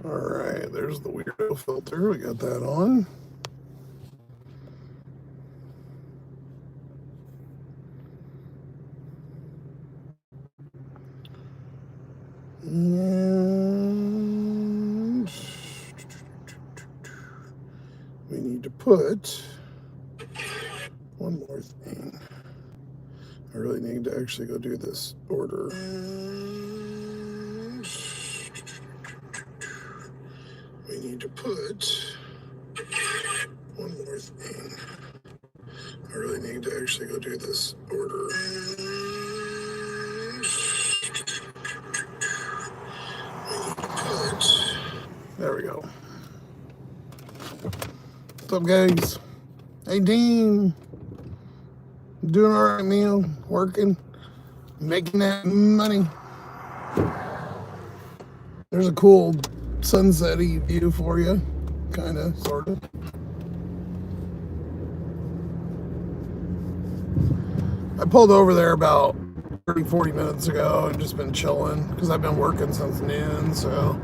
All right, there's the weirdo filter. We got that on. And we need to put one more thing. I really need to actually go do this order. And we need to put one more thing. I really need to actually go do this order. There we go. What's up, guys? Hey, Dean. Doing all right, Neil? Working? Making that money? There's a cool sunset-y view for you. Kind of, sort of. I pulled over there about 30, 40 minutes ago and just been chilling because I've been working since noon, so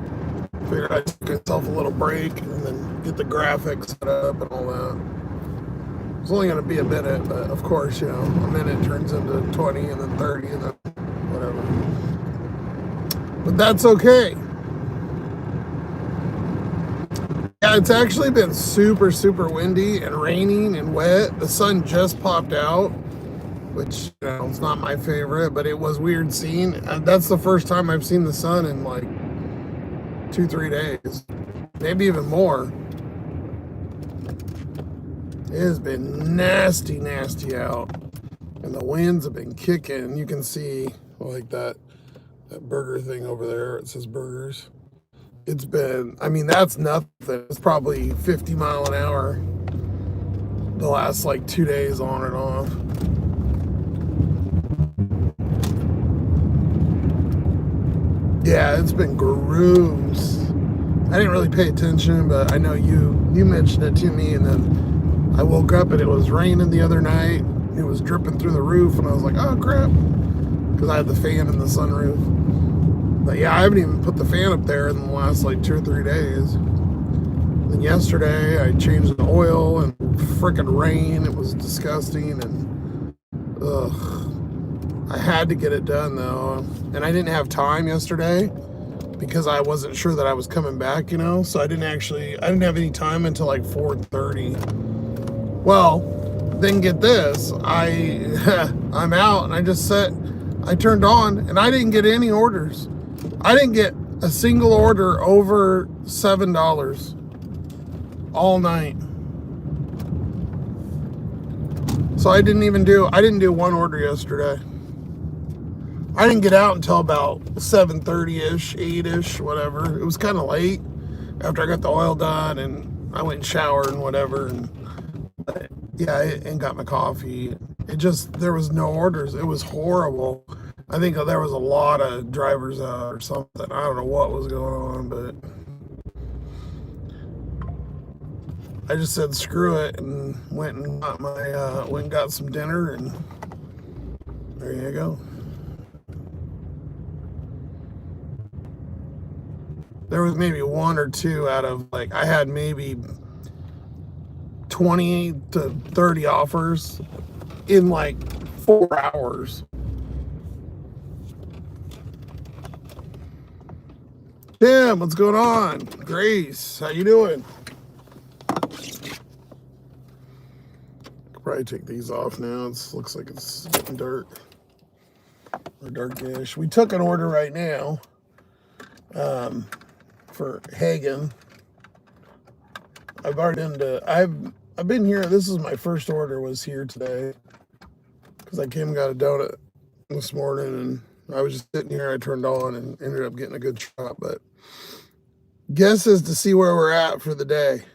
figured I'd take myself a little break and then get the graphics set up and all that. It's only going to be a minute, but of course, you know, a minute turns into 20 and then 30 and then whatever. But that's okay. Yeah, it's actually been super, super windy and raining and wet. The sun just popped out, which, you know, it's not my favorite, but it was weird seeing. That's the first time I've seen the sun in like 2-3 days, maybe even more. It has been nasty, nasty out, and the winds have been kicking. You can see like that burger thing over there. It says burgers. It's been, I mean, that's nothing. It's probably 50 mile an hour the last like 2 days on and off. Yeah, it's been grooves. I didn't really pay attention, but I know you mentioned it to me, and then I woke up and it was raining the other night. It was dripping through the roof, and I was like, oh crap, because I had the fan in the sunroof. But yeah, I haven't even put the fan up there in the last like 2 or 3 days. And yesterday I changed the oil and freaking rain. It was disgusting, and ugh. I had to get it done though, and I didn't have time yesterday because I wasn't sure that I was coming back, you know. So I didn't have any time until like 4:30. Well, then get this, I'm out and I turned on and I didn't get any orders. I didn't get a single order over $7 all night. So I didn't do one order yesterday. I didn't get out until about 7:30-ish, 8-ish, whatever. It was kind of late after I got the oil done and I went and showered and whatever. And yeah, and got my coffee. There was no orders. It was horrible. I think there was a lot of drivers out or something. I don't know what was going on, but I just said screw it and went and got some dinner, and there you go. There was maybe one or two out of like, I had maybe 20 to 30 offers in like 4 hours. Tim, what's going on? Grace, how you doing? Could probably take these off now. It looks like it's getting dark or darkish. We took an order right now for Hagen. I've been here. This is my first order was here today because I came and got a donut this morning, and I was just sitting here. I turned on and ended up getting a good shot. But guess is to see where we're at for the day.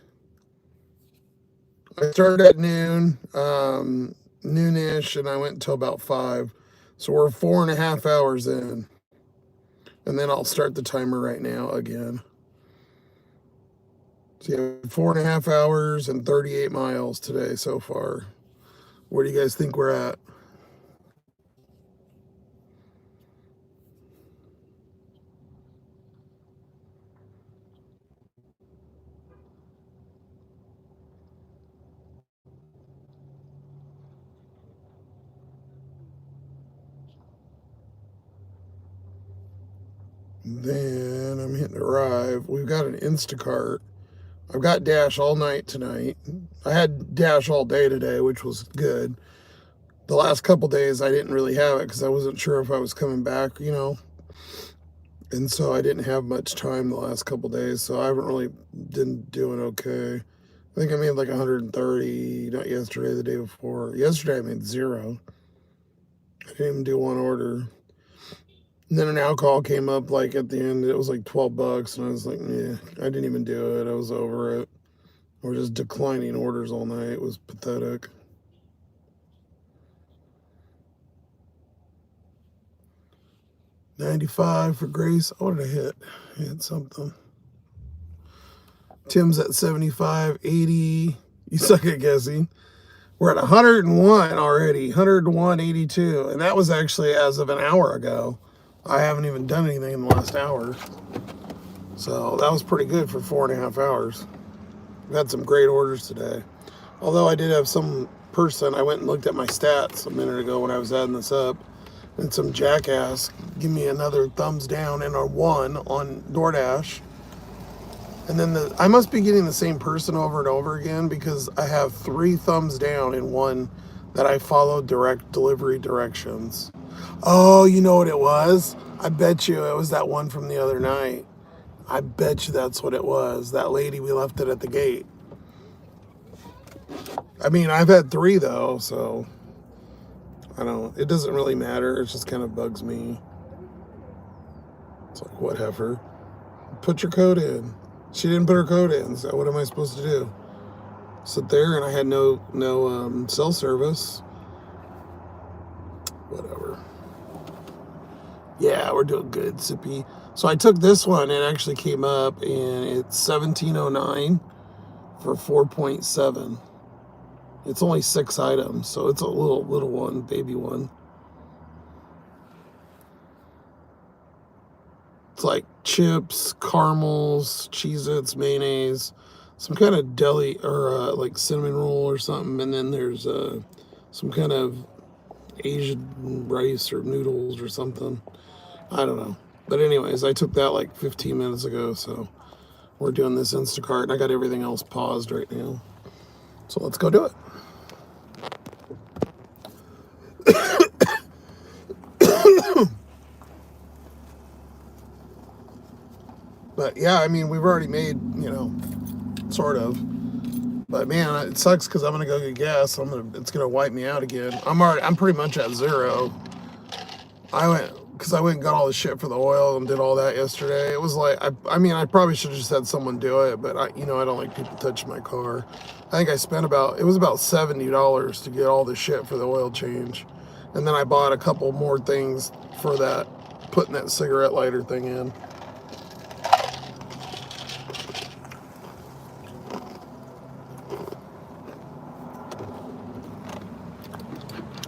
I started at noon, noonish, and I went until about 5. So we're 4.5 hours in, and then I'll start the timer right now again. So yeah, 4.5 hours and 38 miles today so far. Where do you guys think we're at? Then I'm hitting arrive. We've got an Instacart. I've got Dash all night tonight. I had Dash all day today, which was good. The last couple days I didn't really have it because I wasn't sure if I was coming back, and so I didn't have much time the last couple days, so I haven't really been doing okay. I think I made like 130, not yesterday, the day before. Yesterday I made zero. I didn't even do one order. And then an alcohol came up like at the end, it was like $12, and I was like, yeah, I didn't even do it. I was over it. We're just declining orders all night. It was pathetic. $95 for Grace. What did I hit? I hit something. Tim's at 75, 80. You suck at guessing. We're at 101 already, 101.82. And that was actually as of an hour ago. I haven't even done anything in the last hour. So that was pretty good for 4.5 hours. We had some great orders today. Although I did have some person, I went and looked at my stats a minute ago when I was adding this up, and some jackass give me another thumbs down and a 1 on DoorDash. And then I must be getting the same person over and over again because I have 3 thumbs down and 1 that I followed direct delivery directions. Oh, you know what it was? I bet you it was that one from the other night. I bet you that's what it was. That lady, we left it at the gate. I mean, I've had 3 though, so I don't, it doesn't really matter. It just kind of bugs me. It's like, whatever. Put your code in. She didn't put her code in, so what am I supposed to do? Sit there, and I had no cell service. Whatever. Yeah, we're doing good, Sippy. So I took this one, it actually came up, and it's $17.09 for 4.7. It's only 6 items, so it's a little one, baby one. It's like chips, caramels, Cheez-Its, mayonnaise, some kind of deli or like cinnamon roll or something, and then there's some kind of Asian rice or noodles or something. I don't know. But anyways, I took that like 15 minutes ago, so we're doing this Instacart, and I got everything else paused right now. So let's go do it. But yeah, I mean, we've already made, sort of. But man, it sucks because I'm gonna go get gas. It's gonna wipe me out again. I'm pretty much at zero. I went and got all the shit for the oil and did all that yesterday. It was like, I mean, I probably should have just had someone do it, but I don't like people touching my car. I think I spent about $70 to get all the shit for the oil change. And then I bought a couple more things for that, putting that cigarette lighter thing in.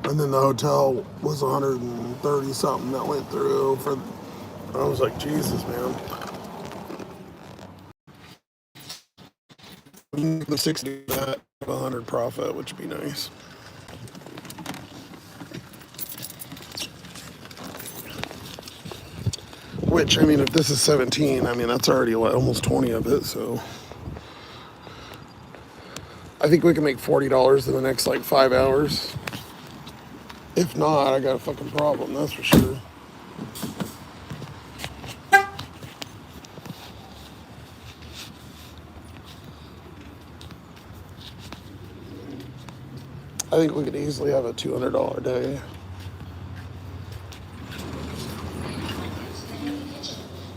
And then the hotel was 130 something that went through for, I was like, Jesus, man. The 60 that 100 profit, which would be nice. Which, I mean, if this is 17, I mean, that's already almost 20 of it, so. I think we can make $40 in the next, 5 hours. If not, I got a fucking problem, that's for sure. I think we could easily have a $200 day.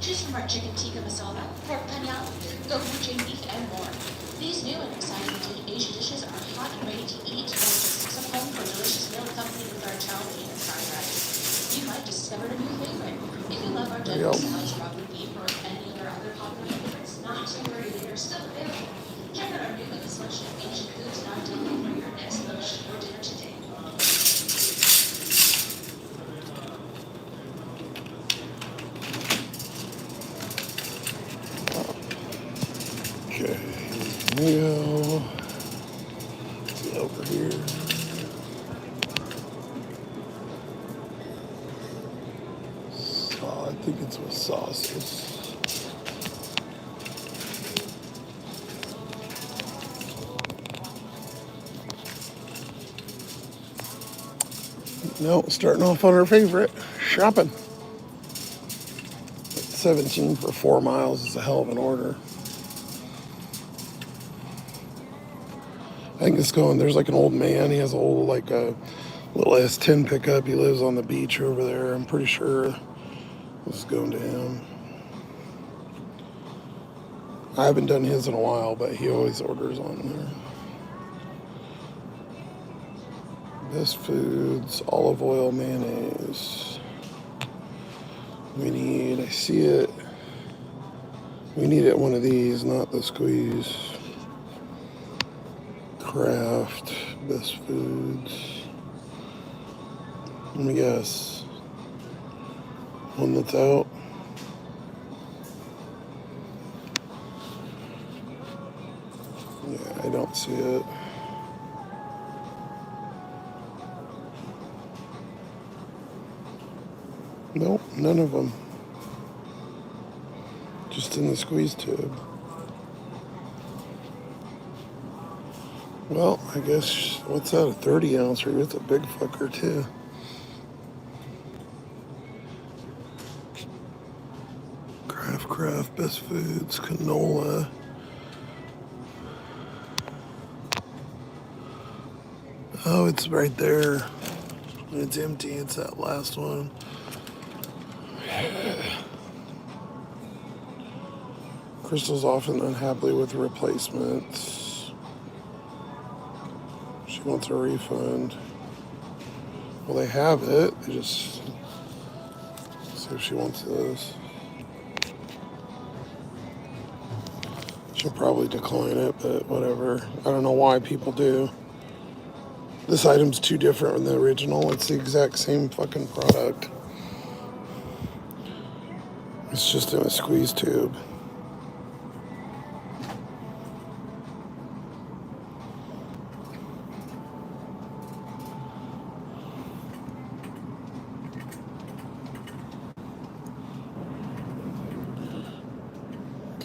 Choose from our chicken tikka masala, pork panya, gochujang beef, and more. These new and exciting Asian dishes are hot and ready to eat. Just some home for a delicious meal accompanied with our chow mein and fried rice. You might discover a new favorite. If you love our generous style strawberry beef or any of our other popular favorites, not too worried, they are still available. Check out our new selection of Asian foods and our delivery for your next lunch or dinner today. Okay, Neo, over here. So I think it's nuggets with sauces. No, starting off on our favorite, shopping. 17 for 4 miles is a hell of an order. I think it's going, there's like an old man, he has a old like a little S10 pickup, he lives on the beach over there. I'm pretty sure this is going to him. I haven't done his in a while, but he always orders on there. Best Foods, olive oil, mayonnaise. We need, I see it. We need it one of these, not the squeeze. Kraft, Best Foods. Let me guess. One that's out. Yeah, I don't see it. Nope, none of them. Just in the squeeze tube. Well, I guess, what's that, a 30 ounce? It's a big fucker too. Kraft, Best Foods, canola. Oh, it's right there. It's empty, it's that last one. Crystal's often unhappy with replacements. She wants a refund. Well, they have it. They just see if she wants this. She'll probably decline it, but whatever. I don't know why people do. This item's too different than the original. It's the exact same fucking product. It's just in a squeeze tube.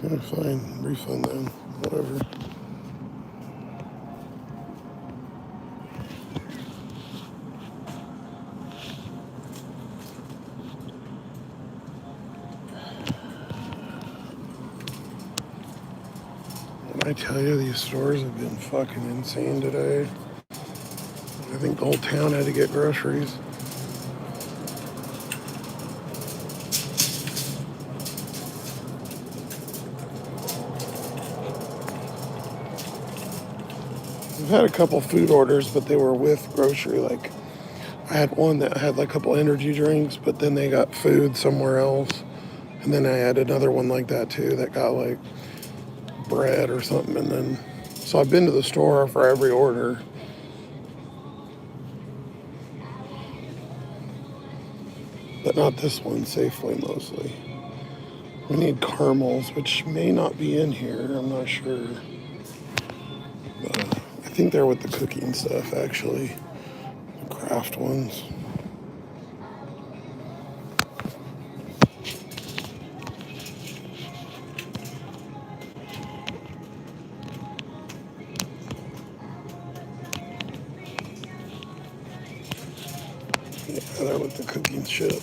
Okay, fine. Refund then. Whatever. When I tell you, these stores have been fucking insane today. I think the whole town had to get groceries. I've had a couple food orders, but they were with grocery. Like, I had one that had like a couple energy drinks, but then they got food somewhere else. And then I had another one like that too that got like bread or something. And then, so I've been to the store for every order. But not this one, Safeway mostly. We need caramels, which may not be in here, I'm not sure. But I think they're with the cooking stuff, actually. The Kraft ones. Yeah, they're with the cooking shit.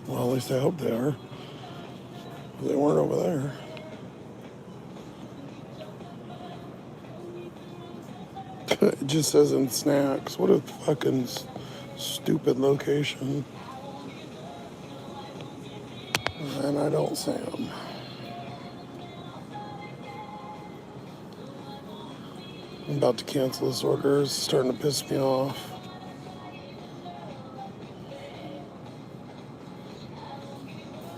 Well, at least I hope they are. They weren't over there. It just says in snacks. What a fucking stupid location. And I don't see them. I'm about to cancel this order. It's starting to piss me off.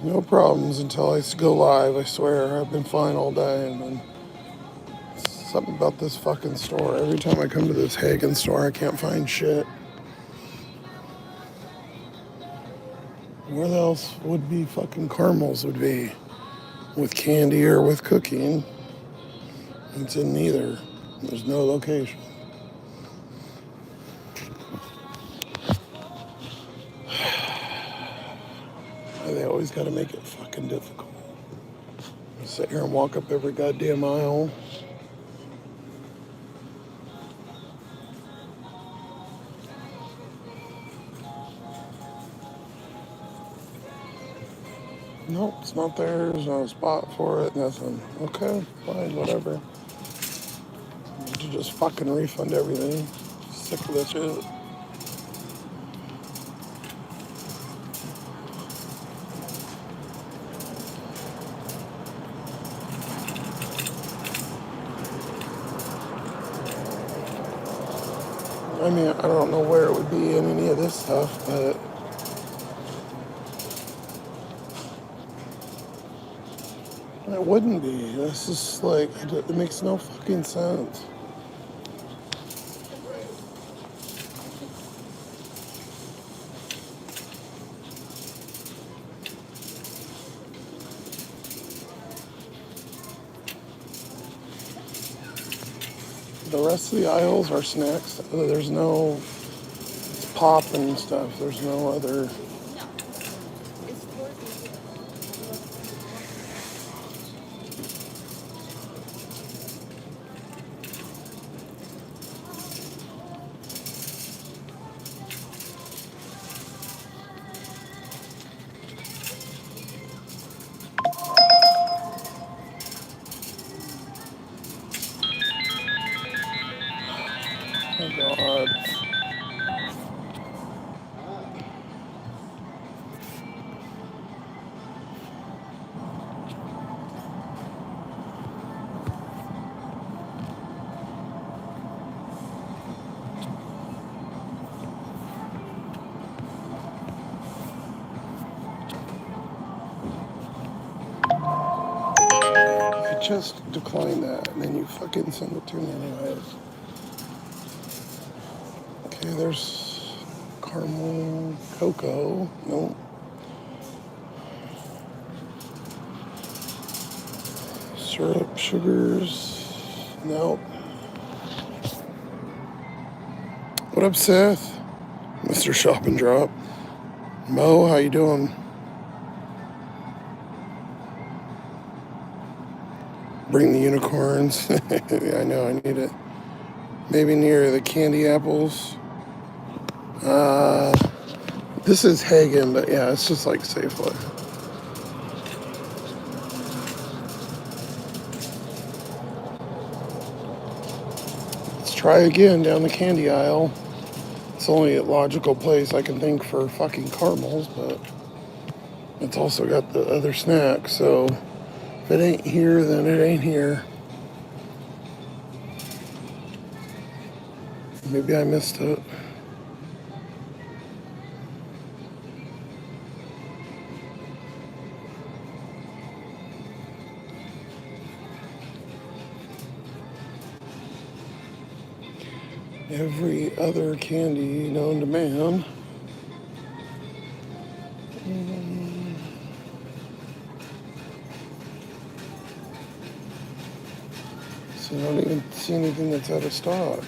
No problems until I go live, I swear. I've been fine all day, and then something about this fucking store. Every time I come to this Hagen store, I can't find shit. Where else would be fucking caramels would be? With candy or with cooking? It's in neither. There's no location. They always gotta make it fucking difficult. Sit here and walk up every goddamn aisle. Nope, it's not there. There's no spot for it. Nothing. Okay, fine, whatever. You just fucking refund everything. Sick of this shit. I mean, I don't know where it would be in any of this stuff, but it wouldn't be. This is like, it makes no fucking sense. The rest of the aisles are snacks. There's no, it's pop and stuff. There's no other. Oh God. I just decline that, and then you fucking send it to me anyways. Okay, there's caramel cocoa. Nope. Syrup, sugars. Nope. What up, Seth? Mr. Shop and Drop. Mo, how you doing? Bring the unicorns. Yeah, I know, I need it. Maybe near the candy apples. This is Hagen, but yeah, it's just like Safeway. Let's try again down the candy aisle. It's only a logical place I can think for fucking caramels, but it's also got the other snacks, so if it ain't here, then it ain't here. Maybe I missed it. Every other candy known to man. So I don't even see anything that's out of stock.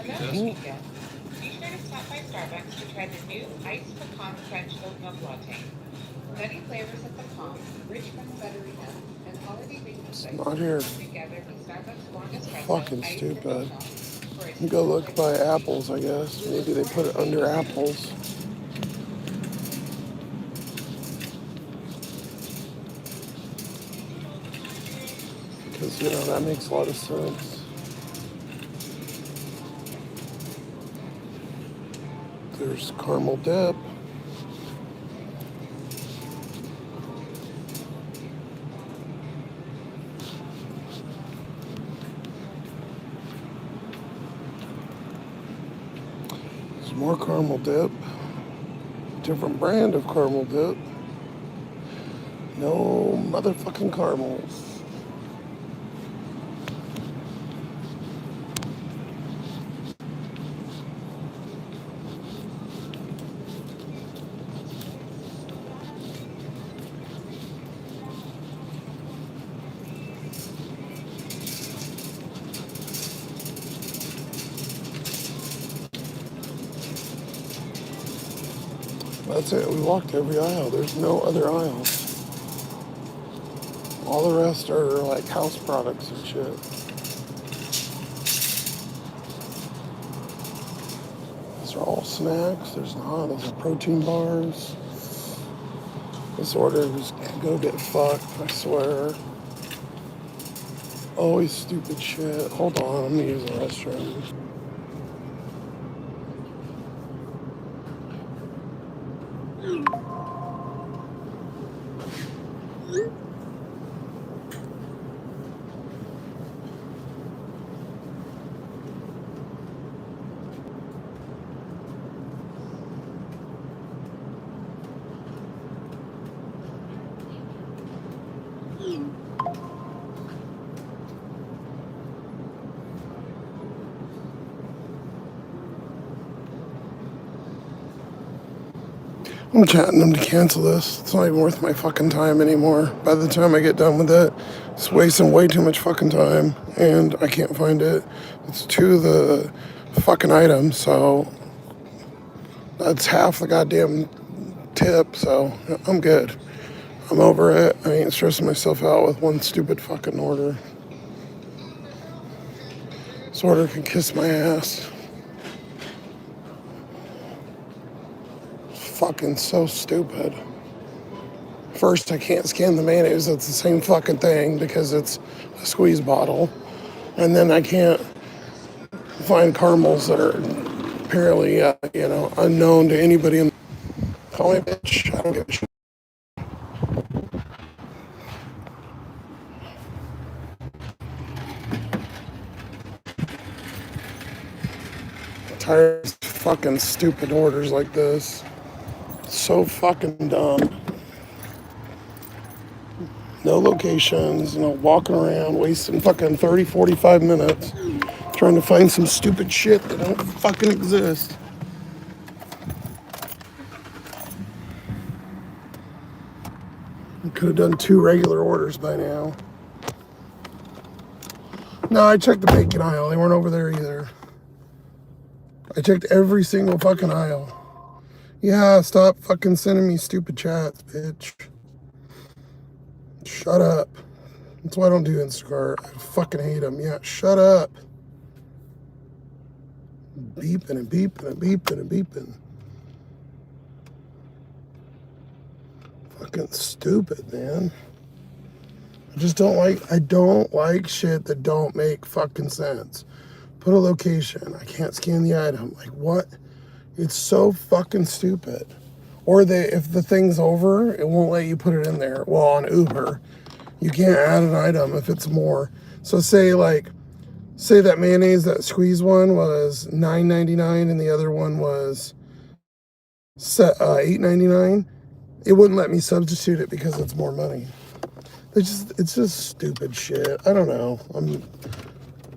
Hello, Chica. Be sure to stop by Starbucks to try the new iced pecan French oat milk latte. Nutty flavors of pecan, rich from buttery milk, and holiday baking spices Not here. together with Starbucks warm espresso. Fucking stupid. You go look by apples, I guess. Maybe they put it under apples. Because, you know, that makes a lot of sense. there's caramel dip. There's more caramel dip. Different brand of caramel dip. No motherfucking caramels. That's it. We walked every aisle. There's no other aisles. All the rest are like house products and shit. These are all snacks. There's not. Those are protein bars. This order is go get fucked, I swear. Always stupid shit. Hold on, I'm gonna use the restroom. I'm chatting them to cancel this. It's not even worth my fucking time anymore. By the time I get done with it, it's wasting way too much fucking time, and I can't find it. It's to the fucking item, so that's half the goddamn tip, so I'm good. I'm over it. I ain't stressing myself out with one stupid fucking order. This order can kiss my ass. Fucking so stupid. First, I can't scan the mayonnaise. It's the same fucking thing because it's a squeeze bottle. And then I can't find caramels that are apparently, unknown to anybody. Call me a bitch. I don't give a shit. I'm tired of fucking stupid orders like this. So fucking dumb. No locations, walking around, wasting fucking 30, 45 minutes trying to find some stupid shit that don't fucking exist. I could have done 2 regular orders by now. No, I checked the bacon aisle. They weren't over there either. I checked every single fucking aisle. Yeah, stop fucking sending me stupid chats, bitch. Shut up. That's why I don't do Instacart. I fucking hate them. Yeah, shut up. Beeping and beeping and beeping and beeping. Fucking stupid, man. I don't like shit that don't make fucking sense. Put a location. I can't scan the item. Like, what? It's so fucking stupid. Or if the thing's over, it won't let you put it in there. Well, on Uber, you can't add an item if it's more. So say that mayonnaise, that squeeze one was $9.99 and the other one was $8.99. It wouldn't let me substitute it because it's more money. It's just stupid shit. I don't know. I'm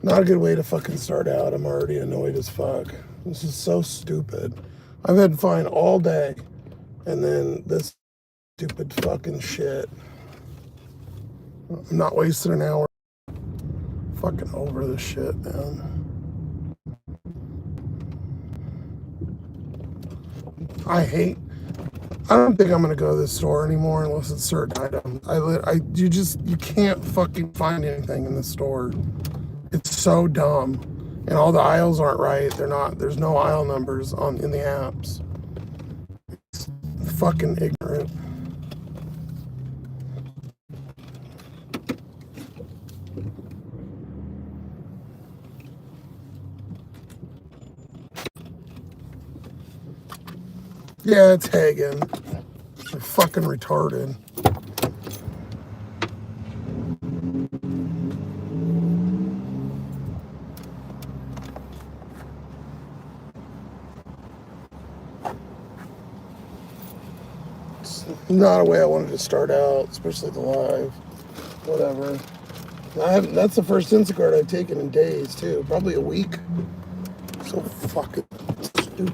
not a good way to fucking start out. I'm already annoyed as fuck. This is so stupid. I've had fine all day, and then this stupid fucking shit. I'm not wasting an hour. Fucking over this shit, man. I don't think I'm gonna go to this store anymore unless it's certain items. You can't fucking find anything in the store. It's so dumb, and all the aisles aren't right. There's no aisle numbers in the apps. It's fucking ignorant. Yeah, it's Hagen. They're fucking retarded. It's not a way I wanted to start out, especially the live. Whatever. That's the first Instacart I've taken in days, too. Probably a week. So fucking stupid.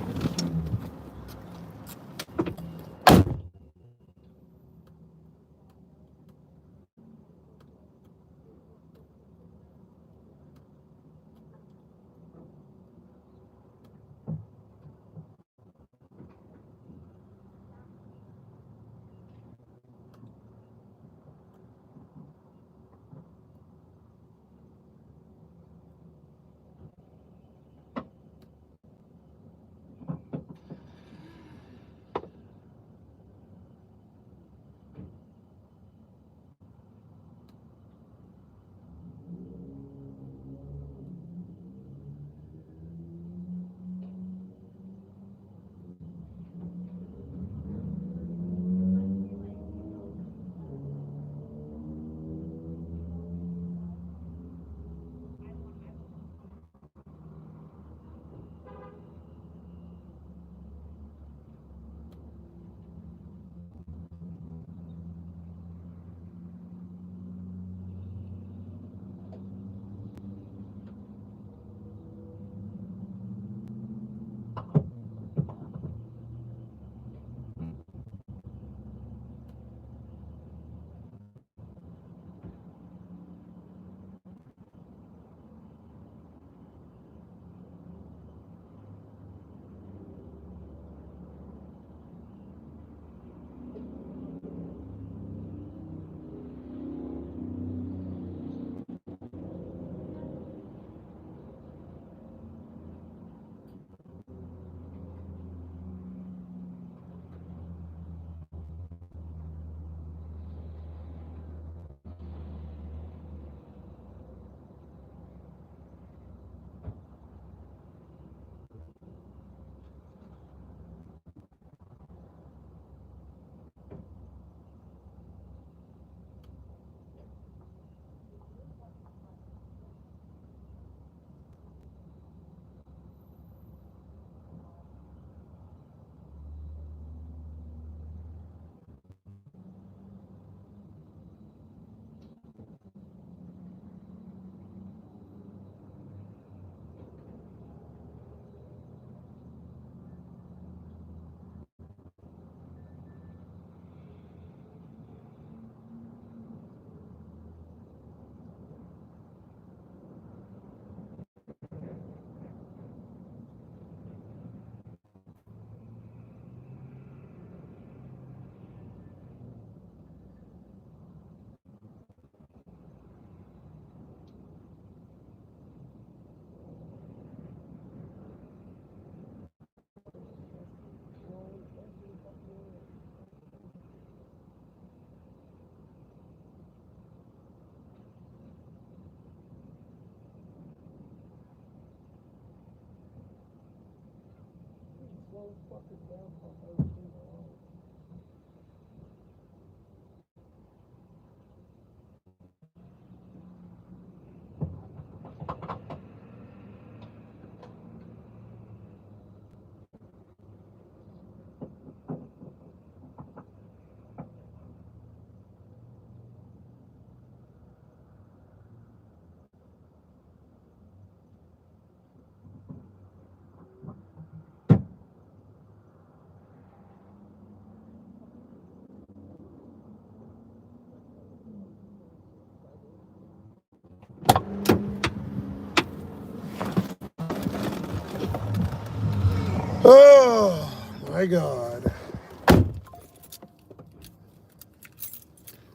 Oh, my God.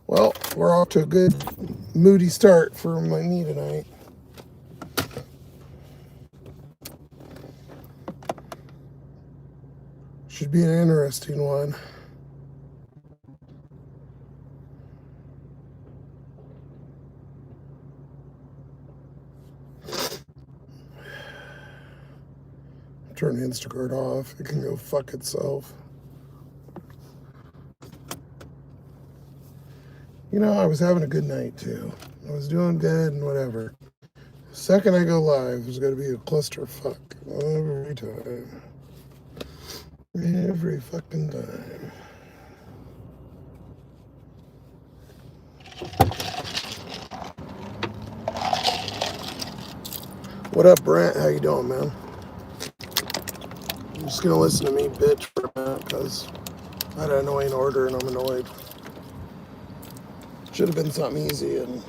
Well, we're off to a good moody start for my knee tonight. Should be an interesting one. Turn Instacart off. It can go fuck itself. You know, I was having a good night too. I was doing good and whatever. Second I go live, there's going to be a clusterfuck every time. Every fucking time. What up, Brent? How you doing, man? I'm just going to listen to me bitch for a minute because I had an annoying order and I'm annoyed. Should have been something easy. And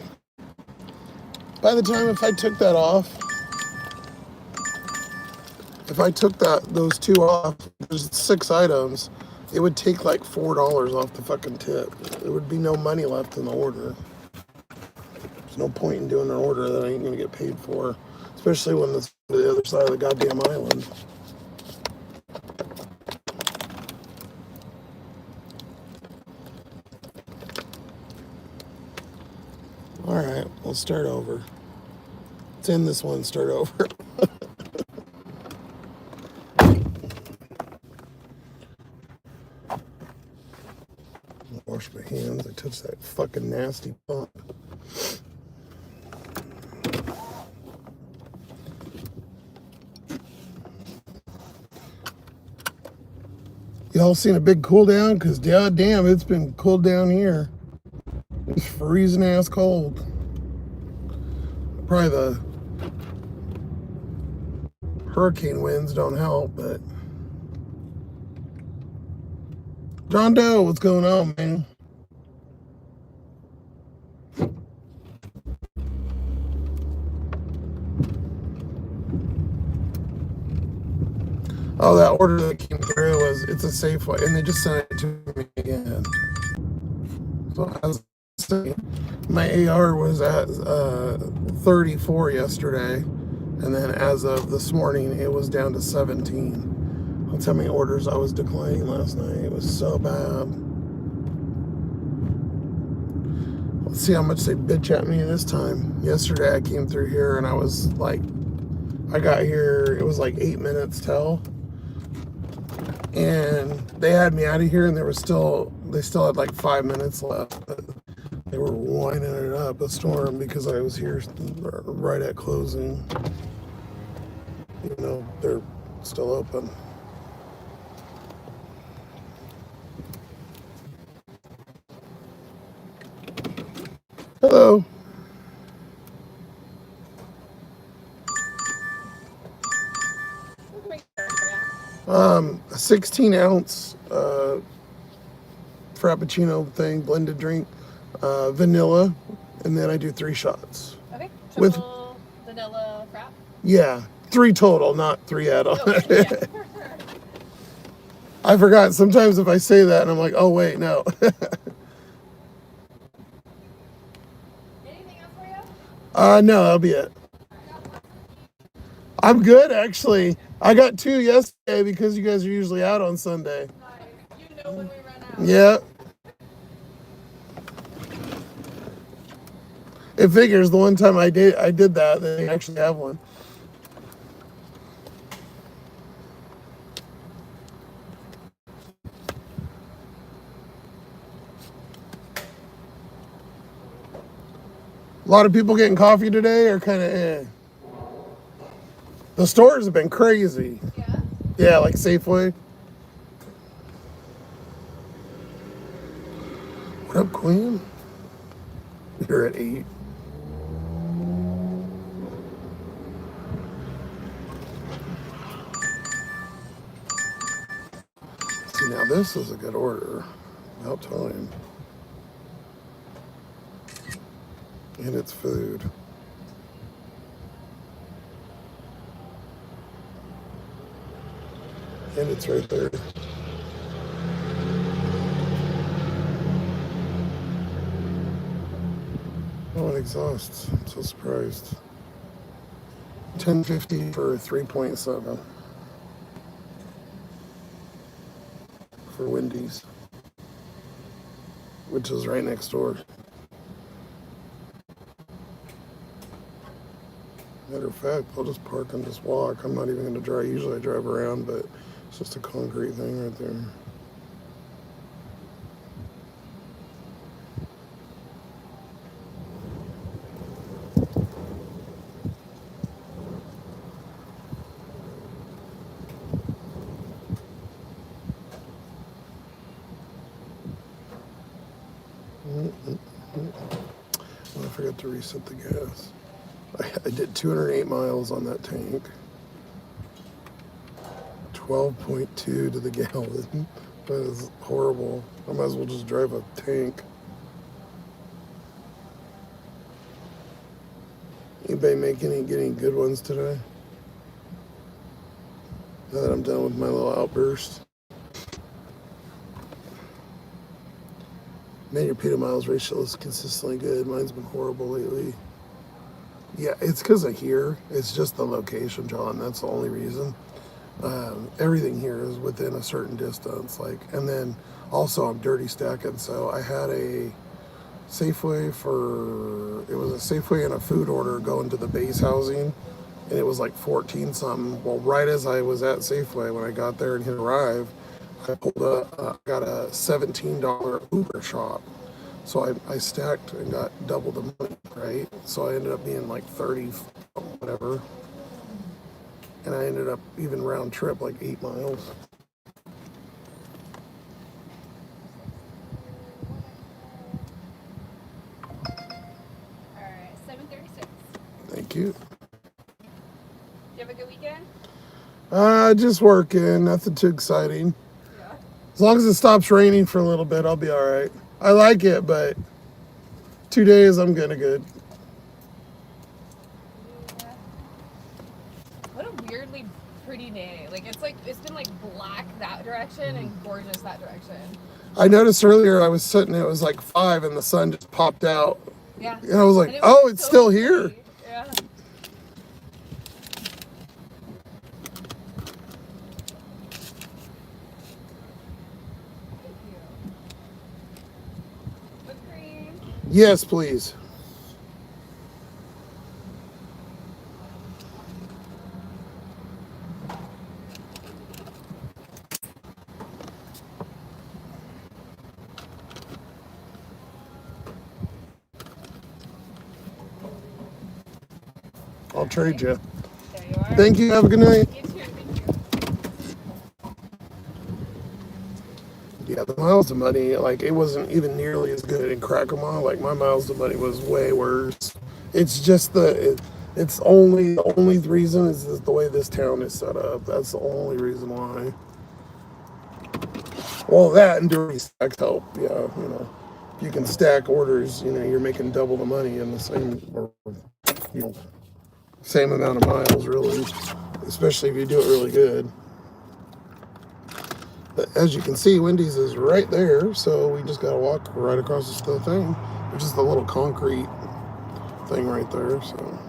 by the time if I took that off, if I took those two off, there's 6 items, it would take like $4 off the fucking tip. There would be no money left in the order. There's no point in doing an order that I ain't gonna get paid for, especially when it's the other side of the goddamn island. All right, we'll start over. Let's end this one, start over. Wash my hands. I touched that fucking nasty pump. Y'all seen a big cool down? Because damn, it's been cooled down here. It's freezing ass cold. Probably the hurricane winds don't help, but John Doe, what's going on, man? Oh, that order that came through it's a Safeway, and they just sent it to me again. So I was saying, my AR was at 34 yesterday, and then as of this morning, it was down to 17. That's how many orders I was declining last night. It was so bad. Let's see how much they bitch at me this time. Yesterday I came through here and I was like, I got here, it was like 8 minutes till. And they had me out of here and they still had like 5 minutes left. But they were winding it up a storm because I was here right at closing. You know, they're still open. Hello. 16-ounce Frappuccino thing, blended drink, vanilla, and then I do 3 shots. Okay, With triple vanilla frap. Yeah, 3 total, not 3 add-on. Oh, yeah. I forgot. Sometimes if I say that and I'm like, oh wait, no. Anything else for you? No, that'll be it. I'm good, actually. I got 2 yesterday because you guys are usually out on Sunday. You know when we run out. Yeah. It figures the one time I did that, they actually have one. A lot of people getting coffee today are kind of eh. The stores have been crazy. Yeah? Yeah, like Safeway. What up, Queen? You're at 8. See, now this is a good order. About time. And it's food. And it's right there. Oh, it exhausts. I'm so surprised. $10.50 for 3.7 for Wendy's, which is right next door. Matter of fact, I'll just park and just walk. I'm not even going to drive. Usually I drive around, but it's just a concrete thing right there. I forgot to reset the gas. I did 208 miles on that tank. 12.2 to the gallon. That is horrible. I might as well just drive a tank. Anybody get any good ones today? Now that I'm done with my little outburst. Man, your PETA miles ratio is consistently good. Mine's been horrible lately. Yeah, it's because of here. It's just the location, John. That's the only reason. Everything here is within a certain distance. And then also I'm dirty stacking. So I had a Safeway it was a Safeway and a food order going to the base housing, and it was like 14 something. Well, right as I was at Safeway, when I got there and hit arrive, I pulled got a $17 Uber shop. So I stacked and got double the money, right? So I ended up being like 30, whatever. And I ended up even round trip like 8 miles. Alright, 7:36. Thank you. You have a good weekend? Just working, nothing too exciting. Yeah. As long as it stops raining for a little bit, I'll be all right. I like it, but 2 days I'm gonna good. Yeah. What a weirdly pretty day. It's been like black that direction and gorgeous that direction. I noticed earlier I was sitting, it was like 5 and the sun just popped out. Yeah. And I was like, And oh, it's so still here. pretty. Yeah. Thank you. Whipped cream. Yes, please. I'll trade you. There you are. Thank you. Have a good night. You too. Thank you. Yeah, the miles to money, it wasn't even nearly as good in Crackermont. Like, my miles to money was way worse. It's just the only reason is the way this town is set up. That's the only reason why. Well, that and dirty stacks help. Yeah, if you can stack orders, you're making double the money in the same, or, same amount of miles, really. Especially if you do it really good. But as you can see, Wendy's is right there, so we just gotta walk right across the thing, which is the little concrete thing right there. So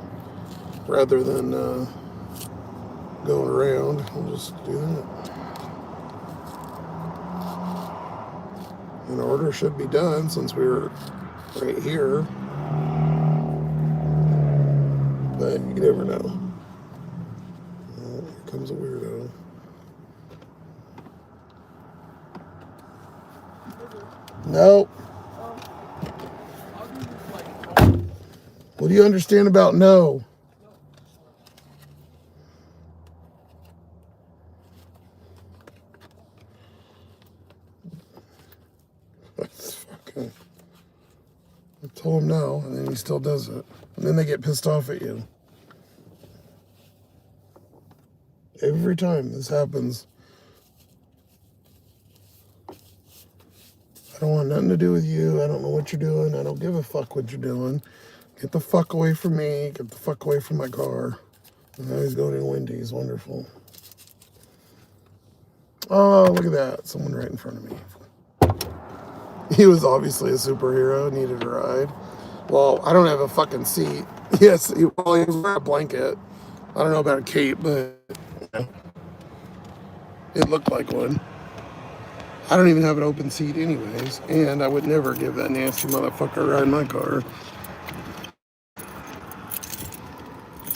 rather than going around, we'll just do that. An order should be done since we were right here, but you never know. Here comes a weirdo. Nope. What do you understand about no? That's fucking. I told him no, and then he still does it. And then they get pissed off at you. Every time this happens. I don't want nothing to do with you. I don't know what you're doing. I don't give a fuck what you're doing. Get the fuck away from me. Get the fuck away from my car. And now he's going to Wendy's. Wonderful. Oh, look at that. Someone right in front of me. He was obviously a superhero. Needed a ride. Well, I don't have a fucking seat. Yes, he was wearing a blanket. I don't know about a cape, but it looked like one. I don't even have an open seat anyways, and I would never give that nasty motherfucker a ride in my car.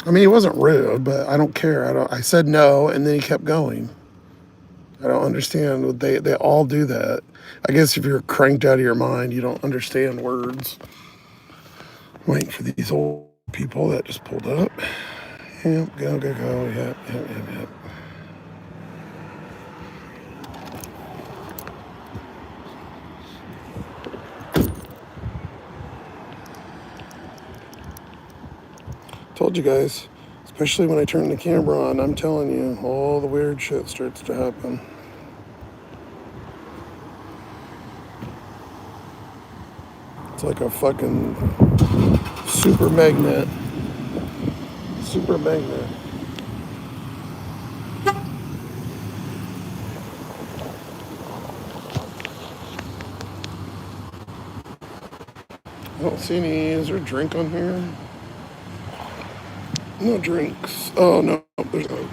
I mean, he wasn't rude, but I don't care. I said no, and then he kept going. I don't understand. They all do that. I guess if you're cranked out of your mind, you don't understand words. Waiting for these old people that just pulled up. Yep, go. Yep. Told you guys, especially when I turn the camera on, I'm telling you, all the weird shit starts to happen. It's like a fucking super magnet. Super magnet. I don't see any. Is there a drink on here? No drinks. Oh, no. There's no.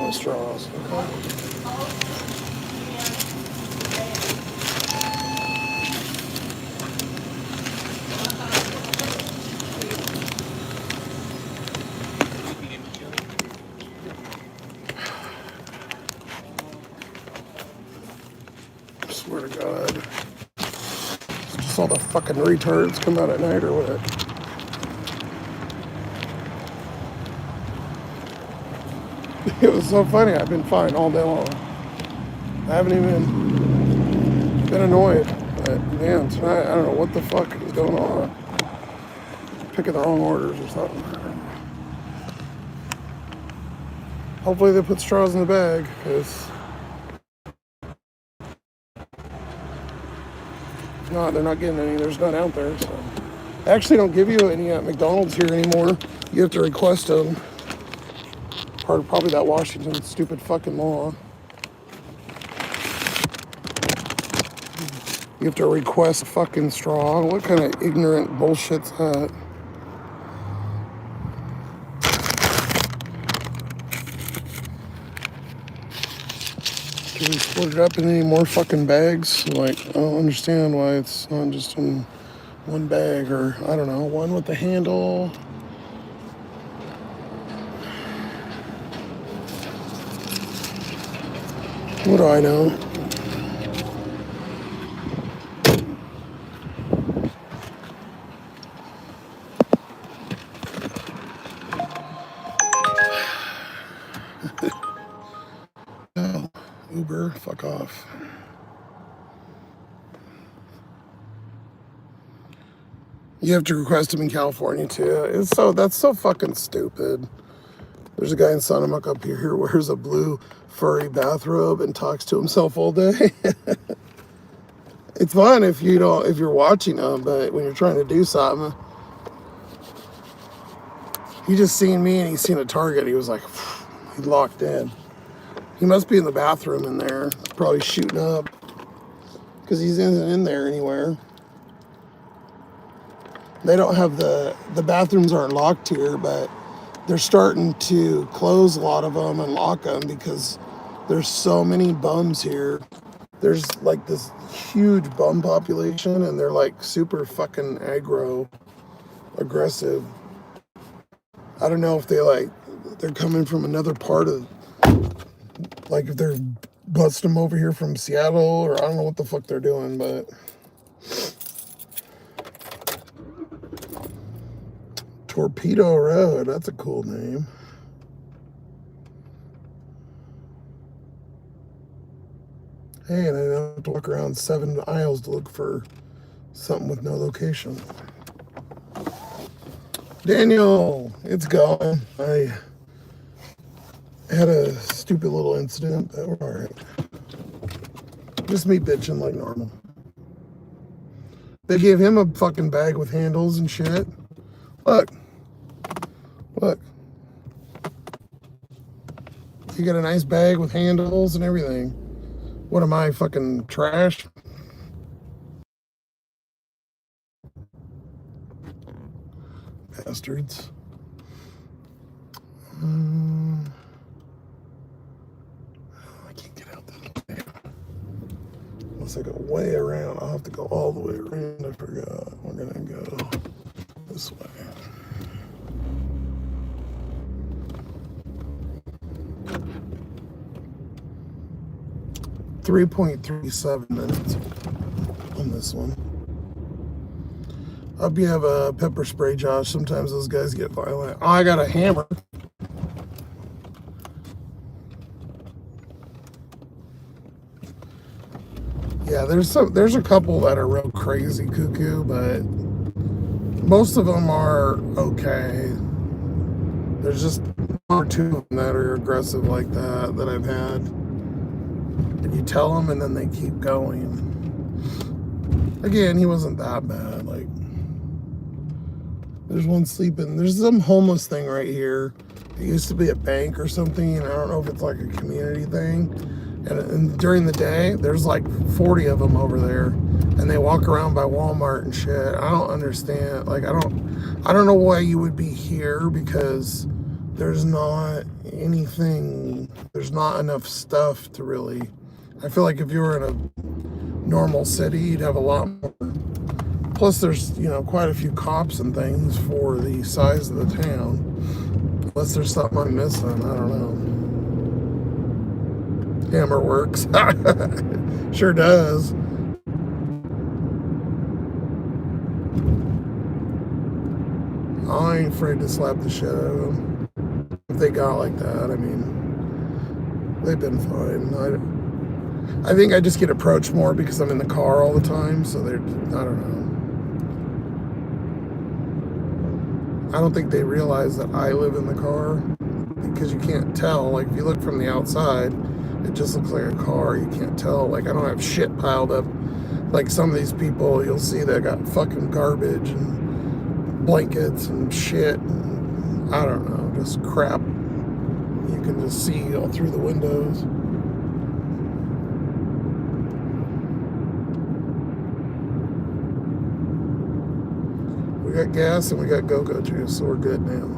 No straws. Okay. I swear to God. Just all the fucking retards come out at night or what? It was so funny. I've been fine all day long. I haven't even been annoyed. But man, tonight, I don't know what the fuck is going on. Picking the wrong orders or something. Hopefully they put straws in the bag, because if not, they're not getting any. There's none out there. So they actually don't give you any at McDonald's here anymore. You have to request them. Part of probably that Washington stupid fucking law. You have to request a fucking straw. What kind of ignorant bullshit's that? Can we split it up in any more fucking bags? Like, I don't understand why it's not just in one bag, or I don't know, one with the handle. What do I know? Oh, Uber, fuck off. You have to request them in California too. That's so fucking stupid. There's a guy in Santa Monica up here who wears a blue furry bathrobe and talks to himself all day. It's fun if you're watching them, but when you're trying to do something, he just seen me and he seen a target. He was like, he locked in. He must be in the bathroom in there, probably shooting up, because he's in there anywhere. They don't have the bathrooms aren't locked here, but they're starting to close a lot of them and lock them because there's so many bums here. There's like this huge bum population, and they're like super fucking aggressive. I don't know if they're coming from another part of, like if they're busting them over here from Seattle, or I don't know what the fuck they're doing, but Torpedo Road, that's a cool name. Hey, and I don't have to walk around 7 aisles to look for something with no location. Daniel, it's going. I had a stupid little incident, but we're all right. Just me bitching like normal. They gave him a fucking bag with handles and shit. Look. Look. You got a nice bag with handles and everything. What am I, fucking trash? Bastards. I can't get out that way. Unless I go way around. I'll have to go all the way around. I forgot. We're gonna go this way. .37 minutes on this one. I hope you have a pepper spray, Josh. Sometimes those guys get violent. Oh, I got a hammer. Yeah, there's a couple that are real crazy cuckoo, but most of them are okay. There's just 1 or 2 of them that are aggressive like that I've had. And you tell them and then they keep going. Again, he wasn't that bad. Like, there's one sleeping. There's some homeless thing right here. It used to be a bank or something, and I don't know if it's like a community thing. And during the day, there's like 40 of them over there, and they walk around by Walmart and shit. I don't understand. Like, I don't know why you would be here, because there's not anything. There's not enough stuff to really. I feel like if you were in a normal city, you'd have a lot more. Plus, there's, quite a few cops and things for the size of the town. Unless there's something I'm missing, I don't know. Hammer works. Sure does. I ain't afraid to slap the shit out of them. If they got like that, I mean, they've been fine. I think I just get approached more because I'm in the car all the time, so I don't know. I don't think they realize that I live in the car, because you can't tell. Like, if you look from the outside, it just looks like a car. You can't tell. Like, I don't have shit piled up. Like some of these people, you'll see that got fucking garbage and blankets and shit. And, I don't know, just crap. You can just see all through the windows. We got gas and we got go-go juice, so we're good now.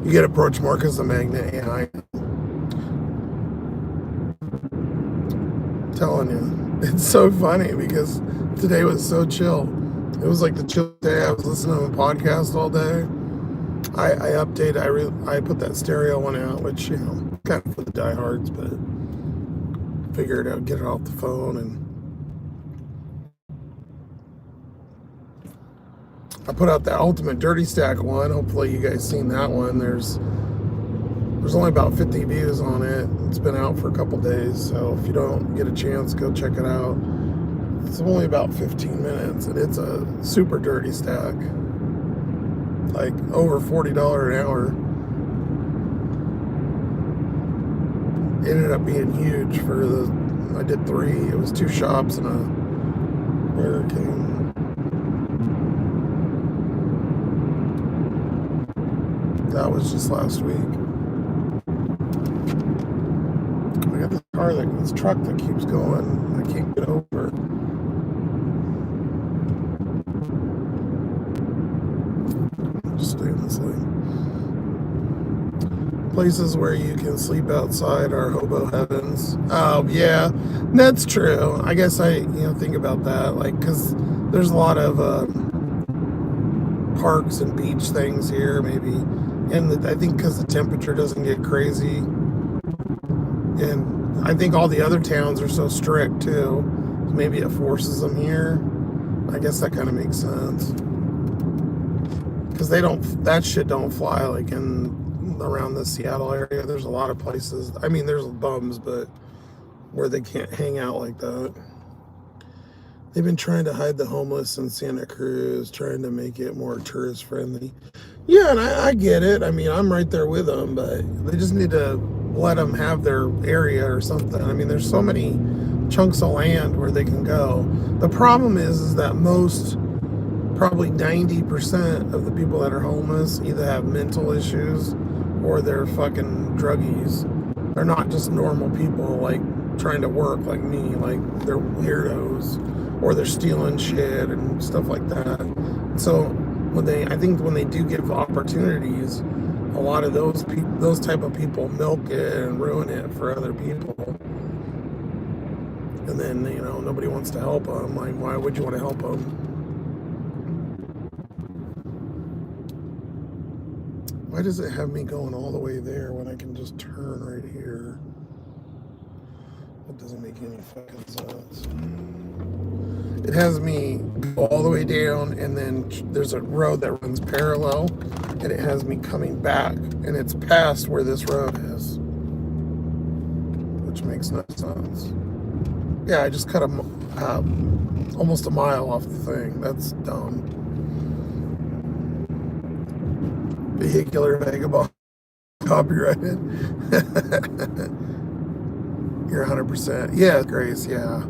You get approached more because of the magnet. Yeah, I'm telling you. It's so funny because today was so chill. It was like the chill day. I was listening to a podcast all day. I updated. I put that stereo one out, which, kind of for the diehards, but figured I'd get it off the phone. And I put out the Ultimate Dirty Stack one. Hopefully you guys seen that one. There's only about 50 views on it. It's been out for a couple days, so if you don't get a chance, go check it out. It's only about 15 minutes, and it's a super dirty stack. Like, over $40 an hour. It ended up being huge I did 3. It was 2 shops and a Burger King. That was just last week. I got this truck that keeps going. I can't get over. Just stay in this lane. Places where you can sleep outside are hobo heavens. Oh, yeah, that's true. I guess I think about that, like, because there's a lot of parks and beach things here, maybe. And I think because the temperature doesn't get crazy. And I think all the other towns are so strict, too. Maybe it forces them here. I guess that kind of makes sense. Because that shit don't fly like in around the Seattle area. There's a lot of places. I mean, there's bums, but where they can't hang out like that. They've been trying to hide the homeless in Santa Cruz, trying to make it more tourist friendly. Yeah, and I get it. I mean, I'm right there with them, but they just need to let them have their area or something. I mean, there's so many chunks of land where they can go. The problem is that most, probably 90% of the people that are homeless either have mental issues or they're fucking druggies. They're not just normal people like trying to work like me. Like they're weirdos or they're stealing shit and stuff like that. So I think when they do give opportunities, a lot of those type of people milk it and ruin it for other people. And then, nobody wants to help them. Like, why would you want to help them? Why does it have me going all the way there when I can just turn right here? It doesn't make any fucking sense. It has me go all the way down, and then there's a road that runs parallel, and it has me coming back, and it's past where this road is, which makes no sense. Yeah, I just cut almost a mile off the thing. That's dumb. Vehicular vagabond. Copyrighted. You're 100%. Yeah, Grace, yeah.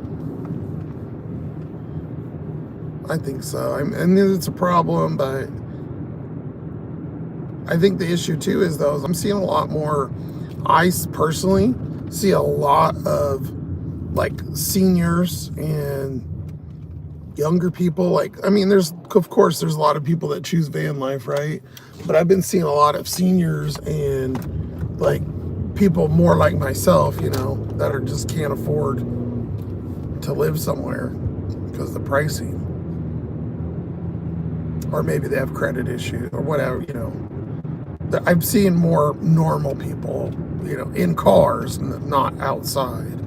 I think so. And it's a problem, but I think the issue too is though, I'm seeing a lot more, I personally see a lot of like seniors and younger people. Like, I mean, of course, there's a lot of people that choose van life, right? But I've been seeing a lot of seniors and like people more like myself, that are just can't afford to live somewhere because of the pricing. Or maybe they have credit issues or whatever, I've seen more normal people, in cars, not outside.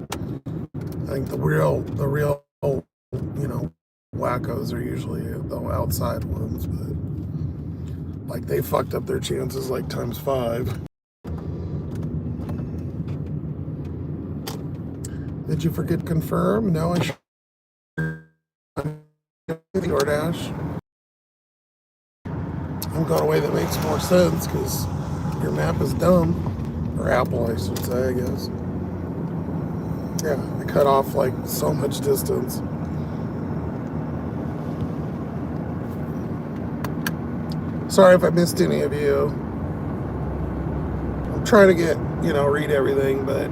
I think the real, wackos are usually the outside ones, but like they fucked up their chances like times 5. Did you forget confirm? No, I should. DoorDash. I'm going away that makes more sense because your map is dumb, or Apple, I should say, I guess. Yeah, I cut off like so much distance. Sorry if I missed any of you. I'm trying to read everything, but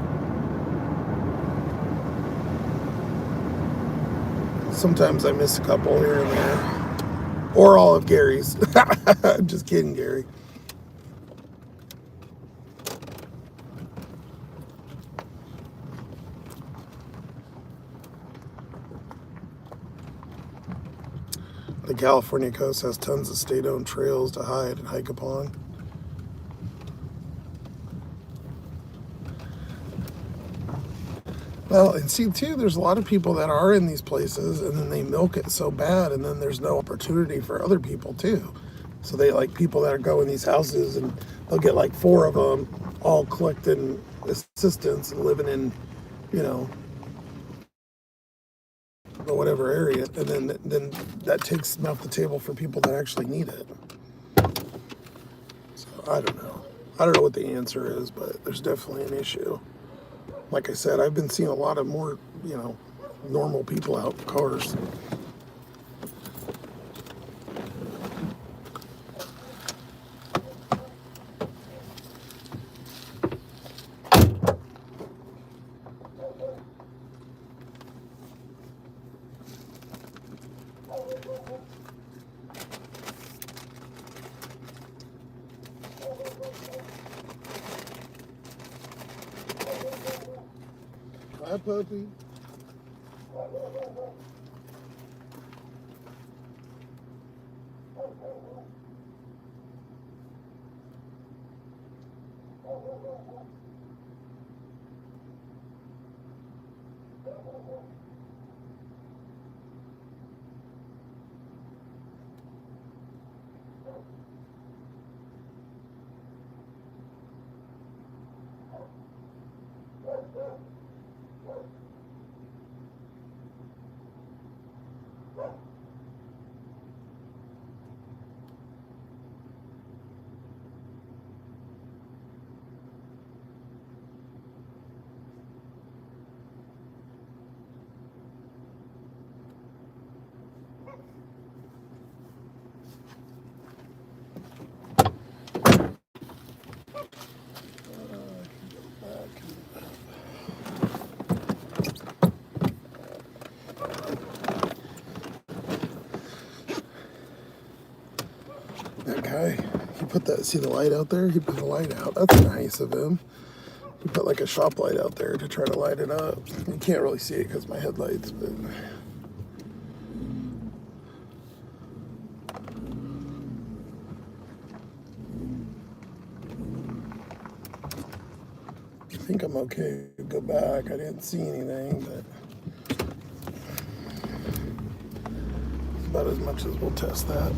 sometimes I miss a couple here and there. Or all of Gary's. Just kidding, Gary. The California coast has tons of state-owned trails to hide and hike upon. Well, and see, too, there's a lot of people that are in these places, and then they milk it so bad, and then there's no opportunity for other people, too. So they like people that go in these houses, and they'll get like 4 of them all collecting assistance and living in, the whatever area, and then that takes them off the table for people that actually need it. So I don't know. I don't know what the answer is, but there's definitely an issue. Like I said, I've been seeing a lot of more, normal people out in cars. Hi, puppy. guy. He put that, see the light out there? He put the light out. That's nice of him. He put like a shop light out there to try to light it up. You can't really see it because my headlights, but. I think I'm okay to go back. I didn't see anything, but it's about as much as we'll test that.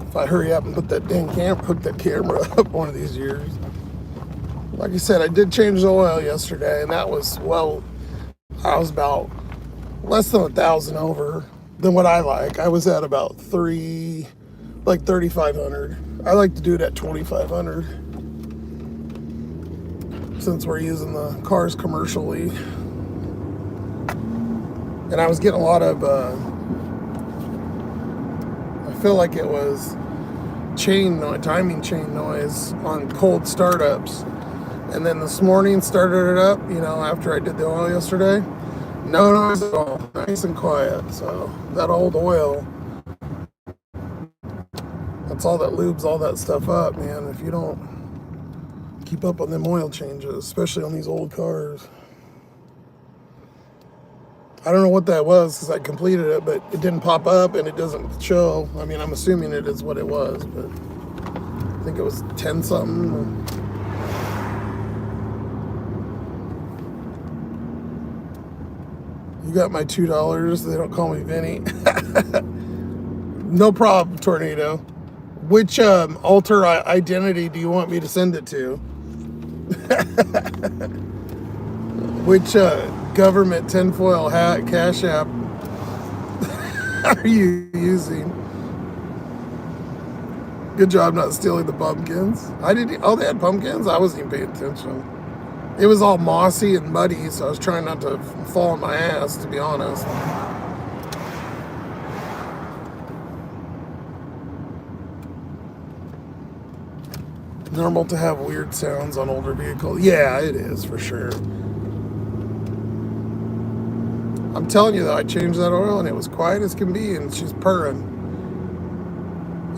If I hurry up and put that dang hook that camera up one of these years. Like I said, I did change the oil yesterday, and that was, well, I was about less than 1,000 over than what I like. I was at about 3,500. I like to do it at 2,500 since we're using the cars commercially. And I was getting a lot of, I feel like it was timing chain noise on cold startups. And then this morning started it up, after I did the oil yesterday. No noise at all, nice and quiet. So that old oil, that's all that lubes all that stuff up, man. If you don't keep up on them oil changes, especially on these old cars. I don't know what that was because I completed it, but it didn't pop up and it doesn't show. I mean, I'm assuming it is what it was, but I think it was 10 something. You got my $2. They don't call me Vinny. No problem, Tornado. Which alter identity do you want me to send it to? Which government tinfoil hat cash app are you using? Good job not stealing the pumpkins. They had pumpkins? I wasn't even paying attention. It was all mossy and muddy, so I was trying not to fall on my ass, to be honest. Normal to have weird sounds on older vehicles. Yeah, it is, for sure. I'm telling you, though, I changed that oil, and it was quiet as can be, and she's purring.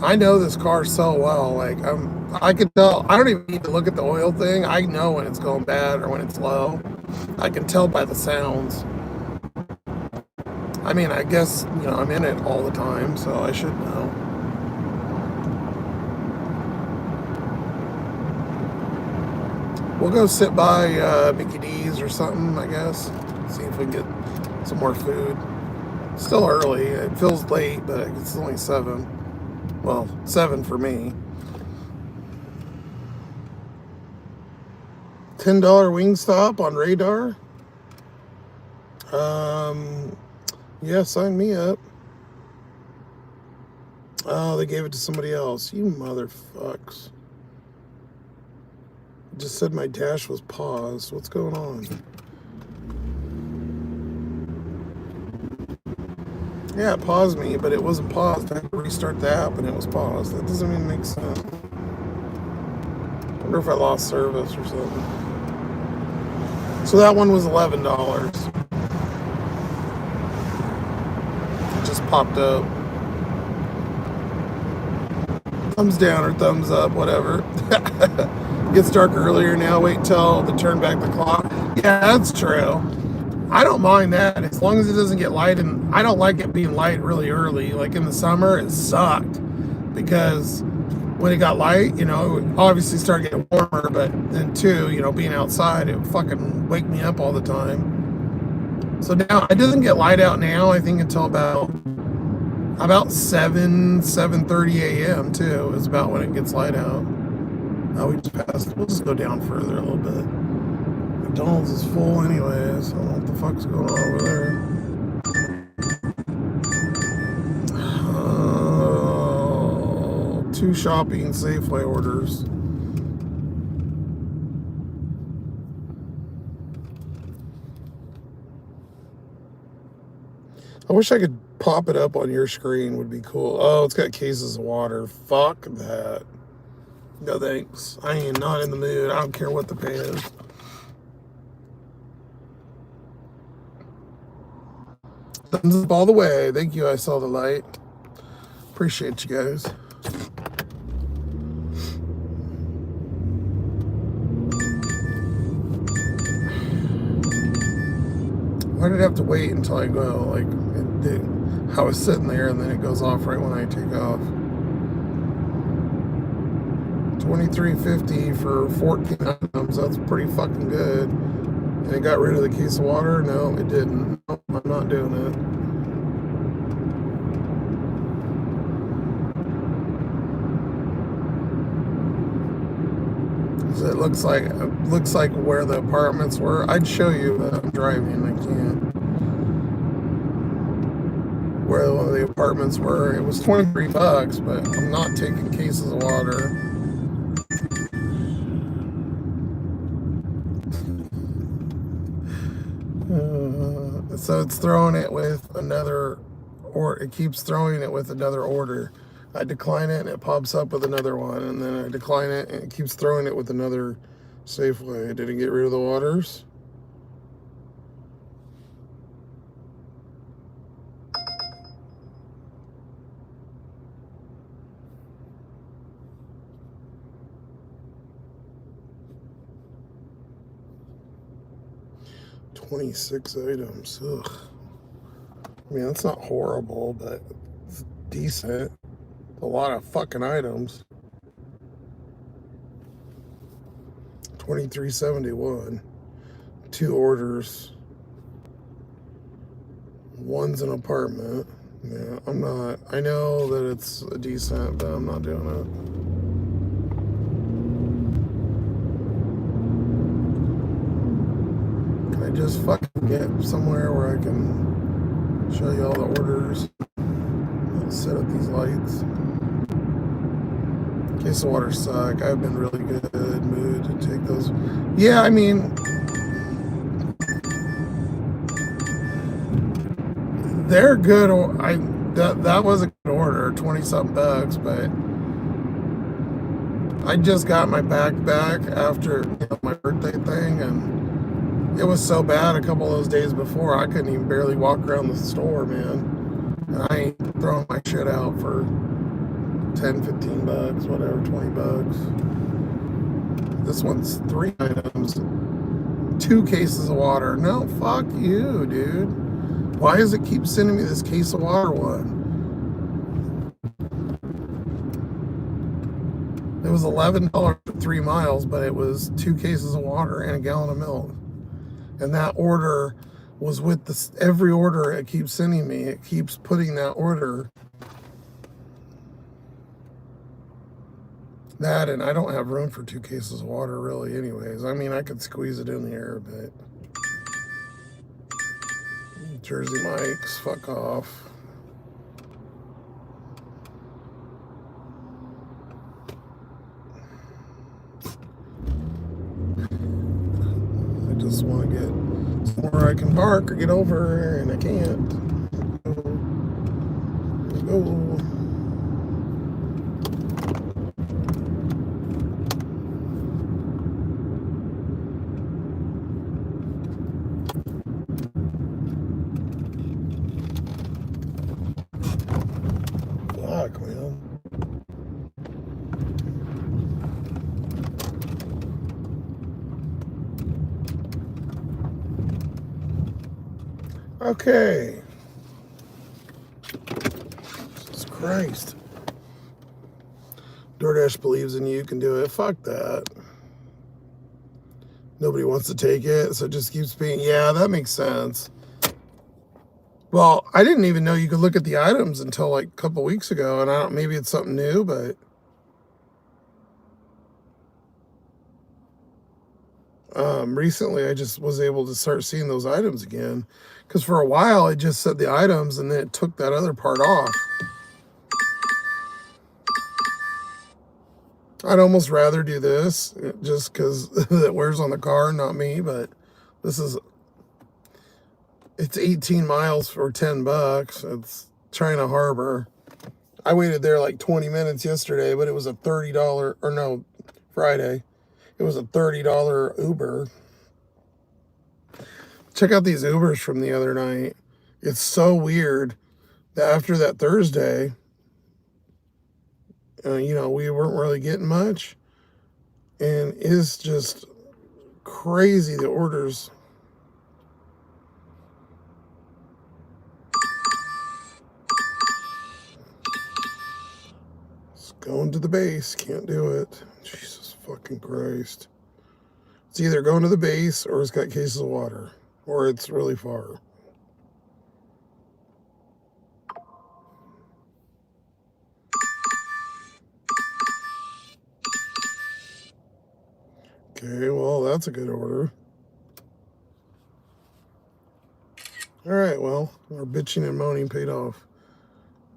I know this car so well. Like, I can tell. I don't even need to look at the oil thing. I know when it's going bad or when it's low. I can tell by the sounds. I mean, I guess, I'm in it all the time, so I should know. We'll go sit by Mickey D's or something, I guess. See if we can get some more food. Still early. It feels late, but it's only 7. Well, 7 for me. $10 Wingstop on Radar. Yeah, sign me up. Oh, they gave it to somebody else. You motherfucks. It just said my dash was paused. What's going on? Yeah, it paused me, but it wasn't paused. I had to restart the app and it was paused. That doesn't even make sense. I wonder if I lost service or something. So that one was $11. It just popped up. Thumbs down or thumbs up, whatever. Gets dark earlier now. Wait till they turn back the clock. Yeah, that's true. I don't mind that as long as it doesn't get light, and I don't like it being light really early. Like in the summer, it sucked because when it got light, it would obviously start getting warmer, but then too, being outside, it would fucking wake me up all the time. So now it doesn't get light out now, I think, until about 7:30 a.m. too is about when it gets light out. Oh, we just passed. We'll just go down further a little bit. McDonald's is full anyways. I don't know what the fuck's going on over there. 2 shopping Safeway orders. I wish I could pop it up on your screen. Would be cool. Oh, it's got cases of water. Fuck that. No thanks. I ain't not in the mood. I don't care what the pay is. Thumbs up all the way. Thank you. I saw the light. Appreciate you guys. Why did I have to wait until I go? Like, I was sitting there and then it goes off right when I take off. $23.50 for 14 items. That's pretty fucking good. And it got rid of the case of water? No, it didn't. Nope, I'm not doing it. So it looks like where the apartments were. I'd show you, but I'm driving. I can't. Where one of the apartments were, it was $23, but I'm not taking cases of water. So it's throwing it with another, or it keeps throwing it with another order. I decline it and it pops up with another one, and then I decline it and it keeps throwing it with another Safeway. Did it get rid of the waters? $26 items. Ugh. I mean, that's not horrible, but it's decent. A lot of fucking items. $23.71. 2 orders. One's an apartment. Yeah, I'm not. I know that it's decent, but I'm not doing it. Can I just fucking get somewhere where I can show you all the orders? I'll set up these lights. Case of water suck. I've been really good mood to take those. Yeah, I mean, they're good. That was a good order, 20-something bucks, but I just got my back back after my birthday thing, and it was so bad a couple of those days before I couldn't even barely walk around the store, man. And I ain't throwing my shit out for 10, 15 bucks, whatever, 20 bucks. This one's 3 items, 2 cases of water. No, fuck you, dude. Why does it keep sending me this case of water one? It was $11 for 3 miles, but it was 2 cases of water and a gallon of milk. And that order was with this, every order it keeps sending me. It keeps putting that order. That, and I don't have room for 2 cases of water really anyways. I mean, I could squeeze it in here, but Jersey Mike's, fuck off. I just want to get somewhere I can park or get over, and I can't. Let's go. Fuck, man. Okay. Jesus Christ. DoorDash believes in you, can do it. Fuck that. Nobody wants to take it, so it just keeps being, yeah, that makes sense. Well, I didn't even know you could look at the items until like a couple weeks ago, and I don't, maybe it's something new, but recently I just was able to start seeing those items again. Because for a while it just said the items and then it took that other part off. I'd almost rather do this just because it wears on the car, not me, but this is, it's 18 miles for 10 bucks. It's China Harbor. I waited there like 20 minutes yesterday, but it was a $30, or no, Friday. It was a $30 Uber. Check out these Ubers from the other night. It's so weird that after that Thursday, we weren't really getting much. And it's just crazy, the orders. It's going to the base. Can't do it. Jesus fucking Christ. It's either going to the base or it's got cases of water. Or it's really far. Okay, well, that's a good order. All right, well, our bitching and moaning paid off.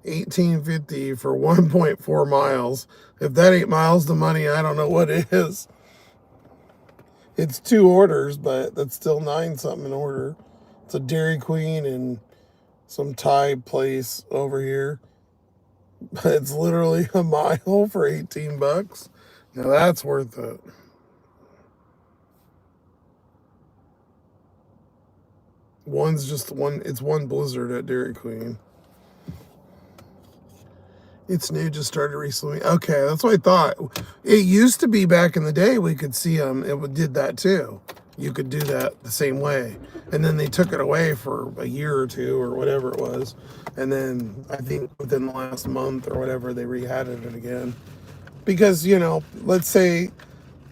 $18.50 for 1.4 miles. If that ain't miles to money, I don't know what is. It's 2 orders, but that's still 9 something an order. It's a Dairy Queen and some Thai place over here. But it's literally a mile for $18. Now that's worth it. It's one Blizzard at Dairy Queen. It's new, just started recently. Okay, that's what I thought. It used to be back in the day we could see them. It did that too. You could do that the same way. And then they took it away for a year or two or whatever it was. And then I think within the last month or whatever, they re-added it again. Because, let's say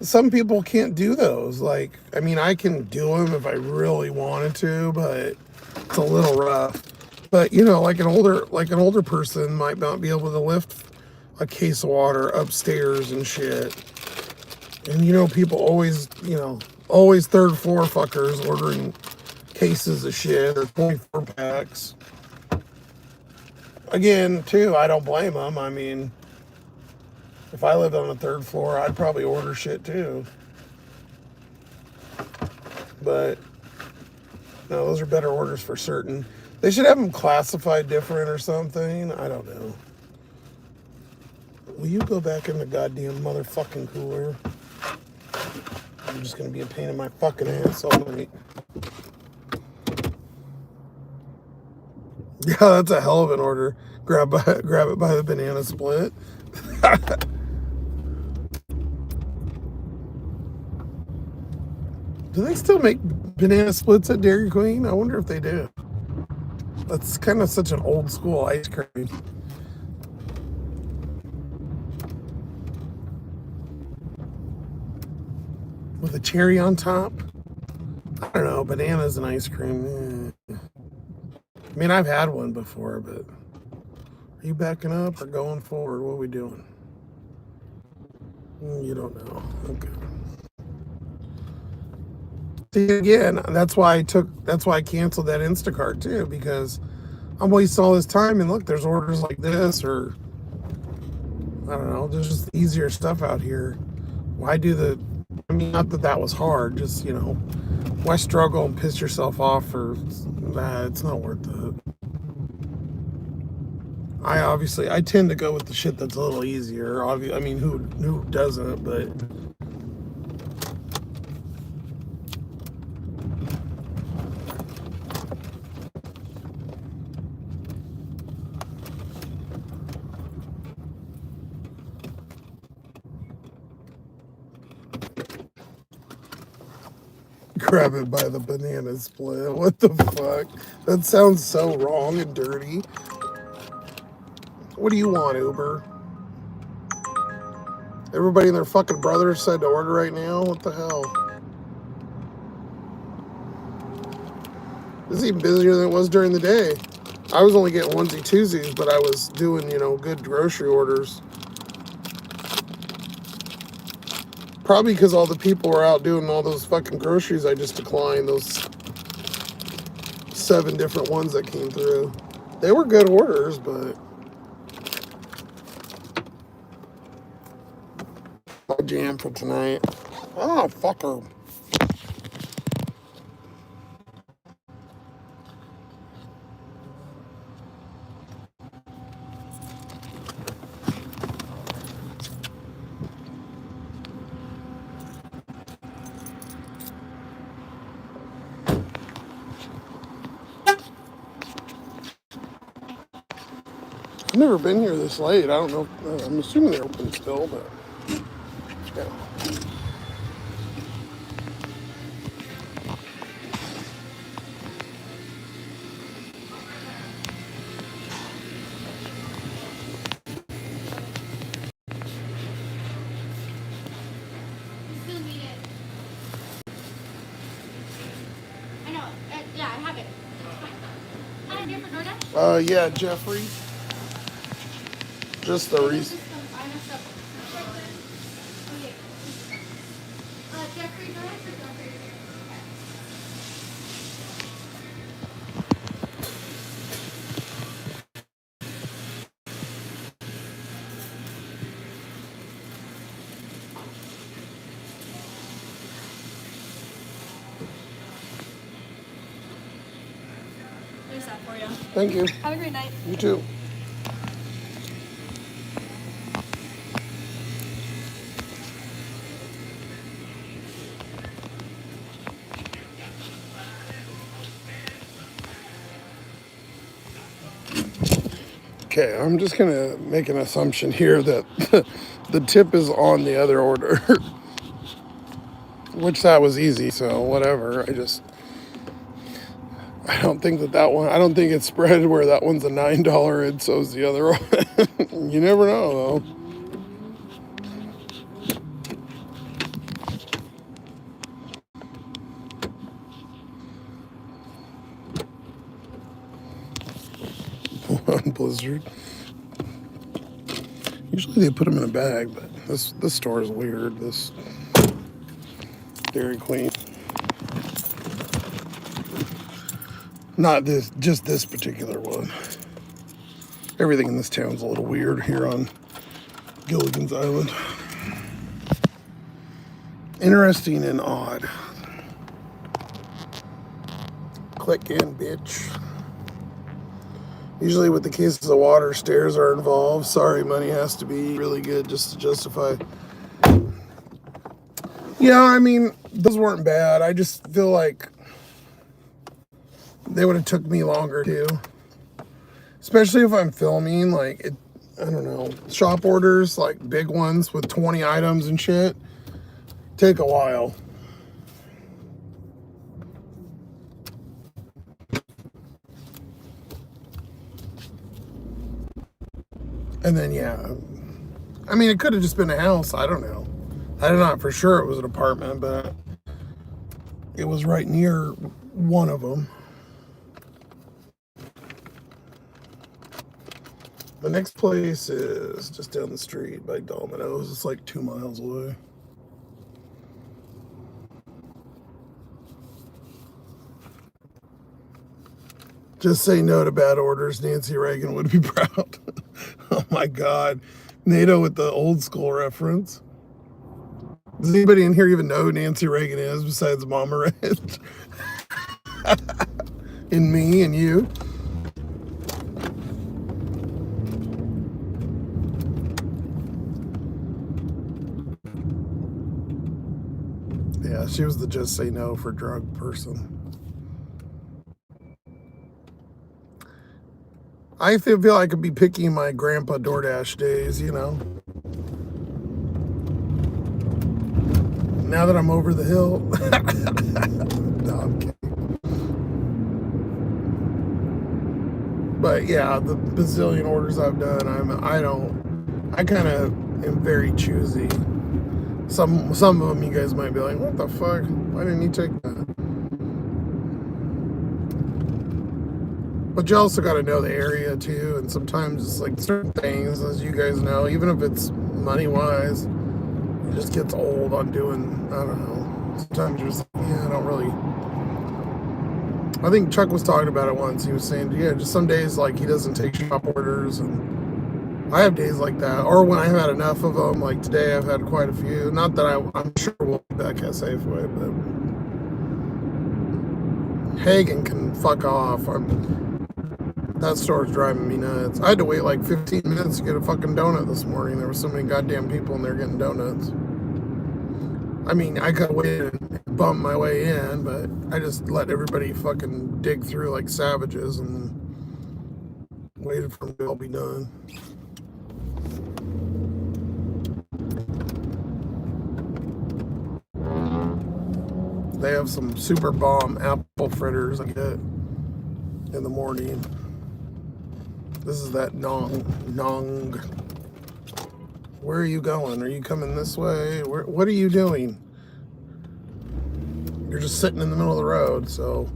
some people can't do those. Like, I mean, I can do them if I really wanted to, but it's a little rough. But like an older person might not be able to lift a case of water upstairs and shit. And people always third floor fuckers ordering cases of shit or 24 packs. Again, too, I don't blame them. I mean, if I lived on the 3rd floor, I'd probably order shit too. But no, those are better orders for certain. They should have them classified different or something. I don't know. Will you go back in the goddamn motherfucking cooler? I'm just going to be a pain in my fucking ass all night. Yeah, that's a hell of an order. Grab it by the banana split. Do they still make banana splits at Dairy Queen? I wonder if they do. That's kind of such an old school ice cream. With a cherry on top? I don't know, bananas and ice cream. I mean, I've had one before, but are you backing up or going forward? What are we doing? You don't know. Okay. See, again, that's why I canceled that Instacart too, because I'm wasting all this time, and look, there's orders like this, or I don't know, there's just easier stuff out here. Why do not that was hard, just, why struggle and piss yourself off for that? It's not worth it. I tend to go with the shit that's a little easier. I mean, who doesn't, but grab it by the banana split. What the fuck? That sounds so wrong and dirty. What do you want, Uber? Everybody and their fucking brother said to order right now? What the hell? This is even busier than it was during the day. I was only getting onesie twosies, but I was doing, good grocery orders. Probably because all the people were out doing all those fucking groceries I just declined, those 7 different ones that came through. They were good orders, but my jam for tonight. Oh, fucker. I've never been here this late. I don't know. I'm assuming they're open still, but yeah. Still need it. I know. Yeah, I have it. Hi, I'm here for DoorDash. Yeah, Jeffrey. Just the reason. I messed up. Okay. Jeffrey DoorDash or Jeffrey? There's that for you. Thank you. Have a great night. You too. Okay, I'm just gonna make an assumption here that the tip is on the other order, which that was easy, so whatever. I don't think that one, I don't think it's spread where that one's a $9 and so's the other one. You never know, though. Blizzard. Usually they put them in a bag, but this store is weird. This Dairy Queen. Not this, just this particular one. Everything in this town's a little weird here on Gilligan's Island. Interesting and odd. Click in, bitch. Usually with the cases of water, stairs are involved. Sorry, money has to be really good just to justify. Yeah, I mean, those weren't bad. I just feel like they would have took me longer too. Especially if I'm filming, like, I don't know, shop orders, like big ones with 20 items and shit, take a while. And then, yeah, I mean, it could have just been a house. I don't know. I don't know for sure it was an apartment, but it was right near one of them. The next place is just down the street by Domino's. It's like 2 miles away. Just say no to bad orders. Nancy Reagan would be proud. Oh my God. NATO with the old school reference. Does anybody in here even know who Nancy Reagan is besides Mama Red? And me and you? Yeah, she was the just say no for drug person. I feel like I could be picky in my grandpa DoorDash days, you know. Now that I'm over the hill. No, I'm kidding. But yeah, the bazillion orders I've done, I kind of am very choosy. Some of them you guys might be like, what the fuck? Why didn't you take that? But you also got to know the area too, and sometimes it's like certain things, as you guys know, even if it's money-wise, it just gets old on doing, I don't know. Sometimes you're just like, yeah, I don't really. I think Chuck was talking about it once. He was saying, yeah, just some days like he doesn't take shop orders, and I have days like that. Or when I've had enough of them, like today I've had quite a few. Not that I'm sure we'll be back at Safeway, but Hagen can fuck off. That store's driving me nuts. I had to wait like 15 minutes to get a fucking donut this morning. There were so many goddamn people in there getting donuts. I mean, I could have waited and bumped my way in, but I just let everybody fucking dig through like savages and Waited for them to all be done. They have some super bomb apple fritters I get in the morning. This is that nong. Where are you going? Are you coming this way? What are you doing? You're just sitting in the middle of the road, so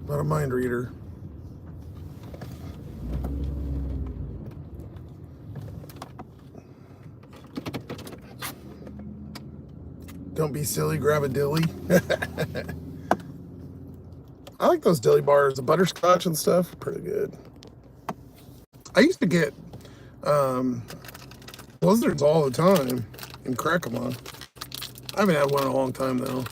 not a mind reader. Don't be silly, grab a dilly. I like those dilly bars, the butterscotch and stuff, pretty good. I used to get blizzards all the time and crack them on. I haven't had one in a long time though.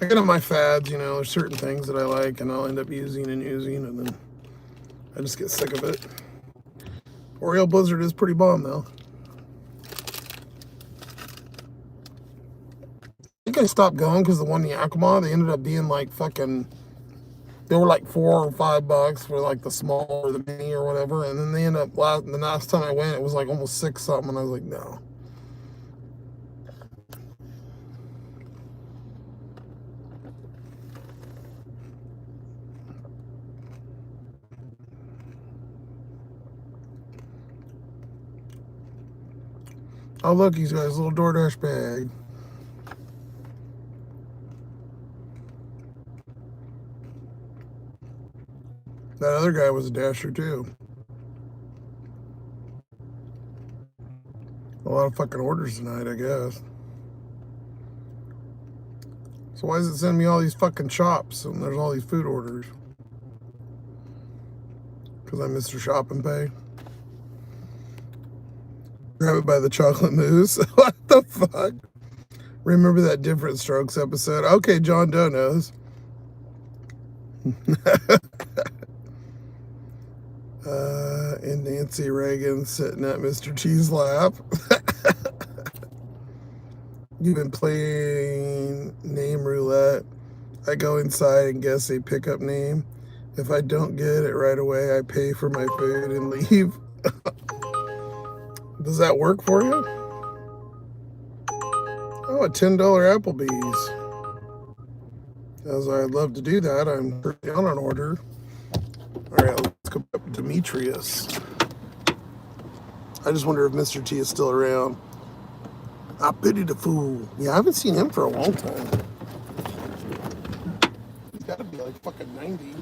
I get on my fads, you know, there's certain things that I like and I'll end up using, and then I just get sick of it. Oreo Blizzard is pretty bomb though. I think I stopped going because the one in Yakima, they ended up being like fucking, they were like $4 or $5 for like the small or the mini or whatever, and then they ended up, the last time I went, it was like almost $6 something, and I was like, no. Oh look, he's got his little DoorDash bag. That other guy was a dasher too. A lot of fucking orders tonight, I guess. So why does it send me all these fucking shops and there's all these food orders? Because I'm Mr. Shop and Pay. Grab it by the chocolate mousse. What the fuck? Remember that Different Strokes episode? Okay, John Doe knows. And Nancy Reagan sitting at Mr. T's lap. You've been playing name roulette. I go inside and guess a pickup name. If I don't get it right away, I pay for my food and leave. Does that work for you? Oh, a $10 Applebee's. As I'd love to do that, I'm currently on an order. All right, let's go up to Demetrius. I just wonder if Mr. T is still around. I pity the fool. Yeah, I haven't seen him for a long time. He's got to be like fucking 90.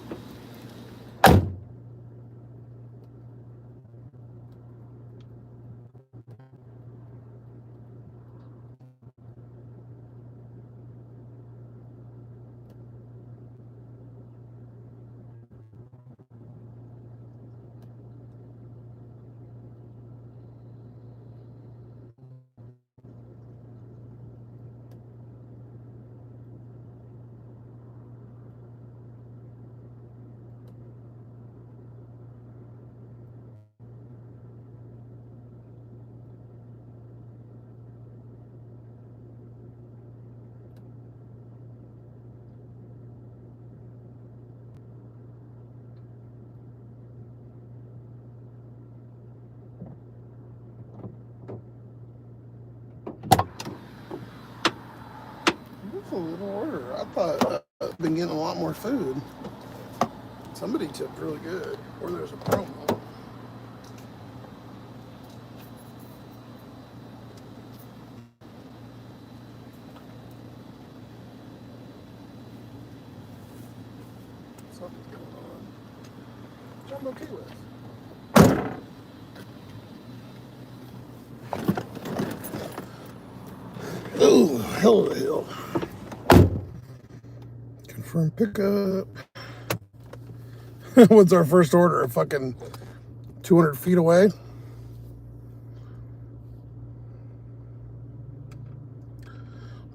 That's a little order. I thought I'd been getting a lot more food. Somebody tipped really good. Or there's a promo. Something's going on. Which I'm okay with. Oh, hell of a hill. Confirm pickup. What's our first order? A fucking 200 feet away?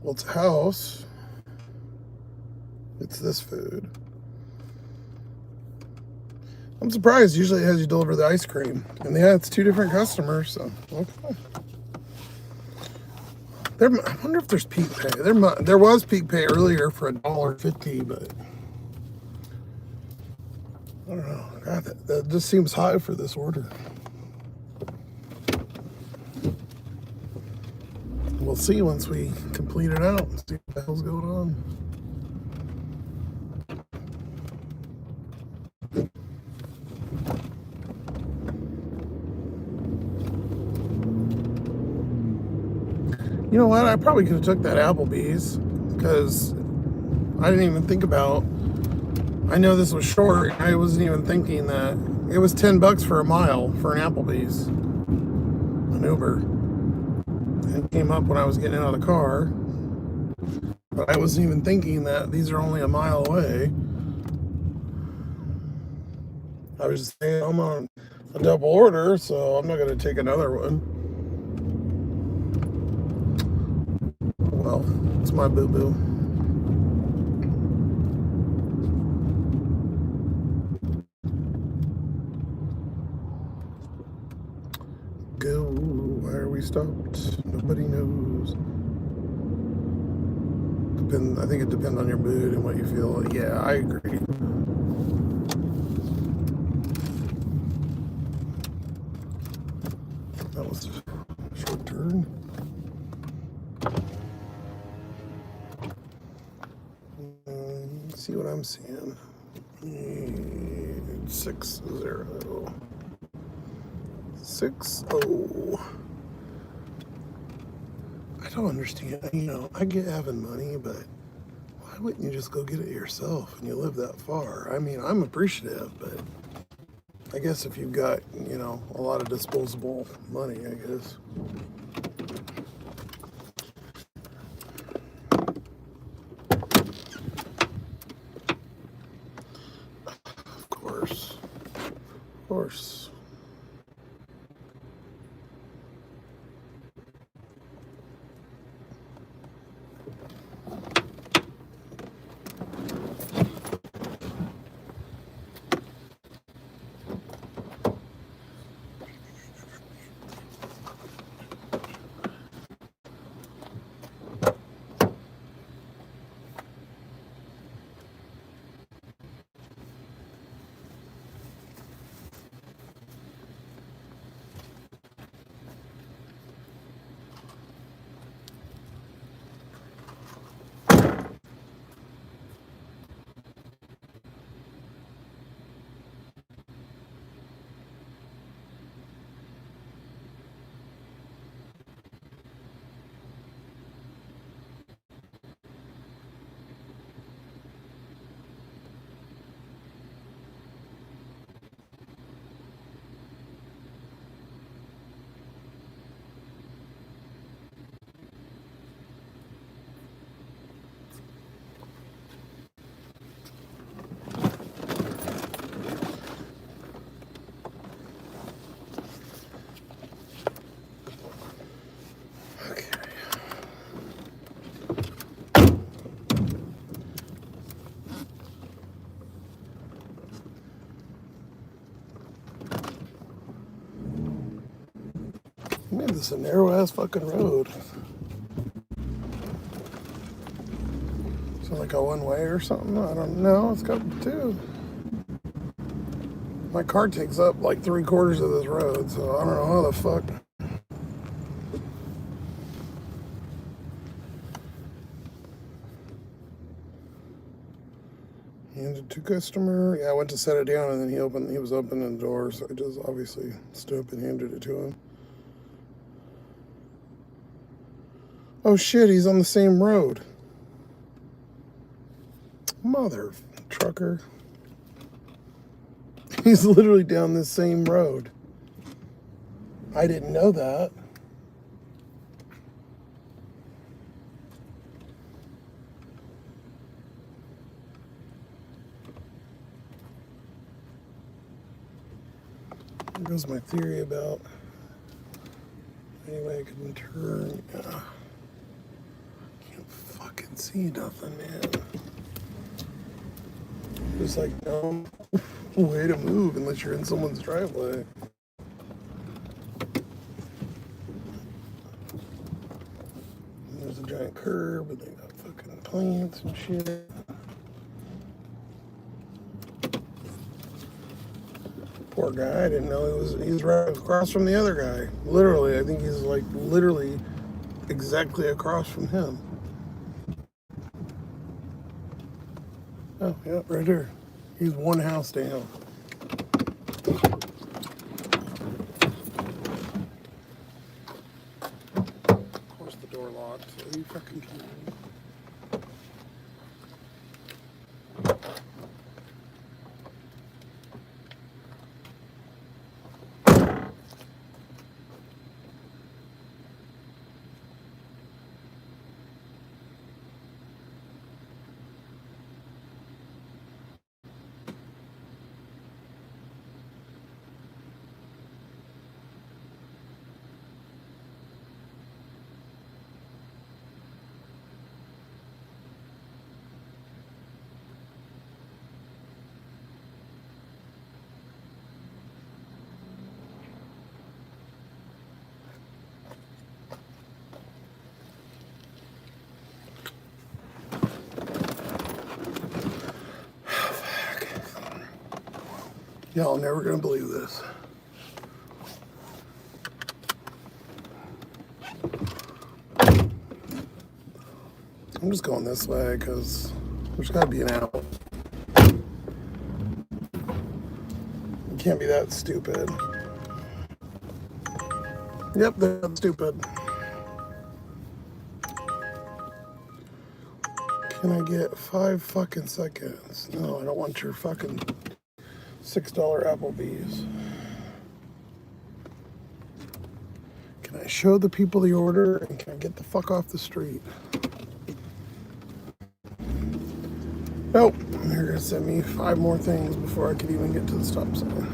Well, it's a house. It's this food. I'm surprised. Usually it has you deliver the ice cream. And yeah, it's two different customers, so okay. I wonder if there's peak pay. There was peak pay earlier for $1.50, but don't know. God, that just seems high for this order. We'll see once we complete it out and see what the hell's going on. You know what? I probably could have took that Applebee's because I didn't even think about. I know this was short. I wasn't even thinking that it was $10 for a mile for an Applebee's, an Uber. It came up when I was getting out of the car, but I wasn't even thinking that these are only a mile away. I was just saying I'm on a double order, so I'm not going to take another one. Well, it's my boo-boo. Go. Why are we stopped? Nobody knows. I think it depends on your mood and what you feel. Yeah, I agree. That was a short turn. Let's see what I'm seeing. 6-0. 6-0. I don't understand. You know, I get having money, but why wouldn't you just go get it yourself when you live that far? I mean, I'm appreciative, but I guess if you've got, you know, a lot of disposable money, I guess. Of course. Of course. Man, this is a narrow ass fucking road. So like a one way or something? I don't know. It's got two. My car takes up like 3/4 of this road, so I don't know how the fuck. Handed to customer. Yeah, I went to set it down and then he was opening the door, so I just obviously stood up and handed it to him. Oh shit, he's on the same road. Mother trucker. He's literally down this same road. I didn't know that. There goes my theory about anyway I can turn. Yeah. Can't fucking see nothing, man. There's like no way to move unless you're in someone's driveway. And there's a giant curb and they got fucking plants and shit. poor guy. I didn't know he's right across from the other guy. Literally, I think he's like literally exactly across from him. Oh, yeah, right here. He's one house down. Of course the door locked. Are you fucking kidding me? Y'all never gonna believe this. I'm just going this way because there's gotta be an out. You can't be that stupid. Yep, they're that stupid. Can I get 5 fucking seconds? No, I don't want your fucking $6 Applebee's. Can I show the people the order and can I get the fuck off the street? Nope. They're gonna send me 5 more things before I could even get to the stop sign.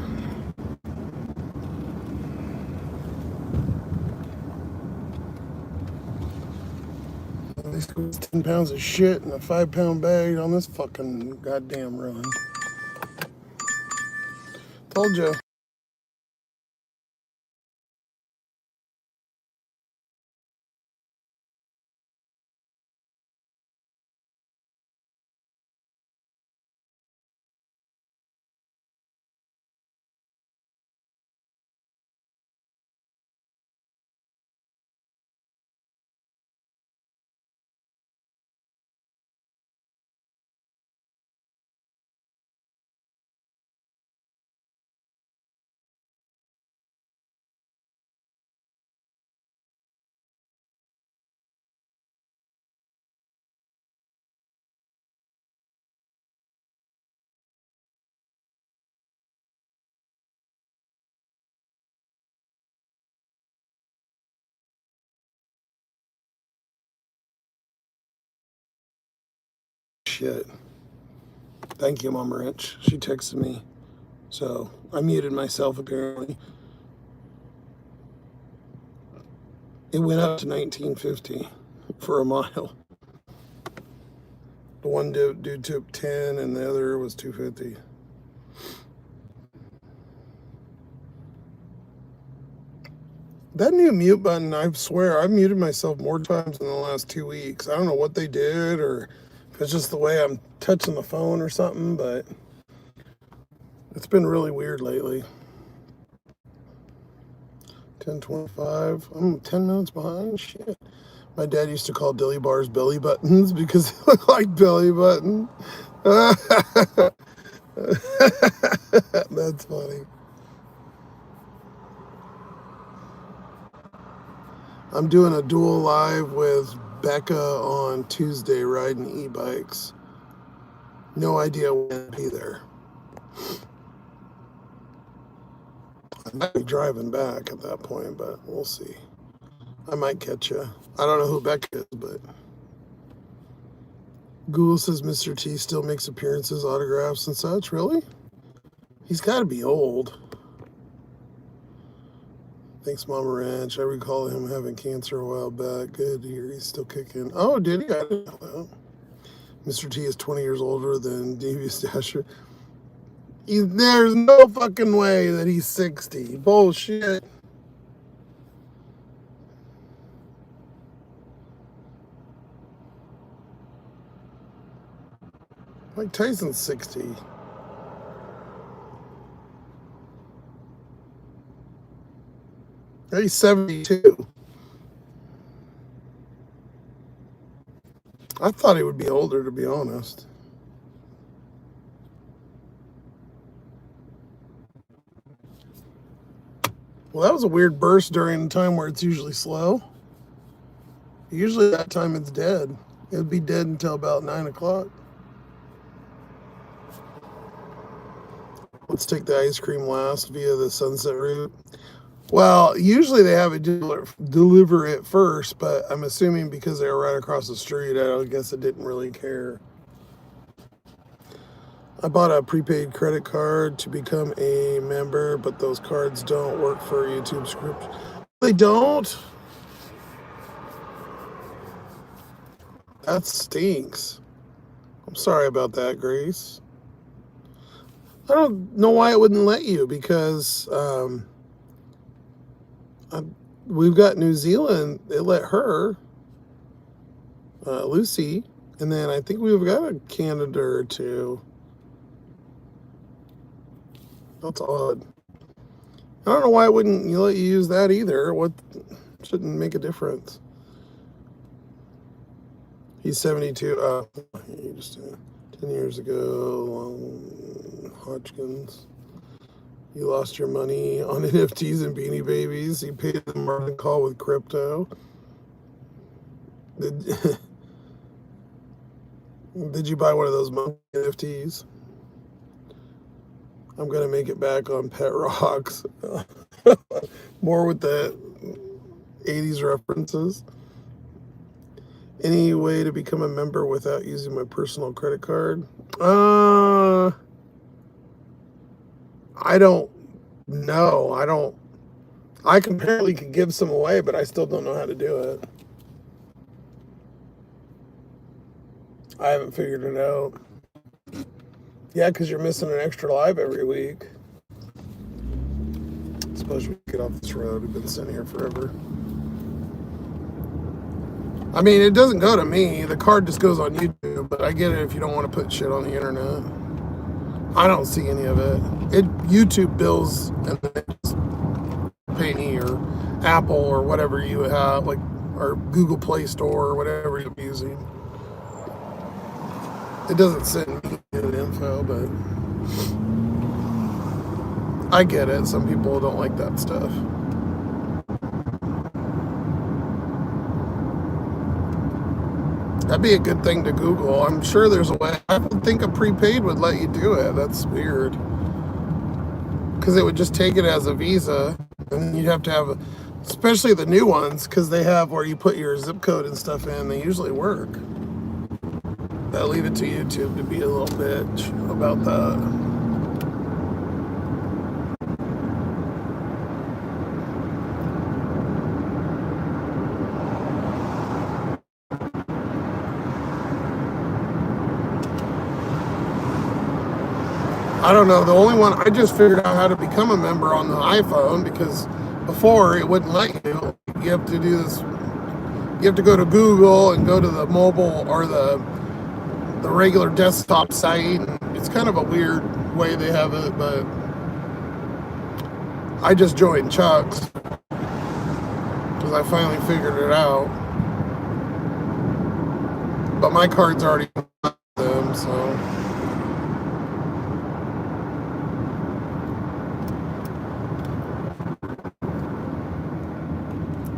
They squeeze 10 pounds of shit in a 5-pound bag on this fucking goddamn run. Told you. Shit. Thank you, Mama Rich. She texted me. So I muted myself apparently. It went up to 1950 for a mile. The one dude took 10 and the other was 250. That new mute button, I swear, I've muted myself more times in the last 2 weeks. I don't know what they did or if it's just the way I'm touching the phone or something, but it's been really weird lately. 10:25. I'm 10 minutes behind. Shit. My dad used to call dilly bars belly buttons because they look like belly buttons. That's funny. I'm doing a dual live with Becca on Tuesday riding e-bikes. No idea when I'll be there. I might be driving back at that point, but we'll see. I might catch you. I don't know who Becca is, but Google says Mr. T still makes appearances, autographs, and such. Really? He's got to be old. Thanks, Mama Ranch. I recall him having cancer a while back. Good to hear he's still kicking. Oh, did he? I didn't know that. Mr. T is 20 years older than Devious Dasher. There's no fucking way that he's 60. Bullshit. Mike Tyson's 60. He's 72. I thought he would be older, to be honest. Well, that was a weird burst during the time where it's usually slow. Usually that time it's dead. It would be dead until about 9 o'clock. Let's take the ice cream last via the Sunset route. Well, usually they have it deliver it first, but I'm assuming because they were right across the street, I guess it didn't really care. I bought a prepaid credit card to become a member, but those cards don't work for YouTube scripts. They don't? That stinks. I'm sorry about that, Grace. I don't know why it wouldn't let you because we've got New Zealand. It let her, Lucy, and then I think we've got a Canada or two. That's odd. I don't know why it wouldn't let you use that either. What shouldn't make a difference. He's 72. He just 10 years ago. Hodgkins. You lost your money on NFTs and Beanie Babies. You paid the margin call with crypto. Did you buy one of those monkey NFTs? I'm gonna make it back on Pet Rocks. More with the 80s references. Any way to become a member without using my personal credit card? I don't know. I apparently could give some away, but I still don't know how to do it. I haven't figured it out. Yeah, because you're missing an extra live every week. I suppose we could get off this road. We've been sitting here forever. I mean, it doesn't go to me. The card just goes on YouTube, but I get it if you don't want to put shit on the internet. I don't see any of it. YouTube bills and then just pay me or Apple or whatever you have, like, or Google Play Store or whatever you're using. It doesn't send me the info, but I get it. Some people don't like that stuff. That'd be a good thing to Google. I'm sure there's a way. I would think a prepaid would let you do it. That's weird. Because it would just take it as a Visa, and then you'd have to have, especially the new ones, because they have where you put your zip code and stuff in. They usually work. I'll leave it to YouTube to be a little bitch about that. I don't know. The only one I just figured out how to become a member on the iPhone because before it wouldn't let you. You have to do this. You have to go to Google and go to the mobile or the regular desktop site. It's kind of a weird way they have it, but I just joined Chuck's because I finally figured it out. But my card's already on them, so.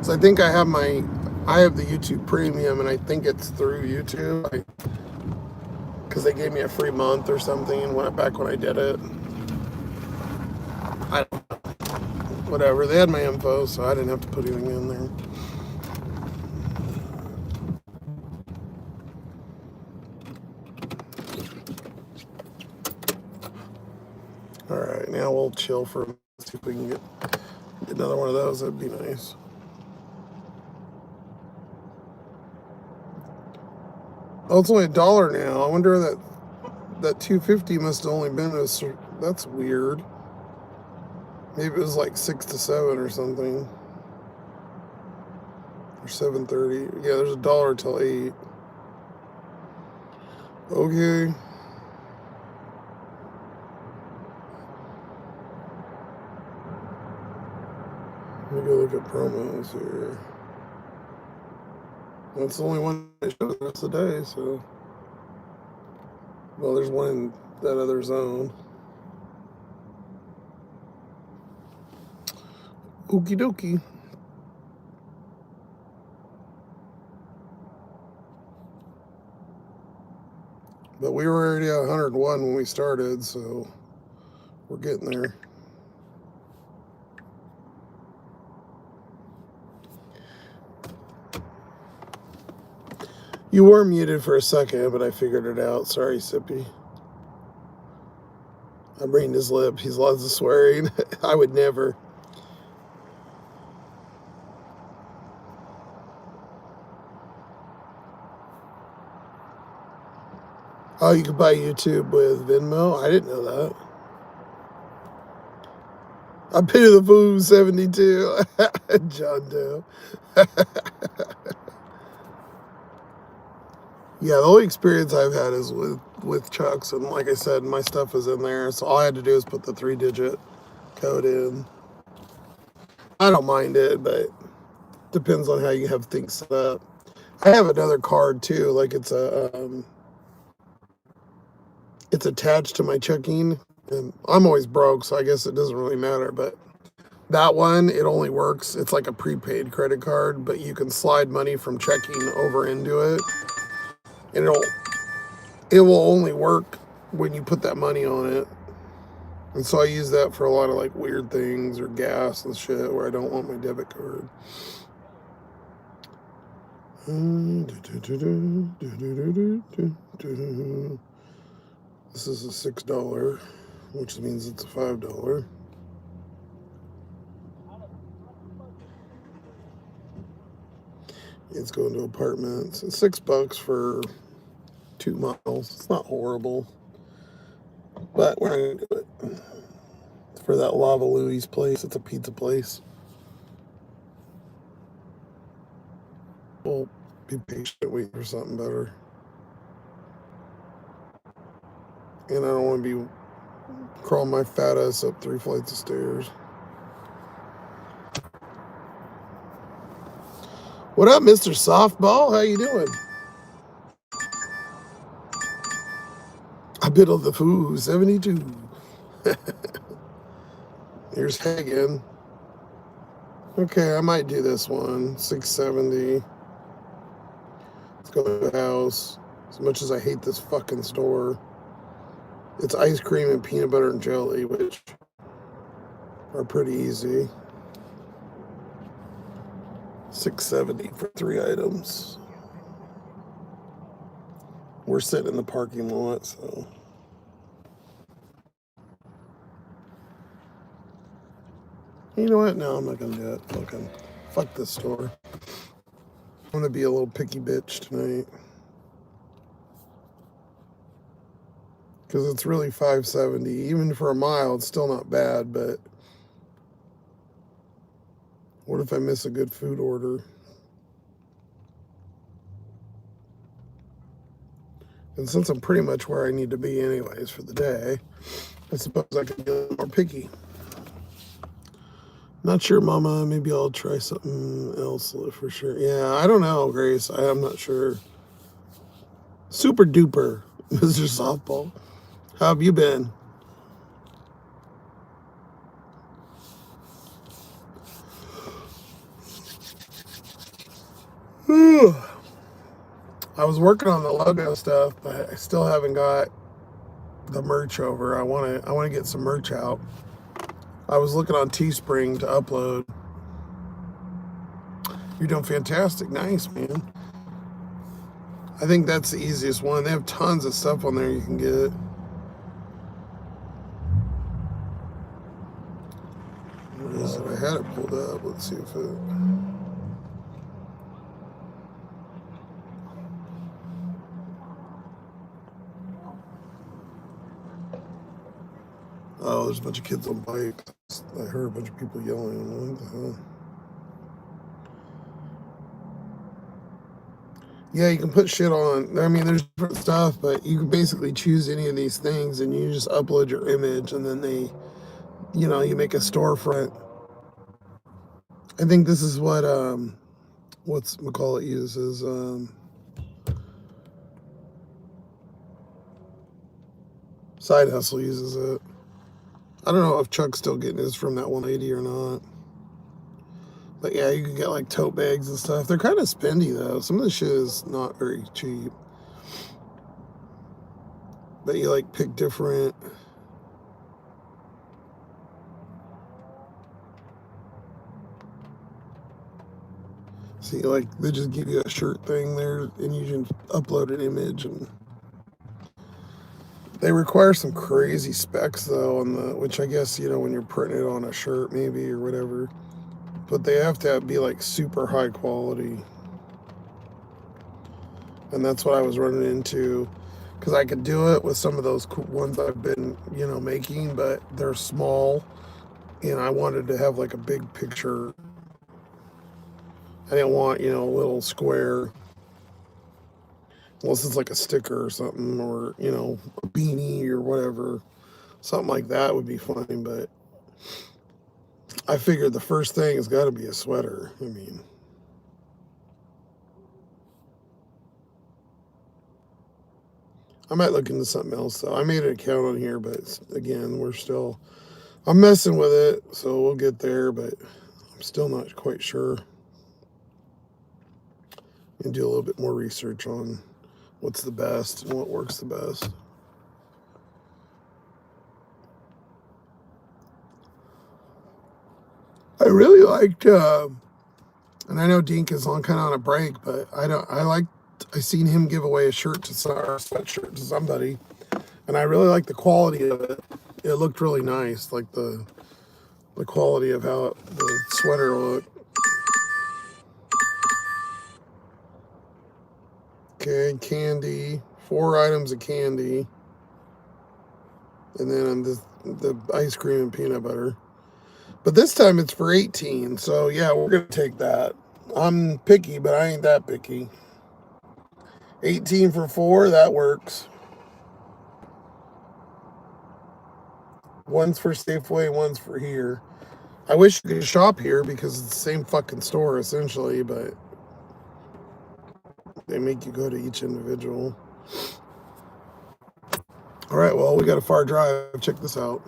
So I think I have the YouTube Premium, and I think it's through YouTube because they gave me a free month or something back when I did it. Whatever. They had my info, so I didn't have to put anything in there. All right, now we'll chill for a minute, see if we can get another one of those. That'd be nice. Oh, it's only $1 now. I wonder that $2.50 must have only been that's weird. Maybe it was like 6 to 7 or something. Or 7:30. Yeah, there's $1 till 8. Okay. Let me go look at promos here. That's the only one that shows the rest of the day, so. Well, there's one in that other zone. Okie dokie. But we were already at 101 when we started, so we're getting there. You were muted for a second, but I figured it out. Sorry, Sippy. I'm reading his lip. He's lots of swearing. I would never. Oh, you can buy YouTube with Venmo? I didn't know that. I pity the fool 72. John Doe. Yeah, the only experience I've had is with Chuck's, and like I said, my stuff is in there, so all I had to do is put the 3-digit code in. I don't mind it, but depends on how you have things set up. I have another card too, like it's attached to my checking, and I'm always broke, so I guess it doesn't really matter, but that one, it only works, it's like a prepaid credit card, but you can slide money from checking over into it, and it will only work when you put that money on it. And so I use that for a lot of like weird things or gas and shit where I don't want my debit card. This is a $6, which means it's a $5. It's going to apartments. It's $6 for 2 miles. It's not horrible, but we're not gonna do it. It's for that Lava Louie's place. It's a pizza place. We'll be patient, wait for something better. And I don't want to be crawling my fat ass up 3 flights of stairs. What up, Mr. Softball? How you doing? I bid on the foo 72. Here's Hagen. Okay, I might do this one. 670. Let's go to the house. As much as I hate this fucking store, it's ice cream and peanut butter and jelly, which are pretty easy. 670 for 3 items. We're sitting in the parking lot, so. You know what? No, I'm not gonna do it. Fuck this store. I'm gonna be a little picky bitch tonight. Because it's really 570. Even for a mile, it's still not bad, but what if I miss a good food order? And since I'm pretty much where I need to be anyways for the day, I suppose I can be a little more picky. Not sure, Mama. Maybe I'll try something else for sure. Yeah, I don't know, Grace. I'm not sure. Super duper, Mr. Softball. How have you been? I was working on the logo stuff, but I still haven't got the merch over. I want to get some merch out. I was looking on Teespring to upload. You're doing fantastic. Nice, man. I think that's the easiest one. They have tons of stuff on there you can get. Where is it? I had it pulled up. Let's see if it... Oh, there's a bunch of kids on bikes. I heard a bunch of people yelling. What the hell? Yeah, you can put shit on. I mean, there's different stuff, but you can basically choose any of these things and you just upload your image and then they, you make a storefront I think this is what what's McCall uses. Side Hustle uses it. I don't know if Chuck's still getting his from that 180 or not. But yeah, you can get like tote bags and stuff. They're kind of spendy though. Some of the shit is not very cheap. But you like pick different. See, like they just give you a shirt thing there, and you can upload an image. And they require some crazy specs though, on the which I guess when you're printing it on a shirt maybe or whatever. But they have to be like super high quality, and that's what I was running into. Because I could do it with some of those ones I've been making, but they're small, and I wanted to have like a big picture. I didn't want, a little square, unless it's like a sticker or something, or, a beanie or whatever. Something like that would be fine, but I figured the first thing has got to be a sweater. I mean, I might look into something else, though. I made an account on here, but again, I'm messing with it, so we'll get there, but I'm still not quite sure. And do a little bit more research on what's the best and what works the best. I really liked, and I know Dink is kind of on a break, but I seen him give away a shirt or a sweatshirt to somebody, and I really liked the quality of it. It looked really nice, like the quality of how the sweater looked. Okay, candy, 4 items of candy, and then the ice cream and peanut butter. But this time it's for 18, so yeah, we're gonna take that. I'm picky, but I ain't that picky. 18 for 4, that works. One's for Safeway, one's for here. I wish you could shop here because it's the same fucking store essentially, but they make you go to each individual. All right, well, we got a far drive. Check this out.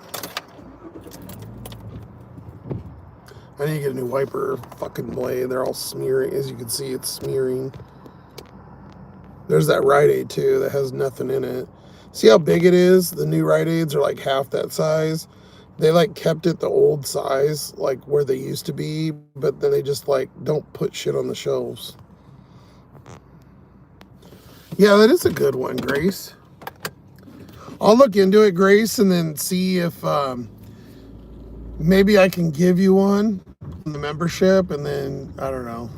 I need to get a new wiper fucking blade. They're all smearing. As you can see, it's smearing. There's that Rite Aid too that has nothing in it. See how big it is? The new Rite Aids are like half that size. They like kept it the old size, like where they used to be, but then they just like don't put shit on the shelves. Yeah, that is a good one, Grace. I'll look into it, Grace, and then see if maybe I can give you one on the membership, and then I don't know.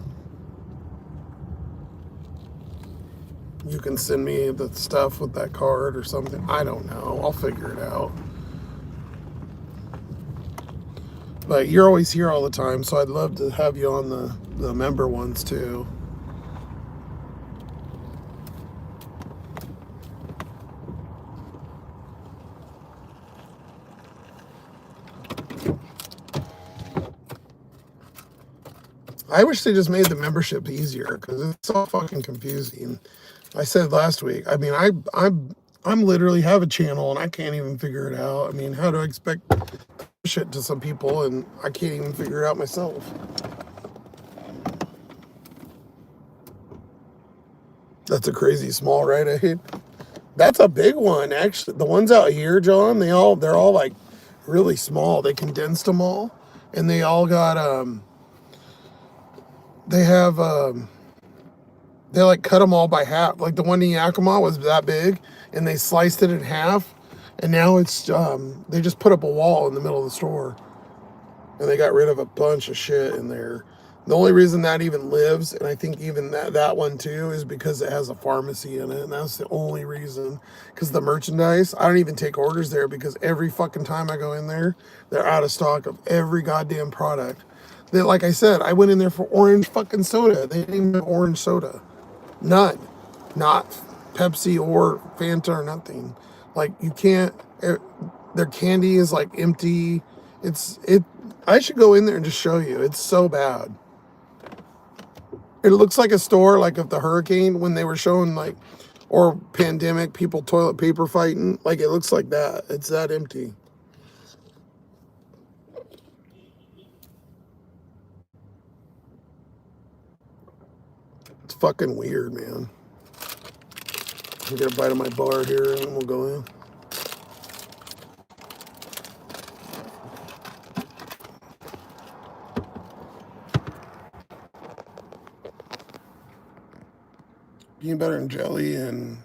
You can send me the stuff with that card or something. I don't know. I'll figure it out. But you're always here all the time, so I'd love to have you on the member ones too. I wish they just made the membership easier because it's so fucking confusing. I said last week, I mean, I'm literally have a channel and I can't even figure it out. I mean, how do I expect shit to some people and I can't even figure it out myself? That's a crazy small Rite Aid. That's a big one, actually. The ones out here, John, they're all like really small. They condensed them all, and they all got they have they like cut them all by half. Like the one in Yakima was that big, and they sliced it in half, and now it's they just put up a wall in the middle of the store, and they got rid of a bunch of shit in there. The only reason that even lives, and I think even that one too, is because it has a pharmacy in it, and that's the only reason. Because the merchandise, I don't even take orders there because every fucking time I go in there, they're out of stock of every goddamn product. Like I said, I went in there for orange fucking soda. They didn't even have orange soda. None. Not Pepsi or Fanta or nothing. Like, you can't, their candy is like empty. I should go in there and just show you. It's so bad. It looks like a store, like of the hurricane when they were showing like, or pandemic, people toilet paper fighting. Like it looks like that. It's that empty. It's fucking weird, man. I'll get a bite of my bar here and then we'll go in. Peanut butter and jelly and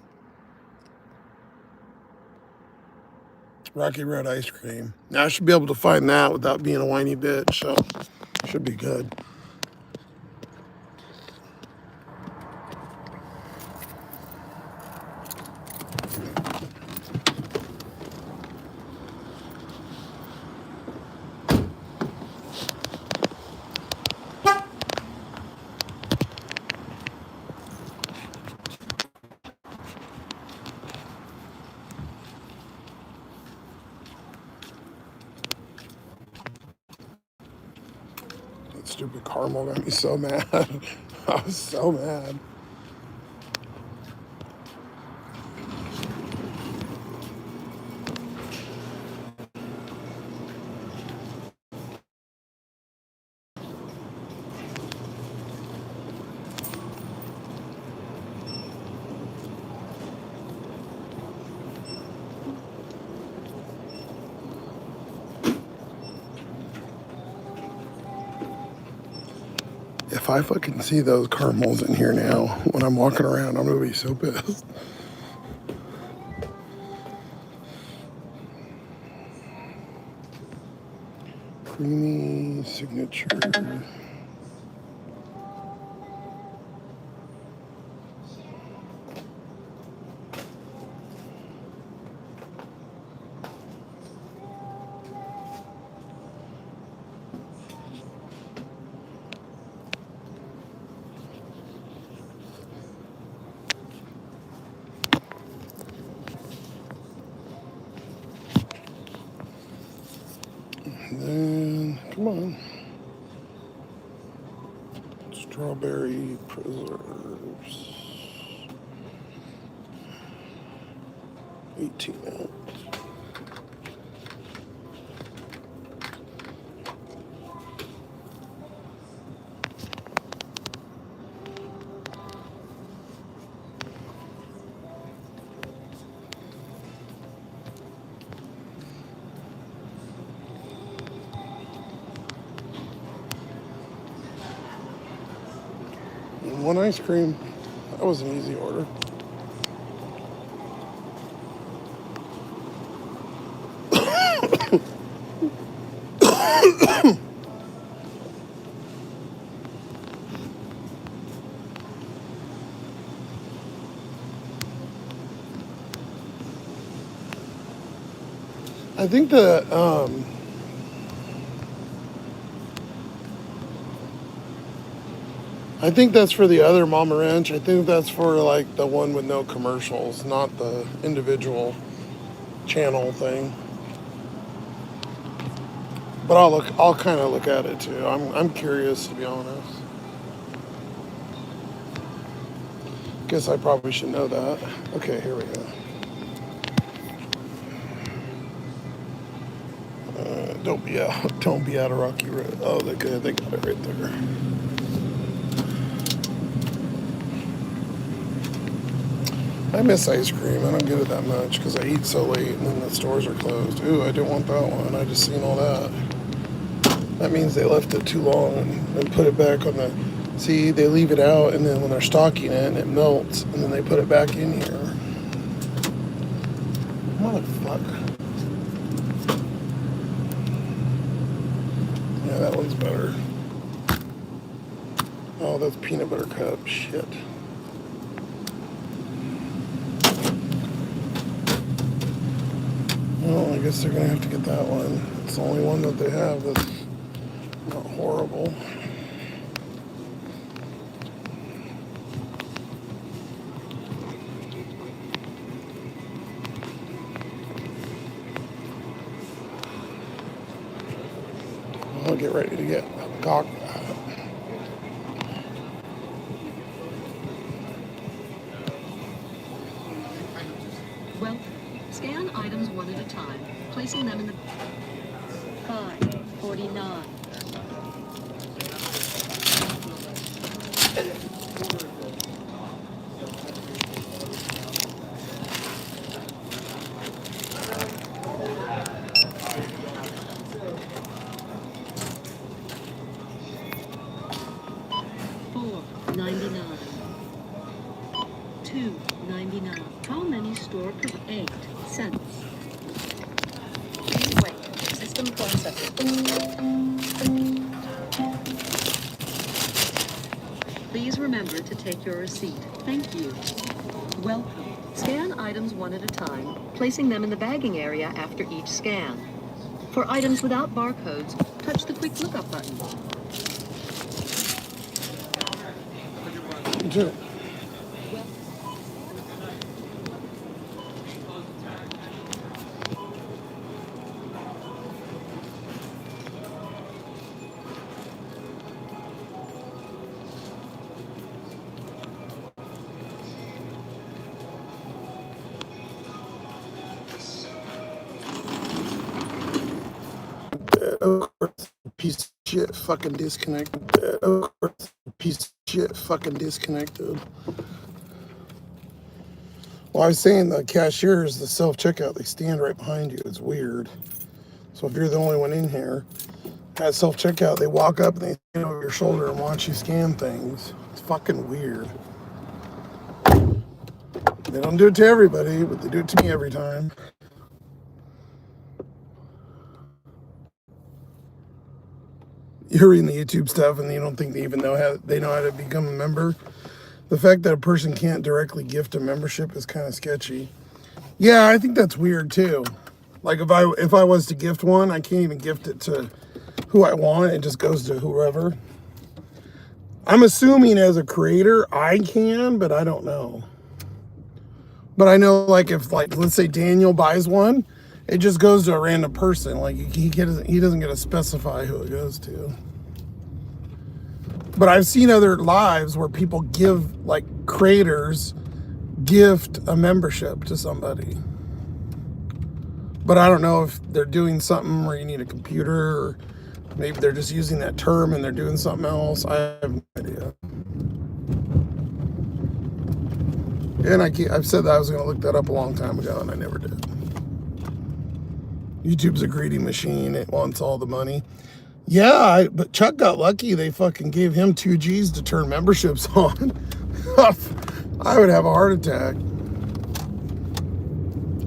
Rocky Road ice cream. Now I should be able to find that without being a whiny bitch, so should be good. That stupid caramel got me so mad. I was so mad. If I fucking see those caramels in here now when I'm walking around, I'm gonna be so pissed. Creamy signature. And then, come on. Strawberry preserves. 18 ounce. And one ice cream. That was an easy order. I think I think that's for the other Mama Ranch. I think that's for like the one with no commercials, not the individual channel thing. But I'll kind of look at it too. I'm curious, to be honest. Guess I probably should know that. Okay, here we go. Don't be out of Rocky Road. Oh, they got it right there. I miss ice cream. I don't get it that much because I eat so late and then the stores are closed. Ooh, I didn't want that one. I just seen all that. That means they left it too long and put it back on the... See, they leave it out and then when they're stocking it, it melts and then they put it back in here. Motherfucker. Yeah, that one's better. Oh, that's peanut butter cup. Shit. Well, I guess they're gonna have to get that one. It's the only one that they have that's not horrible. I'll get ready to get cocked. Well, scan items one at a time, placing them in the 549. $4.99. $2.99. How many store per 8 cents? Please wait. System processing. Please remember to take your receipt. Thank you. Welcome. Scan items one at a time, placing them in the bagging area after each scan. For items without barcodes, touch the quick lookup button. Sure. Of course, piece of shit fucking disconnected. Of course, piece of shit fucking disconnected. Well, I was saying the cashiers, the self-checkout, they stand right behind you. It's weird. So if you're the only one in here, at self-checkout, they walk up and they stand over your shoulder and watch you scan things. It's fucking weird. They don't do it to everybody, but they do it to me every time. You're reading the YouTube stuff and you don't think they even know how to become a member. The fact that a person can't directly gift a membership is kind of sketchy. Yeah, I think that's weird too. Like if I was to gift one, I can't even gift it to who I want. It just goes to whoever. I'm assuming as a creator I can, but I don't know. But I know, like, if, like, let's say Daniel buys one, it just goes to a random person. Like, he doesn't get to specify who it goes to. But I've seen other lives where people give, like, creators gift a membership to somebody. But I don't know if they're doing something where you need a computer, or maybe they're just using that term and they're doing something else. I have no idea. And I've said that I was going to look that up a long time ago, and I never did. YouTube's a greedy machine. It wants all the money. Yeah, but Chuck got lucky. They fucking gave him 2 G's to turn memberships on. I would have a heart attack.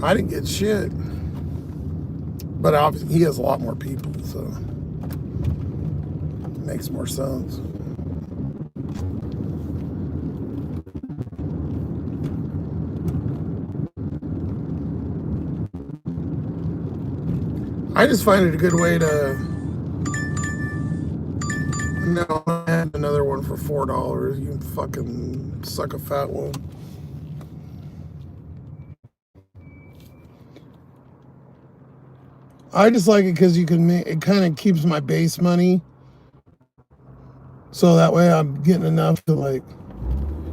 I didn't get shit. But obviously, he has a lot more people, so it makes more sense. I just find it a good way to. No, I had another one for $4. You fucking suck a fat one. I just like it because you can make it, kind of keeps my base money. So that way I'm getting enough to, like,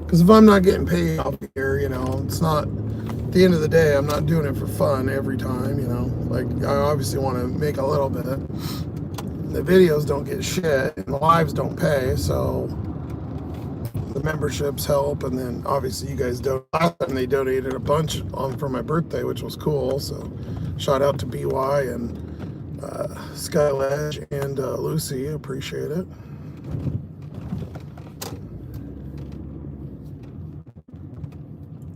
because if I'm not getting paid off here, you know, it's not, at the end of the day, I'm not doing it for fun every time, you know. Like, I obviously want to make a little bit. The videos don't get shit, and the lives don't pay, so the memberships help, and then obviously you guys donate, and they donated a bunch for my birthday, which was cool, so shout out to BY and Skyledge and Lucy, appreciate it.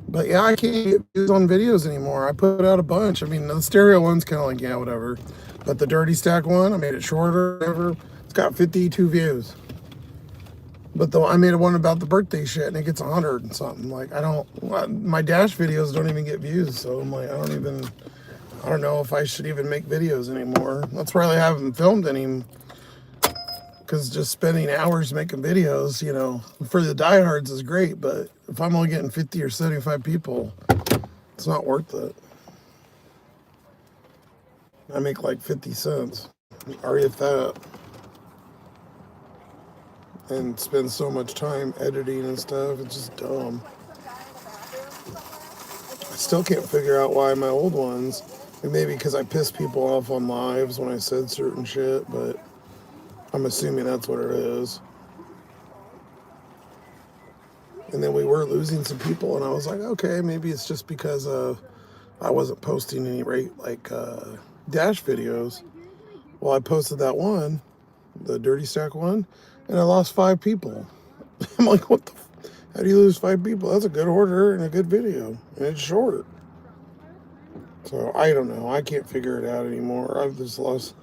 But yeah, I can't get views on videos anymore. I put out a bunch. I mean, the stereo one's kind of like, yeah, whatever. But the dirty stack one, I made it shorter, whatever. It's got 52 views. But I made one about the birthday shit, and it gets 100 and something. Like, my Dash videos don't even get views. So I'm like, I don't know if I should even make videos anymore. That's why I haven't filmed any. Because just spending hours making videos, you know, for the diehards is great, but if I'm only getting 50 or 75 people, it's not worth it. I make like 50 cents, or if that. and spend so much time editing and stuff. It's just dumb. I still can't figure out why my old ones, and maybe because I pissed people off on lives when I said certain shit, but I'm assuming that's what it is. And then we were losing some people, and I was like, okay, maybe it's just because I wasn't posting any Dash videos. Well, I posted that one, the Dirty Stack one, and I lost 5 people. I'm like, what the? How do you lose 5 people? That's a good order and a good video, and it's short. So I don't know. I can't figure it out anymore. I've just lost.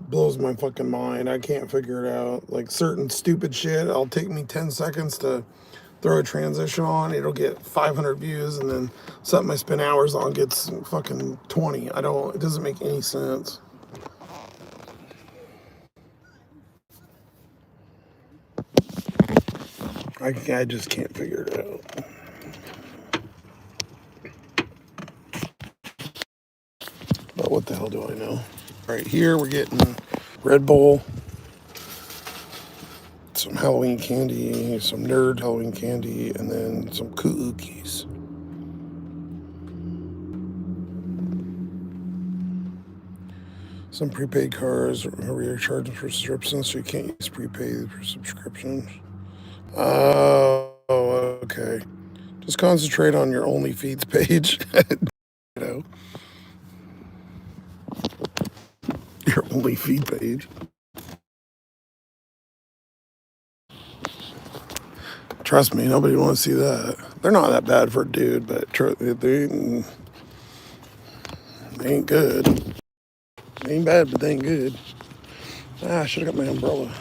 Blows my fucking mind. I can't figure it out. Like certain stupid shit, it'll take me 10 seconds to throw a transition on. It'll get 500 views, and then something I spend hours on gets fucking 20. It doesn't make any sense. I just can't figure it out. But what the hell do I know? Right here, we're getting Red Bull, some Halloween candy, some nerd Halloween candy, and then some cookies. Some prepaid cards where you're charging for subscriptions, so you can't use prepaid for subscriptions. Oh, okay. Just concentrate on your only feeds page. You know, your only feed page. Trust me, nobody wants to see that. They're not that bad for a dude, but they ain't good. They ain't bad, but they ain't good. I should have got my umbrella.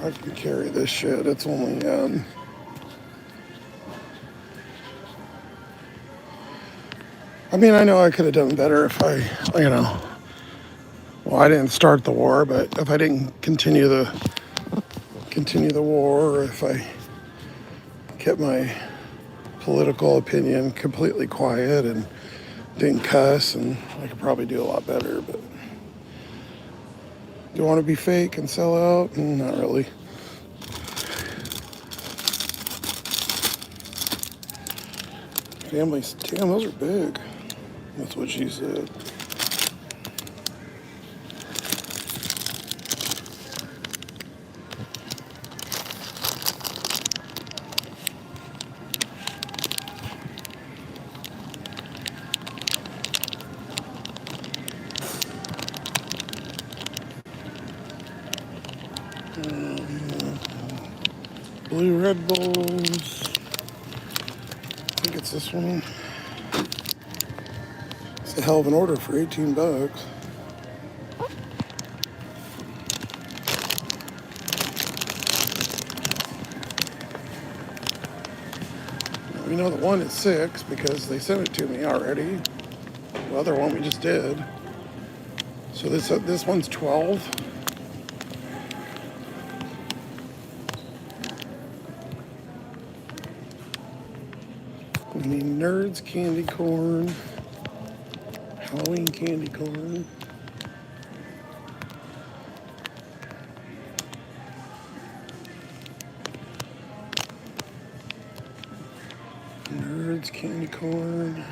I can carry this shit. It's only, I mean, I know I could have done better if well, I didn't start the war, but if I didn't continue the war, or if I kept my political opinion completely quiet and didn't cuss, and I could probably do a lot better. But do you want to be fake and sell out? Not really. Families, damn, those are big. That's what she said. Blue Red Bulls. I think it's this one. It's a hell of an order for 18 bucks. We know the one is 6 because they sent it to me already. The other one we just did. So this one's 12. We need Nerds candy corn, Halloween candy corn. Nerds candy corn.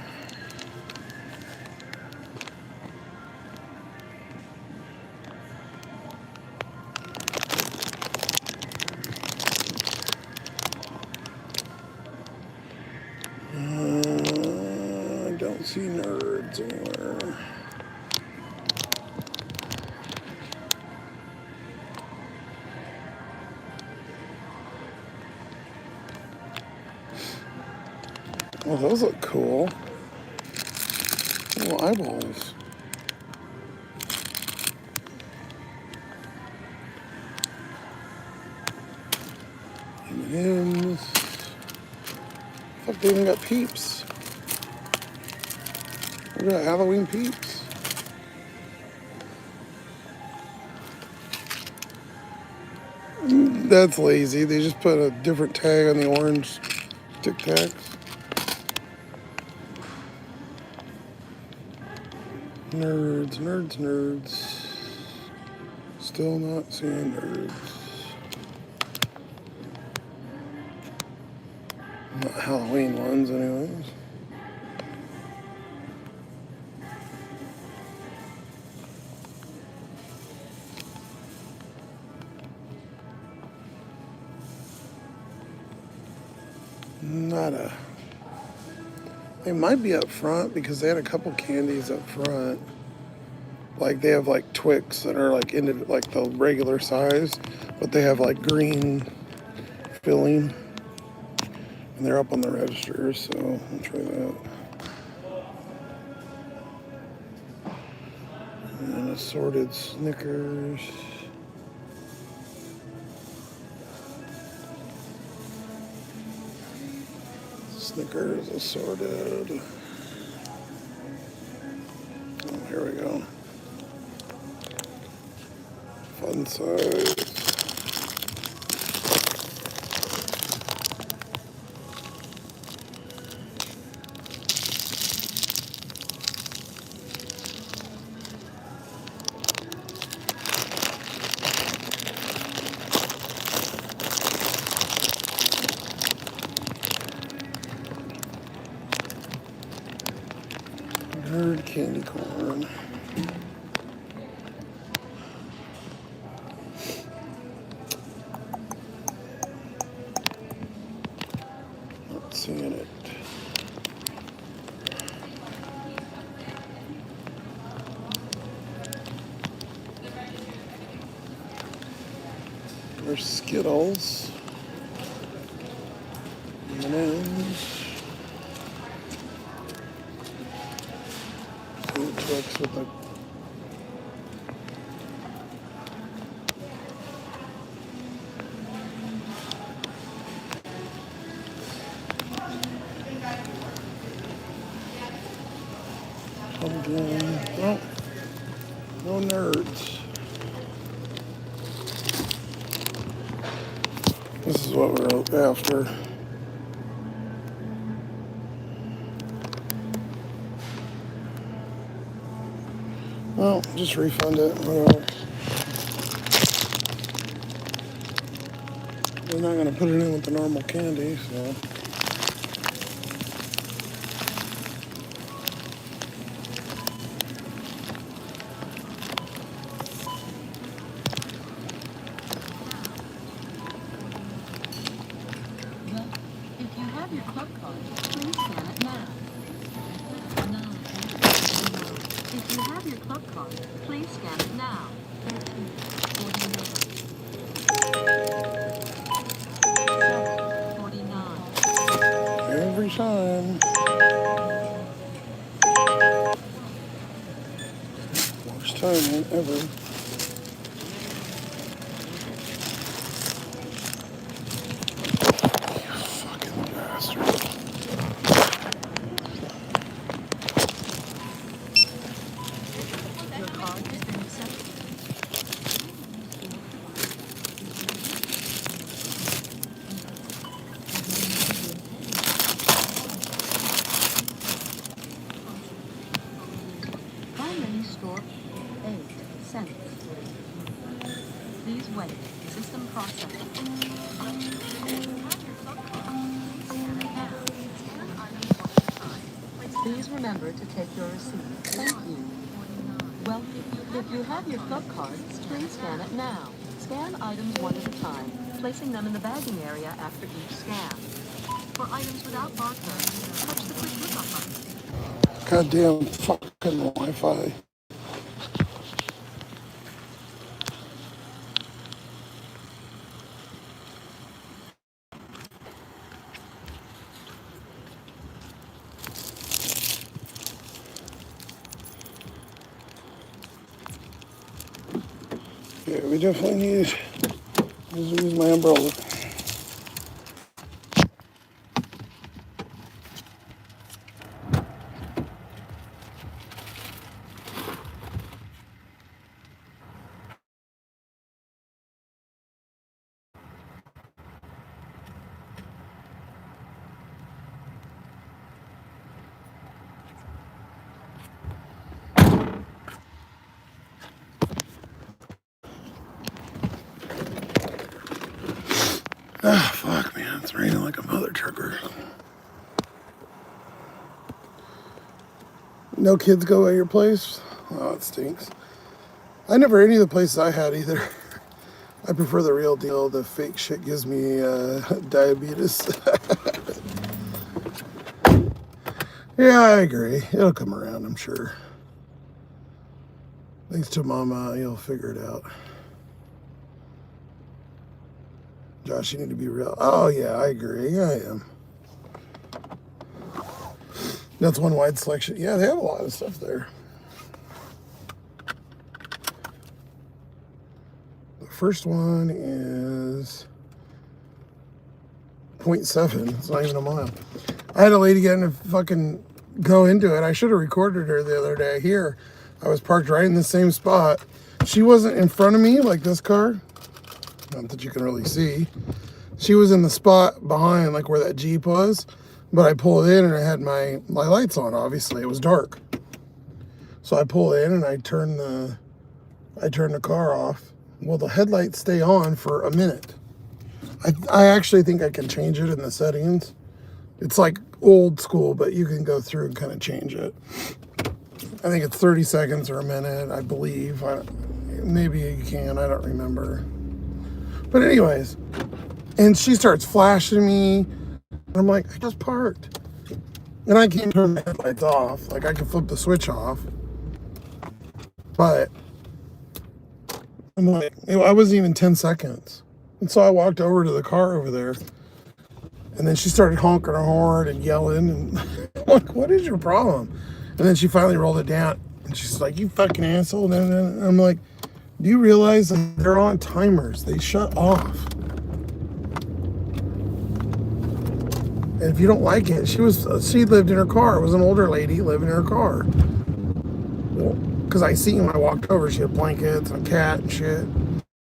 I don't see Nerds anywhere. Well, those look cool. Little eyeballs. M&M's. Fuck, they even got Peeps. We got Halloween Peeps. That's lazy. They just put a different tag on the orange Tic Tacs. Nerds, nerds, nerds. Still not seeing nerds. Not Halloween ones, anyways. Nada. They might be up front because they had a couple candies up front. Like they have like Twix that are like like the regular size, but they have like green filling, and they're up on the register. So I'll try that. And assorted Snickers. Snickers assorted. Oh, here we go. Fun size. Nerd candy corn. Not seeing it. There's Skittles. M&M's. Twix with a pumpkin. Oh, no nerds. This is what we're after. Well, just refund it. Whatever. We're not going to put it in with the normal candy, so. If you have your club card, please scan it now. If you have your club card, please scan it now. 49. Every time. Worst time ever. Fucking bastard. Your card has been accepted. Buy many store 8 cents. Please wait. System processing. Please remember to take your receipt. Thank you. Well, if you have your club cards, please scan it now. Scan items one at a time, placing them in the bagging area after each scan. For items without barcodes, touch the quick lookup button. Goddamn fucking Wi-Fi. we definitely need to use my umbrella. Ah, fuck, man. It's raining like a mother trucker. No kids go at your place? Oh, it stinks. I never any of the places I had either. I prefer the real deal. The fake shit gives me diabetes. Yeah, I agree. It'll come around, I'm sure. Thanks to Mama, you'll figure it out. Josh, you need to be real. Oh, yeah, I agree. Yeah, I am. That's one wide selection. Yeah, they have a lot of stuff there. The first one is 0.7. It's not even a mile. I had a lady getting to fucking go into it. I should have recorded her the other day. Here, I was parked right in the same spot. She wasn't in front of me like this car. Not that you can really see. She was in the spot behind, like where that Jeep was. But I pulled in and I had my lights on, obviously. It was dark. So I pull in and I turn the car off. Well, the headlights stay on for a minute. I actually think I can change it in the settings. It's like old school, but you can go through and kind of change it. I think it's 30 seconds or a minute, I believe. Maybe you can, I don't remember. But anyways, and she starts flashing me. And I'm like, I just parked. And I can't turn the headlights off. Like, I can flip the switch off. But I'm like, I wasn't even 10 seconds. And so I walked over to the car over there. And then she started honking her horn and yelling. And I'm like, what is your problem? And then she finally rolled it down. And she's like, you fucking asshole. And I'm like, do you realize that they're on timers? They shut off. And if you don't like it, she lived in her car. It was an older lady living in her car. Well, because I seen when I walked over, she had blankets and a cat and shit.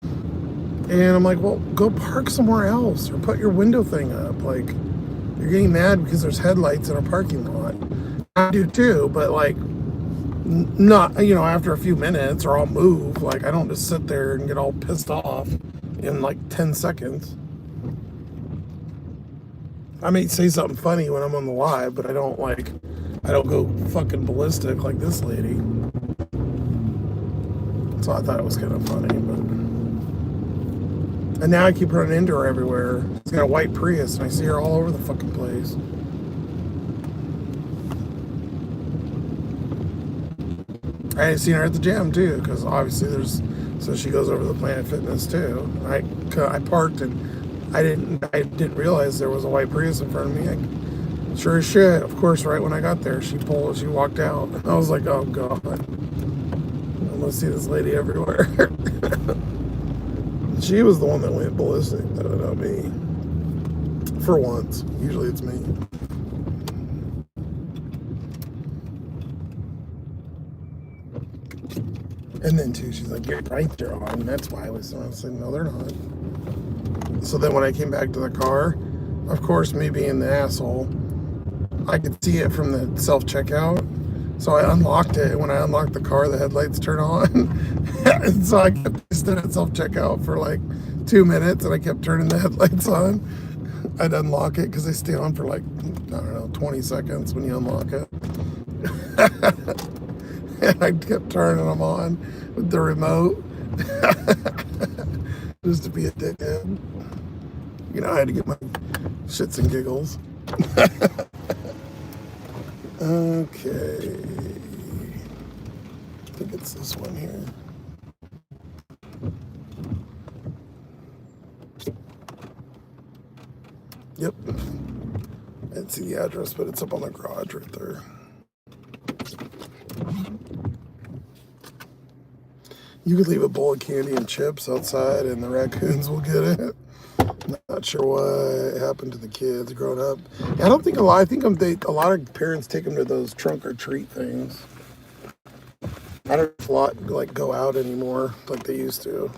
And I'm like, well, go park somewhere else or put your window thing up. Like, you're getting mad because there's headlights in a parking lot. I do too, but like, not, after a few minutes or I'll move. Like, I don't just sit there and get all pissed off in like 10 seconds. I may say something funny when I'm on the live, but I don't go fucking ballistic like this lady. So I thought it was kind of funny, but. And now I keep running into her everywhere. She's got a white Prius, and I see her all over the fucking place. I ain't seen her at the gym, too, because obviously so she goes over to the Planet Fitness, too. I parked, and I didn't realize there was a white Prius in front of me. Sure as shit, of course, right when I got there, she walked out. I was like, oh, God. I'm going to see this lady everywhere. She was the one that went ballistic, though, not me. For once. Usually it's me. And then, too, she's like, your brights are on. And that's why I was saying, no, they're not. So then when I came back to the car, of course, me being the asshole, I could see it from the self-checkout. So I unlocked it. When I unlocked the car, the headlights turned on. And so I kept stood at self-checkout for like 2 minutes, and I kept turning the headlights on. I'd unlock it because they stay on for like, I don't know, 20 seconds when you unlock it. And I kept turning them on with the remote just to be a dickhead. I had to get my shits and giggles. Okay. I think it's this one here. Yep. I didn't see the address, but it's up on the garage right there. You could leave a bowl of candy and chips outside and the raccoons will get it. Not sure what happened to the kids growing up. I don't think a lot. I think a lot of parents take them to those trunk or treat things. I don't know if a lot like go out anymore like they used to.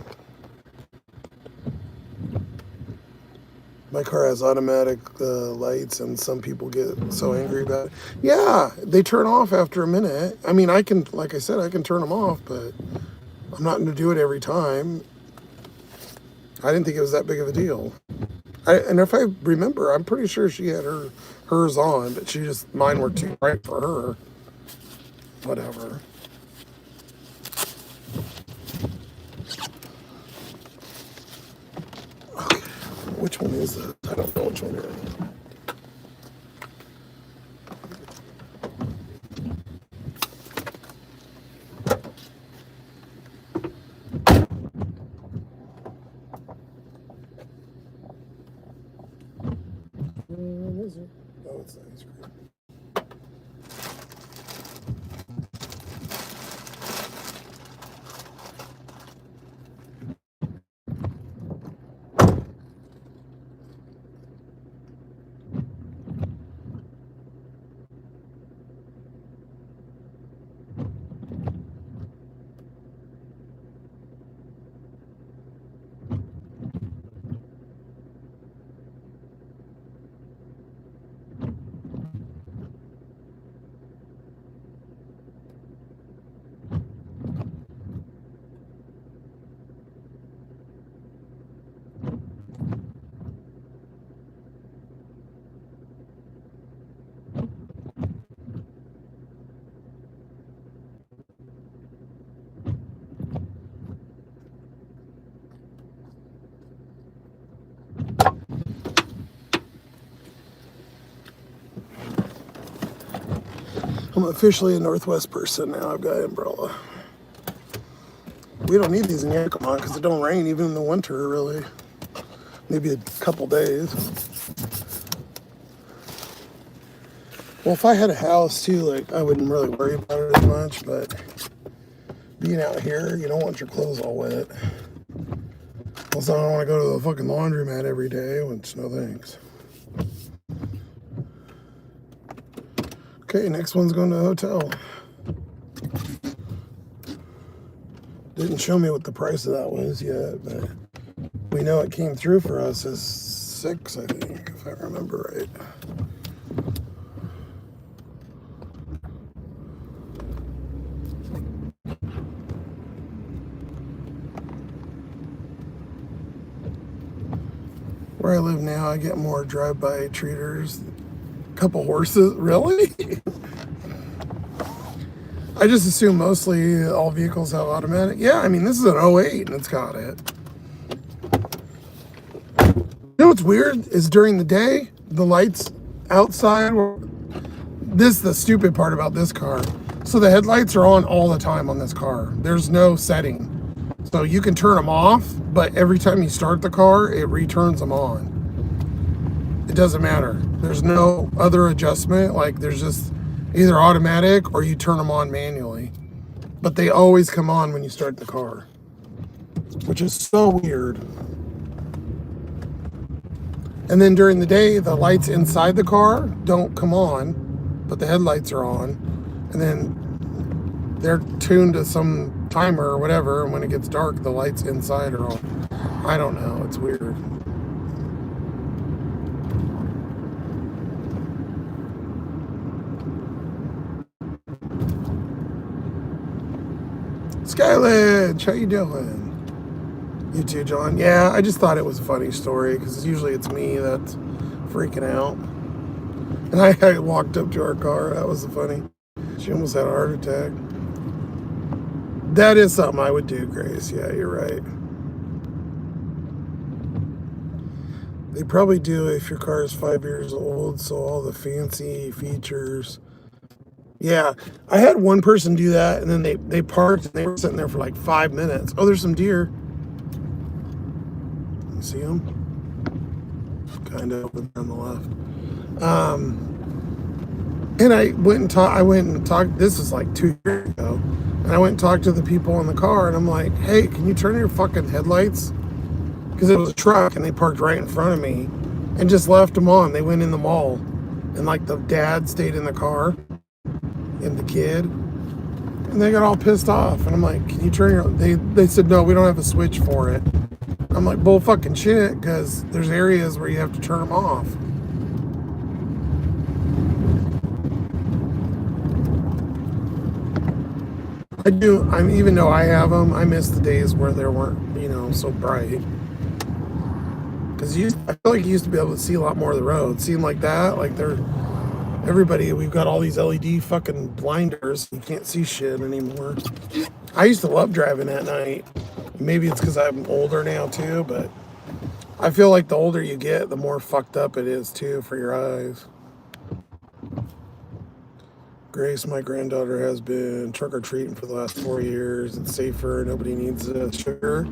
My car has automatic lights, and some people get so angry about it. Yeah, they turn off after a minute. I mean, I can, like I said, I can turn them off, but I'm not going to do it every time. I didn't think it was that big of a deal. And if I remember, I'm pretty sure she had hers on, but mine were too bright for her. Whatever. Okay, which one is it? I don't know which one it is. Is it? Oh, it's the ice cream. I'm officially a Northwest person now. I've got an umbrella. We don't need these in Yakima because it don't rain even in the winter, really. Maybe a couple days. Well, if I had a house too, like I wouldn't really worry about it as much, but being out here, you don't want your clothes all wet. Also, I don't want to go to the fucking laundromat every day, which no thanks. Okay, next one's going to a hotel. Didn't show me what the price of that was yet, but we know it came through for us as 6, I think, if I remember right. Where I live now, I get more drive-by treaters. Couple horses, really? I just assume mostly all vehicles have automatic. Yeah, I mean, this is an '08 and it's got it. You know what's weird is during the day, the lights outside, this is the stupid part about this car. So the headlights are on all the time on this car. There's no setting. So you can turn them off, but every time you start the car, it returns them on. It doesn't matter. There's no other adjustment. Like there's just either automatic or you turn them on manually. But they always come on when you start the car, which is so weird. And then during the day, the lights inside the car don't come on, but the headlights are on. And then they're tuned to some timer or whatever. And when it gets dark, the lights inside are on. I don't know. It's weird. Skyledge, how you doing? You too, John. Yeah, I just thought it was a funny story because usually it's me that's freaking out. And I walked up to our car. That was funny. She almost had a heart attack. That is something I would do, Grace. Yeah, you're right. They probably do if your car is 5 years old, so all the fancy features. Yeah, I had one person do that, and then they parked, and they were sitting there for like 5 minutes. Oh, there's some deer. You see them? Kind of over there on the left. And I went and talked. This was like 2 years ago. And I went and talked to the people in the car, and I'm like, hey, can you turn your fucking headlights? Because it was a truck, and they parked right in front of me and just left them on. They went in the mall, and like the dad stayed in the car and the kid, and they got all pissed off. And I'm like, can you turn your... They said, no, we don't have a switch for it. I'm like, bull fucking shit, because there's areas where you have to turn them off. I do. Even though I have them, I miss the days where they weren't, so bright. Because I feel like you used to be able to see a lot more of the road. Seemed like that, like we've got all these LED fucking blinders. You can't see shit anymore. I used to love driving at night. Maybe it's because I'm older now too, but I feel like the older you get, the more fucked up it is too for your eyes. Grace, my granddaughter, has been trick-or-treating for the last 4 years. It's safer. Nobody needs sugar.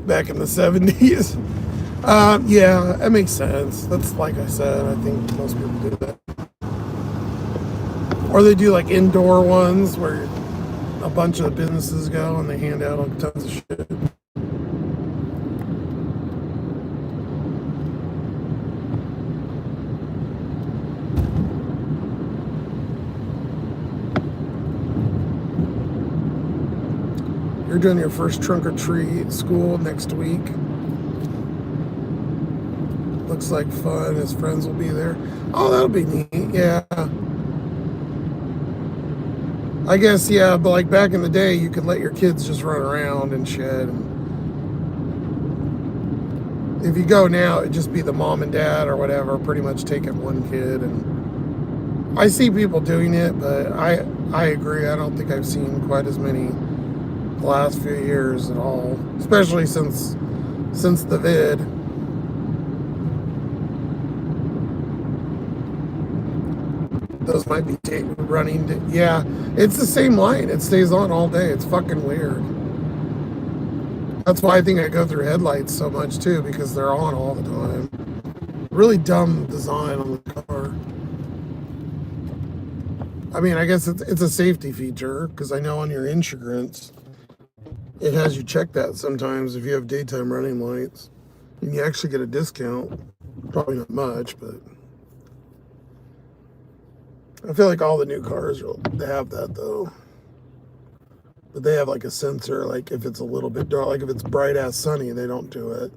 Back in the 70s. Yeah, that makes sense. That's like I said, I think most people do that. Or they do like indoor ones where a bunch of the businesses go and they hand out tons of shit. You're doing your first trunk or treat school next week. Looks like fun. His friends will be there. Oh, that'll be neat. Yeah. I guess, yeah, but like back in the day, you could let your kids just run around and shit. If you go now, it'd just be the mom and dad or whatever, pretty much taking one kid. And I see people doing it, but I agree. I don't think I've seen quite as many the last few years at all, especially since the vid. Those might be running. Yeah, it's the same line. It stays on all day. It's fucking weird. That's why I think I go through headlights so much too, because they're on all the time. Really dumb design on the car. I mean, I guess it's a safety feature, because I know on your insurance, it has you check that sometimes if you have daytime running lights. And you actually get a discount. Probably not much, but I feel like all the new cars, they have that though. But they have like a sensor, like if it's a little bit dark, like if it's bright ass sunny, they don't do it.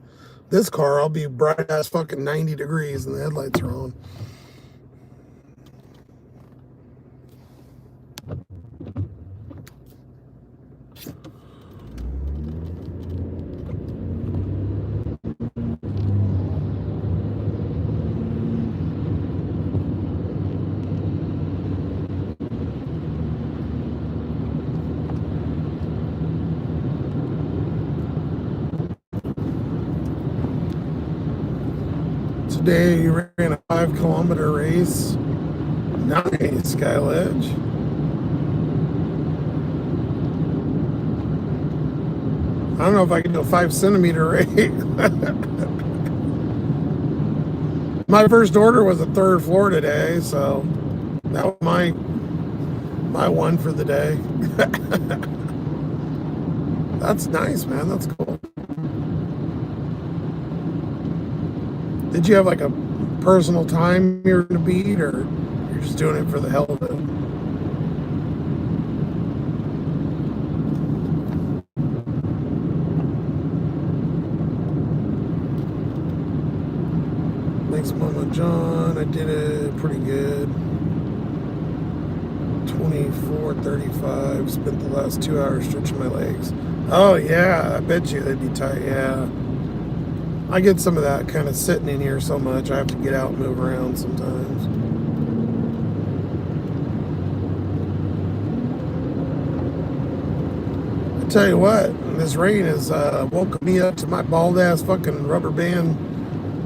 This car, I'll be bright ass fucking 90 degrees and the headlights are on. Today you ran a 5-kilometer race. Nice, Skyledge. I don't know if I can do a 5-centimeter race. My first order was a third floor today, so that was my one for the day. That's nice, man. That's cool. Did you have like a personal time you're going to beat, or you're just doing it for the hell of it? Thanks, Mama John. I did it pretty good. 24:35. Spent the last 2 hours stretching my legs. Oh, yeah. I bet you they'd be tight. Yeah. I get some of that kind of sitting in here so much. I have to get out and move around sometimes. I tell you what, this rain has woken me up to my bald ass fucking rubber band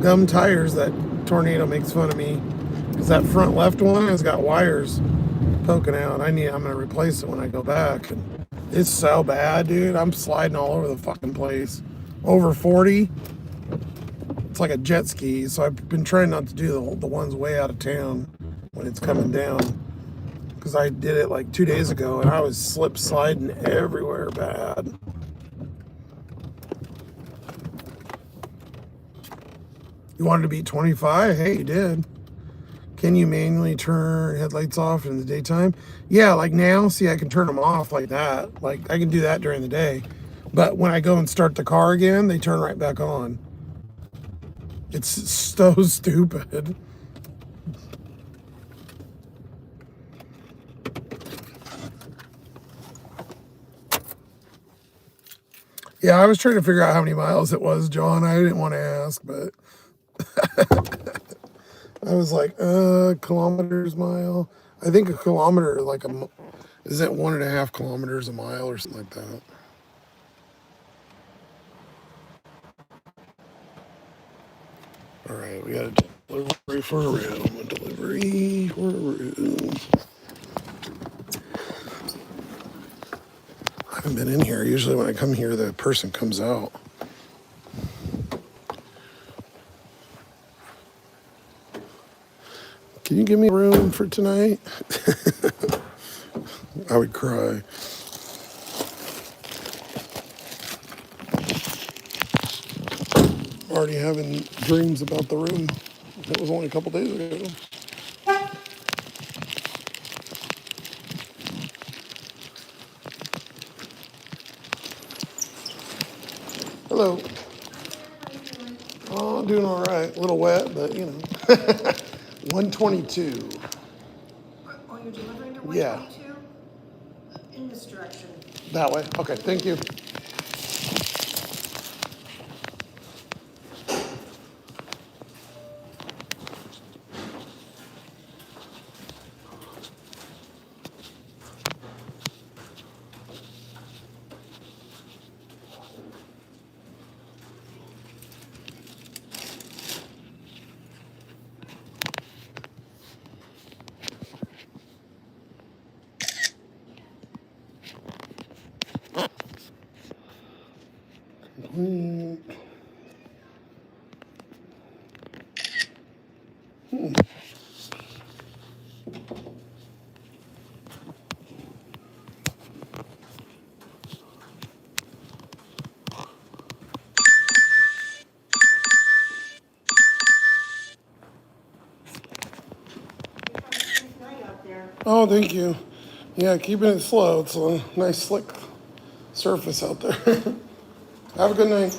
gum tires. That tornado makes fun of me because that front left one has got wires poking out. I'm gonna replace it when I go back. And it's so bad, dude. I'm sliding all over the fucking place. Over 40. It's like a jet ski, so I've been trying not to do the ones way out of town when it's coming down. because I did it like 2 days ago and I was slip sliding everywhere bad. You wanted to beat 25? Hey, you did. Can you manually turn headlights off in the daytime? Yeah, like now, see, I can turn them off like that. Like, I can do that during the day. But when I go and start the car again, they turn right back on. It's so stupid. Yeah, I was trying to figure out how many miles it was, John. I didn't want to ask, but I was like, kilometers, mile. I think a kilometer, like is it 1.5 kilometers a mile or something like that? All right, we got a delivery for a room. A delivery for a room. I haven't been in here. Usually when I come here, the person comes out. Can you give me a room for tonight? I would cry. Already having dreams about the room. It was only a couple days ago. Hello. Oh, doing all right. A little wet, but you know. 122. Oh, you're delivering to Yeah. 122? In this direction. That way. Okay, thank you. Oh, thank you. Yeah, keeping it slow. It's a nice slick surface out there. Have a good night.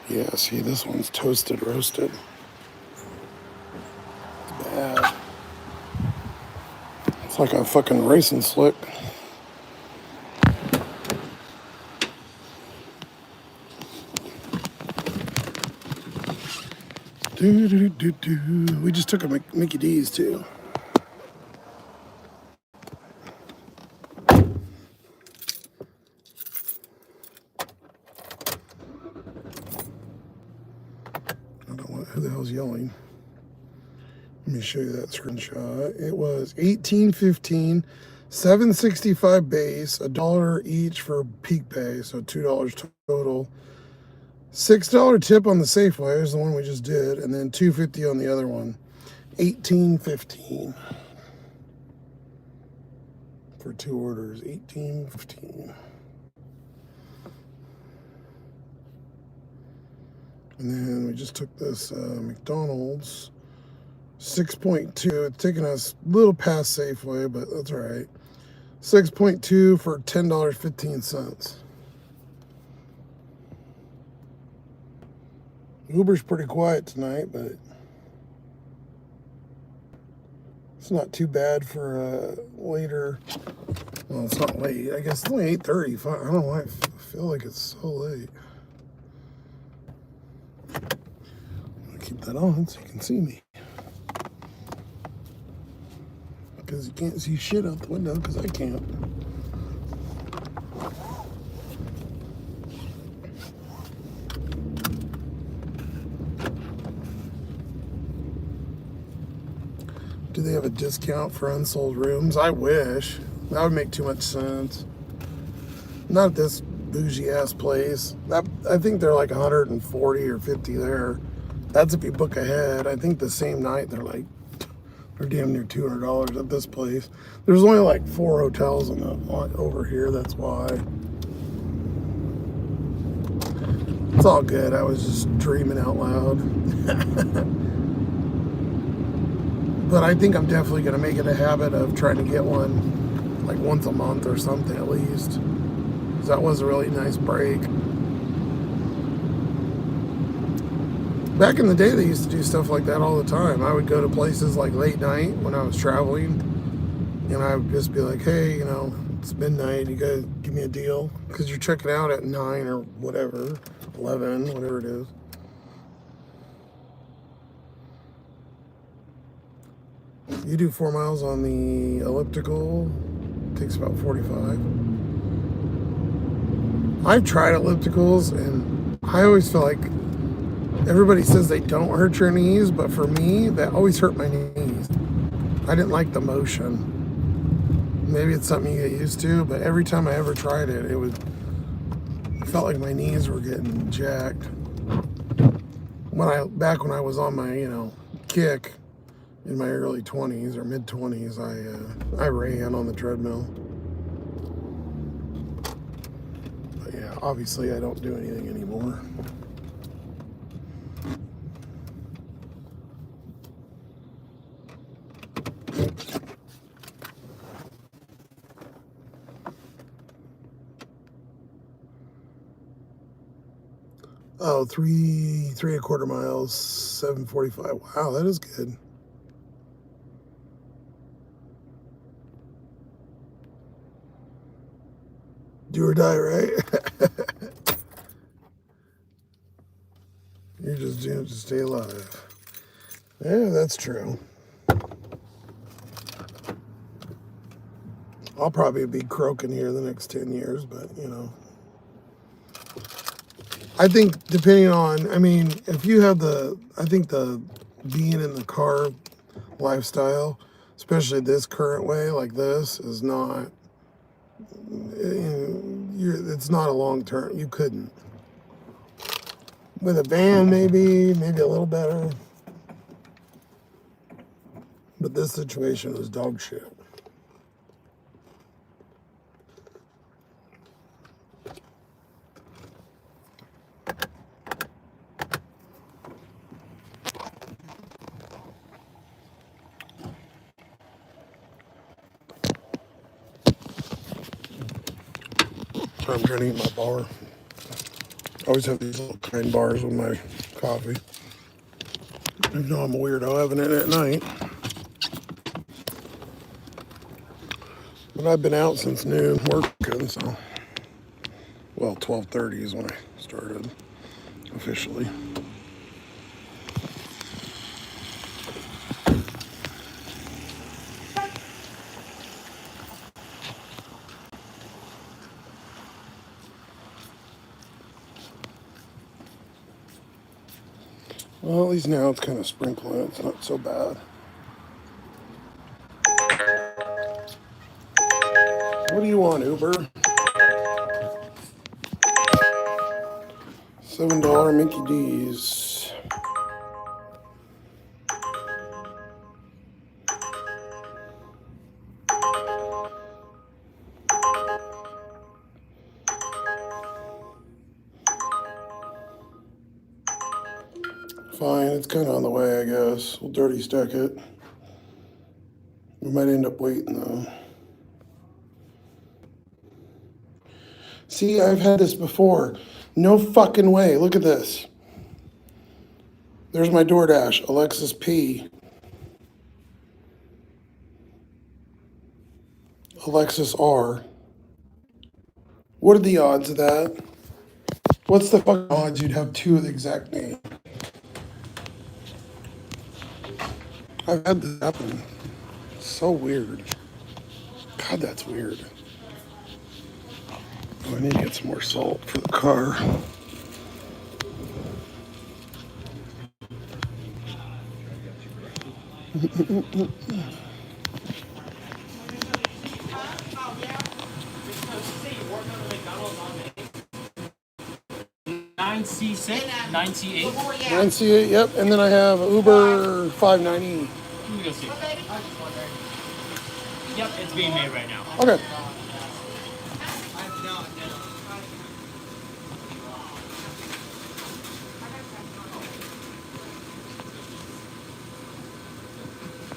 Yeah, see, this one's toasted, roasted. It's bad. It's like a fucking racing slick. We just took a Mickey D's too. I don't know who the hell's yelling. Let me show you that screenshot. It was $18.15, $7.65 base, $1 each for peak pay, so $2 total. $6 tip on the Safeway is the one we just did, and then $2.50 on the other one. $18.15 for 2 orders. $18.15. And then we just took this McDonald's 6.2. It's taking us a little past Safeway, but that's all right. 6.2 for $10.15. Uber's pretty quiet tonight, but it's not too bad for later. Well, it's not late. I guess it's only 8:30. I don't know why I feel like it's so late. I'll keep that on so you can see me. Because you can't see shit out the window, because I can't. Do they have a discount for unsold rooms. I wish. That would make too much sense. Not this bougie ass place. I think they're like 140 or 50 there. That's if you book ahead. I think the same night they're damn near $200 at this place. There's only like 4 hotels over here. That's why. It's all good. I was just dreaming out loud. But I think I'm definitely going to make it a habit of trying to get one like once a month or something at least. Because that was a really nice break. Back in the day, they used to do stuff like that all the time. I would go to places like late night when I was traveling, and I would just be like, hey, you know, it's midnight. You guys give me a deal? Because you're checking out at 9 or whatever, 11, whatever it is. You do 4 miles on the elliptical. It takes about 45. I've tried ellipticals, and I always feel like everybody says they don't hurt your knees, but for me, that always hurt my knees. I didn't like the motion. Maybe it's something you get used to, but every time I ever tried it, it felt like my knees were getting jacked. Back when I was on my, kick in my early 20s or mid 20s, I ran on the treadmill. But yeah, obviously I don't do anything anymore. Oh, 3.25 miles, 7:45. Wow, that is good. Do or die, right? You're just doing it to stay alive. Yeah, that's true. I'll probably be croaking here the next 10 years, but, I think depending on, if you have I think the being in the car lifestyle, especially this current way like this, is not, it's not a long term. You couldn't. With a van, maybe a little better. But this situation is dog shit. I'm trying to eat my bar. I always have these little kind bars with my coffee. Even though I'm a weirdo having it at night. But I've been out since noon working, so. Well, 12:30 is when I started officially. Well, at least now it's kind of sprinkling. It's not so bad. What do you want, Uber? $7 Mickey D's. Fine, it's kind of on the way, I guess. We'll dirty stack it. We might end up waiting, though. See, I've had this before. No fucking way. Look at this. There's my DoorDash, Alexis P. Alexis R. What are the odds of that? What's the fucking odds you'd have two of the exact name? I've had this happen. It's so weird. God, that's weird. Oh, I need to get some more salt for the car. 9C6, 9C8. 9C8, yep. And then I have Uber 590. Let me go see. Yep, it's being made right now. Okay.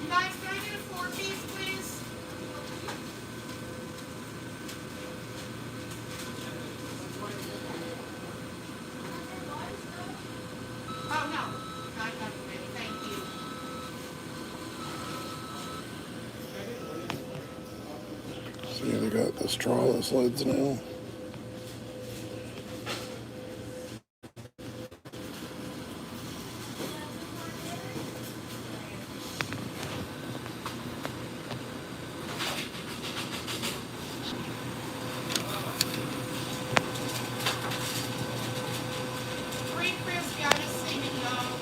Guys, can I get a 4-piece, please? Oh, no. Not ready. Thank you. So yeah, they got this trawless lids now. Three crispy, I just seen it, y'all.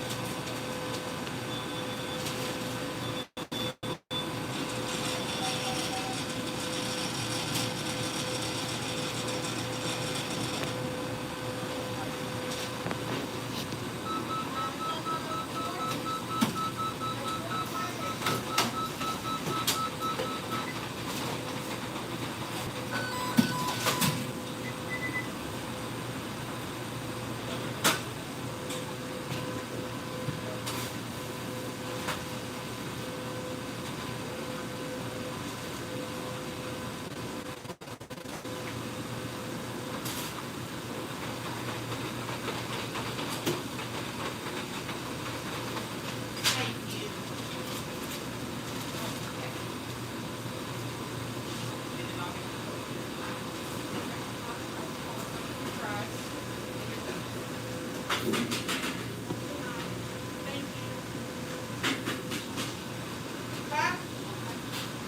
Huh?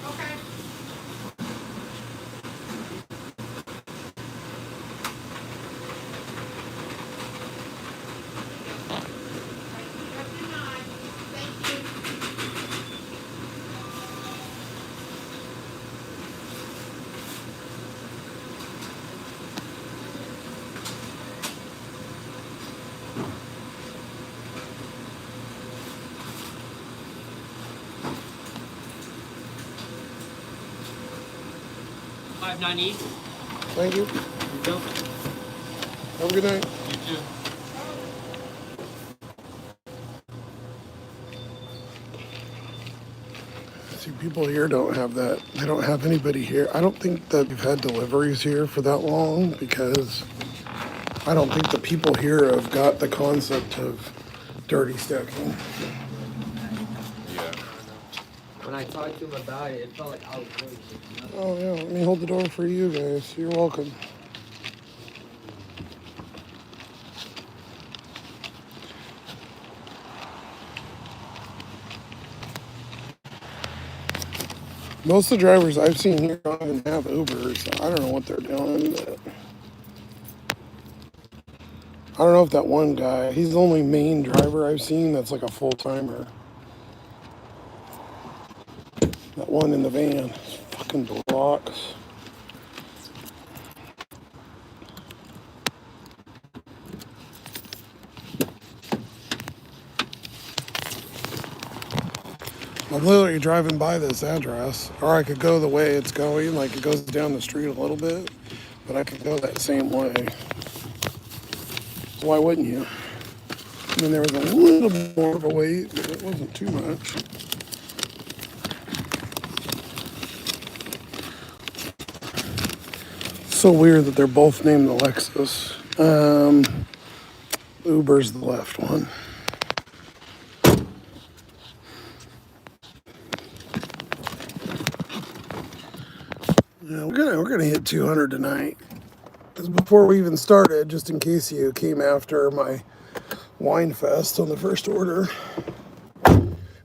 Okay. Thank you. Five 9E. Thank you. Go. Have a good night. You too. See, people here don't have that. They don't have anybody here. I don't think that we've had deliveries here for that long because I don't think the people here have got the concept of dirty stacking. Yeah. When I talked to him about it, it felt like I was really shaking up. Oh yeah, let me hold the door for you guys. You're welcome. Most of the drivers I've seen here don't even have Ubers. So I don't know what they're doing. But I don't know if that one guy, he's the only main driver I've seen that's like a full-timer. That one in the van. Fucking blocks. I'm literally driving by this address, or I could go the way it's going, like it goes down the street a little bit, but I could go that same way. So why wouldn't you? I mean, there was a little more of a wait, but it wasn't too much. So weird that they're both named Alexis. Uber's the left one. Yeah, we're gonna hit 200 tonight. Because before we even started, just in case you came after my wine fest on the first order,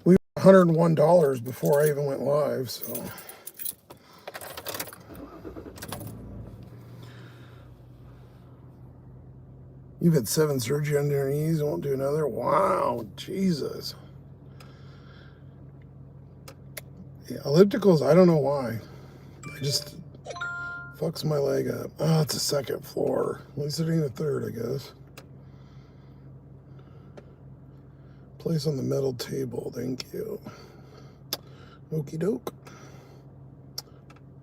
we were $101 before I even went live. So you've had 7 surgery on your knees, won't do another. Wow, Jesus. Yeah, ellipticals, I don't know why. I just fucks my leg up. Oh, it's a second floor. At least it ain't a third, I guess. Place on the metal table, thank you. Okie doke.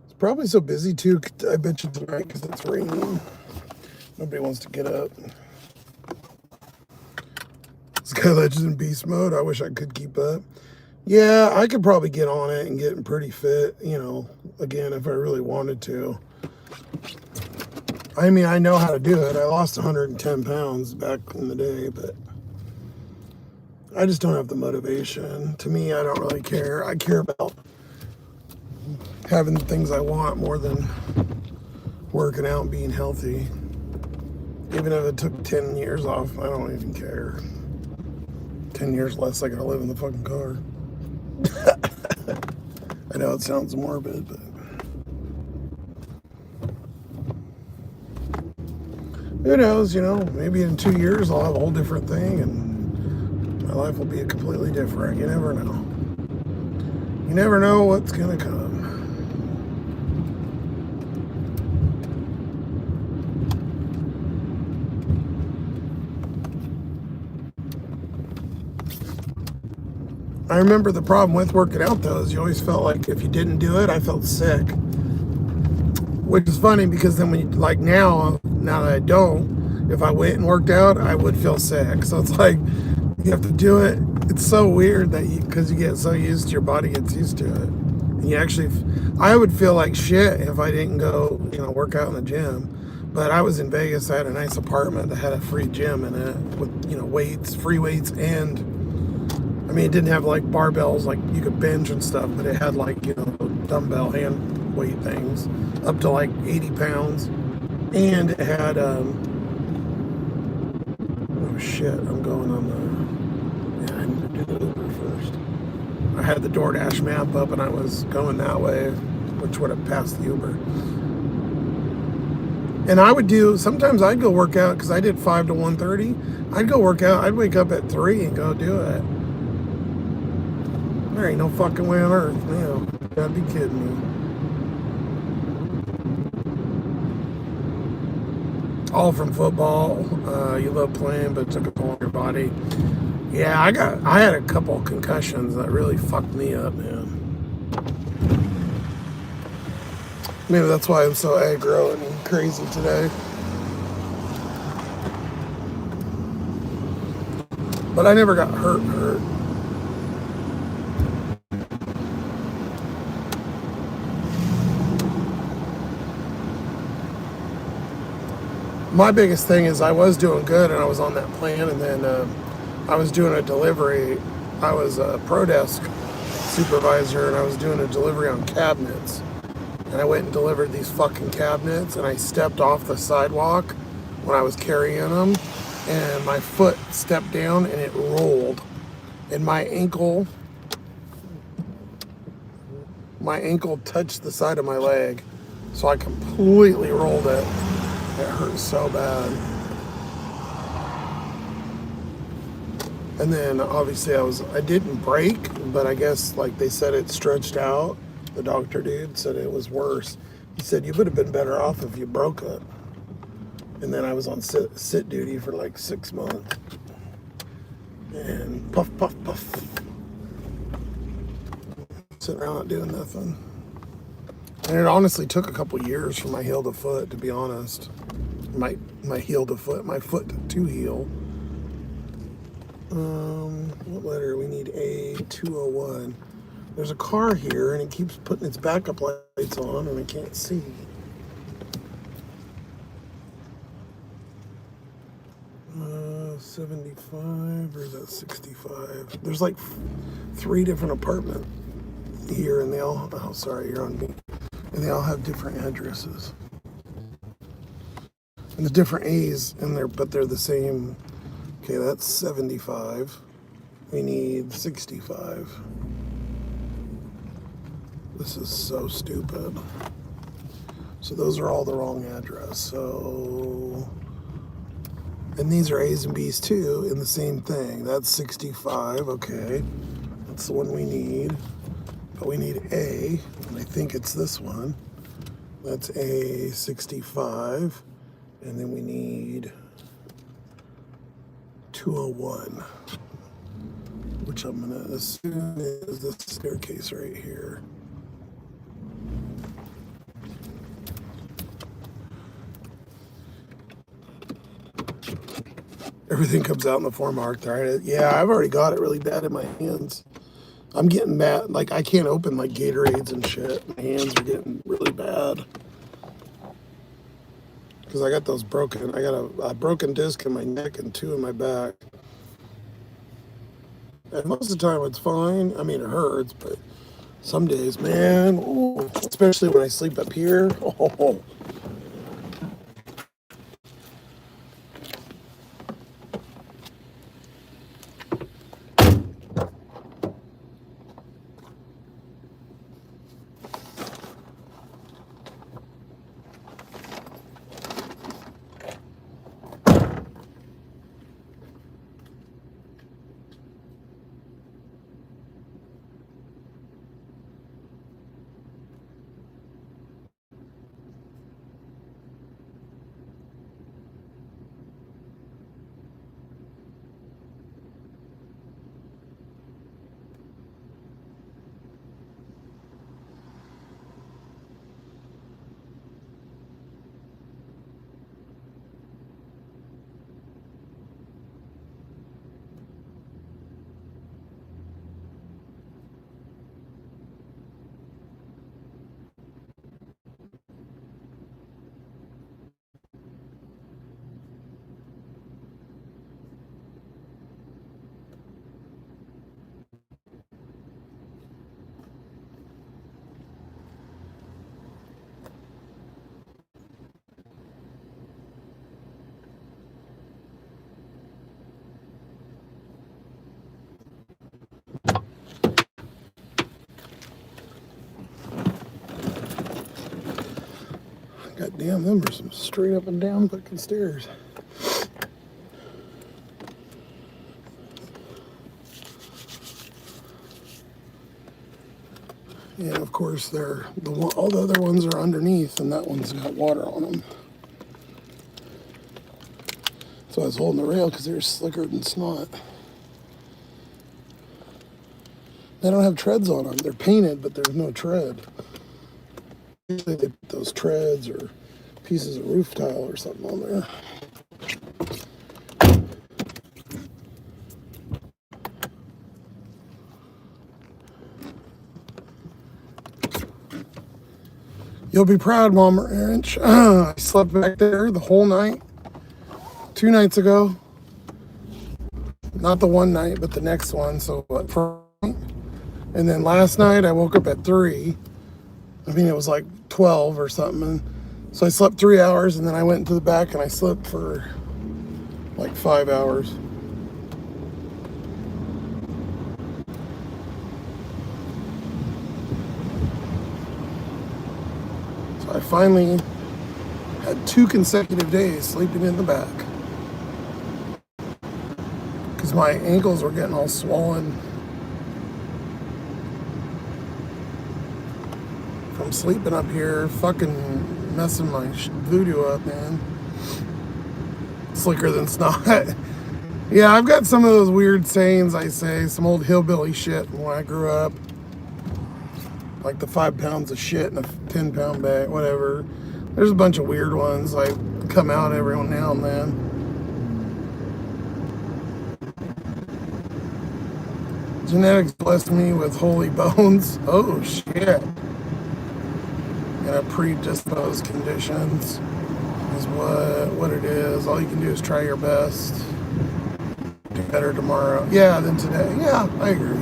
It's probably so busy too, I bet you tonight, because it's raining. Nobody wants to get up. Sky Legends in beast mode. I wish I could keep up. Yeah, I could probably get on it and get pretty fit, you know, again, if I really wanted to. I mean, I know how to do it. I lost 110 pounds back in the day, but I just don't have the motivation. To me, I don't really care. I care about having the things I want more than working out and being healthy. Even if it took 10 years off, I don't even care. 10 years less, I gotta live in the fucking car. I know it sounds morbid, but who knows, you know, maybe in 2 years I'll have a whole different thing and my life will be completely different. You never know. You never know what's gonna come. I remember the problem with working out though is you always felt like if you didn't do it, I felt sick. Which is funny because then when you, like now that I don't, if I went and worked out, I would feel sick. So it's like, you have to do it. It's so weird that because you get so used to, your body gets used to it. And you actually, I would feel like shit if I didn't go, you know, work out in the gym. But I was in Vegas, I had a nice apartment that had a free gym in it with, you know, weights, free weights, and I mean, it didn't have like barbells, like you could bench and stuff, but it had like, you know, dumbbell hand weight things up to like 80 pounds. And it had, oh shit, I'm going on the, yeah, I need to do the Uber first. I had the DoorDash map up and I was going that way, which would have passed the Uber. And I would do, sometimes I'd go work out because I did 5 to 1:30. I'd go work out, I'd wake up at 3 and go do it. There ain't no fucking way on earth, man. You gotta be kidding me. All from football. You love playing, but it took a toll on your body. Yeah, I had a couple concussions that really fucked me up, man. Maybe that's why I'm so aggro and crazy today. But I never got hurt. My biggest thing is I was doing good and I was on that plan, and then I was doing a delivery. I was a pro desk supervisor and I was doing a delivery on cabinets. And I went and delivered these fucking cabinets and I stepped off the sidewalk when I was carrying them and my foot stepped down and it rolled. And my ankle touched the side of my leg. So I completely rolled it. It hurt so bad. And then obviously I didn't break, but I guess like they said it stretched out. The doctor dude said it was worse. He said you would have been better off if you broke it. And then I was on sit duty for like 6 months. And puff, puff, puff. Sitting around not doing nothing. And it honestly took a couple years for my heel to foot, to be honest. My heel to foot, my foot to heel. What letter? We need A201. There's a car here and it keeps putting its backup lights on and I can't see. Uh, 75, or is that 65? There's like 3 different apartments here and they all, oh sorry, you're on me. And they all have different addresses. And there's different A's in there, but they're the same. Okay, that's 75. We need 65. This is so stupid. So those are all the wrong address. So, and these are A's and B's too, in the same thing. That's 65, okay. That's the one we need. But we need A, and I think it's this one. That's A65. And then we need 201. which I'm gonna assume is this staircase right here. Everything comes out in the form of arthritis. Yeah, I've already got it really bad in my hands. I'm getting bad. Like, I can't open like Gatorades and shit. My hands are getting really bad. Because I got those broken. I got a broken disc in my neck and 2 in my back. And most of the time it's fine. I mean, it hurts, but some days, man, ooh, especially when I sleep up here. Oh, God damn, them are some straight up and down fucking stairs. And of course, all the other ones are underneath, and that one's got water on them. So I was holding the rail because they're slicker than snot. They don't have treads on them. They're painted, but there's no tread. Usually they put those treads or pieces of roof tile or something on there. You'll be proud, Mama Ranch. I slept back there the whole night. 2 nights ago. Not the one night, but the next one. So what? And then last night I woke up at 3. I mean, it was like 12 or something. And so I slept 3 hours, and then I went into the back and I slept for like 5 hours. So I finally had 2 consecutive days sleeping in the back. Because my ankles were getting all swollen from sleeping up here, fucking messing my voodoo up, man. Slicker than snot. Yeah, I've got some of those weird sayings I say, some old hillbilly shit from when I grew up. Like the 5 pounds of shit in a 10-pound bag, whatever. There's a bunch of weird ones like come out every now and then. Genetics blessed me with holy bones. Oh shit. And a predisposed conditions is what it is. All you can do is try your best. Do better tomorrow. Yeah, than today. Yeah, I agree.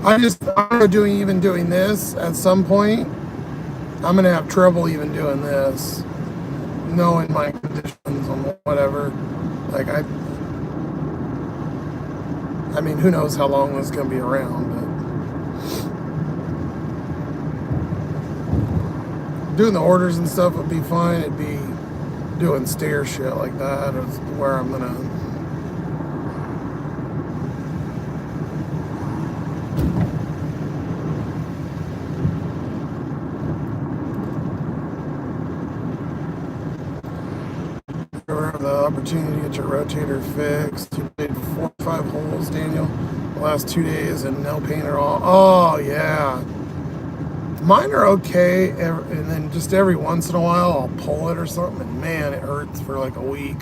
I'm doing this at some point. I'm gonna have trouble even doing this, knowing my conditions and whatever. Like I mean, who knows how long this is gonna be around, but doing the orders and stuff would be fine. It'd be doing stair shit like that is where I'm gonna. the opportunity to get your rotator fixed. You played 4 or 5 holes, Daniel, the last 2 days and no pain at all. Oh, yeah. Mine are okay, and then just every once in a while I'll pull it or something, and man, it hurts for like a week.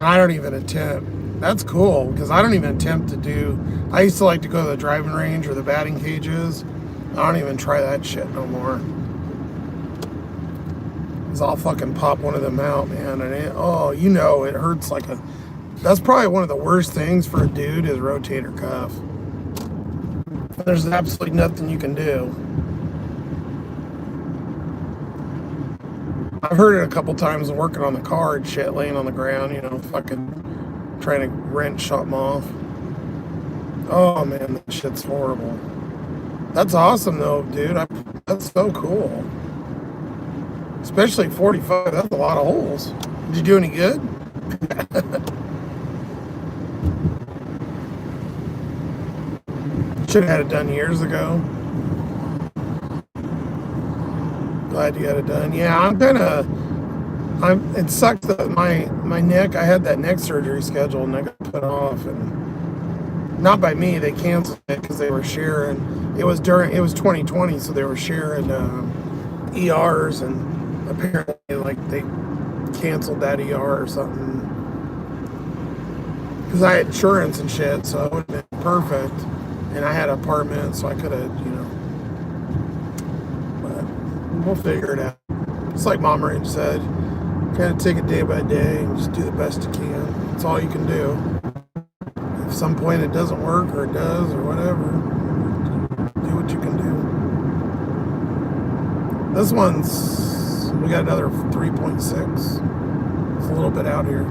I don't even attempt. That's cool, because I don't even attempt to do. I used to like to go to the driving range or the batting cages. I don't even try that shit no more. Because I'll fucking pop one of them out, man, and it hurts like a. That's probably one of the worst things for a dude is rotator cuff. There's absolutely nothing you can do. I've heard it a couple times working on the car and shit, laying on the ground, fucking trying to wrench something off. Oh man, that shit's horrible. That's awesome though, dude. That's so cool. Especially 45, that's a lot of holes. Did you do any good? Should have had it done years ago. Glad you got it done. Yeah, it sucked that my neck, I had that neck surgery scheduled and I got put off, and not by me, they canceled it because they were sharing. It was 2020, so they were sharing ERs, and apparently like they canceled that ER or something. Because I had insurance and shit, so it would have been perfect. And I had an apartment, so I could have, but we'll figure it out. It's like Mom Range said, kind of take it day by day and just do the best you can. That's all you can do. If at some point it doesn't work, or it does, or whatever, do what you can do. This one's, we got another 3.6. It's a little bit out here.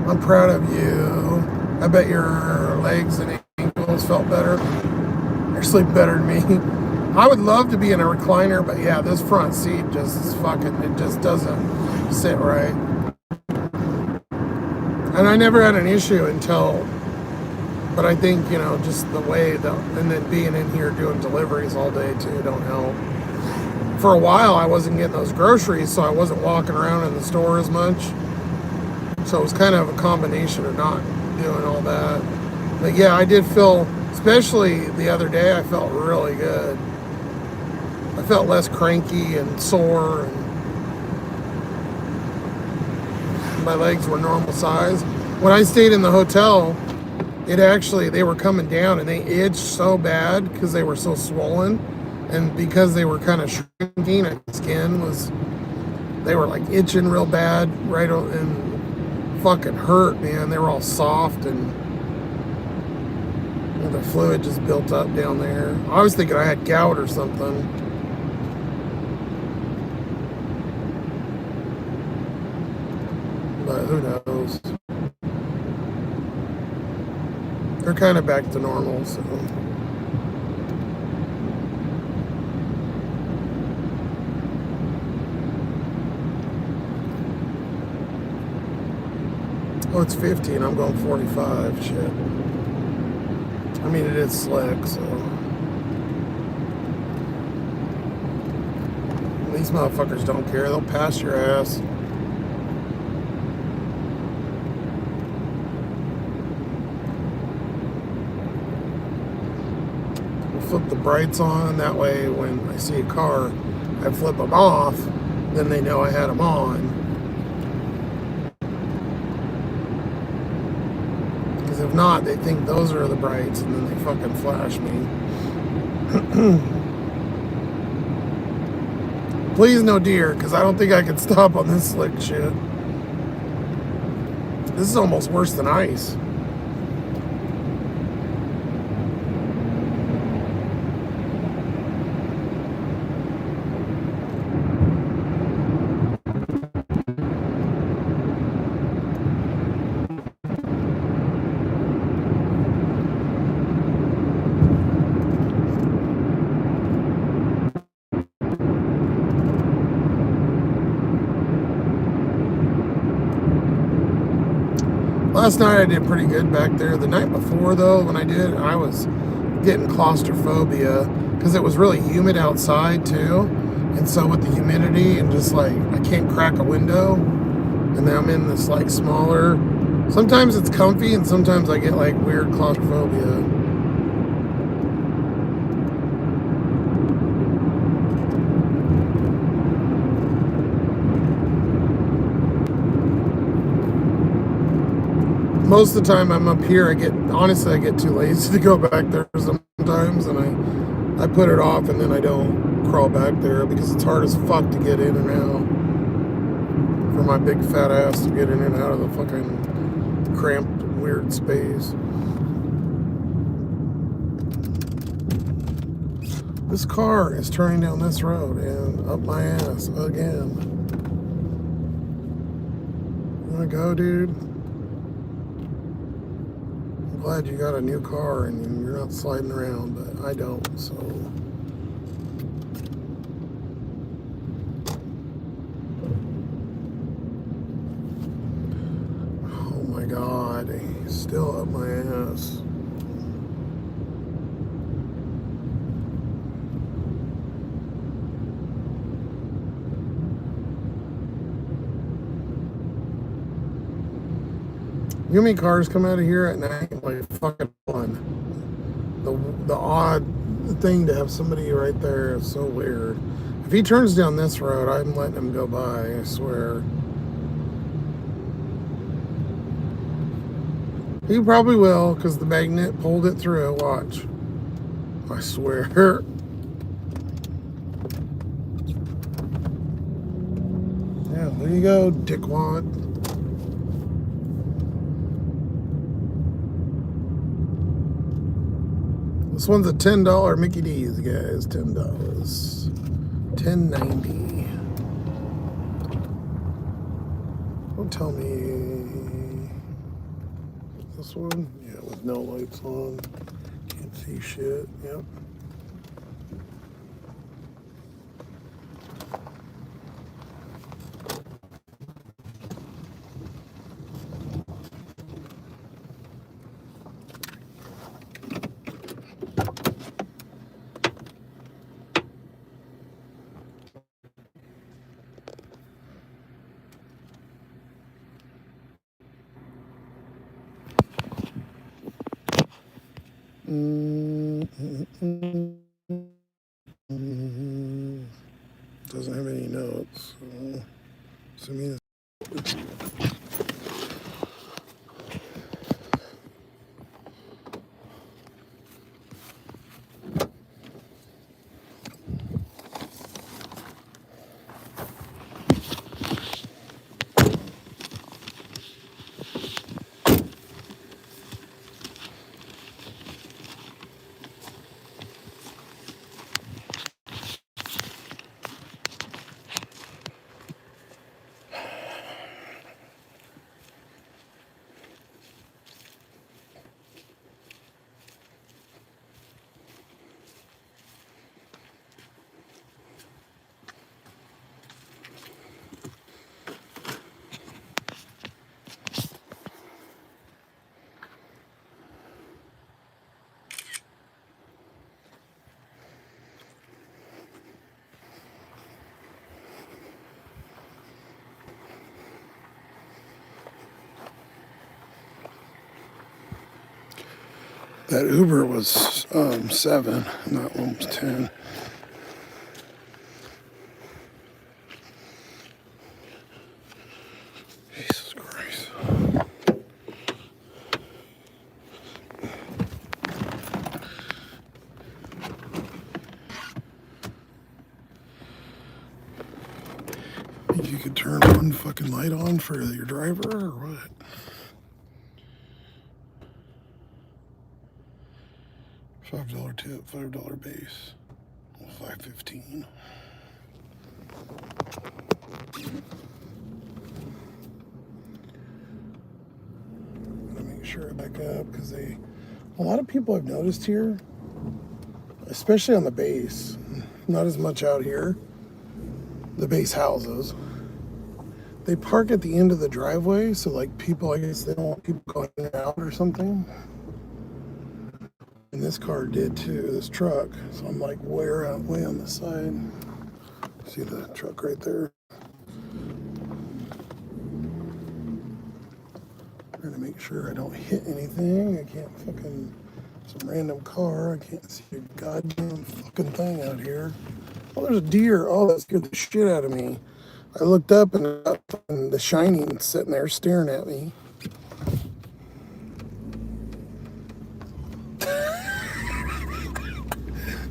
I'm proud of you. I bet your legs and ankles felt better. You're sleeping better than me. I would love to be in a recliner, but yeah, this front seat it just doesn't sit right. And I never had an issue but I think, just the way, and then being in here doing deliveries all day too don't help. For a while, I wasn't getting those groceries, so I wasn't walking around in the store as much. So it was kind of a combination of not doing all that. But yeah, I did feel, especially the other day, I felt really good. I felt less cranky and sore, and my legs were normal size. When I stayed in the hotel, they were coming down and they itched so bad because they were so swollen. And because they were kind of shrinking, and they were like itching real bad, right, and fucking hurt, man. They were all soft, and the fluid just built up down there. I was thinking I had gout or something. But who knows? They're kind of back to normal, so. Oh, it's 50 and I'm going 45. Shit. I mean, it is slick, so. These motherfuckers don't care. They'll pass your ass. We'll flip the brights on. That way, when I see a car, I flip them off. Then they know I had them on. If not, they think those are the brights, and then they fucking flash me. Please no deer, because I don't think I can stop on this slick shit. This is almost worse than ice. Last night I did pretty good back there. The night before, though, when I did, I was getting claustrophobia because it was really humid outside, too. And so with the humidity and just like, I can't crack a window. And then I'm in this like smaller, sometimes it's comfy and sometimes I get like weird claustrophobia. Most of the time I'm up here, honestly, I get too lazy to go back there sometimes, and I put it off, and then I don't crawl back there because it's hard as fuck to get in and out. For my big fat ass to get in and out of the fucking cramped, weird space. This car is turning down this road and up my ass again. You wanna go, dude? I'm glad you got a new car and you're not sliding around, but I don't, so. Oh my God, he's still up my ass. You know how many cars come out of here at night? Like fucking one. The odd thing to have somebody right there is so weird. If he turns down this road, I'm letting him go by, I swear. He probably will, because the magnet pulled it through. Watch. I swear. Yeah, there you go, dickwad. This one's a $10 Mickey D's, guys. $10. $10.90. Don't tell me. This one? Yeah, with no lights on. Can't see shit. Yep. Doesn't have any notes. So I mean, that Uber was 7, and that one was 10. Jesus Christ. Think you could turn one fucking light on for your driver or what? $5 tip, $5 base, $5.15. Gotta make sure I back up because a lot of people I've noticed here, especially on the base, not as much out here, the base houses, They park at the end of the driveway, so like people, I guess they don't want people going in and out or something. And this car did too, this truck. So I'm like way on the side. See the truck right there? Trying to make sure I don't hit anything. I can't fucking, some random car. I can't see a goddamn fucking thing out here. Oh, there's a deer. Oh, that scared the shit out of me. I looked up and the Shining sitting there staring at me.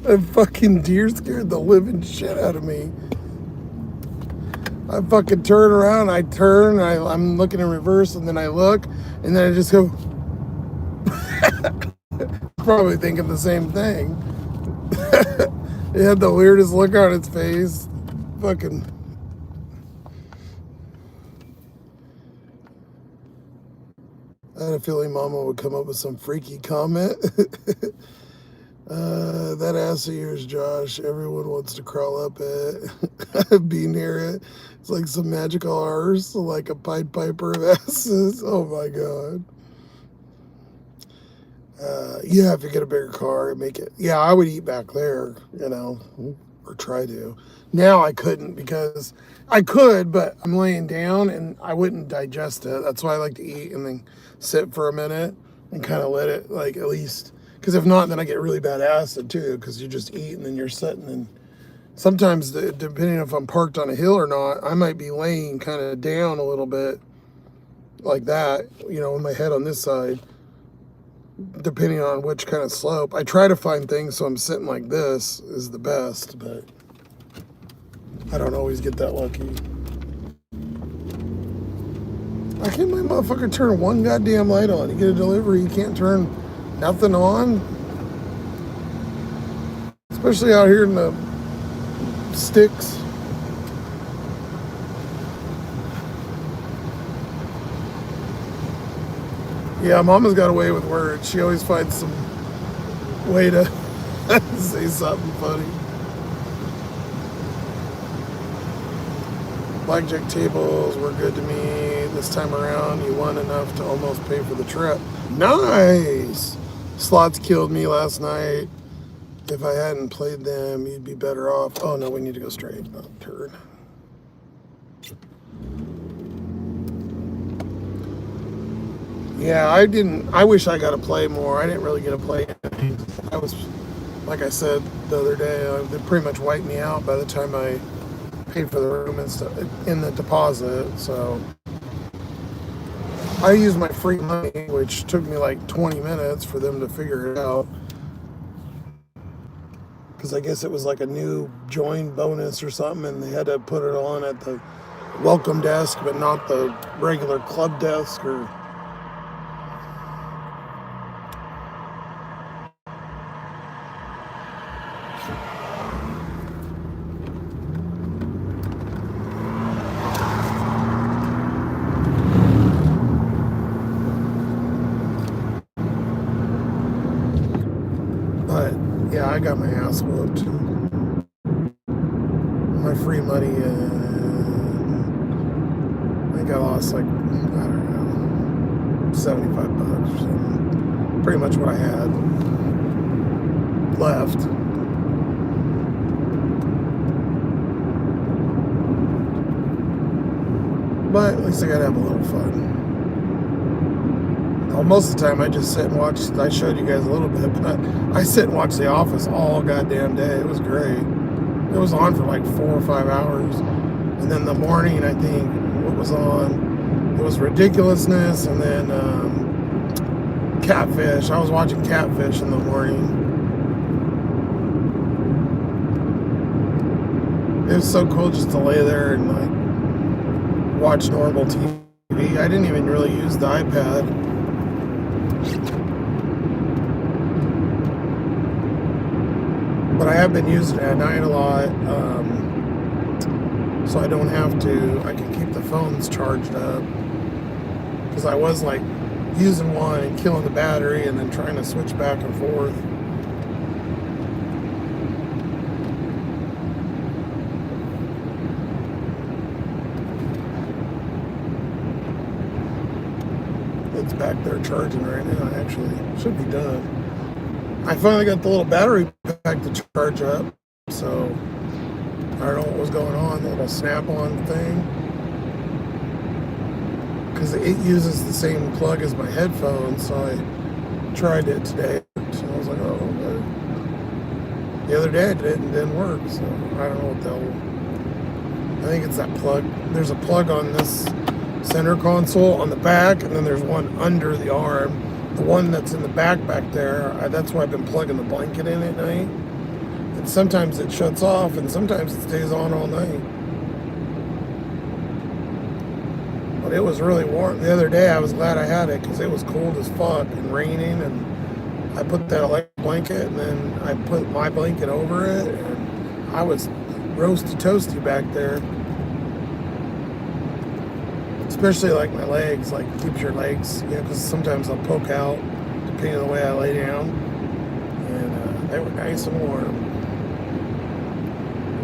That fucking deer scared the living shit out of me. I fucking turn around, I'm looking in reverse, and then I look, and then I just go, probably thinking the same thing. It had the weirdest look on its face. Fucking. I had a feeling Mama would come up with some freaky comment. That ass of yours, Josh, everyone wants to crawl up it, be near it. It's like some magical arse, like a Pied Piper of asses. Oh my God. Yeah, if you get a bigger car and make it. Yeah, I would eat back there, or try to. Now I couldn't because I could, but I'm laying down and I wouldn't digest it. That's why I like to eat and then sit for a minute and kind of let it, like, at least, because if not, then I get really bad acid too, because you just eat and then you're sitting, and sometimes, depending if I'm parked on a hill or not, I might be laying kind of down a little bit like that, with my head on this side, depending on which kind of slope. I try to find things so I'm sitting like this is the best, but I don't always get that lucky. Why can't my motherfucker turn one goddamn light on? You get a delivery, you can't turn nothing on? Especially out here in the sticks. Yeah, Mama's got away with words. She always finds some way to say something funny. Blackjack tables were good to me. This time around, you won enough to almost pay for the trip. Nice! Slots killed me last night. If I hadn't played them, you'd be better off. Oh no, we need to go straight. Oh, turd. Yeah, I wish I got to play more. I didn't really get to play. I was, like I said the other day, they pretty much wiped me out by the time I paid for the room and stuff in the deposit. So I used my free money, which took me like 20 minutes for them to figure it out. Because I guess it was like a new join bonus or something, and they had to put it on at the welcome desk, but not the regular club desk or. But yeah, I got my ass whooped. My free money, I think I lost like, I don't know, $75 or something. Pretty much what I had left. But at least I gotta have a little fun. Well, most of the time I just sit and watch. I showed you guys a little bit, but I sit and watch The Office all goddamn day. It was great. It was on for like 4 or 5 hours. And then the morning, I think, what was on? It was Ridiculousness, and then Catfish. I was watching Catfish in the morning. It was so cool just to lay there and like watch normal TV. I didn't even really use the iPad. But I have been using it at night a lot, so I don't have to, I can keep the phones charged up. Because I was like using one and killing the battery and then trying to switch back and forth. It's back there charging right now, actually. Should be done. I finally got the little battery pack to charge up, so I don't know what was going on, the little snap-on thing. Because it uses the same plug as my headphones, so I tried it today. So I was like, oh, okay. The other day I did it and it didn't work, so I don't know what the hell. I think it's that plug. There's a plug on this center console on the back, and then there's one under the arm. The one that's in the back there, that's why I've been plugging the blanket in at night. And sometimes it shuts off, and sometimes it stays on all night. But it was really warm. The other day I was glad I had it because it was cold as fuck and raining, and I put that electric blanket and then I put my blanket over it, and I was roasty toasty back there. Especially like my legs, like keeps your legs, because sometimes I'll poke out depending on the way I lay down. And they were nice and warm.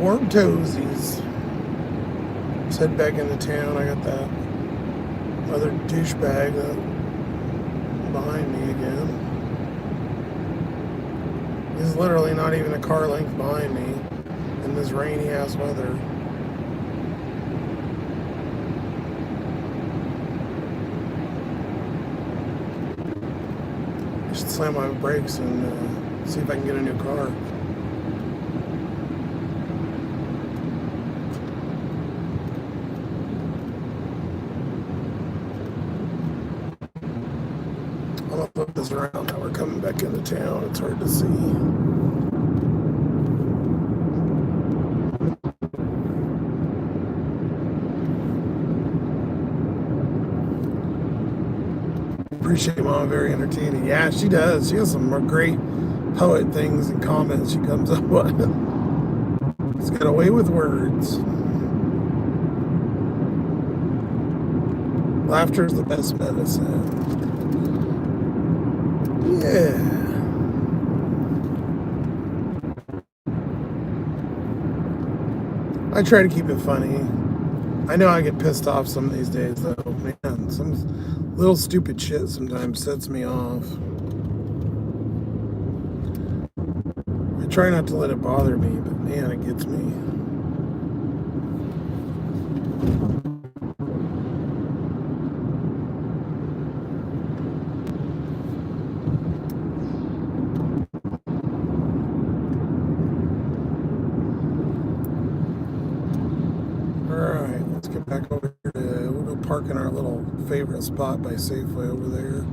Warm toesies. Let's head back into town. I got that other douchebag behind me again. He's literally not even a car length behind me in this rainy ass weather. I should slam my brakes and see if I can get a new car. I'm gonna flip this around now we're coming back into town. It's hard to see. Appreciate Mom, very entertaining. Yeah, she does. She has some great poet things and comments she comes up with. She's got a way with words. Laughter is the best medicine. Yeah. I try to keep it funny. I know I get pissed off some of these days, though. Man, some little stupid shit sometimes sets me off. I try not to let it bother me, but man, it gets me. Alright, let's get back over here. We'll go park in our little favorite spot by Safeway over there.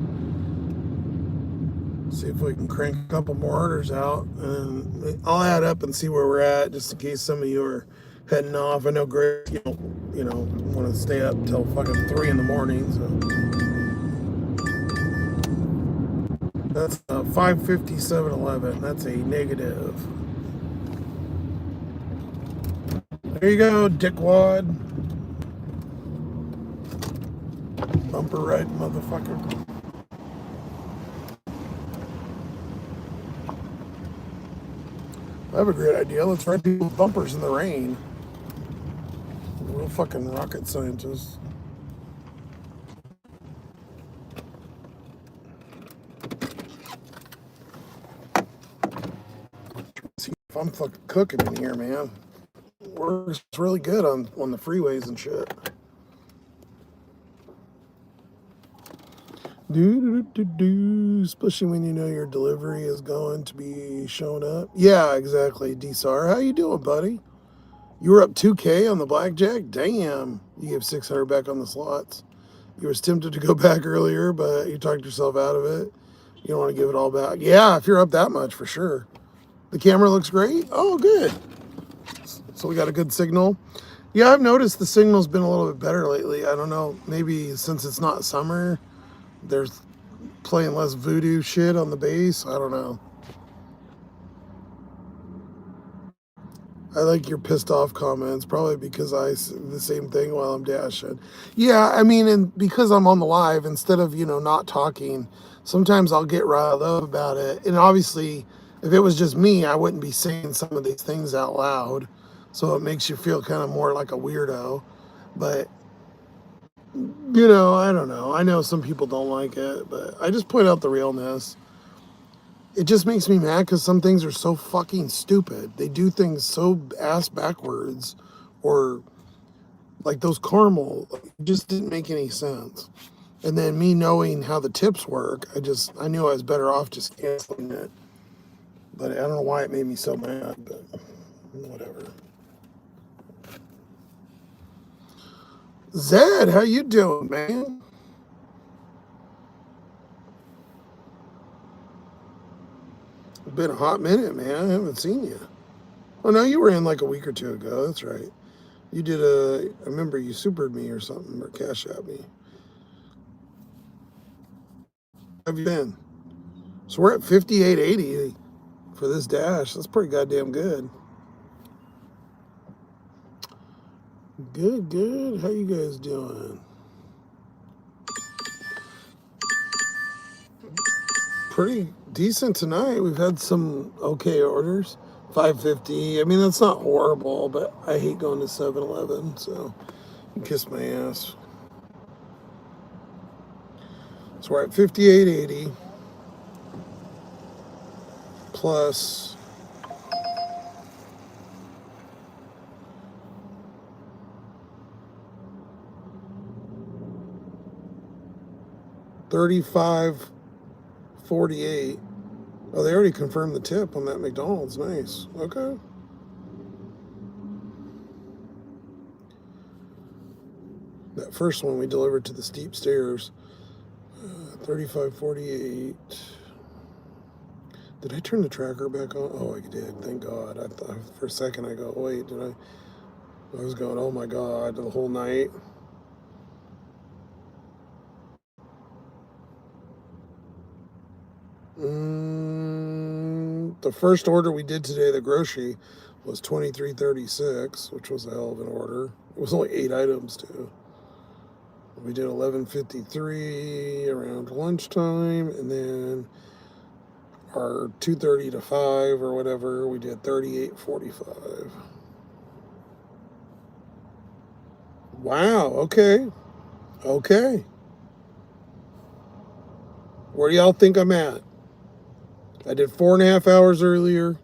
See if we can crank a couple more orders out, and I'll add up and see where we're at, just in case some of you are heading off. I know Greg, you want to stay up till fucking 3 in the morning, so that's 557.11. That's a negative. There you go, dickwad. Bumper ride, motherfucker. I have a great idea. Let's ride people's bumpers in the rain. Real fucking rocket scientists. See if I'm fucking cooking in here, man. Works really good on the freeways and shit. Especially when you know your delivery is going to be showing up. Yeah, exactly. DSAR, how you doing, buddy? You were up 2K on the blackjack? Damn. You gave 600 back on the slots. You was tempted to go back earlier, but you talked yourself out of it. You don't want to give it all back. Yeah, if you're up that much, for sure. The camera looks great. Oh, good. So we got a good signal. Yeah, I've noticed the signal's been a little bit better lately. I don't know, maybe since it's not summer, there's playing less voodoo shit on the bass. I don't know. I like your pissed off comments, probably because I say the same thing while I'm dashing. Yeah, I mean, and because I'm on the live, instead of, not talking, sometimes I'll get riled up about it. And obviously, if it was just me, I wouldn't be saying some of these things out loud. So it makes you feel kind of more like a weirdo. But You know, I don't know. I know some people don't like it, but I just point out the realness. It just makes me mad because some things are so fucking stupid. They do things so ass backwards, or like those caramel, it just didn't make any sense. And then me knowing how the tips work, I knew I was better off just canceling it. But I don't know why it made me so mad, but whatever. Zed, how you doing, man? It's been a hot minute, man. I haven't seen you. Oh no, you were in like a week or two ago. That's right. You did I remember you supered me or something, or cash at me. How have you been? So we're at 58.80 for this dash. That's pretty goddamn good. Good, good. How you guys doing? Pretty decent tonight. We've had some okay orders. 550. I mean, that's not horrible, but I hate going to 7-Eleven, so kiss my ass. So we're at 58.80 plus 35.48. Oh, they already confirmed the tip on that McDonald's. Nice. Okay. That first one we delivered to the steep stairs. 35.48. Did I turn the tracker back on? Oh, I did. Thank God. I thought for a second I go, wait, did I? I was going, oh my God, the whole night. The first order we did today, the grocery, was 23.36, which was a hell of an order. It was only 8 items too. We did 11.53 around lunchtime, and then our 2:30 to 5 or whatever, we did 38.45. Wow. Okay. Okay. Where do y'all think I'm at? I did 4.5 hours earlier,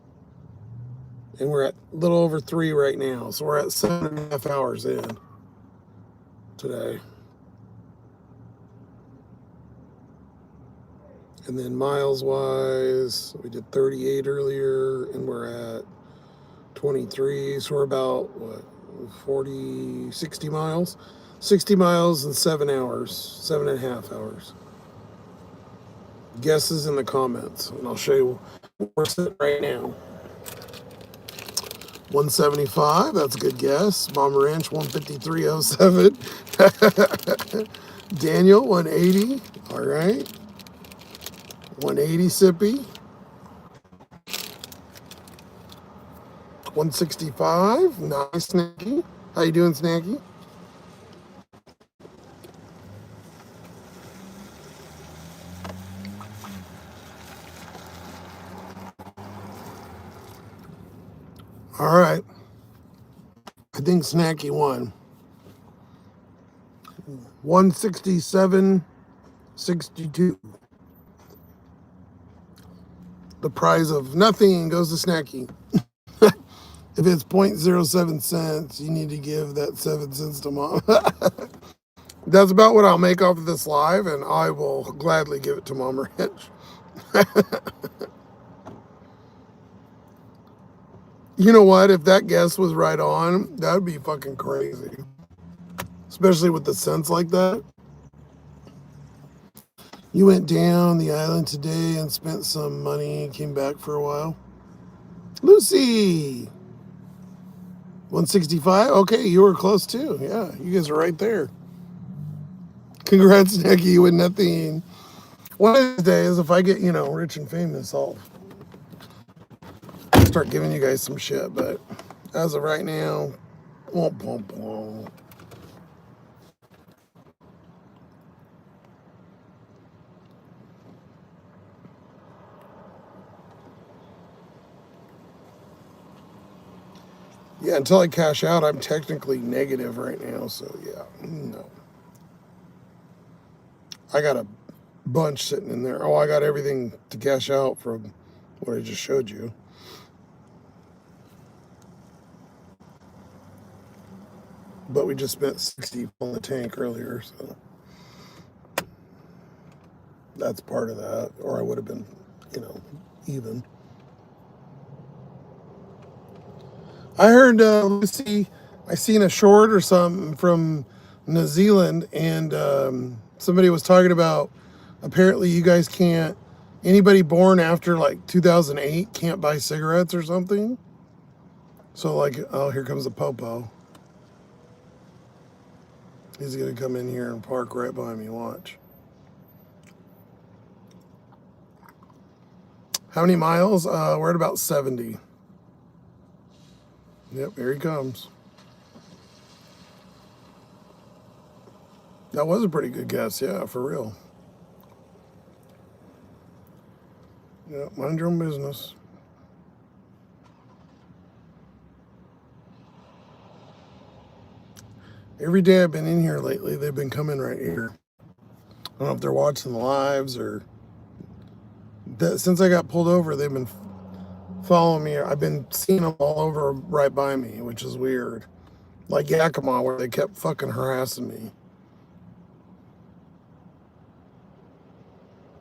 and we're at a little over 3 right now. So we're at 7.5 hours in today. And then miles wise, we did 38 earlier, and we're at 23. So we're about, what, 60 miles? 60 miles in 7 hours, 7.5 hours. Guesses in the comments, and I'll show you where we're sitting right now. 175, that's a good guess. Mama Ranch, 153.07. Daniel, 180. All right. 180 Sippy. 165. Nice, Snacky. How you doing, Snacky? All right. I think Snacky won. 167.62. The prize of nothing goes to Snacky. If it's 0.07 cents, you need to give that 7 cents to Mom. That's about what I'll make off of this live, and I will gladly give it to Mom Ranch. You know what? If that guess was right on, that would be fucking crazy. Especially with the cents like that. You went down the island today and spent some money, came back for a while. Lucy! 165? Okay, you were close too. Yeah, you guys are right there. Congrats, Nicky, you win nothing. One of these days, if I get, rich and famous, I'll start giving you guys some shit. But as of right now, womp, womp, womp. Yeah, until I cash out, I'm technically negative right now. So, yeah, no. I got a bunch sitting in there. Oh, I got everything to cash out from what I just showed you. But we just spent 60 on the tank earlier, so that's part of that. Or I would have been, even. I heard Lucy, I seen a short or something from New Zealand, and somebody was talking about apparently you guys can't, anybody born after like 2008 can't buy cigarettes or something. So like, oh, here comes the popo. He's gonna come in here and park right behind me. Watch. How many miles? We're at about 70. Yep, here he comes. That was a pretty good guess, yeah, for real. Yeah, mind your own business. Every day I've been in here lately, they've been coming right here. I don't know if they're watching the lives or... Since I got pulled over, they've been following me. I've been seeing them all over right by me, which is weird. Like Yakima, where they kept fucking harassing me.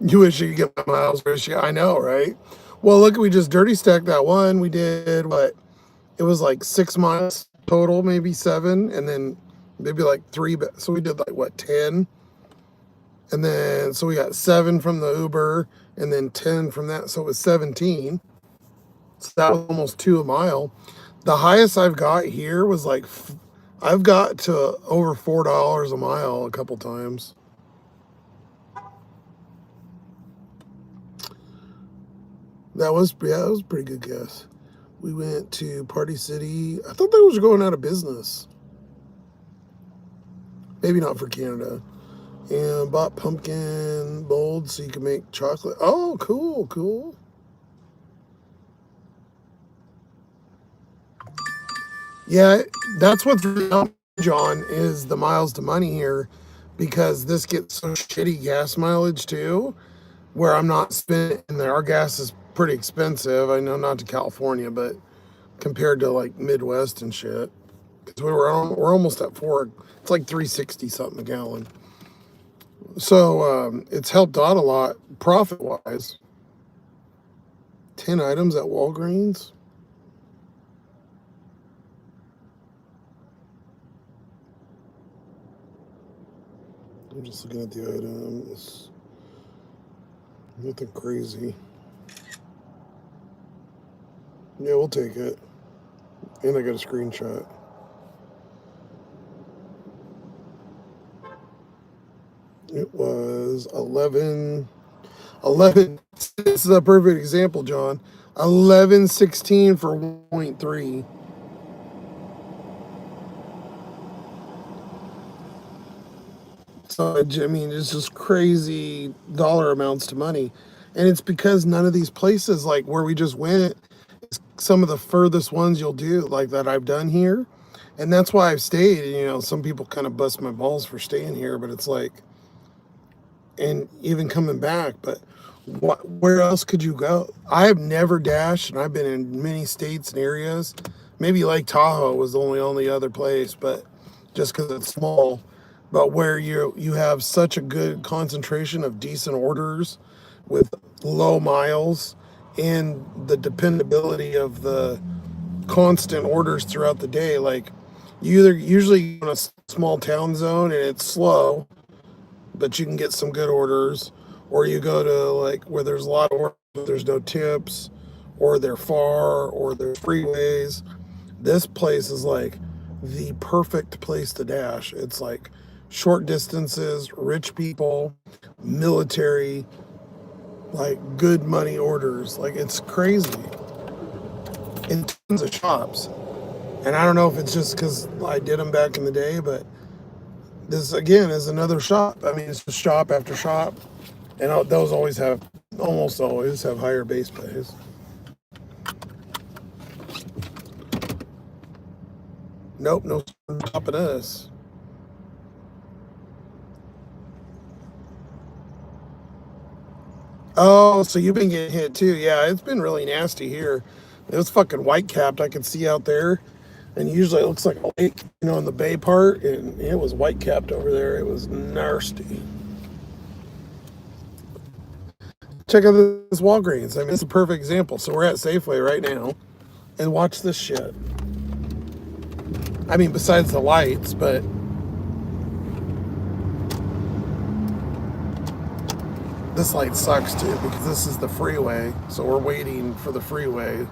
You wish you could get my miles, wish you. I know, right? Well, look, we just dirty stacked that one. We did what? It was like 6 miles total, maybe 7, and then maybe like 3. So we did like what, 10? And then so we got 7 from the Uber, and then 10 from that. So it was 17. So that was almost 2 a mile. The highest I've got here was like, I've got to over $4 a mile a couple times. That was a pretty good guess. We went to Party City. I thought they was going out of business. Maybe not for Canada. And bought pumpkin molds so you can make chocolate. Oh, cool, cool. Yeah, that's what's really, John, is the miles to money here, because this gets so shitty gas mileage too, where I'm not spending, and our gas is pretty expensive. I know not to California, but compared to like Midwest and shit, because we're almost at 4. It's like 360 something a gallon. So it's helped out a lot profit wise. 10 items at Walgreens. I'm just looking at the items. Nothing crazy. Yeah, we'll take it. And I got a screenshot. It was 11. This is a perfect example, John. 11.16 for 1.3. So, I mean, it's just crazy dollar amounts to money. And it's because none of these places, like where we just went, is some of the furthest ones you'll do, like that I've done here. And that's why I've stayed. Some people kind of bust my balls for staying here, but it's like, and even coming back, but where else could you go? I have never dashed, and I've been in many states and areas. Maybe Lake Tahoe was the only other place, but just because it's small. But where you have such a good concentration of decent orders with low miles and the dependability of the constant orders throughout the day. Like you usually in a small town zone and it's slow, but you can get some good orders, or you go to like where there's a lot of orders, but there's no tips, or they're far, or there's freeways. This place is like the perfect place to dash. It's like short distances, rich people, military, like good money orders. Like it's crazy. In tons of shops. And I don't know if it's just because I did them back in the day, but this again is another shop. I mean, it's just shop after shop. And those almost always have higher base pays. Nope, no on top of this. Oh, so you've been getting hit too. Yeah, it's been really nasty here. It was fucking white capped. I could see out there. And usually it looks like a lake, in the bay part. And it was white capped over there. It was nasty. Check out this Walgreens. I mean, it's a perfect example. So we're at Safeway right now. And watch this shit. I mean, besides the lights, but this light sucks too because this is the freeway. So we're waiting for the freeway.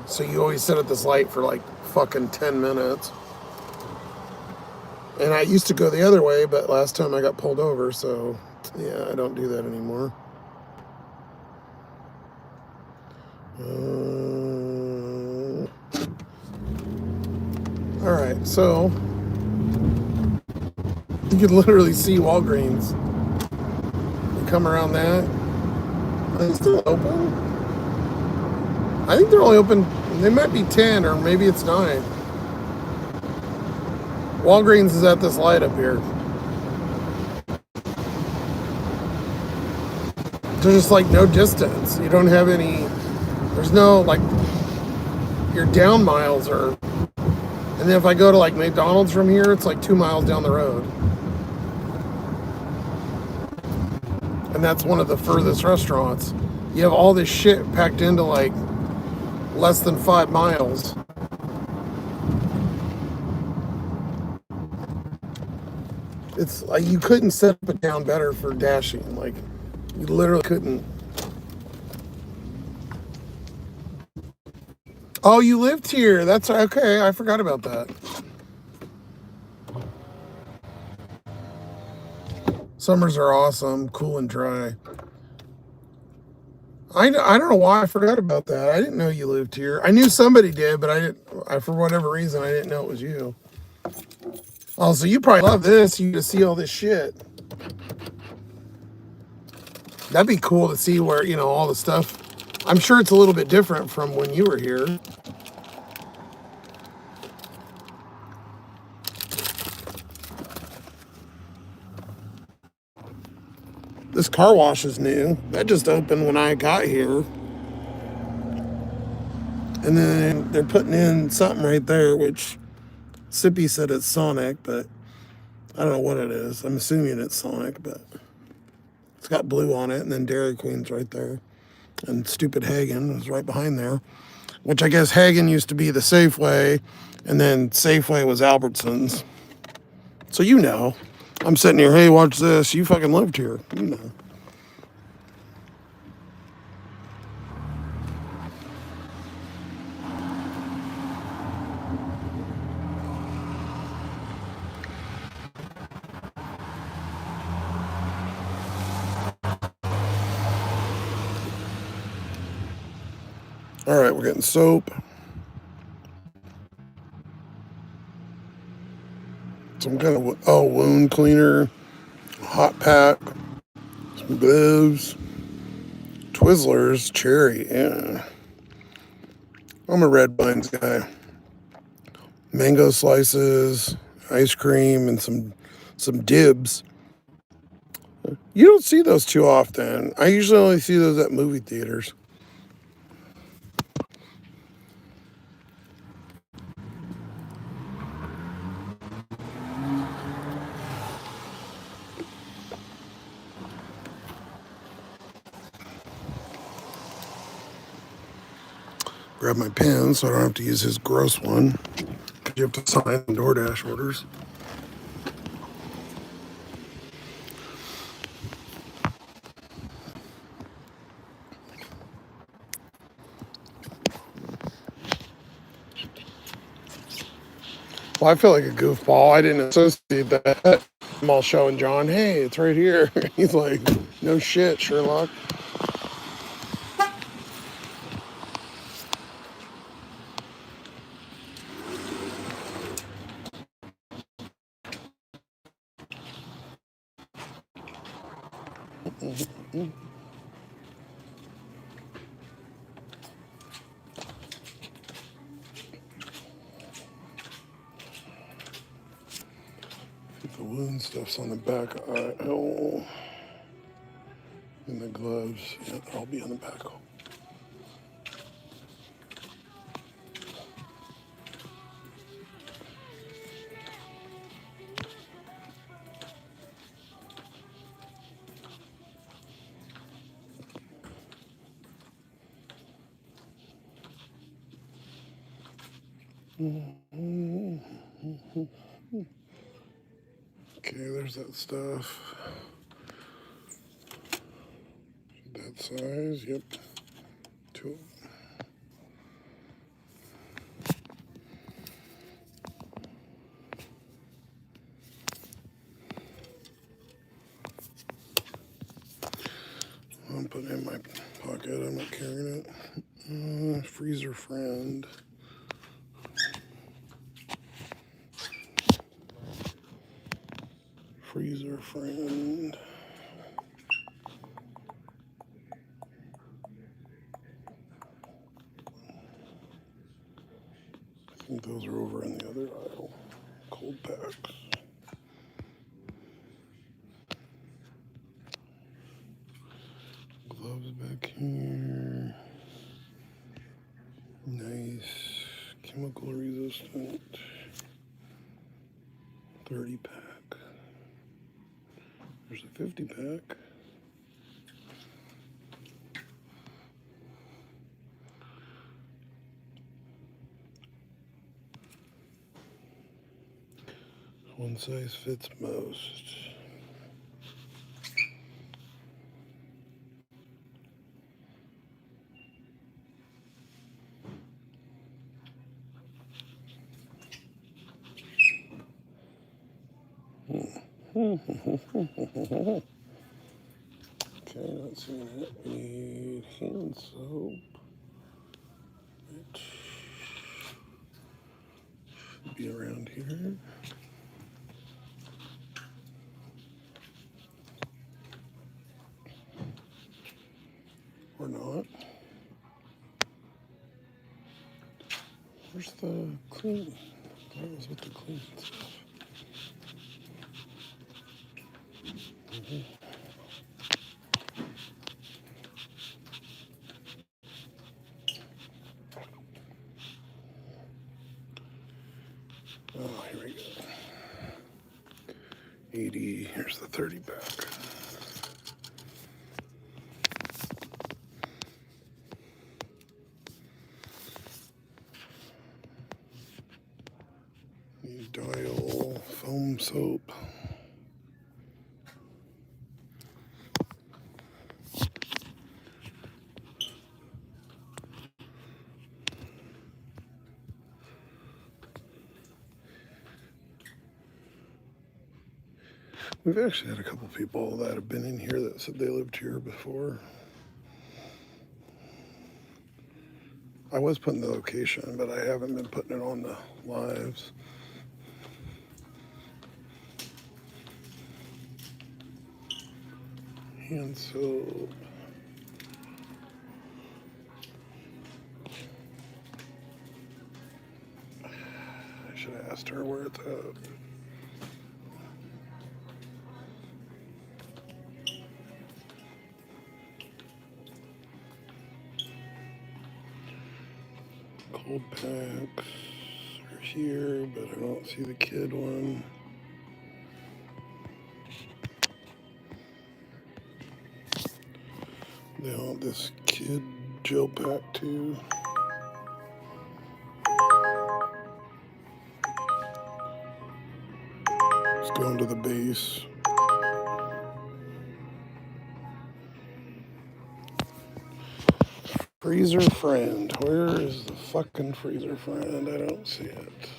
So you always sit at this light for like fucking 10 minutes. And I used to go the other way, but last time I got pulled over, so yeah, I don't do that anymore. All right, so you can literally see Walgreens. You come around that. Are they still open? I think they're only open, they might be 10 or maybe it's 9. Walgreens is at this light up here. There's just like no distance. You don't have any, there's no like, your down miles are, and then if I go to like McDonald's from here, it's like 2 miles down the road. And that's one of the furthest restaurants. You have all this shit packed into like less than 5 miles. It's like you couldn't set it down better for dashing. Like you literally couldn't. Oh, you lived here. That's okay. I forgot about that. Summers are awesome, cool and dry. I don't know why I forgot about that. I didn't know you lived here. I knew somebody did, but I didn't. For whatever reason, I didn't know it was you. Oh, so you probably love this. You get to see all this shit. That'd be cool to see where, all the stuff. I'm sure it's a little bit different from when you were here. This car wash is new. That just opened when I got here. And then they're putting in something right there, which Sippy said it's Sonic, but I don't know what it is. I'm assuming it's Sonic, but it's got blue on it, and then Dairy Queen's right there. And stupid Hagen is right behind there, which I guess Hagen used to be the Safeway, and then Safeway was Albertsons. So I'm sitting here, hey, watch this. You fucking lived here. All right, we're getting soap. Some kind of, wound cleaner, hot pack, some gloves, Twizzlers, cherry, yeah. I'm a Red Vines guy. Mango slices, ice cream, and some dibs. You don't see those too often. I usually only see those at movie theaters. Grab my pen so I don't have to use his gross one. You have to sign DoorDash orders. Well, I feel like a goofball. I didn't associate that. I'm all showing John, hey, it's right here. He's like, no shit, Sherlock. The wound stuff's on the back. Oh. And the gloves, yeah, I'll be on the back. Okay, there's that stuff. That size, yep. Two. I'm putting it in my pocket. I'm not carrying it. Freezer friend. Freezer friend. I think those are over in the other aisle. Cold packs. Gloves back here. Nice. Chemical resistant. 30 pack. There's a 50 pack. One size fits most. Okay, not seeing it. We need hand soap. It should be around here. Or not. Where's the clean? That was with the clean stuff. Oh, here we go. 80. Here's the 30 pack. Need Dial foam soap. We've actually had a couple people that have been in here that said they lived here before. I was putting the location, but I haven't been putting it on the lives. Hand soap. I should have asked her where it's at. Cold packs are here, but I don't see the kid one. They want this kid gel pack too. Let's go into the base. Freezer friend. Where is the fucking freezer friend? I don't see it.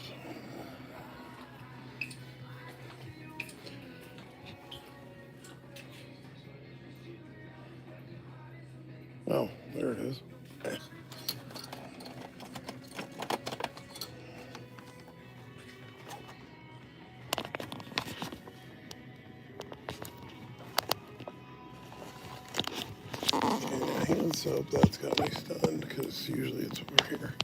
Oh, there it is. Okay. Hand soap, that's got me stunned because usually it's over here.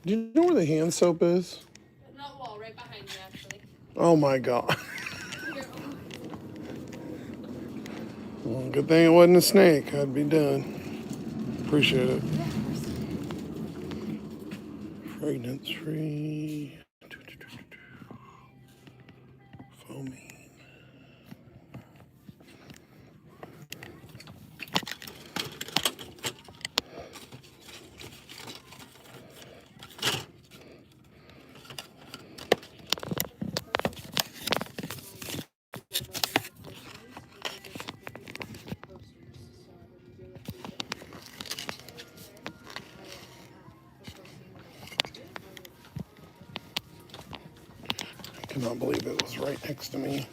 Do you know where the hand soap is? Not wall, right behind you, actually. Oh my God. Well, good thing it wasn't a snake. I'd be done. Appreciate it. Fragrance free. Foaming. I cannot believe it was right next to me.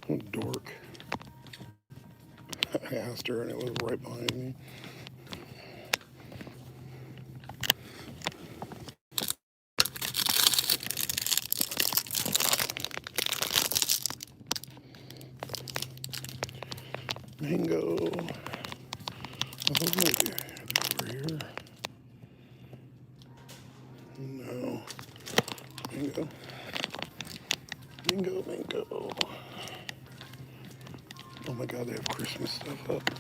What a dork. I asked her and it was right behind me. Mango. I thought maybe over here. No. Mango. Mango, mango. Oh my God, they have Christmas stuff up.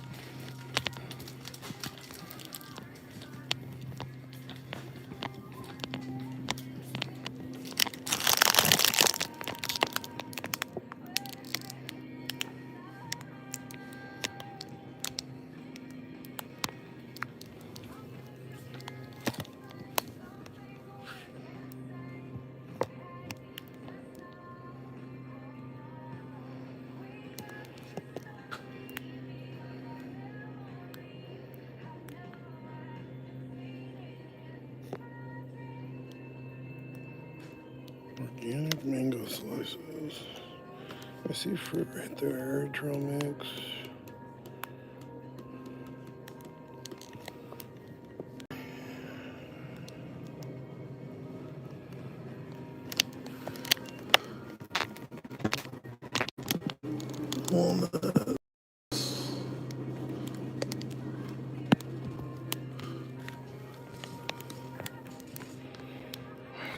Organic mango slices. I see fruit right there. Trail mix. Walnut. What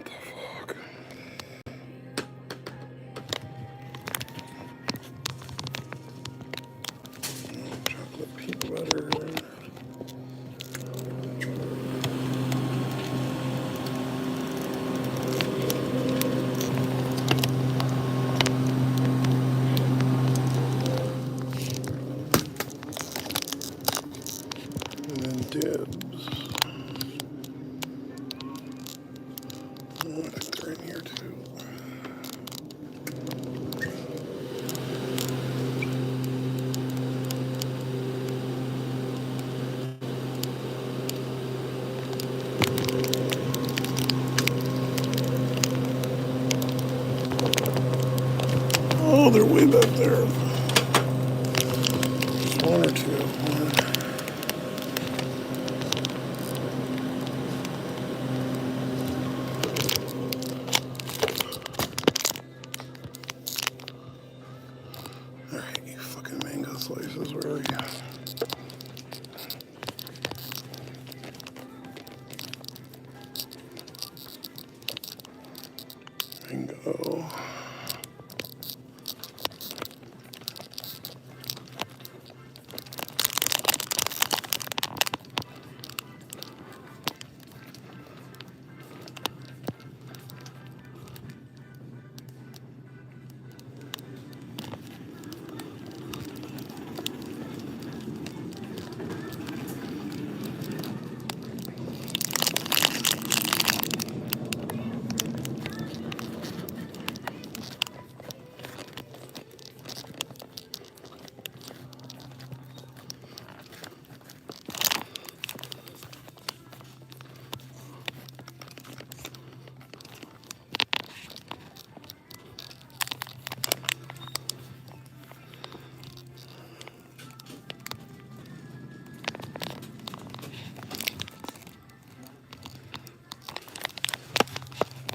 the fuck? Chocolate peanut butter. And then dibs. Oh, I think they're in here too. Oh, they're way back there. Just one or two. Alright, you fucking mango slices, where are you? Mango.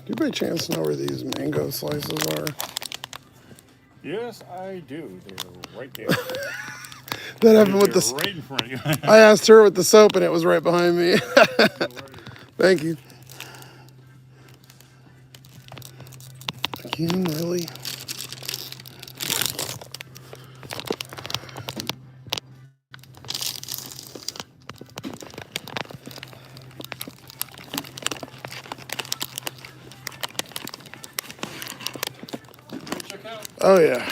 Do you by chance know where these mango slices are? Yes, I do. They're right there. That happened with They're the. right in front of you. I asked her with the soap, and it was right behind me. Thank you. Again, really? Check out. Oh yeah,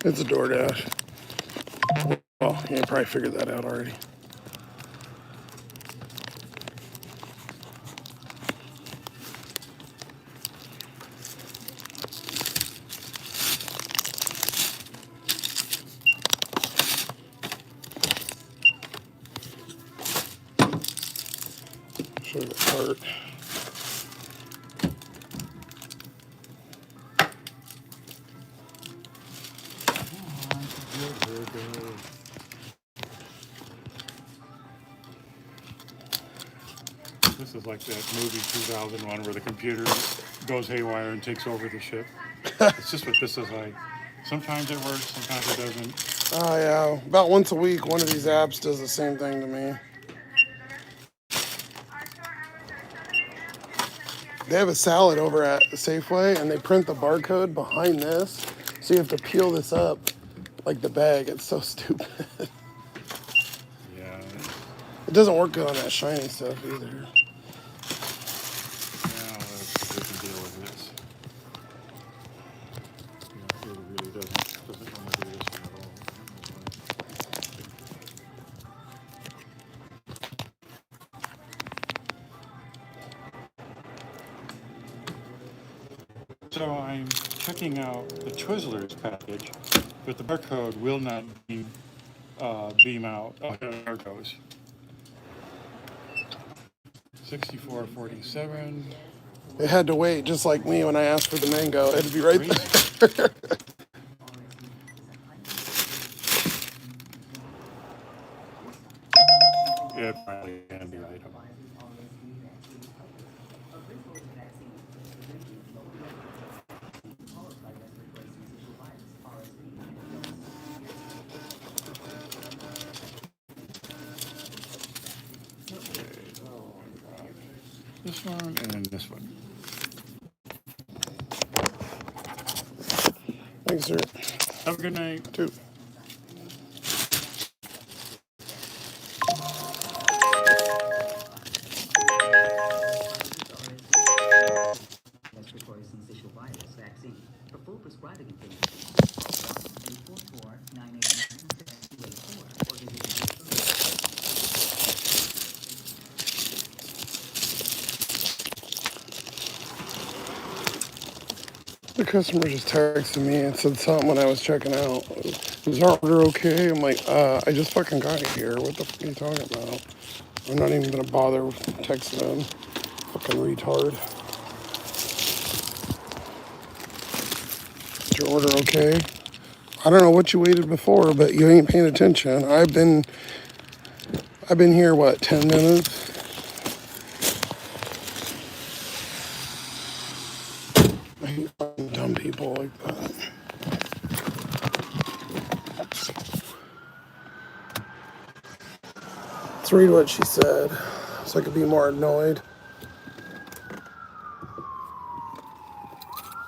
it's a DoorDash. Well, you probably figured that out already. Show the cart. This is like that movie 2001 where the computer goes haywire and takes over the ship. It's just what this is like. Sometimes it works, sometimes it doesn't. Oh yeah, about once a week, one of these apps does the same thing to me. They have a salad over at Safeway, and they print the barcode behind this, so you have to peel this up like the bag. It's so stupid. Yeah. It doesn't work good on that shiny stuff either. Now let's see if we can deal with this. Yeah, it really doesn't want to do this one at all. So I'm checking out the Twizzlers package, but the barcode will not beam out. Oh, there it goes. 64.47. It had to wait, just like me when I asked for the mango. It had to be right there. It probably can be right. This one and this one. Thanks, sir. Have a good night. Too. Respiratory syncytial virus vaccine. For full prescribing information, call 844-989-6284 or visit The customer just texted me and said something when I was checking out. Is our order okay? I'm like, I just fucking got it here. What the fuck are you talking about? I'm not even gonna bother texting them. Fucking retard. Is your order okay? I don't know what you waited before, but you ain't paying attention. I've been here, what, 10 minutes? I hate fucking dumb people like that. Let's read what she said so I could be more annoyed.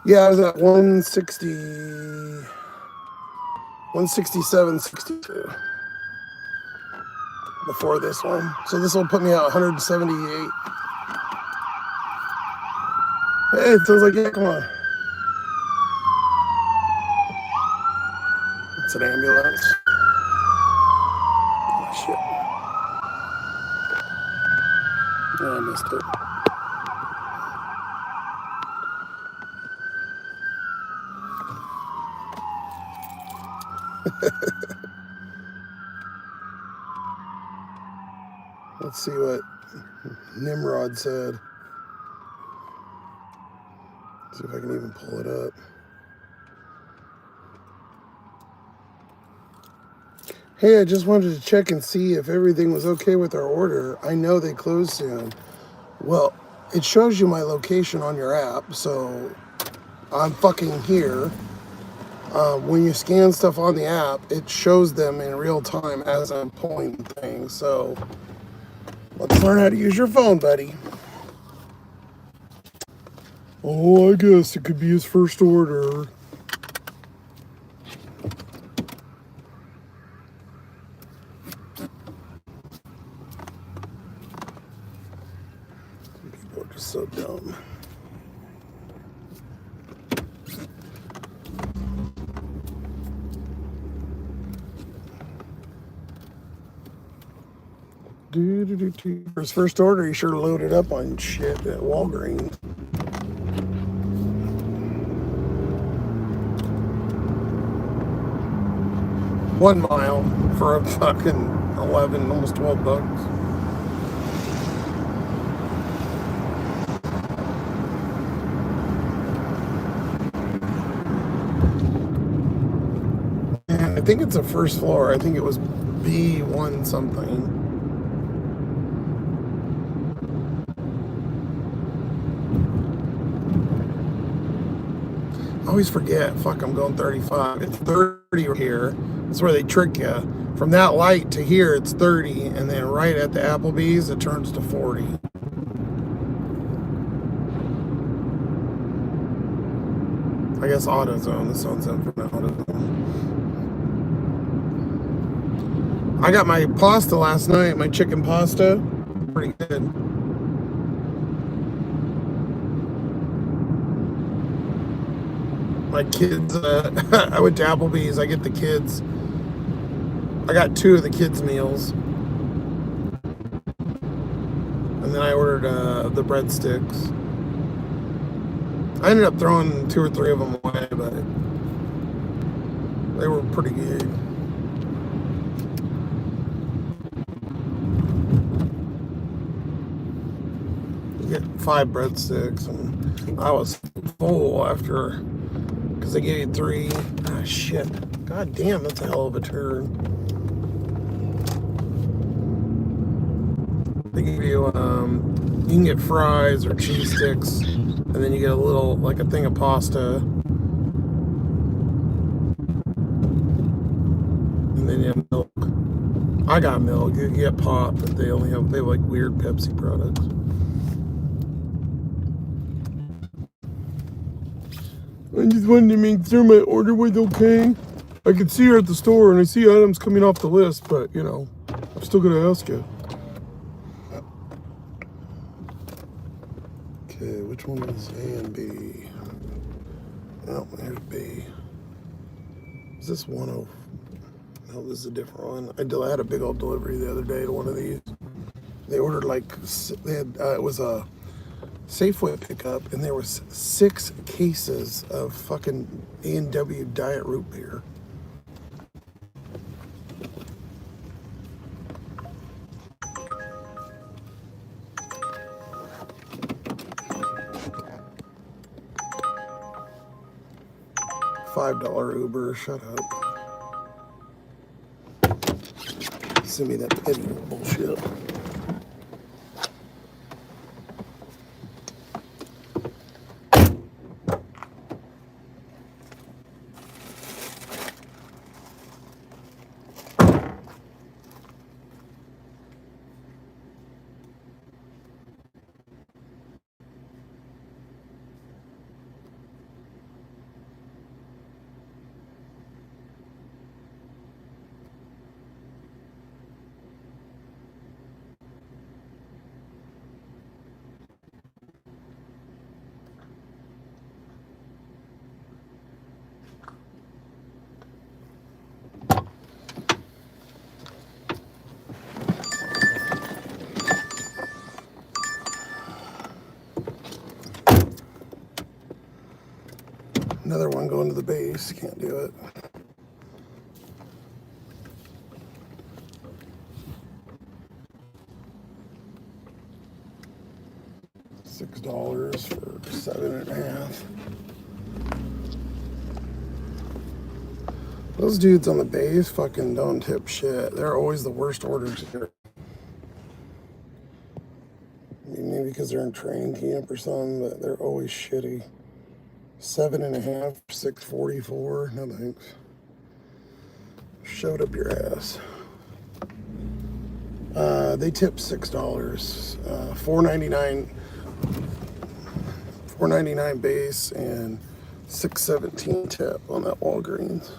Yeah, I was at 167.62 before this one. So this will put me at 178. Hey, it sounds like, yeah, come on. It's an ambulance. Oh, shit. Yeah, I missed it. Let's see what Nimrod said. See if I can even pull it up. Hey, I just wanted to check and see if everything was okay with our order. I know they close soon. Well, it shows you my location on your app, so I'm fucking here. when you scan stuff on the app, it shows them in real time as I'm pulling things. So let's learn how to use your phone, buddy. Oh, I guess it could be his first order. People are just so dumb. For his first order, he sure loaded up on shit at Walgreens. $1 mile for a fucking 11, almost $12. And I think it's a first floor. I think it was B1 something. I always forget. Fuck, I'm going 35. It's 30 here. That's where they trick you. From that light to here, it's 30, and then right at the Applebee's, it turns to 40. I guess AutoZone. This one's in from AutoZone. I got my pasta last night, my chicken pasta. Pretty good. My kids, I went to Applebee's. I get the kids. I got 2 of the kids' meals. And then I ordered the breadsticks. I ended up throwing 2 or 3 of them away, but they were pretty good. You get 5 breadsticks, and I was full after, because they gave you 3. Ah, shit. God damn, that's a hell of a turn. They give you, you can get fries or cheese sticks, and then you get a little, like a thing of pasta. And then you have milk. I got milk. You get pop, but they have like weird Pepsi products. I just wanted to make sure my order was okay. I could see her at the store, and I see items coming off the list, but, you know, I'm still going to ask you. Okay, which one is A and B? Oh, there's B. Is this 10? No, this is a different one. I had a big old delivery the other day to one of these. They ordered like, they had, it was a Safeway pickup, and there was 6 cases of fucking A&W Diet Root Beer. $5 Uber, shut up. Send me that petty bullshit. Another one going to the base. Can't do it. $6 for 7.5. Those dudes on the base fucking don't tip shit. They're always the worst orders here. Maybe because they're in training camp or something, but they're always shitty. 7.5, $6.44. No thanks. Showed up your ass. They tipped $6. $4.99 base and $6.17 tip on that Walgreens.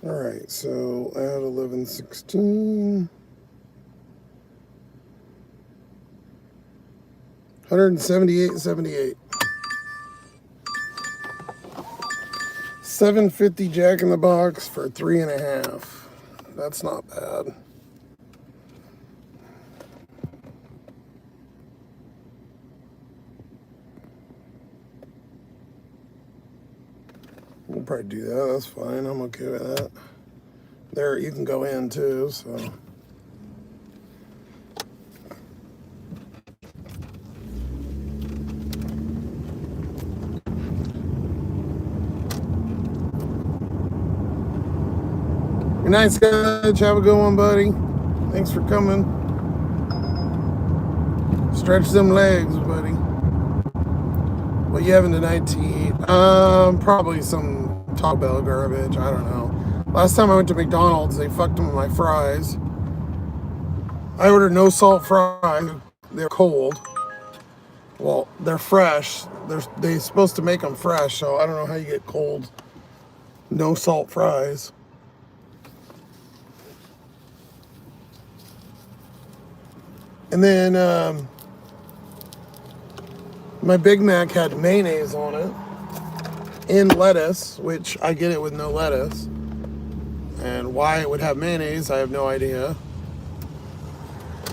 All right, so add 11.16. 178.78. 750 Jack in the Box for 3.5. That's not bad. We'll probably do that. That's fine. I'm okay with that. There, you can go in too, so. Good night, Sketch. Have a good one, buddy. Thanks for coming. Stretch them legs, buddy. What you having tonight to eat? Probably some Taco Bell garbage. I don't know. Last time I went to McDonald's, they fucked them with my fries. I ordered no salt fries. They're cold. Well, they're fresh. They're supposed to make them fresh, so I don't know how you get cold, no salt fries. And then my Big Mac had mayonnaise on it and lettuce, which I get it with no lettuce. And why it would have mayonnaise, I have no idea.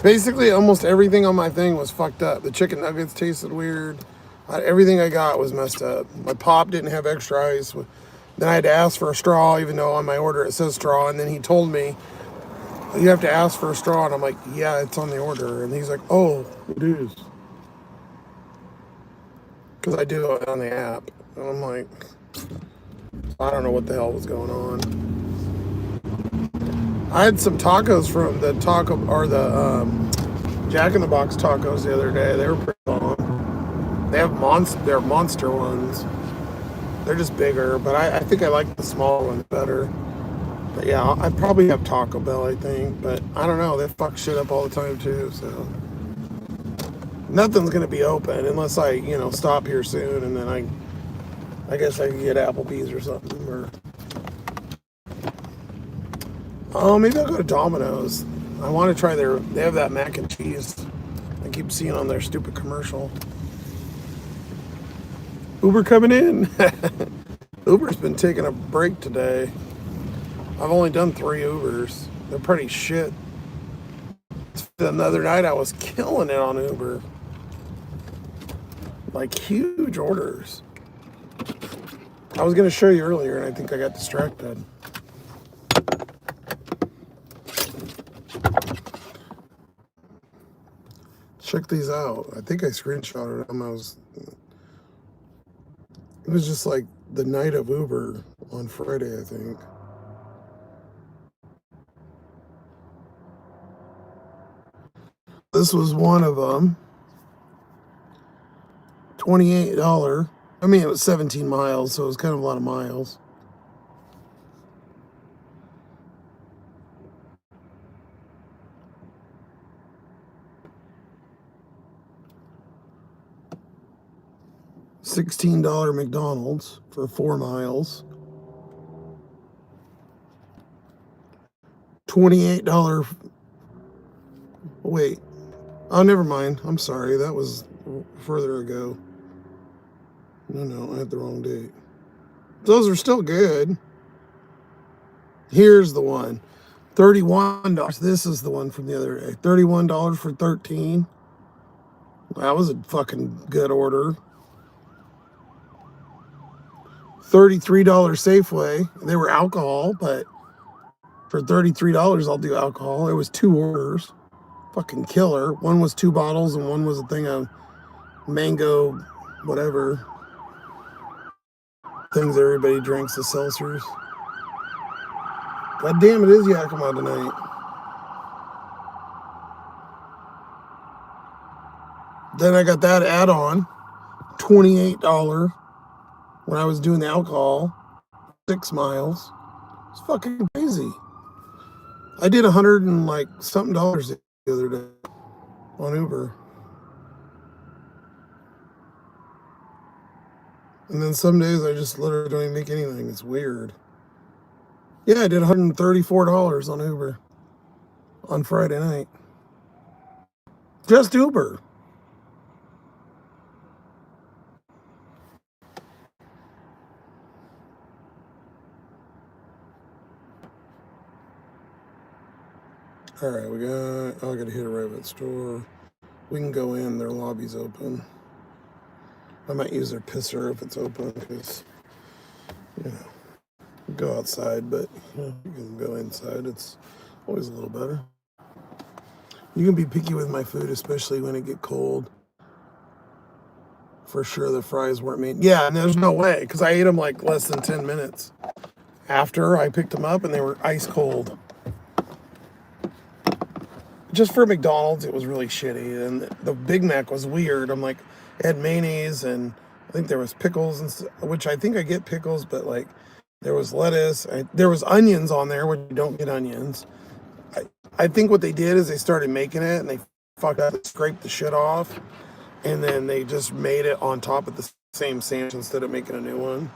Basically, almost everything on my thing was fucked up. The chicken nuggets tasted weird. Everything I got was messed up. My pop didn't have extra ice. Then I had to ask for a straw, even though on my order it says straw. And then he told me, you have to ask for a straw. And I'm like, yeah, it's on the order. And he's like, oh, it is. Because I do it on the app. And I'm like, I don't know what the hell was going on. I had some tacos from the Jack in the Box tacos the other day. They were pretty bomb. They have they're monster ones. They're just bigger, but I think I like the small ones better. But yeah, I'd probably have Taco Bell, I think. But I don't know. They fuck shit up all the time too. So nothing's gonna be open unless I, stop here soon, and then I guess I can get Applebee's or something. Or maybe I'll go to Domino's. I want to try they have that mac and cheese I keep seeing on their stupid commercial. Uber coming in. Uber's been taking a break today. I've only done 3 Ubers. They're pretty shit. The other night I was killing it on Uber. Like huge orders. I was going to show you earlier and I think I got distracted. Check these out. I think I screenshotted them. It was just like the night of Uber on Friday, I think. This was one of them. $28. I mean, it was 17 miles, so it was kind of a lot of miles. $16 McDonald's for 4 miles. $28. Wait. Oh, never mind. I'm sorry. That was further ago. No, I had the wrong date. Those are still good. Here's the one. $31. This is the one from the other day. $31 for 13. That was a fucking good order. $33 Safeway. They were alcohol, but for $33 I'll do alcohol. It was 2 orders. Fucking killer. One was 2 bottles and one was a thing of mango whatever. Things everybody drinks, the seltzers. God damn, it is Yakima tonight. Then I got that add-on, $28 when I was doing the alcohol, 6 miles. It's fucking crazy. I did $100 and like something dollars the other day on Uber. And then some days I just literally don't even make anything. It's weird. Yeah, I did $134 on Uber on Friday night. Just Uber. All right, I gotta hit a rabbit store. We can go in, their lobby's open. I might use their pisser if it's open because, you know, go outside, but you know, you can go inside. It's always a little better. You can be picky with my food, especially when it get cold. For sure, the fries weren't made. Yeah, and there's no way because I ate them like less than 10 minutes after I picked them up, and they were ice cold. Just for McDonald's, it was really shitty, and the Big Mac was weird. I'm like, it had mayonnaise, and I think there was pickles, which I think I get pickles, but like there was lettuce, there was onions on there, which you don't get onions. I think what they did is they started making it, and they fucked up, scraped the shit off, and then they just made it on top of the same sandwich instead of making a new one,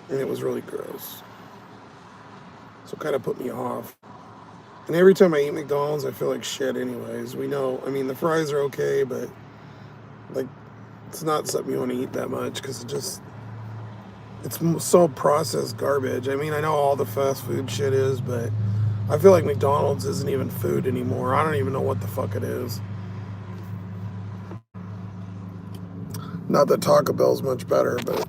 and it was really gross. So it kind of put me off. And every time I eat McDonald's, I feel like shit anyways. We know, I mean, the fries are okay, but like, it's not something you want to eat that much because it's so processed garbage. I mean, I know all the fast food shit is, but I feel like McDonald's isn't even food anymore. I don't even know what the fuck it is. Not that Taco Bell's much better, but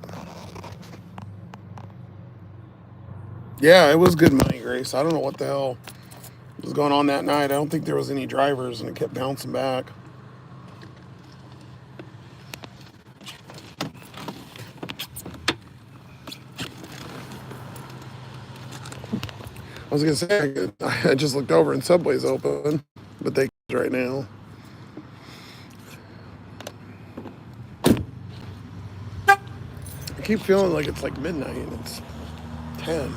yeah, it was good money, Grace. I don't know what the hell was going on that night. I don't think there was any drivers, and it kept bouncing back. I was gonna say, I just looked over and Subway's open, but they right now. I keep feeling like it's like midnight and it's 10.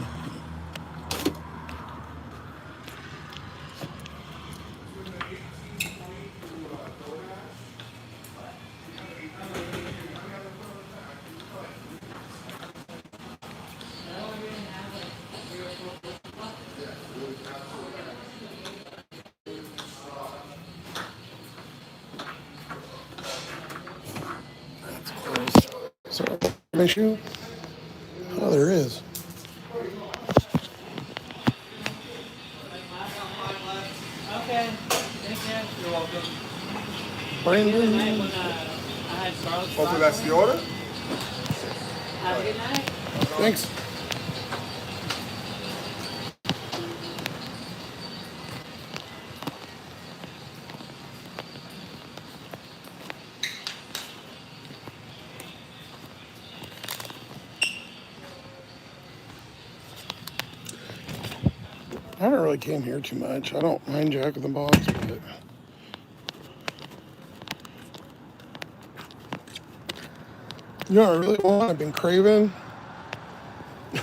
That's close. So, an issue? Oh, there is. Okay. Thank you. You're welcome. Brandon. Hopefully that's the order. Have a good night. Thanks. I haven't really came here too much. I don't mind Jack in the Box, but you know what I really want? I've been craving.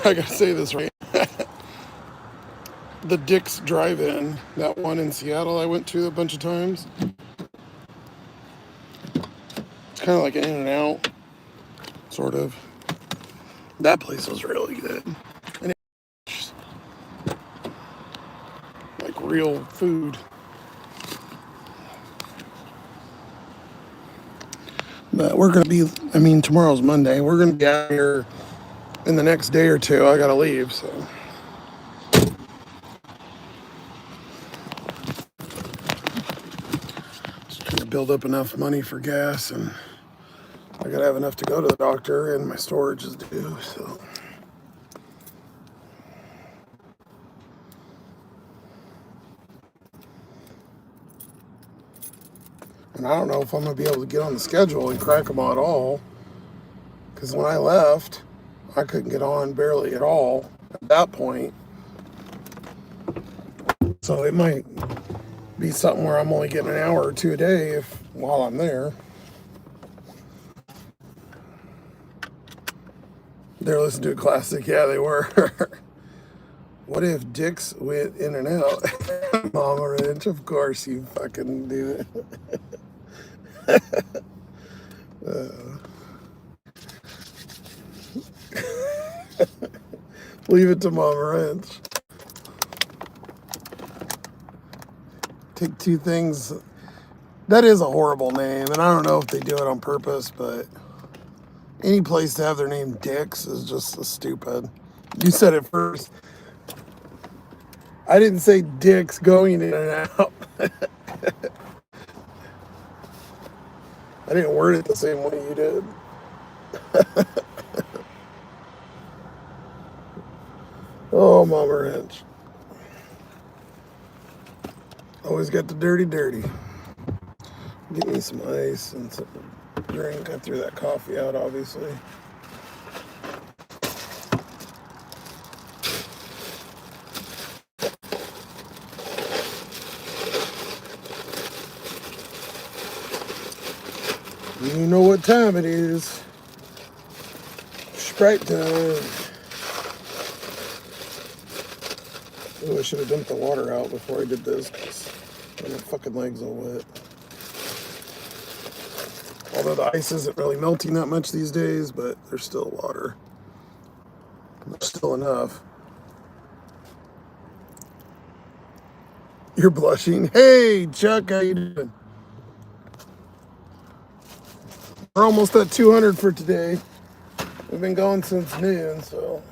I gotta say this right. The Dick's Drive-In, that one in Seattle I went to a bunch of times. It's kind of like an In-N-Out, sort of. That place was really good. And it's like real food. But we're going to be, I mean, tomorrow's Monday. We're going to be out here in the next day or two. I got to leave, so. Just trying to build up enough money for gas, and I got to have enough to go to the doctor, and my storage is due, so. And I don't know if I'm going to be able to get on the schedule and crack them out all. Because when I left, I couldn't get on barely at all at that point. So it might be something where I'm only getting an hour or two a day while I'm there. They're listening to a classic. Yeah, they were. What if dicks went in and out? Mama Ranch, of course you fucking do it. Leave it to Mama Ranch. Take two things. That is a horrible name, and I don't know if they do it on purpose, but any place to have their name Dicks is just so stupid. You said it first. I didn't say dicks going in and out. I didn't word it the same way you did. Oh, Mama Ranch. Always got the dirty. Get me some ice and some drink. I threw that coffee out, obviously. You know what time it is. Sprite time. Oh, I should have dumped the water out before I did this, because my fucking legs all wet. Although the ice isn't really melting that much these days, but there's still water. There's still enough. You're blushing. Hey, Chuck, how you doing? We're almost at 200 for today. We've been going since noon, so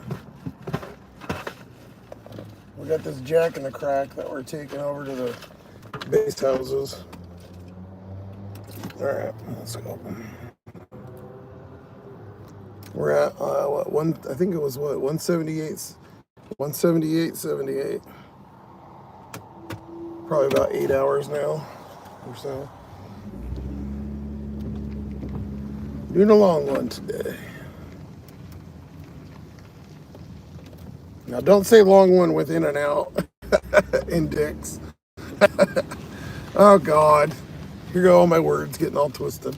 we got this Jack in the Crack that we're taking over to the base houses. All right, let's go. We're at what, one? I think it was what, 178.78. Probably about 8 hours now or so. Doing a long one today. Now, don't say long one with in and out in dicks. Oh, God. Here go all my words getting all twisted.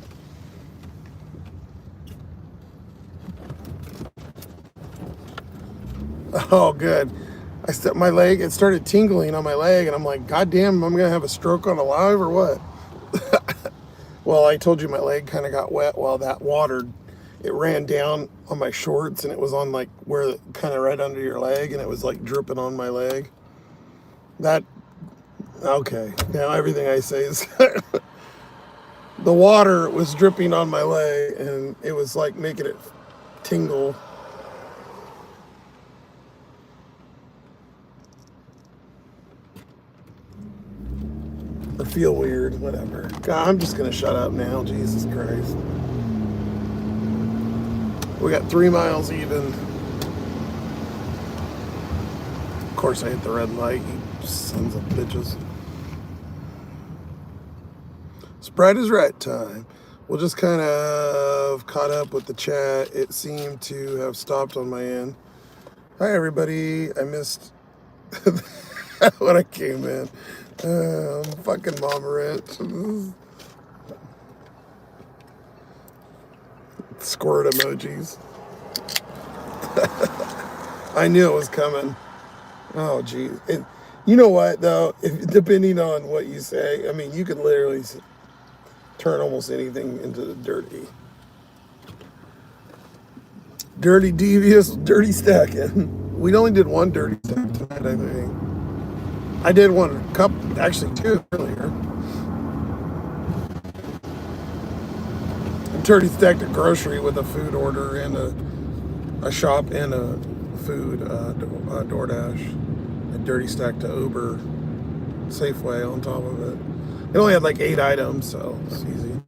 Oh, good. I stepped my leg. It started tingling on my leg, and I'm like, God damn, I'm going to have a stroke on a live or what? Well, I told you my leg kind of got wet while that water, it ran down on my shorts, and it was on like where, kind of right under your leg, and it was like dripping on my leg. That, okay. Now everything I say is, the water was dripping on my leg, and it was like making it tingle. Or feel weird, whatever. God, I'm just gonna shut up now, Jesus Christ. We got 3 miles even. Of course I hit the red light, you sons of bitches. Sprite is right time. We'll just kind of caught up with the chat. It seemed to have stopped on my end. Hi everybody, I missed when I came in. Fucking Mama Ranch. Squirt emojis. I knew it was coming. Oh, geez. You know what, though? Depending on what you say, I mean, you can literally turn almost anything into dirty. Dirty, devious, dirty stacking. We only did one dirty stack tonight, I think. I did one cup, actually 2 earlier. I dirty stacked a grocery with a food order and a shop and a food DoorDash. I dirty stacked a Uber Safeway on top of it. It only had like 8 items, so it's easy.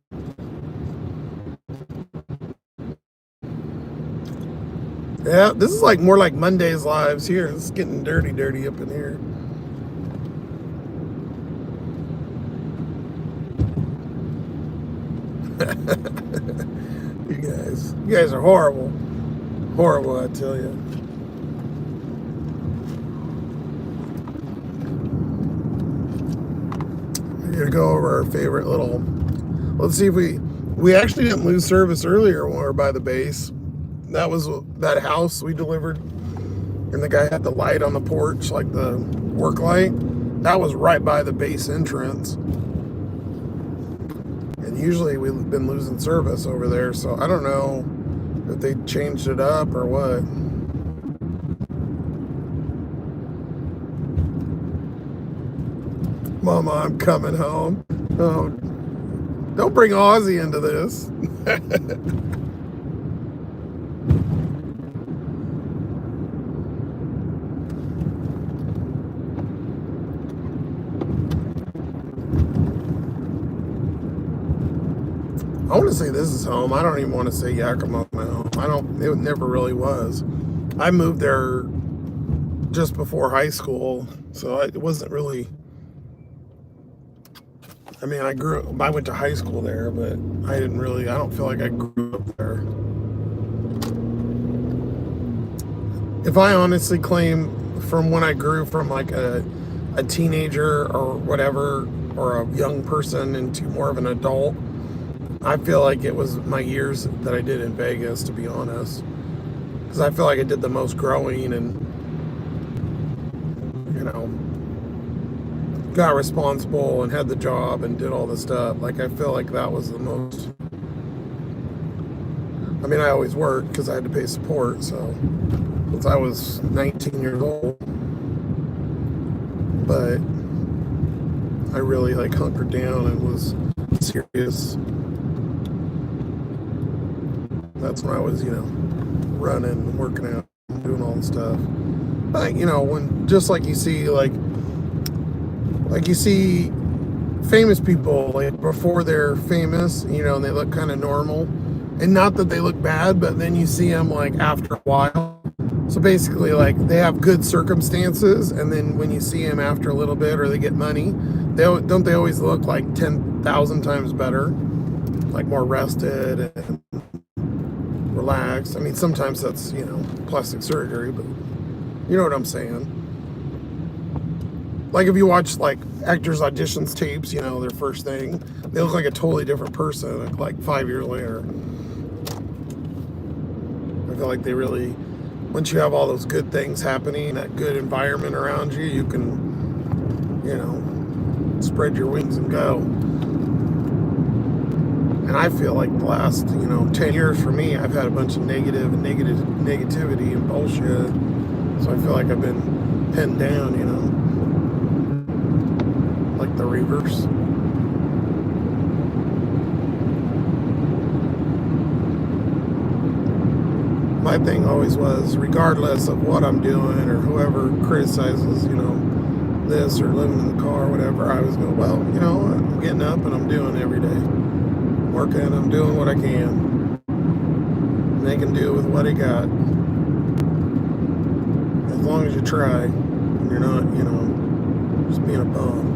Yeah, this is like more like Monday's lives here. It's getting dirty up in here. You You guys are horrible. Horrible, I tell you. We're gonna go over our favorite little. Let's see if we actually didn't lose service earlier when we were by the base. That was that house we delivered, and the guy had the light on the porch, like the work light. That was right by the base entrance. And usually we've been losing service over there, so I don't know if they changed it up or what. Mama, I'm coming home. Oh, don't bring Ozzy into this. I want to say this is home. I don't even want to say Yakima home. It never really was. I moved there just before high school, so it wasn't really. I mean, I went to high school there, but I don't feel like I grew up there. If I honestly claim from when I grew from like a teenager or whatever, or a young person into more of an adult, I feel like it was my years that I did in Vegas, to be honest. Because I feel like I did the most growing and, you know, got responsible and had the job and did all the stuff. Like, I feel like that was the most. I mean, I always worked because I had to pay support, so since I was 19 years old. But I really like hunkered down and was serious. That's when I was, running, working out, doing all the stuff. But, when just like you see, like you see famous people, like before they're famous, and they look kind of normal. And not that they look bad, but then you see them like after a while. So basically, like, they have good circumstances, and then when you see them after a little bit or they get money, they always look like 10,000 times better, like more rested and relaxed. I mean, sometimes that's, plastic surgery, but you know what I'm saying. Like, if you watch, like, actors' auditions tapes, their first thing, they look like a totally different person, like 5 years later. I feel like they really, once you have all those good things happening, that good environment around you, you can, spread your wings and go. And I feel like the last, 10 years for me, I've had a bunch of negativity and bullshit. So I feel like I've been pinned down, like the reverse. My thing always was, regardless of what I'm doing or whoever criticizes, this or living in the car or whatever, I always go, well, I'm getting up and I'm doing every day. Working, I'm doing what I can. Making do with what I got. As long as you try, and you're not, just being a bum.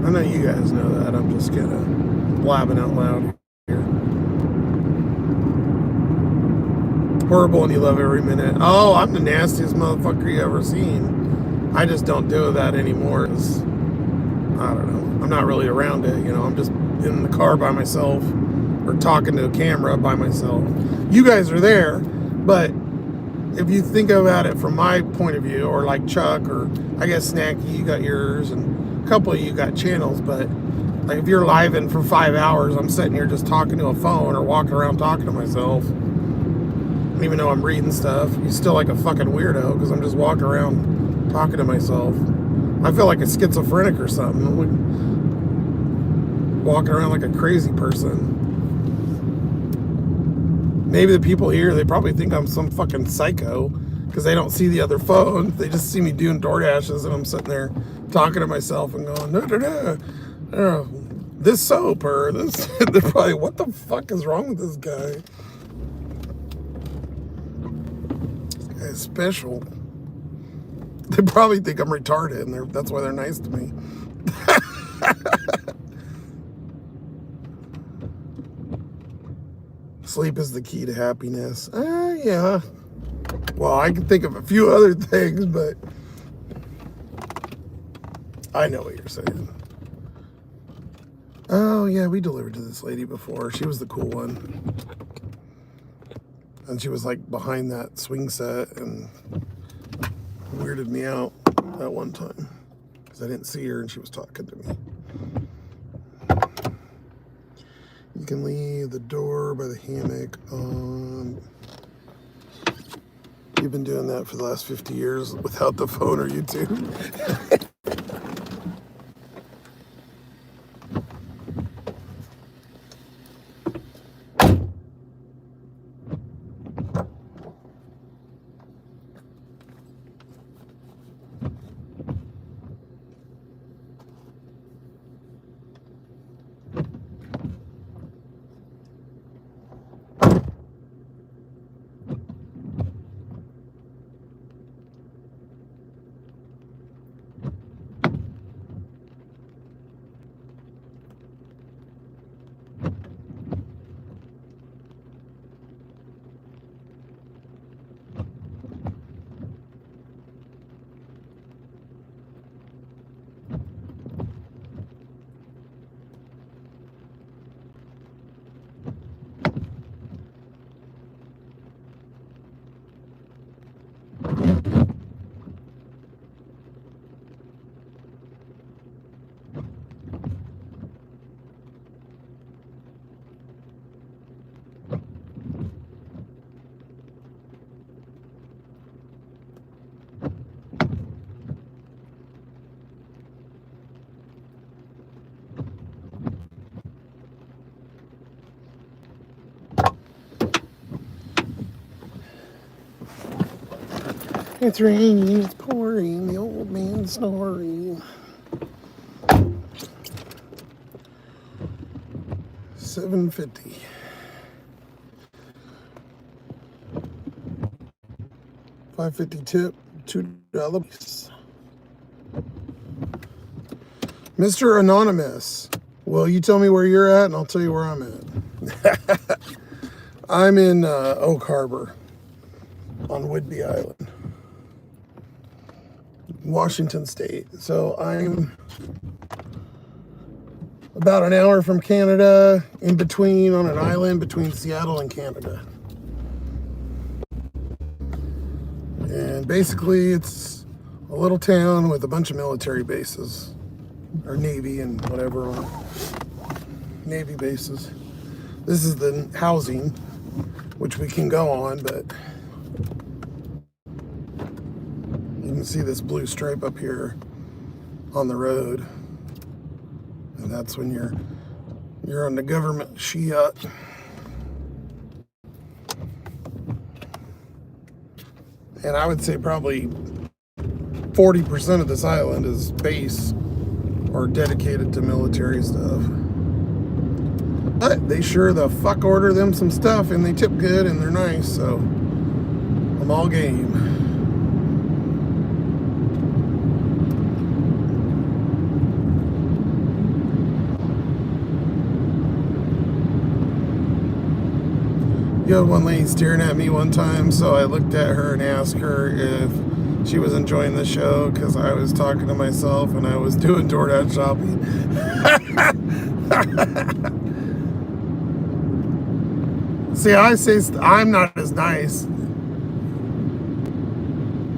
I know you guys know that. I'm just kind of blabbing out loud here. Horrible and you love every minute. Oh, I'm the nastiest motherfucker you ever seen. I just don't do that anymore. I don't know. I'm not really around it, I'm just in the car by myself or talking to a camera by myself. You guys are there, but if you think about it from my point of view, or like Chuck, or I guess Snacky, you got yours, and a couple of you got channels, but like if you're live-in for 5 hours, I'm sitting here just talking to a phone or walking around talking to myself. And even though I'm reading stuff, you're still like a fucking weirdo because I'm just walking around talking to myself. I feel like a schizophrenic or something. Walking around like a crazy person. Maybe the people here, they probably think I'm some fucking psycho because they don't see the other phone. They just see me doing DoorDashes and I'm sitting there talking to myself and going, no, this soap or this. They're probably, what the fuck is wrong with this guy? This guy's special. They probably think I'm retarded, and that's why they're nice to me. Sleep is the key to happiness. Yeah. Well, I can think of a few other things, but I know what you're saying. Oh, yeah, we delivered to this lady before. She was the cool one. And she was like behind that swing set and weirded me out that one time because I didn't see her and she was talking to me. You can leave the door by the hammock on. You've been doing that for the last 50 years without the phone or YouTube. It's raining, it's pouring, the old man's snoring. 750. $5.50 tip, $2. Mr. Anonymous, well, you tell me where you're at and I'll tell you where I'm at. I'm in Oak Harbor on Whidbey Island, Washington State. So I'm about an hour from Canada, in between, on an island between Seattle and Canada. And basically it's a little town with a bunch of military bases, or Navy and whatever, Navy bases. This is the housing, which we can go on, but you can see this blue stripe up here on the road. And that's when you're on the government yacht. And I would say probably 40% of this island is base or dedicated to military stuff. But they sure the fuck order them some stuff and they tip good and they're nice, so I'm all game. You had one lady staring at me one time, so I looked at her and asked her if she was enjoying the show because I was talking to myself and I was doing DoorDash shopping. See, I say I'm not as nice.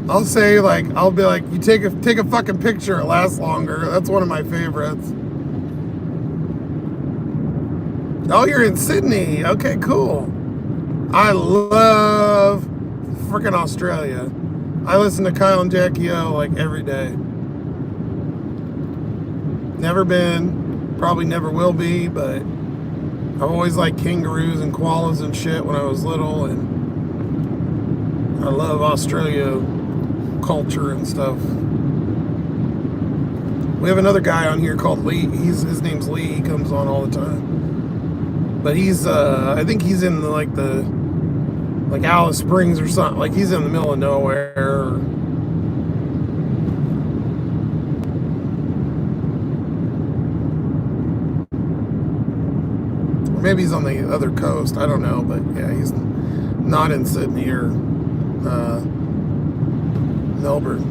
I'll say I'll be like, you take a fucking picture, it lasts longer. That's one of my favorites. Oh, you're in Sydney. Okay, cool. I love freaking Australia. I listen to Kyle and Jackie O every day. Never been, probably never will be, but I've always liked kangaroos and koalas and shit when I was little, and I love Australia culture and stuff. We have another guy on here called Lee. His name's Lee. He comes on all the time. But he's, I think he's in Alice Springs or something. He's in the middle of nowhere. Or maybe maybe he's on the other coast. I don't know, but yeah, he's not in Sydney or Melbourne.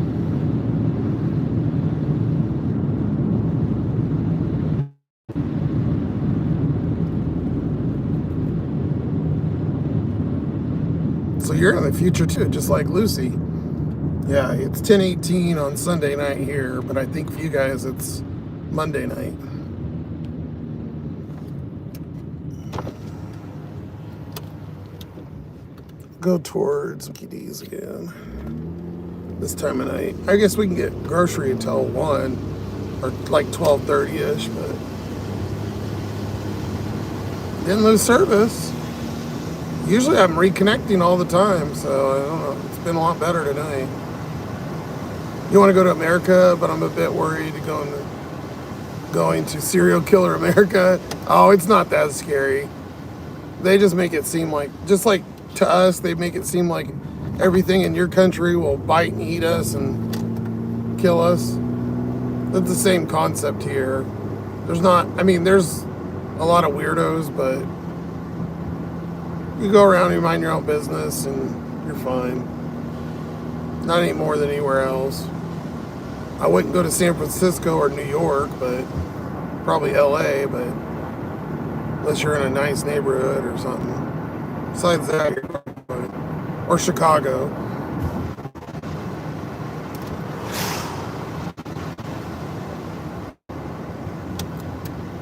So you're in the future too, just like Lucy. Yeah, it's 10:18 on Sunday night here, but I think for you guys it's Monday night. Go towards PD's again. This time of night. I guess we can get grocery until 1 or like 12:30ish, but didn't lose service. Usually I'm reconnecting all the time, so I don't know. It's been a lot better tonight. You want to go to America, but I'm a bit worried going to serial killer America. Oh, it's not that scary. They just make it seem like, just like to us, they make it seem like everything in your country will bite and eat us and kill us. That's the same concept here. There's a lot of weirdos, but you go around, you mind your own business, and you're fine. Not any more than anywhere else. I wouldn't go to San Francisco or New York, but probably LA, but unless you're in a nice neighborhood or something. Besides that, you're fine. Or Chicago.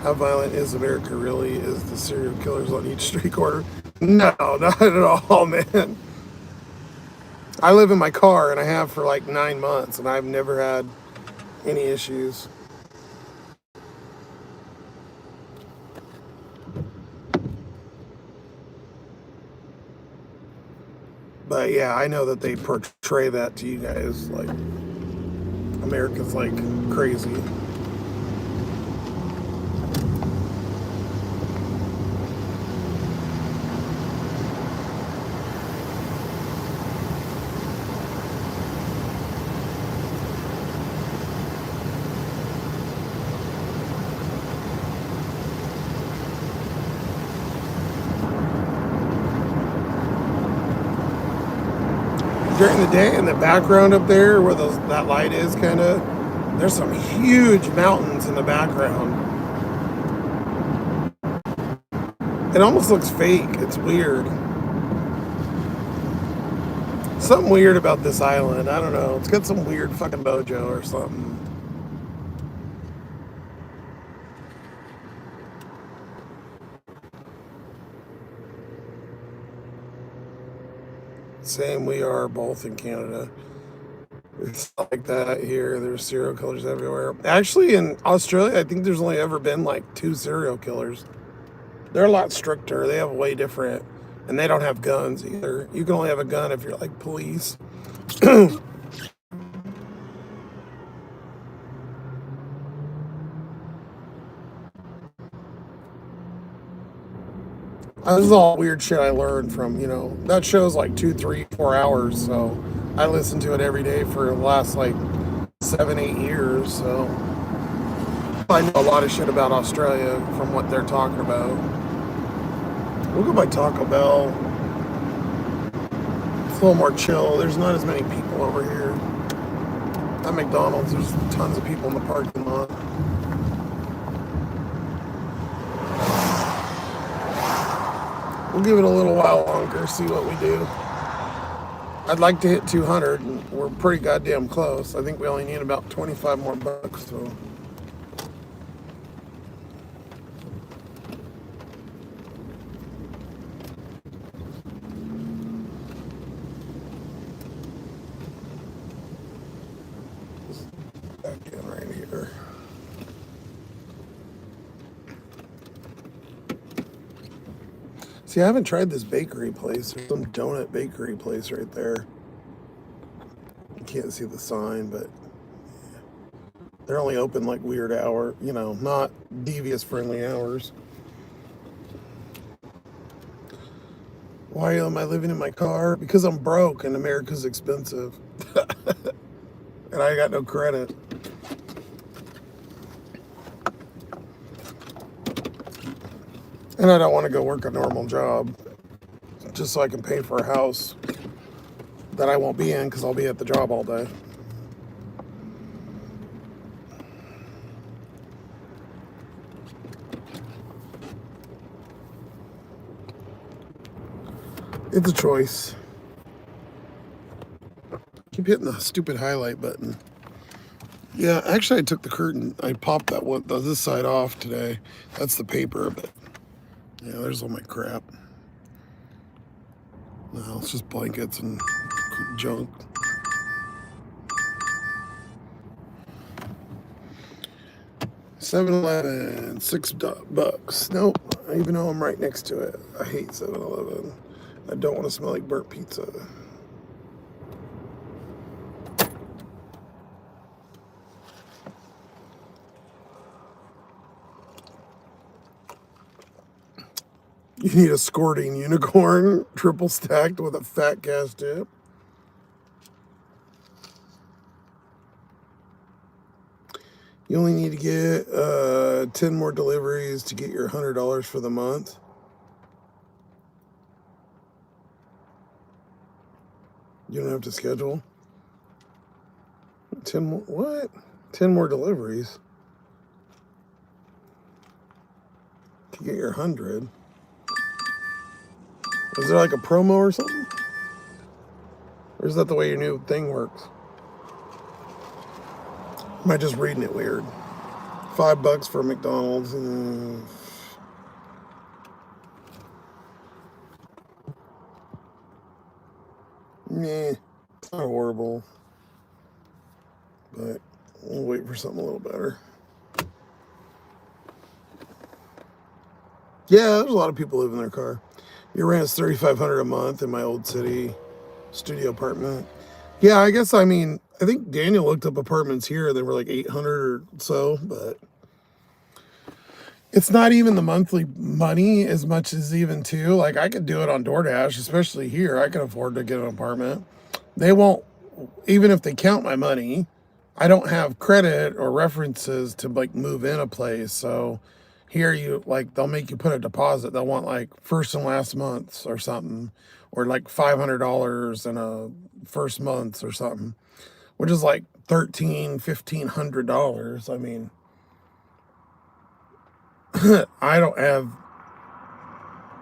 How violent is America really? Is the serial killers on each street corner? No, not at all, man. I live in my car, and I have for like 9 months, and I've never had any issues. But yeah, I know that they portray that to you guys, like America's like crazy. During the day, in the background up there where that light is, kind of, there's some huge mountains in the background. It almost looks fake. It's weird. Something weird about this island. I don't know. It's got some weird fucking mojo or something. Same, we are both in Canada. It's like that here. There's serial killers everywhere. Actually, in Australia, I think there's only ever been like 2 serial killers. They're a lot stricter. They have way different, and they don't have guns either. You can only have a gun if you're like police. This is all weird shit I learned from, that show's like 2, 3, 4 hours, so I listen to it every day for the last like 7, 8 years, so I know a lot of shit about Australia from what they're talking about. We'll go by Taco Bell. It's a little more chill. There's not as many people over here. At McDonald's, there's tons of people in the parking lot. We'll give it a little while longer, see what we do. I'd like to hit 200, and we're pretty goddamn close. I think we only need about 25 more bucks, so. Back in right here. See, I haven't tried this bakery place. There's some donut bakery place right there. You can't see the sign, but they're only open like weird hour, not devious friendly hours. Why am I living in my car? Because I'm broke and America's expensive. And I got no credit. And I don't want to go work a normal job just so I can pay for a house that I won't be in because I'll be at the job all day. It's a choice. Keep hitting the stupid highlight button. Yeah, actually I took the curtain. I popped that one, this side off today. That's the paper, but yeah, there's all my crap. No, it's just blankets and junk. $7-Eleven, $6. Nope, even though I'm right next to it. I hate 7-Eleven. I don't want to smell like burnt pizza. You need a squirting unicorn, triple stacked with a fat gas dip. You only need to get 10 more deliveries to get your $100 for the month. You don't have to schedule. 10 more, what? 10 more deliveries to get your 100. Is there like a promo or something? Or is that the way your new thing works? Am I just reading it weird? $5 for McDonald's. Meh, it's not horrible. But we'll wait for something a little better. Yeah, there's a lot of people live in their car. Your rent's $3,500 a month in my old city studio apartment. Yeah, I guess, I mean, I think Daniel looked up apartments here. They were like 800 or so, but it's not even the monthly money as much as even too. Like, I could do it on DoorDash, especially here. I can afford to get an apartment. They won't, even if they count my money, I don't have credit or references to like move in a place. So here you like, they'll make you put a deposit. They'll want like first and last months or something, or like $500 in a first months or something, which is like $1,500. I mean, I don't have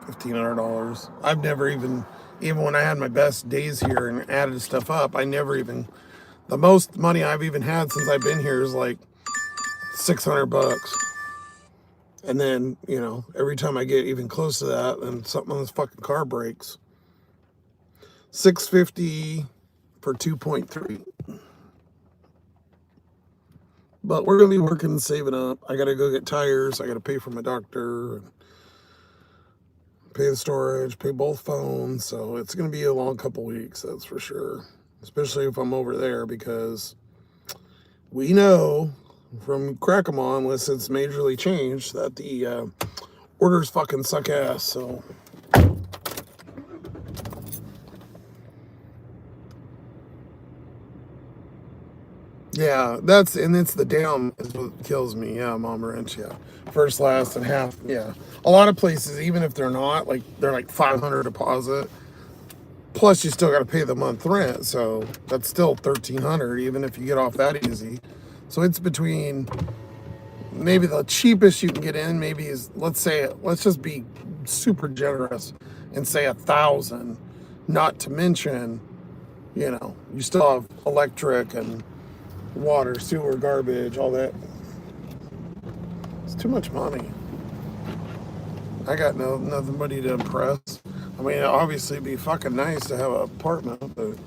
$1,500. I've never even when I had my best days here and added stuff up, I never even, the most money I've even had since I've been here is like $600. And then, you know, every time I get even close to that, then something on this fucking car breaks. $650 for 2.3. But we're gonna be working and saving up. I gotta go get tires. I gotta pay for my doctor, pay the storage, pay both phones. So it's gonna be a long couple weeks, that's for sure. Especially if I'm over there, because we know from Crack-A-Mon, unless it's majorly changed, that the orders fucking suck ass. So yeah, it's the down is what kills me. Yeah, Mom Ranch, yeah. First, last, and half, yeah. A lot of places, even if they're not, like, they're like $500 deposit. Plus, you still got to pay the month rent, so that's still $1,300, even if you get off that easy. So it's between, maybe the cheapest you can get in, maybe is, let's just be super generous and say $1,000. Not to mention, you know, you still have electric and water, sewer, garbage, all that. It's too much money. I got nobody to impress. I mean, obviously it'd be fucking nice to have an apartment, but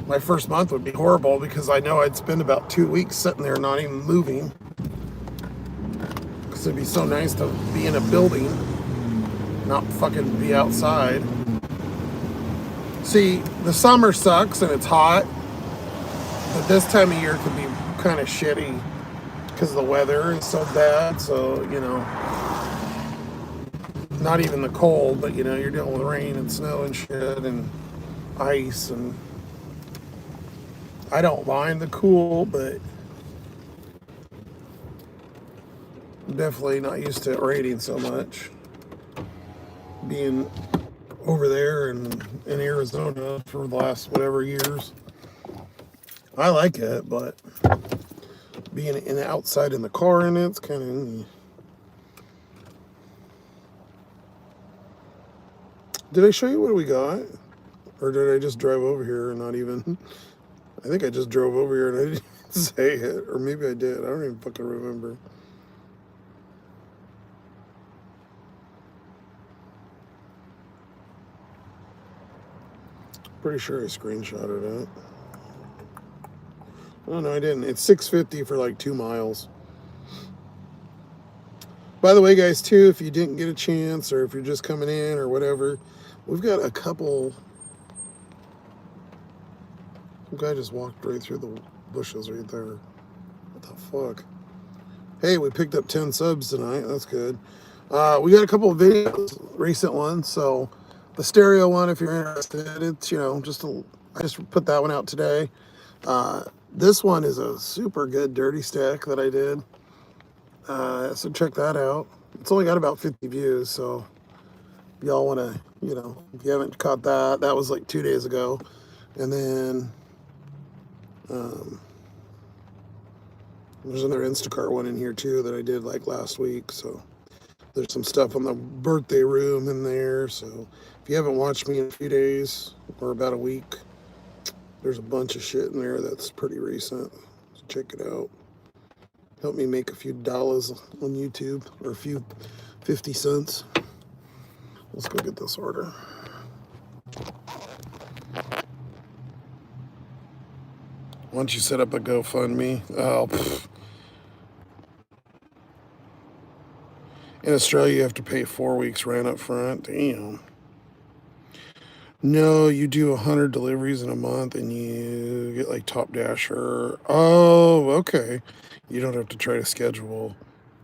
my first month would be horrible because I know I'd spend about 2 weeks sitting there not even moving. Because it'd be so nice to be in a building, not fucking be outside. See, the summer sucks and it's hot, but this time of year can be kind of shitty because the weather is so bad. So, you know, not even the cold, but you know, you're dealing with rain and snow and shit and ice, and I don't mind the cool, but Definitely not used to it raining so much. Being over there and in Arizona for the last whatever years. I like it, but being in outside in the car in it's kind of. Did I show you what we got? Or did I just drive over here and not even? I think I just drove over here and I didn't say it. Or maybe I did. I don't even fucking remember. Pretty sure I screenshotted it. Oh no, I didn't. It's $6.50 for like 2 miles. By the way, guys, too, if you didn't get a chance or if you're just coming in or whatever, we've got a couple. Some guy just walked right through the bushes right there. What the fuck? Hey, we picked up 10 subs tonight. That's good. We got a couple of videos, recent ones. So the stereo one, if you're interested, it's, you know, I just put that one out today. This one is a super good dirty stack that I did. So check that out. It's only got about 50 views, so if y'all want to, you know, if you haven't caught that, that was like 2 days ago. And then there's another Instacart one in here too that I did like last week. So there's some stuff on the birthday room in there. So if you haven't watched me in a few days or about a week, there's a bunch of shit in there that's pretty recent. So check it out. Help me make a few dollars on YouTube, or a few 50 cents. Let's go get this order. Why don't you set up a GoFundMe? Oh, pfft. In Australia, you have to pay 4 weeks rent up front. Damn. No, you do 100 deliveries in a month and you get like Top Dasher. Oh, okay. You don't have to try to schedule.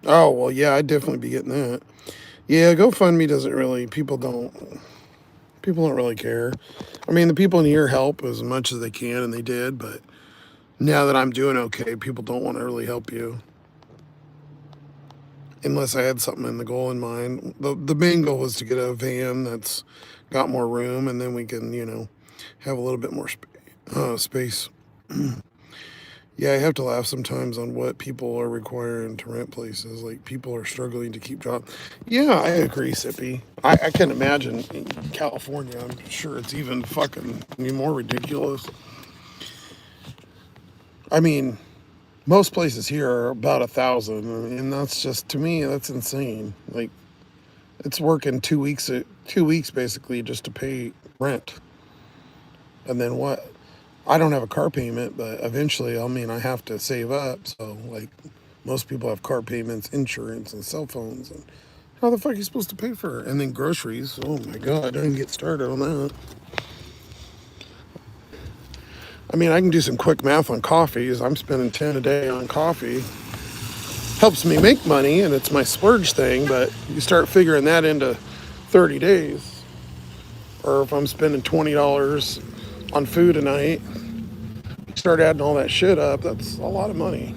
Oh, well, yeah, I'd definitely be getting that. Yeah, GoFundMe doesn't really, people don't really care. I mean, the people in here help as much as they can, and they did, but now that I'm doing okay, people don't want to really help you. Unless I had something in the goal in mind. The main goal was to get a van that's got more room, and then we can, you know, have a little bit more space. Yeah, I have to laugh sometimes on what people are requiring to rent places. Like, people are struggling to keep jobs. Yeah, I agree, Sippy. I can imagine in California, I'm sure it's even fucking more ridiculous. I mean, most places here are about 1,000, and that's just, to me, that's insane. Like, it's working 2 weeks, 2 weeks basically just to pay rent. And then what? I don't have a car payment, but eventually, I mean, I have to save up. So, like, most people have car payments, insurance, and cell phones. And how the fuck are you supposed to pay for it? And then groceries. Oh my God, don't even get started on that. I mean, I can do some quick math on coffees. I'm spending 10 a day on coffee. Helps me make money, and it's my splurge thing, but you start figuring that into 30 days. Or if I'm spending $20 on food a night, start adding all that shit up, that's a lot of money.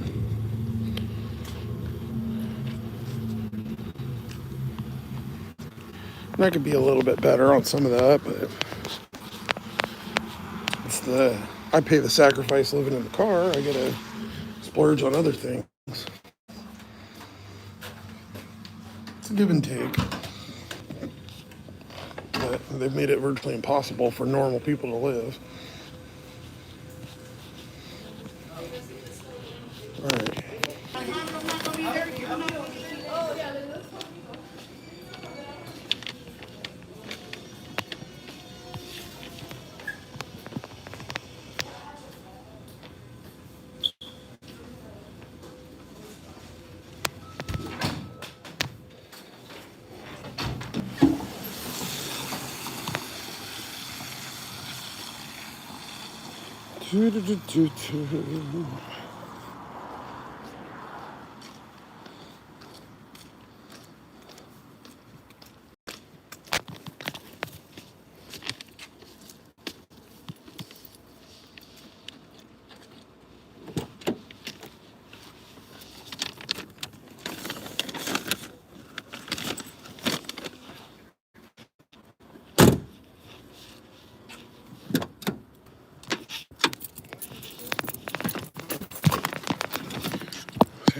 And I could be a little bit better on some of that, but I pay the sacrifice living in the car. I get to splurge on other things. It's a give and take. But they've made it virtually impossible for normal people to live. All right.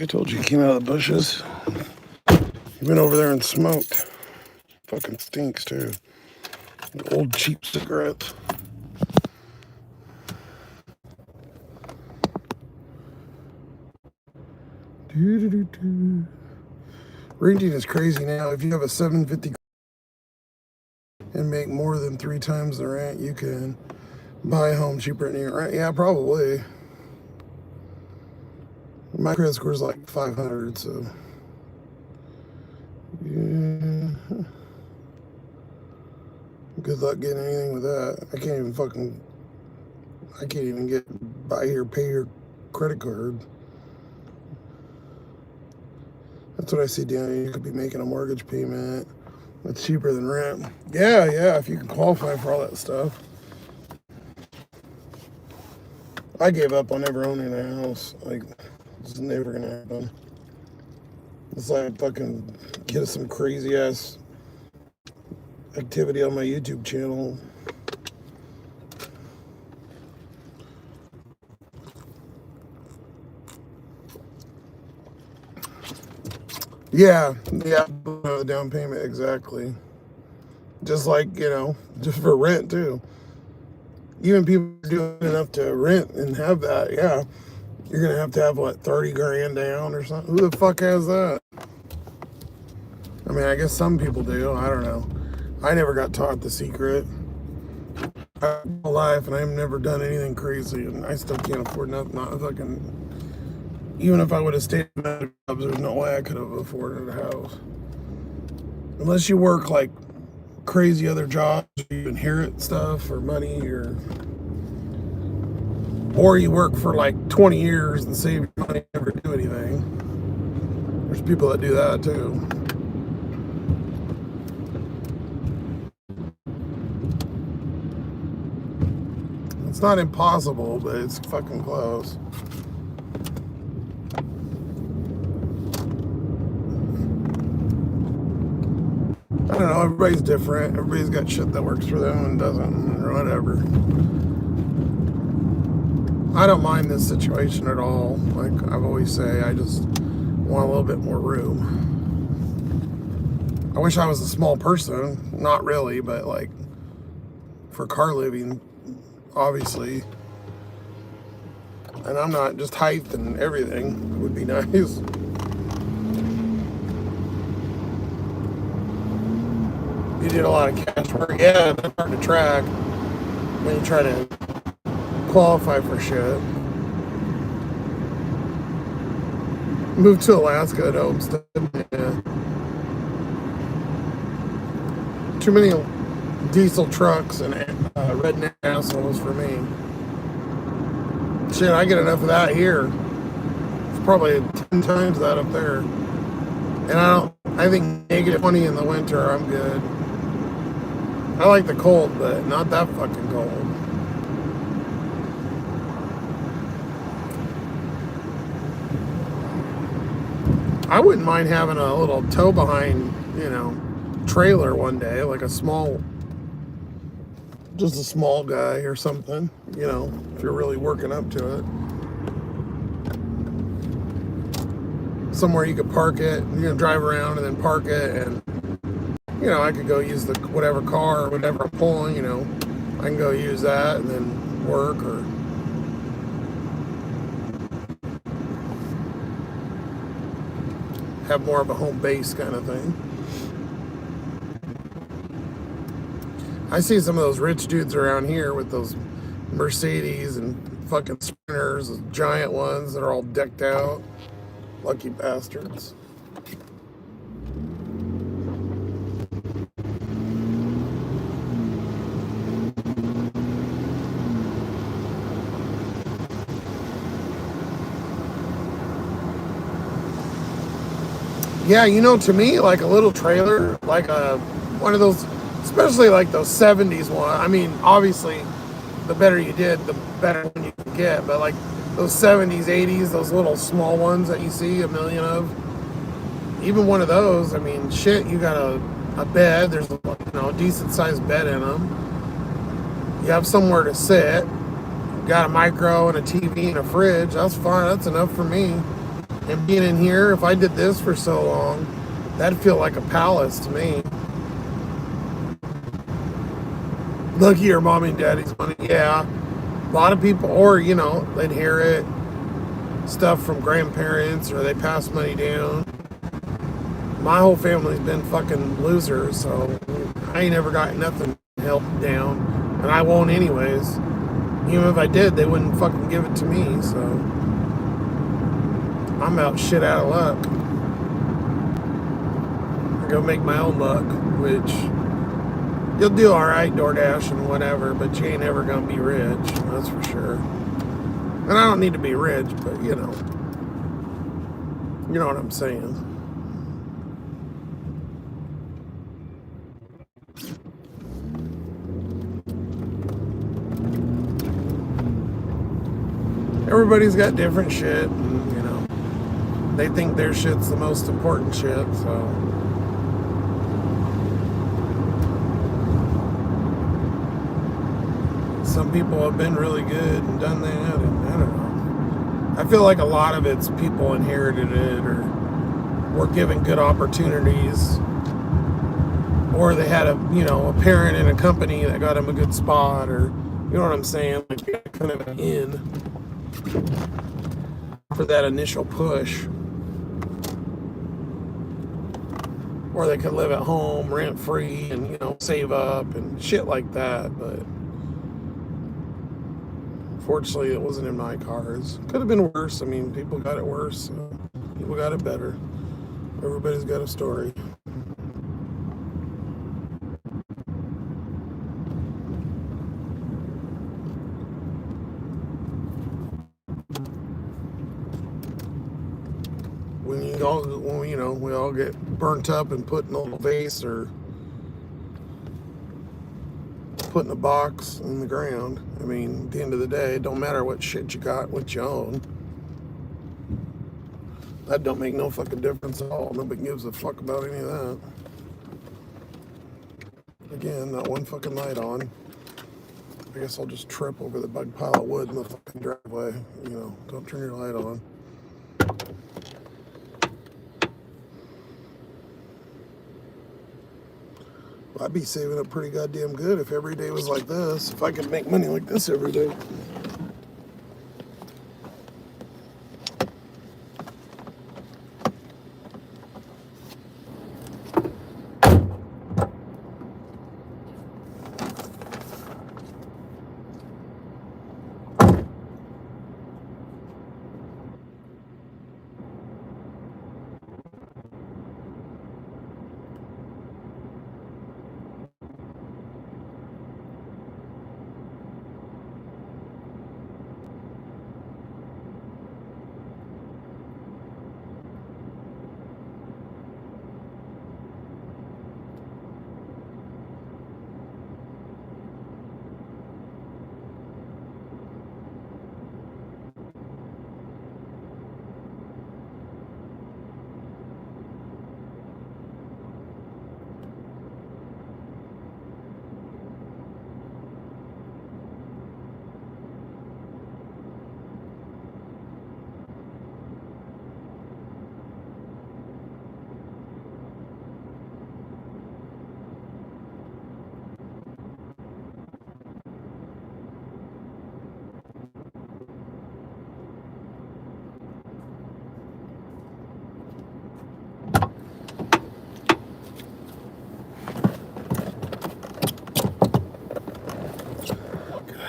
I told you he came out of the bushes. He went over there and smoked. Fucking stinks too. Old cheap cigarettes. Renting is crazy now. If you have a $750 and make more than 3 times the rent, you can buy a home cheaper than your rent. Yeah, probably. My credit score is like 500, so yeah. Good luck getting anything with that. I can't even get buy your pay your credit card. That's what I see down here. You could be making a mortgage payment that's cheaper than rent. Yeah, if you can qualify for all that stuff. I gave up on ever owning a house. Like, it's never gonna happen. It's like fucking get some crazy ass activity on my YouTube channel. Yeah, the down payment, exactly. Just like, just for rent too. Even people doing enough to rent and have that, yeah. You're gonna have to have what, 30 grand down or something? Who the fuck has that? I mean, I guess some people do, I don't know. I never got taught the secret. My life, and I've never done anything crazy, and I still can't afford nothing. Not fucking. Even if I would have stayed in that job, there's no way I could have afforded a house. Unless you work like crazy other jobs, you inherit stuff or money, or you work for like 20 years and save your money and never do anything. There's people that do that too. It's not impossible, but it's fucking close. I don't know, everybody's different. Everybody's got shit that works for them and doesn't, or whatever. I don't mind this situation at all. Like I've always say, I just want a little bit more room. I wish I was a small person. Not really, but like for car living, obviously. And I'm not, just height and everything would be nice. You did a lot of cash work. Yeah, that's hard to track when you try to qualify for shit. Moved to Alaska to homestead. Yeah. Too many diesel trucks and redneck assholes for me. Shit, I get enough of that here. It's probably 10 times that up there. And I think -20 in the winter, I'm good. I like the cold, but not that fucking cold. I wouldn't mind having a little tow behind, trailer one day, like just a small guy or something, if you're really working up to it. Somewhere you could park it, drive around and then park it, and I could go use the whatever car or whatever I'm pulling, I can go use that and then work or have more of a home base kind of thing. I see some of those rich dudes around here with those Mercedes and fucking Sprinters, those giant ones that are all decked out. Lucky bastards. Yeah, to me, like a little trailer, like one of those, especially like those 70s one. I mean, obviously, the better you did, the better one you could get. But like those 70s, 80s, those little small ones that you see a million of, even one of those, I mean, shit, you got a bed. There's a decent sized bed in them. You have somewhere to sit. You got a micro and a TV and a fridge. That's fine. That's enough for me. And being in here, if I did this for so long, that'd feel like a palace to me. Look here, mommy and daddy's money. Yeah. A lot of people, or, you know, they inherit stuff from grandparents or they pass money down. My whole family's been fucking losers, so I ain't ever got nothing helped down. And I won't anyways. Even if I did, they wouldn't fucking give it to me, so I'm out shit out of luck. I go make my own luck, which you'll do alright, DoorDash and whatever, but you ain't ever gonna be rich, that's for sure. And I don't need to be rich, but you know what I'm saying. Everybody's got different shit, and, you know, they think their shit's the most important shit, so. Some people have been really good and done that, and I don't know. I feel like a lot of it's people inherited it, or were given good opportunities, or they had a parent in a company that got them a good spot, or, you know what I'm saying, like kind of an in for that initial push. Or they could live at home rent free and, you know, save up and shit like that, but fortunately it wasn't in my cards. Could have been worse. I mean, people got it worse, people got it better. Everybody's got a story. When we all get burnt up and put in a little vase or put in a box in the ground. I mean, at the end of the day, it don't matter what shit you got, what you own. That don't make no fucking difference at all. Nobody gives a fuck about any of that. Again, not one fucking light on. I guess I'll just trip over the big pile of wood in the fucking driveway. You know, don't turn your light on. I'd be saving up pretty goddamn good if every day was like this. If I could make money like this every day.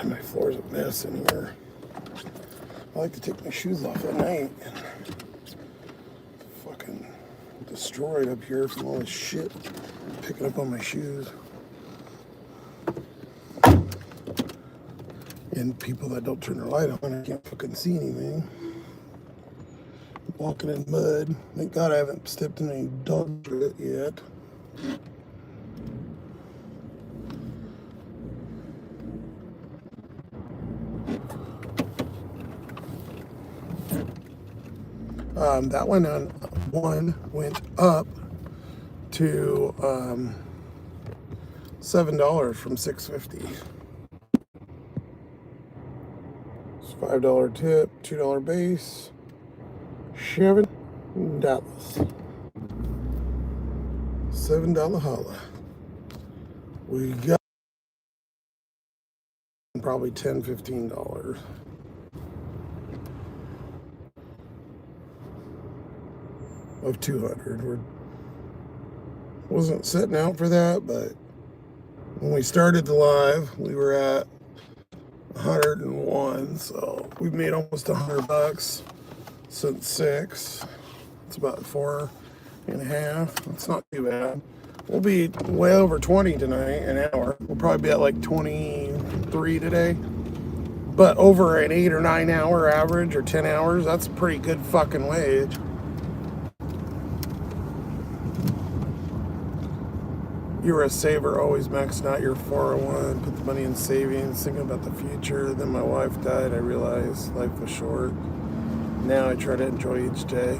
My floor's a mess in here. I like to take my shoes off at night. Fucking destroyed up here from all this shit picking up on my shoes. And people that don't turn their light on, I can't fucking see anything. Walking in mud. Thank God I haven't stepped in any dog shit yet. That one went up to $7 from $6.50. It's $5 tip, $2 base, $7 $7 holla. We got probably $10-15 of 200. Wasn't setting out for that, but when we started the live, we were at 101, so we've made almost $100 since 6. It's about 4.5. It's not too bad. We'll be way over 20 tonight, an hour. We'll probably be at like 23 today. But over an 8 or 9 hour average, or 10 hours, that's a pretty good fucking wage. You were a saver, always maxing out your 401, put the money in savings, thinking about the future. Then my wife died. I realized life was short. Now I try to enjoy each day.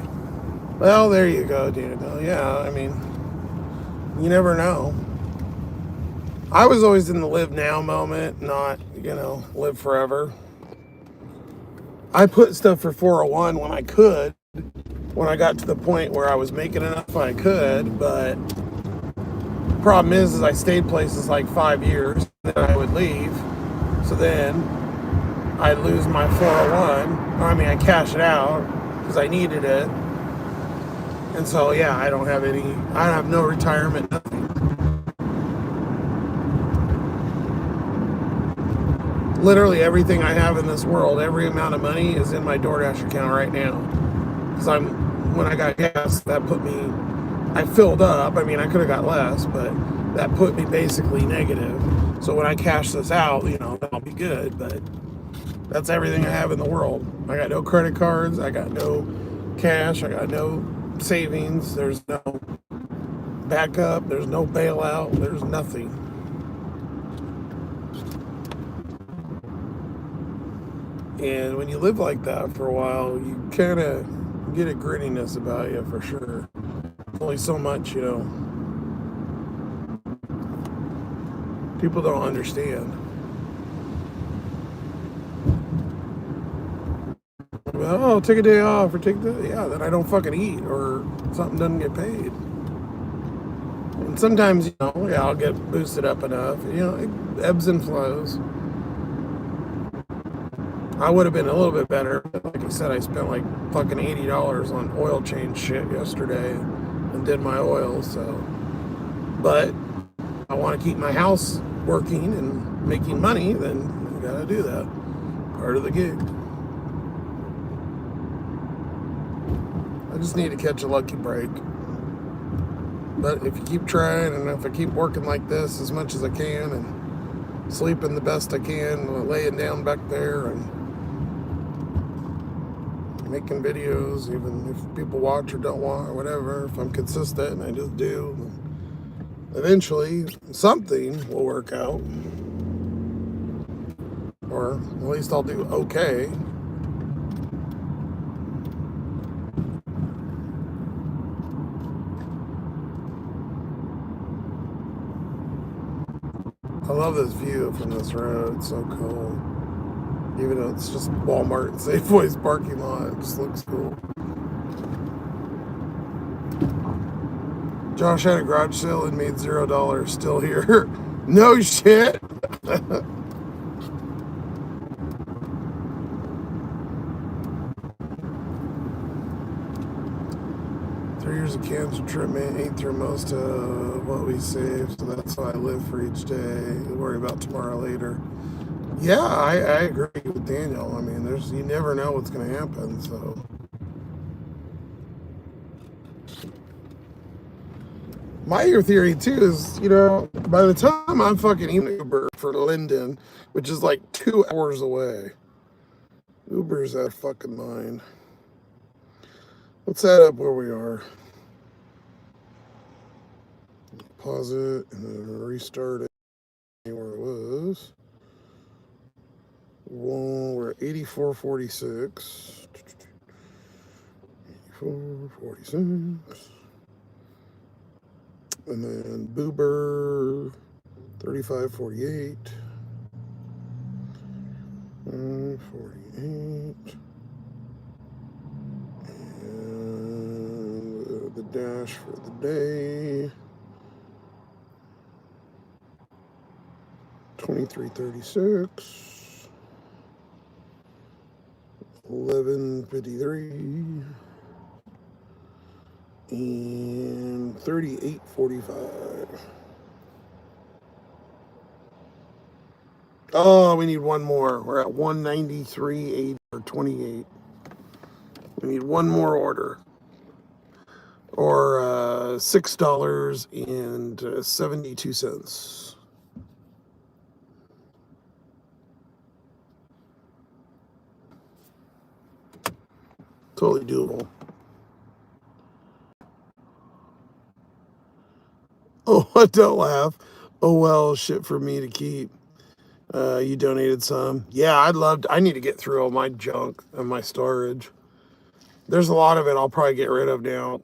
Well, there you go, Daniel. Yeah, I mean, you never know. I was always in the live now moment, not, live forever. I put stuff for 401 when I could, when I got to the point where I was making enough I could, but problem is I stayed places like 5 years, then I would leave. So then I'd lose my 401. I cash it out because I needed it. And so, yeah, I don't have no retirement, nothing. Literally everything I have in this world, every amount of money is in my DoorDash account right now. Because when I got gas, I filled up. I could have got less, but that put me basically negative. So when I cash this out, I'll be good. But that's everything I have in the world. I got no credit cards. I got no cash. I got no savings. There's no backup. There's no bailout. There's nothing. And when you live like that for a while, you kind of get a grittiness about you for sure. Only so much, people don't understand. Oh, take a day off or then I don't fucking eat or something doesn't get paid. And sometimes, I'll get boosted up enough. It ebbs and flows. I would have been a little bit better. Like I said, I spent like fucking $80 on oil change shit yesterday and did my oil, so. But I want to keep my house working and making money, then you gotta do that. Part of the gig. I just need to catch a lucky break. But if you keep trying and if I keep working like this as much as I can and sleeping the best I can, laying down back there and making videos, even if people watch or don't watch or whatever, if I'm consistent and I just do, eventually something will work out. Or at least I'll do okay. I love this view from this road. It's so cool. Even though it's just Walmart and Safeway's parking lot, it just looks cool. Josh had a garage sale and made $0. Still here. No shit. 3 years of cancer treatment, ate through most of what we saved, so that's how I live for each day. Worry about tomorrow later. Yeah, I agree with Daniel. You never know what's going to happen, so. My theory, too, is, by the time I'm fucking eating Uber for Linden, which is like 2 hours away, Uber's out of fucking mind. Let's add up where we are. Pause it and then restart it where it was. We're at 84.46. 84.46. And then Boober 35.48. 48. dash for the day. 2336. 1153. And 3845. Oh, we need one more. We're at 193.80 or 28. We need one more order. Or $6.72. Totally doable. Oh, don't laugh. Oh, well, shit for me to keep. You donated some. Yeah, I need to get through all my junk and my storage. There's a lot of it I'll probably get rid of now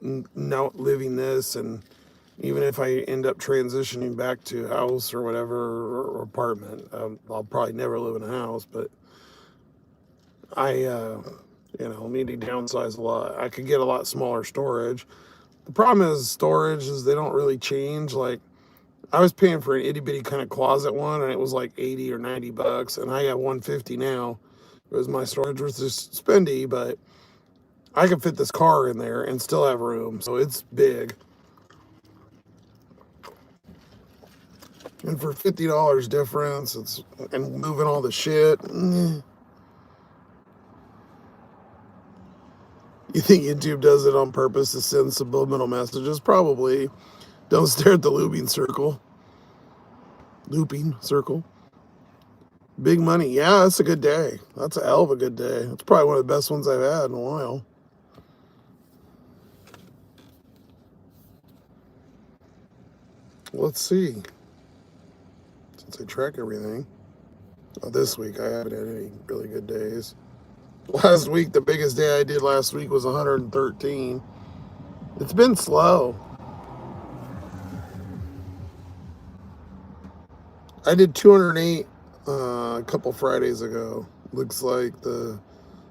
living this, and even if I end up transitioning back to house or whatever, or apartment, I'll probably never live in a house, but I need to downsize a lot. I could get a lot smaller storage. The problem is storage is they don't really change. Like, I was paying for an itty bitty kind of closet one, and it was like 80 or 90 bucks, and I got 150 now. It was my storage was just spendy, but I can fit this car in there and still have room, so it's big. And for $50 difference, and moving all the shit. You think YouTube does it on purpose to send subliminal messages? Probably. Don't stare at the looping circle. Looping circle. Big money. Yeah, that's a good day. That's a hell of a good day. That's probably one of the best ones I've had in a while. Let's see. Since I track everything. Oh, this week I haven't had any really good days. Last week, the biggest day I did last week was 113. It's been slow. I did 208 a couple Fridays ago. Looks like the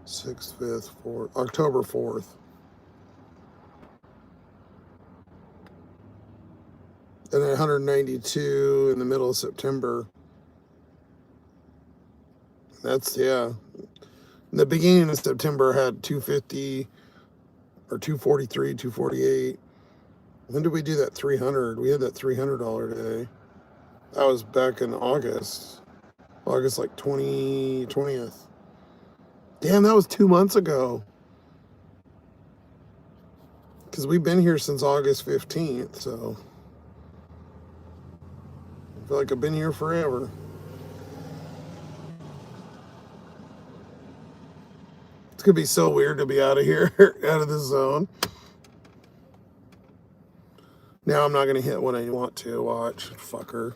6th, 5th, 4th, October 4th. And then 192 in the middle of September. That's, yeah. In the beginning of September, I had 250 or 243, 248. When did we do that 300? We had that $300 day. That was back in August. August like 20th. Damn, that was 2 months ago. Because we've been here since August 15th, so I feel like I've been here forever. It's going to be so weird to be out of here, out of this zone. Now I'm not going to hit what I want to watch. Fucker.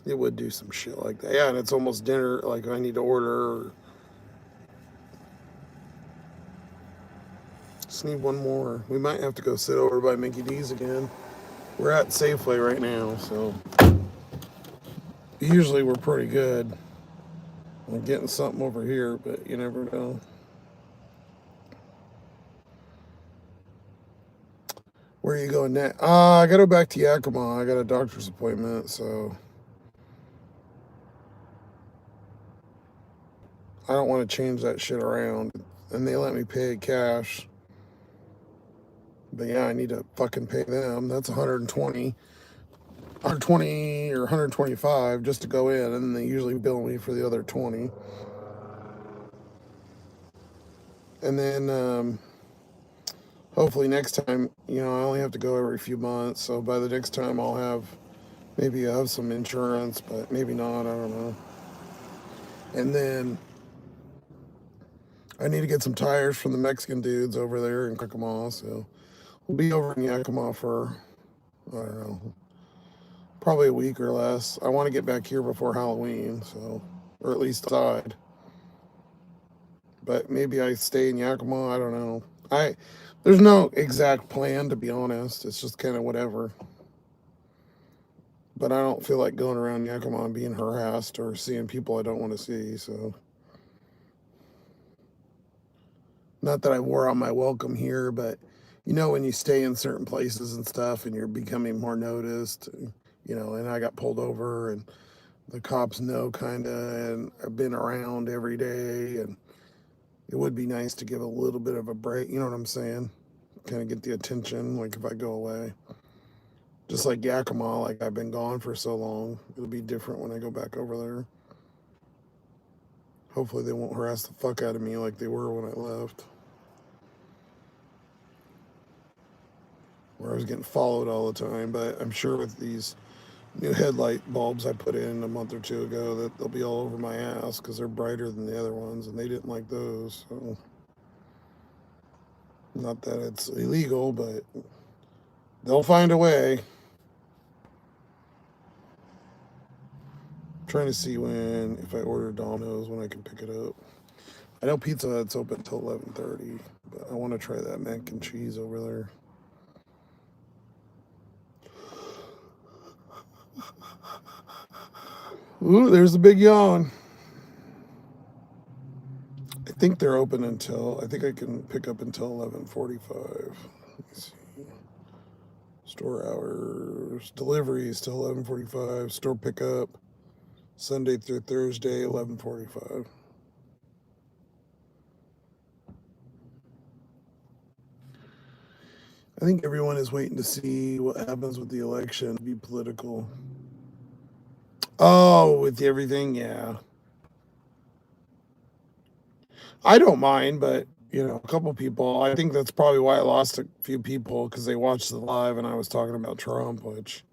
It would do some shit like that. Yeah, and it's almost dinner. Like, I need to order. Just need one more. We might have to go sit over by Mickey D's again. We're at Safeway right now, so usually we're pretty good. I'm getting something over here, but you never know. Where are you going next? I got to go back to Yakima. I got a doctor's appointment, so I don't want to change that shit around. And they let me pay cash. But yeah, I need to fucking pay them. That's 120 or 125 just to go in, and they usually bill me for the other 20. And then hopefully next time, I only have to go every few months, so by the next time I'll have some insurance, but maybe not, I don't know. And then I need to get some tires from the Mexican dudes over there in Yakima, so we'll be over in Yakima for, I don't know, probably a week or less. I want to get back here before Halloween, so, or at least outside. But maybe I stay in Yakima, I don't know. There's no exact plan, to be honest. It's just kind of whatever. But I don't feel like going around Yakima and being harassed or seeing people I don't want to see, so. Not that I wore out my welcome here, but you know, when you stay in certain places and stuff and you're becoming more noticed, you know, and I got pulled over and the cops know kind of, and I've been around every day, and it would be nice to give a little bit of a break, you know what I'm saying? Kind of get the attention, like if I go away. Just like Yakima, like I've been gone for so long, it'll be different when I go back over there. Hopefully they won't harass the fuck out of me like they were when I left. Where I was getting followed all the time, but I'm sure with these new headlight bulbs I put in a month or two ago that they'll be all over my ass because they're brighter than the other ones, and they didn't like those. So, not that it's illegal, but they'll find a way. I'm trying to see when, if I order Domino's, when I can pick it up. I know Pizza Hut's open until 11:30, but I want to try that mac and cheese over there. Ooh, there's a big yawn. I think they're open until, I think I can pick up until 11:45. Let's see. Store hours, deliveries till 11:45. Store pickup, Sunday through Thursday, 11:45. I think everyone is waiting to see what happens with the election, be political. Oh, with everything, yeah. I don't mind, but you know, a couple people. I think that's probably why I lost a few people because they watched the live and I was talking about Trump. Which,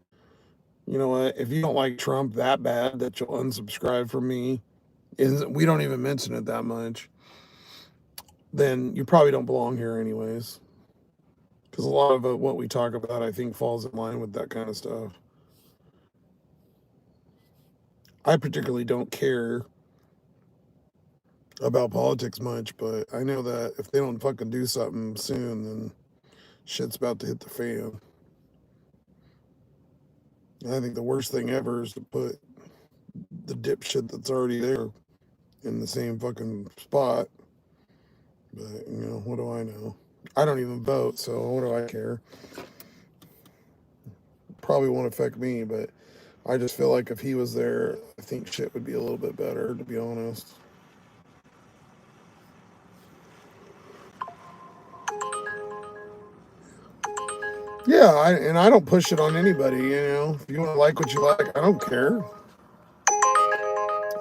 you know what? If you don't like Trump that bad that you'll unsubscribe from me, and we don't even mention it that much, then you probably don't belong here anyways. Because a lot of what we talk about, I think, falls in line with that kind of stuff. I particularly don't care about politics much, but I know that if they don't fucking do something soon, then shit's about to hit the fan. And I think the worst thing ever is to put the dipshit that's already there in the same fucking spot. But, you know, what do I know? I don't even vote, so what do I care? Probably won't affect me, but I just feel like if he was there, I think shit would be a little bit better, to be honest. Yeah, and I don't push it on anybody, you know. If you want to like what you like, I don't care.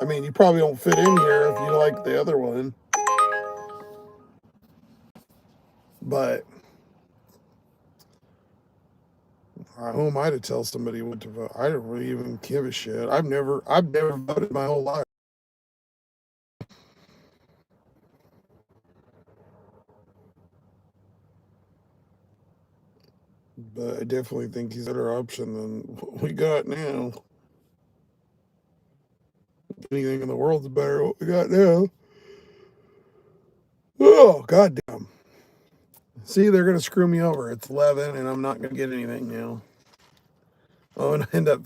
I mean, you probably don't fit in here if you like the other one. But who am I to tell somebody what to vote? I don't really even give a shit. I've never voted my whole life. But I definitely think he's a better option than what we got now. If anything in the world's better than what we got now. Oh, goddamn. See, they're going to screw me over. It's 11 and I'm not going to get anything now. Oh, and I end up.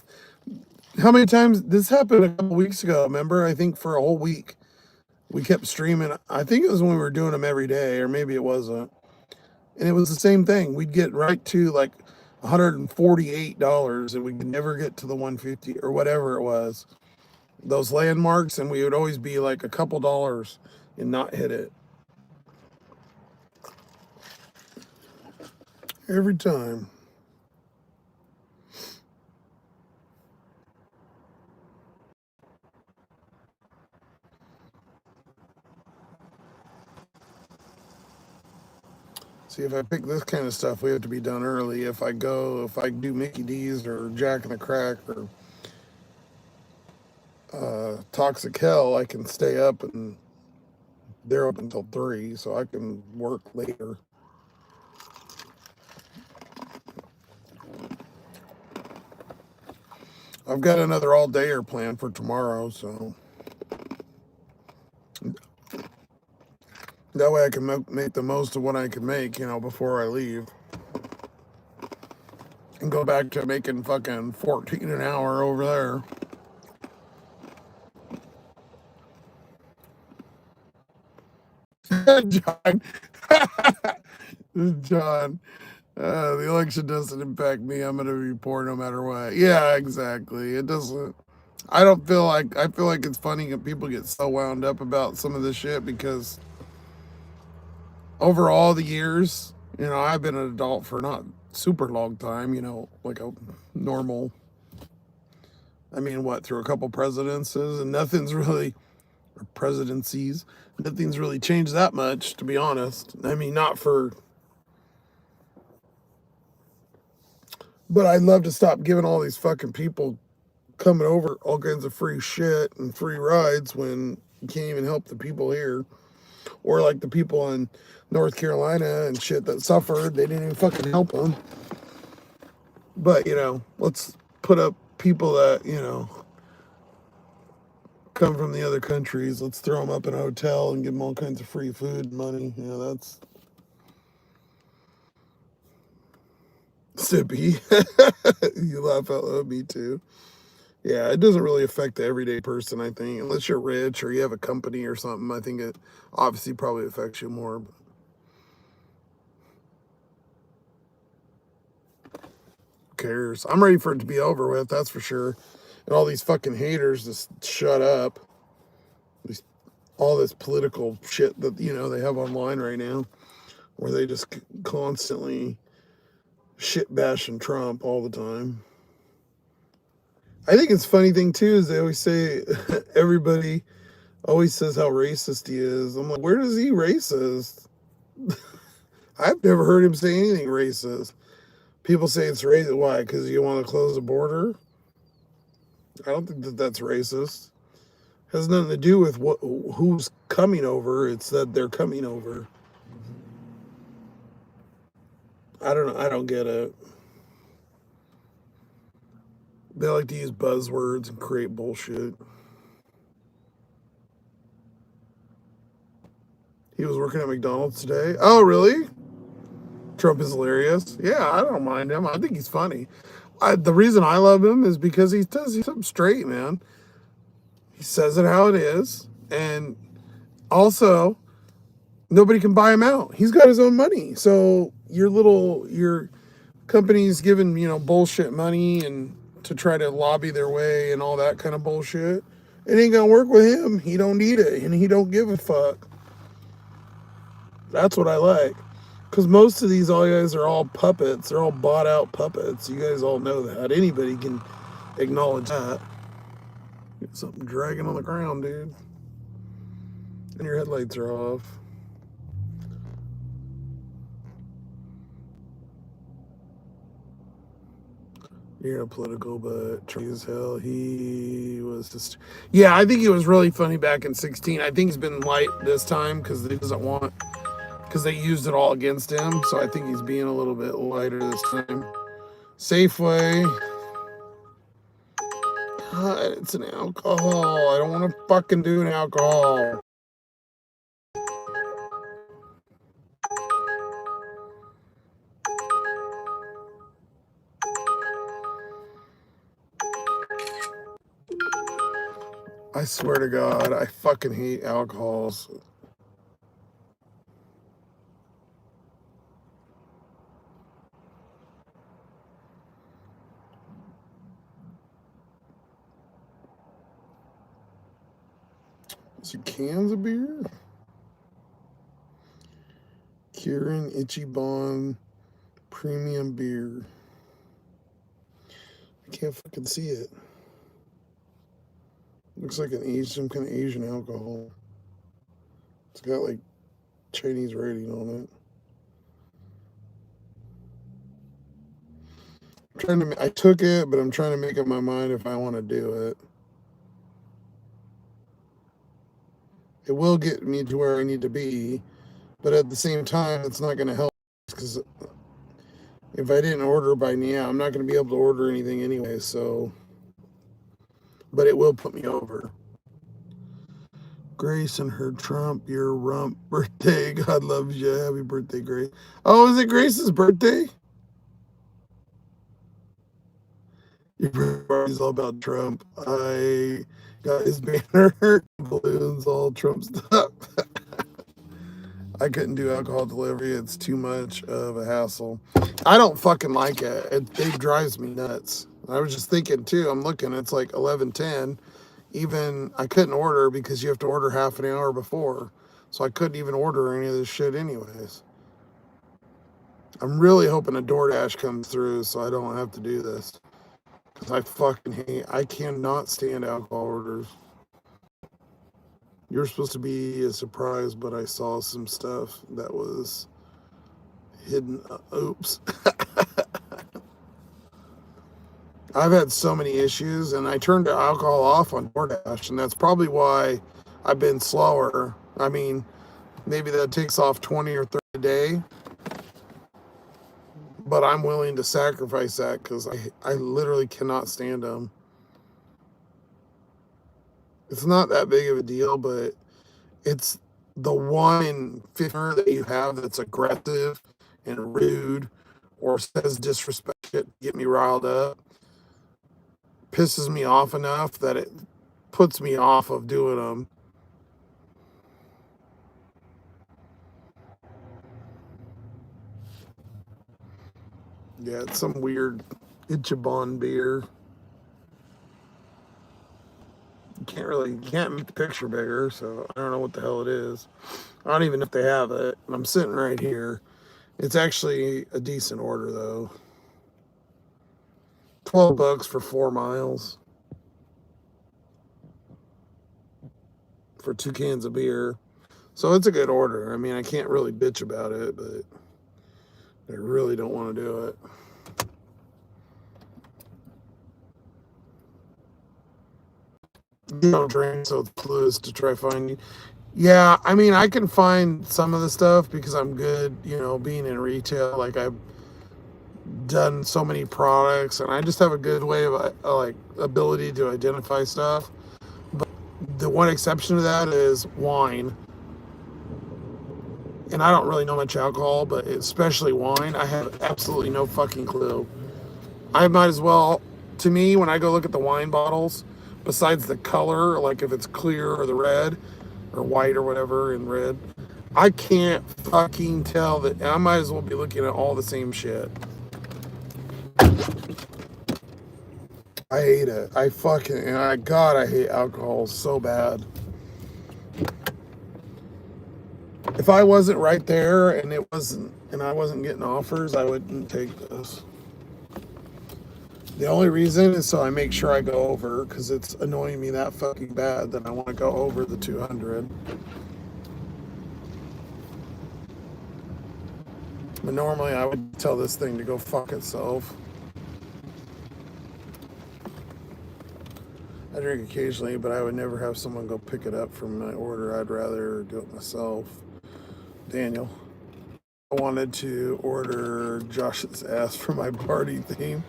How many times? This happened a couple weeks ago, remember? I think for a whole week. We kept streaming. I think it was when we were doing them every day, or maybe it wasn't. And it was the same thing. We'd get right to like $148 and we could never get to the 150 or whatever it was. Those landmarks, and we would always be like a couple dollars and not hit it. Every time. See, if I pick this kind of stuff, we have to be done early. If I do Mickey D's or Jack in the Crack or Toxic Hell, I can stay up and they're up until 3, so I can work later. I've got another all-dayer planned for tomorrow, so that way I can make the most of what I can make, you know, before I leave. And go back to making fucking 14 an hour over there. John. John, the election doesn't impact me. I'm going to be poor no matter what. Yeah, exactly. It doesn't. I feel like it's funny when people get so wound up about some of this shit because over all the years, I've been an adult for not super long time, like a normal, through a couple presidencies and or presidencies, nothing's really changed that much, to be honest. Not for, but I'd love to stop giving all these fucking people coming over all kinds of free shit and free rides when you can't even help the people here. Or like the people in North Carolina and shit that suffered, they didn't even fucking help them. But, let's put up people that, come from the other countries. Let's throw them up in a hotel and give them all kinds of free food and money. That's sippy. You laugh out loud, me too. Yeah, it doesn't really affect the everyday person, I think. Unless you're rich or you have a company or something, I think it obviously probably affects you more. But who cares? I'm ready for it to be over with, that's for sure. And all these fucking haters just shut up. All this political shit that, they have online right now, where they just constantly shit bashing Trump all the time. I think it's a funny thing too is they always say everybody always says how racist he is. I'm like, where is he racist? I've never heard him say anything racist. People say it's racist. Why? Because you want to close the border? I don't think that that's racist. It has nothing to do with who's coming over. It's that they're coming over. I don't know. I don't get it. They like to use buzzwords and create bullshit. He was working at McDonald's today. Oh, really? Trump is hilarious. Yeah, I don't mind him. I think he's funny. The reason I love him is because he's something straight, man. He says it how it is. And also, nobody can buy him out. He's got his own money. So your company's giving, bullshit money and to try to lobby their way and all that kind of bullshit. It ain't gonna work with him. He don't need it and he don't give a fuck. That's what I like. Because most of these all guys are all puppets. They're all bought out puppets. You guys all know that. Anybody can acknowledge that. Get something dragging on the ground, dude. And your headlights are off. You're not political, but Trump as hell. He was just... Yeah, I think he was really funny back in 16. I think he's been light this time because he doesn't want... Because they used it all against him. So I think he's being a little bit lighter this time. Safeway. God, it's an alcohol. I don't want to fucking do an alcohol. I swear to God, I fucking hate alcohols. Is it cans of beer? Kieran Ichiban Premium Beer. I can't fucking see it. Looks like some kind of Asian alcohol. It's got like Chinese writing on it. I took it, but I'm trying to make up my mind if I want to do it. It will get me to where I need to be, but at the same time, it's not going to help because if I didn't order by now, I'm not going to be able to order anything anyway, so... But it will put me over. Grace and her Trump, your rump birthday. God loves you. Happy birthday, Grace. Oh, is it Grace's birthday? Your party's all about Trump. I got his banner, balloons, all Trump stuff. I couldn't do alcohol delivery. It's too much of a hassle. I don't fucking like it. It drives me nuts. I was just thinking too, I'm looking, it's like 11:10. Even I couldn't order because you have to order half an hour before. So I couldn't even order any of this shit anyways. I'm really hoping a DoorDash comes through so I don't have to do this. Because I cannot stand alcohol orders. You're supposed to be a surprise, but I saw some stuff that was hidden. Oops. I've had so many issues, and I turned the alcohol off on DoorDash, and that's probably why I've been slower. I mean, maybe that takes off 20 or 30 a day, but I'm willing to sacrifice that because I literally cannot stand them. It's not that big of a deal, but it's the one in 50 that you have that's aggressive and rude or says disrespect shit to get me riled up, pisses me off enough that it puts me off of doing them. Yeah, it's some weird Ichiban beer. You can't make the picture bigger, so I don't know what the hell it is. I don't even know if they have it. I'm sitting right here. It's actually a decent order though. $12 for 4 miles for 2 cans of beer. So it's a good order. I mean, I can't really bitch about it, but I really don't want to do it. You don't drink, so it's clueless to try finding. Yeah, I mean, I can find some of the stuff because I'm good, being in retail. Like, I've done so many products, and I just have a good way of, ability to identify stuff. But the one exception to that is wine. And I don't really know much alcohol, but especially wine, I have absolutely no fucking clue. I might as well, to me, when I go look at the wine bottles, besides the color, like if it's clear or the red, or white or whatever in red, I can't fucking tell that. I might as well be looking at all the same shit. I hate it. I hate alcohol so bad. If I wasn't right there and I wasn't getting offers, I wouldn't take this. The only reason is so I make sure I go over, because it's annoying me that fucking bad that I want to go over the 200. But normally I would tell this thing to go fuck itself. I drink occasionally, but I would never have someone go pick it up from my order. I'd rather do it myself. Daniel. I wanted to order Josh's ass for my party theme,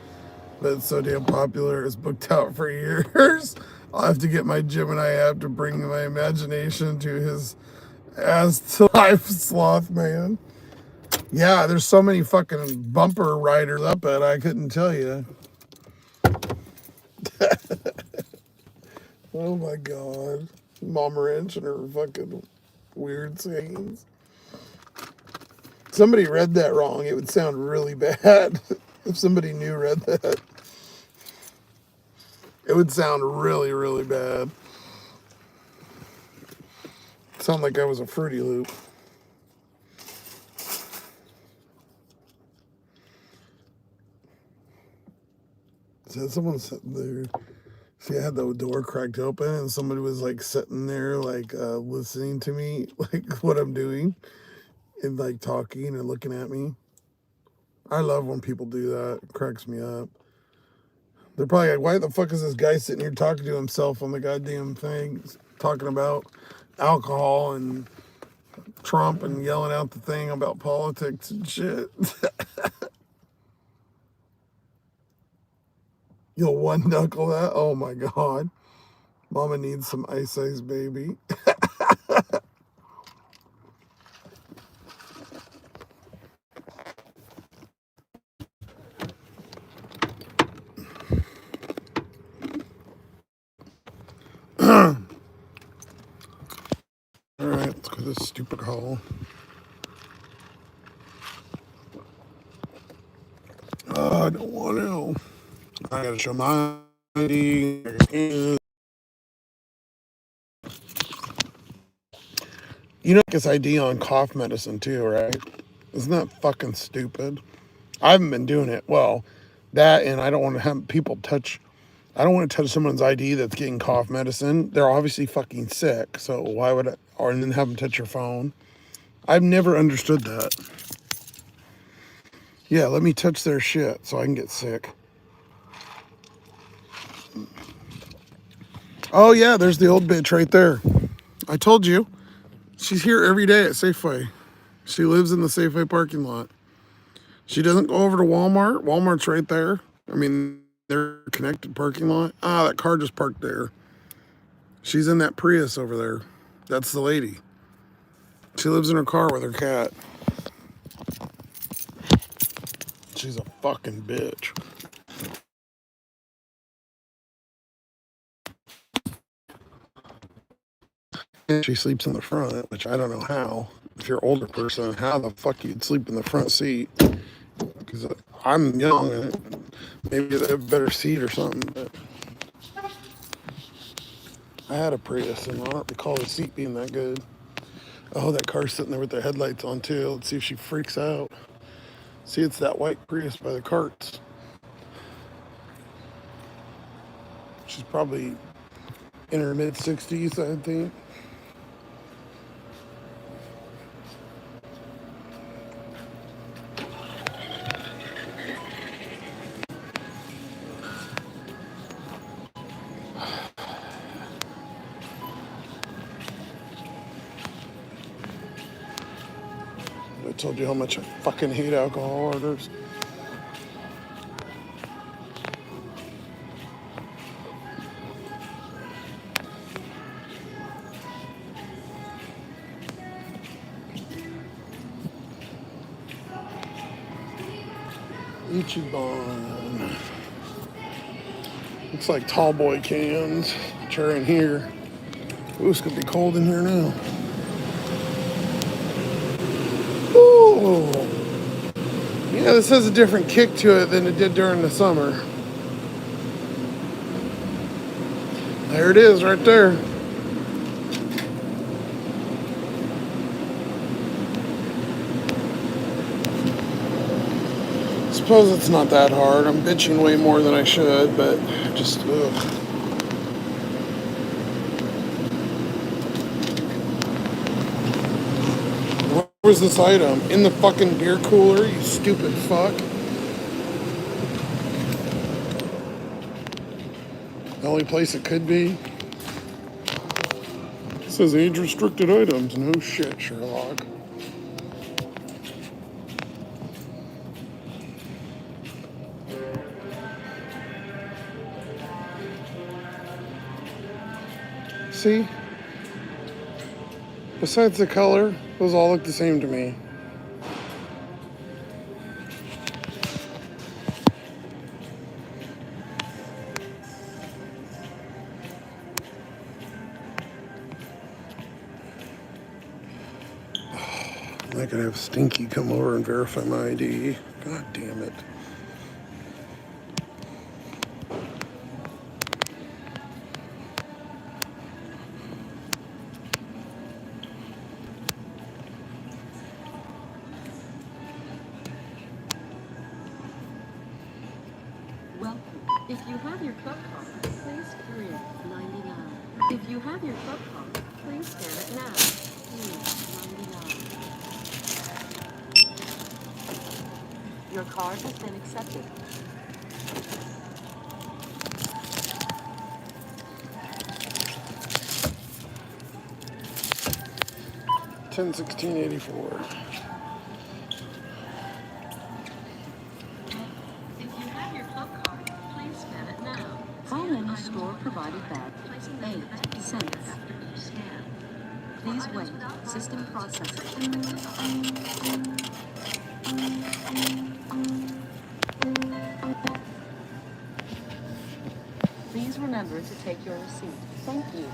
but it's so damn popular, it's booked out for years. I'll have to get my Gemini app to bring my imagination to his ass to life, Sloth-Man. Yeah, there's so many fucking bumper riders up it, I couldn't tell you. Oh my god. Mama Wrench and her fucking weird sayings. Somebody read that wrong. It would sound really bad if somebody new read that. It would sound really, really bad. Sound like I was a Fruity Loop. So someone sitting there. She had the door cracked open and somebody was like sitting there like listening to me, like what I'm doing, and like talking and looking at me. I love when people do that. It cracks me up. They're probably like, why the fuck is this guy sitting here talking to himself on the goddamn thing, talking about alcohol and Trump and yelling out the thing about politics and shit. You'll one knuckle that? Oh my god. Mama needs some Ice Ice Baby. Alright, let's go to this stupid hole. don't want to. I gotta show my ID. You know, this ID on cough medicine too, right? Isn't that fucking stupid? I haven't been doing it. Well, that and I don't want to have people touch. I don't want to touch someone's ID that's getting cough medicine. They're obviously fucking sick. So why would I? Or then have them touch your phone. I've never understood that. Yeah, let me touch their shit so I can get sick. Oh yeah, there's the old bitch right there. I told you. She's here every day at Safeway. She lives in the Safeway parking lot. She doesn't go over to Walmart. Walmart's right there. I mean, they're connected parking lot. Ah, that car just parked there. She's in that Prius over there. That's the lady. She lives in her car with her cat. She's a fucking bitch. She sleeps in the front, which I don't know how. If you're an older person, how the fuck you'd sleep in the front seat? Because I'm young and maybe they have a better seat or something. But I had a Prius and I don't recall the seat being that good. Oh, that car's sitting there with the headlights on too. Let's see if she freaks out. See, it's that white Prius by the carts. She's probably in her mid-60s, I think. I told you how much I fucking hate alcohol orders. Ichiban. Looks like tall boy cans, which are in here. Ooh, it's gonna be cold in here now. Ooh. Yeah, this has a different kick to it than it did during the summer. There it is right there. Suppose it's not that hard. I'm bitching way more than I should, but just, ugh. Where was this item? In the fucking beer cooler, you stupid fuck. The only place it could be. It says age-restricted items. No shit, Sherlock. See? Besides the color, those all look the same to me. I could have Stinky come over and verify my ID. God damn it. Welcome. If you have your club card, please scan it. 99. If you have your club card, please scan it now. 99. Your card has been accepted. $10.16.84. If you have your club card, please scan it now. Follow the store provided bag. 8 cents. Please wait. System processing. Please remember to take your receipt. Thank you.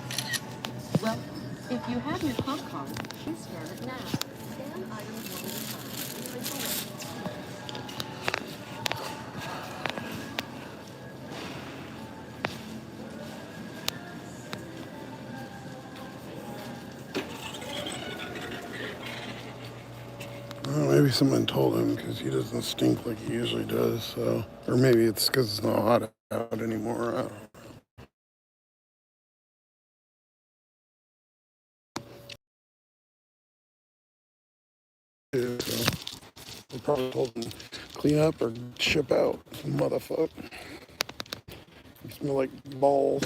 Welcome. If you have your club card, please scan it now. Scan items one at a time. Maybe someone told him because he doesn't stink like he usually does. So, or maybe it's because it's not hot out anymore. I don't know. So they probably told him clean up or ship out. Motherfucker. You smell like balls.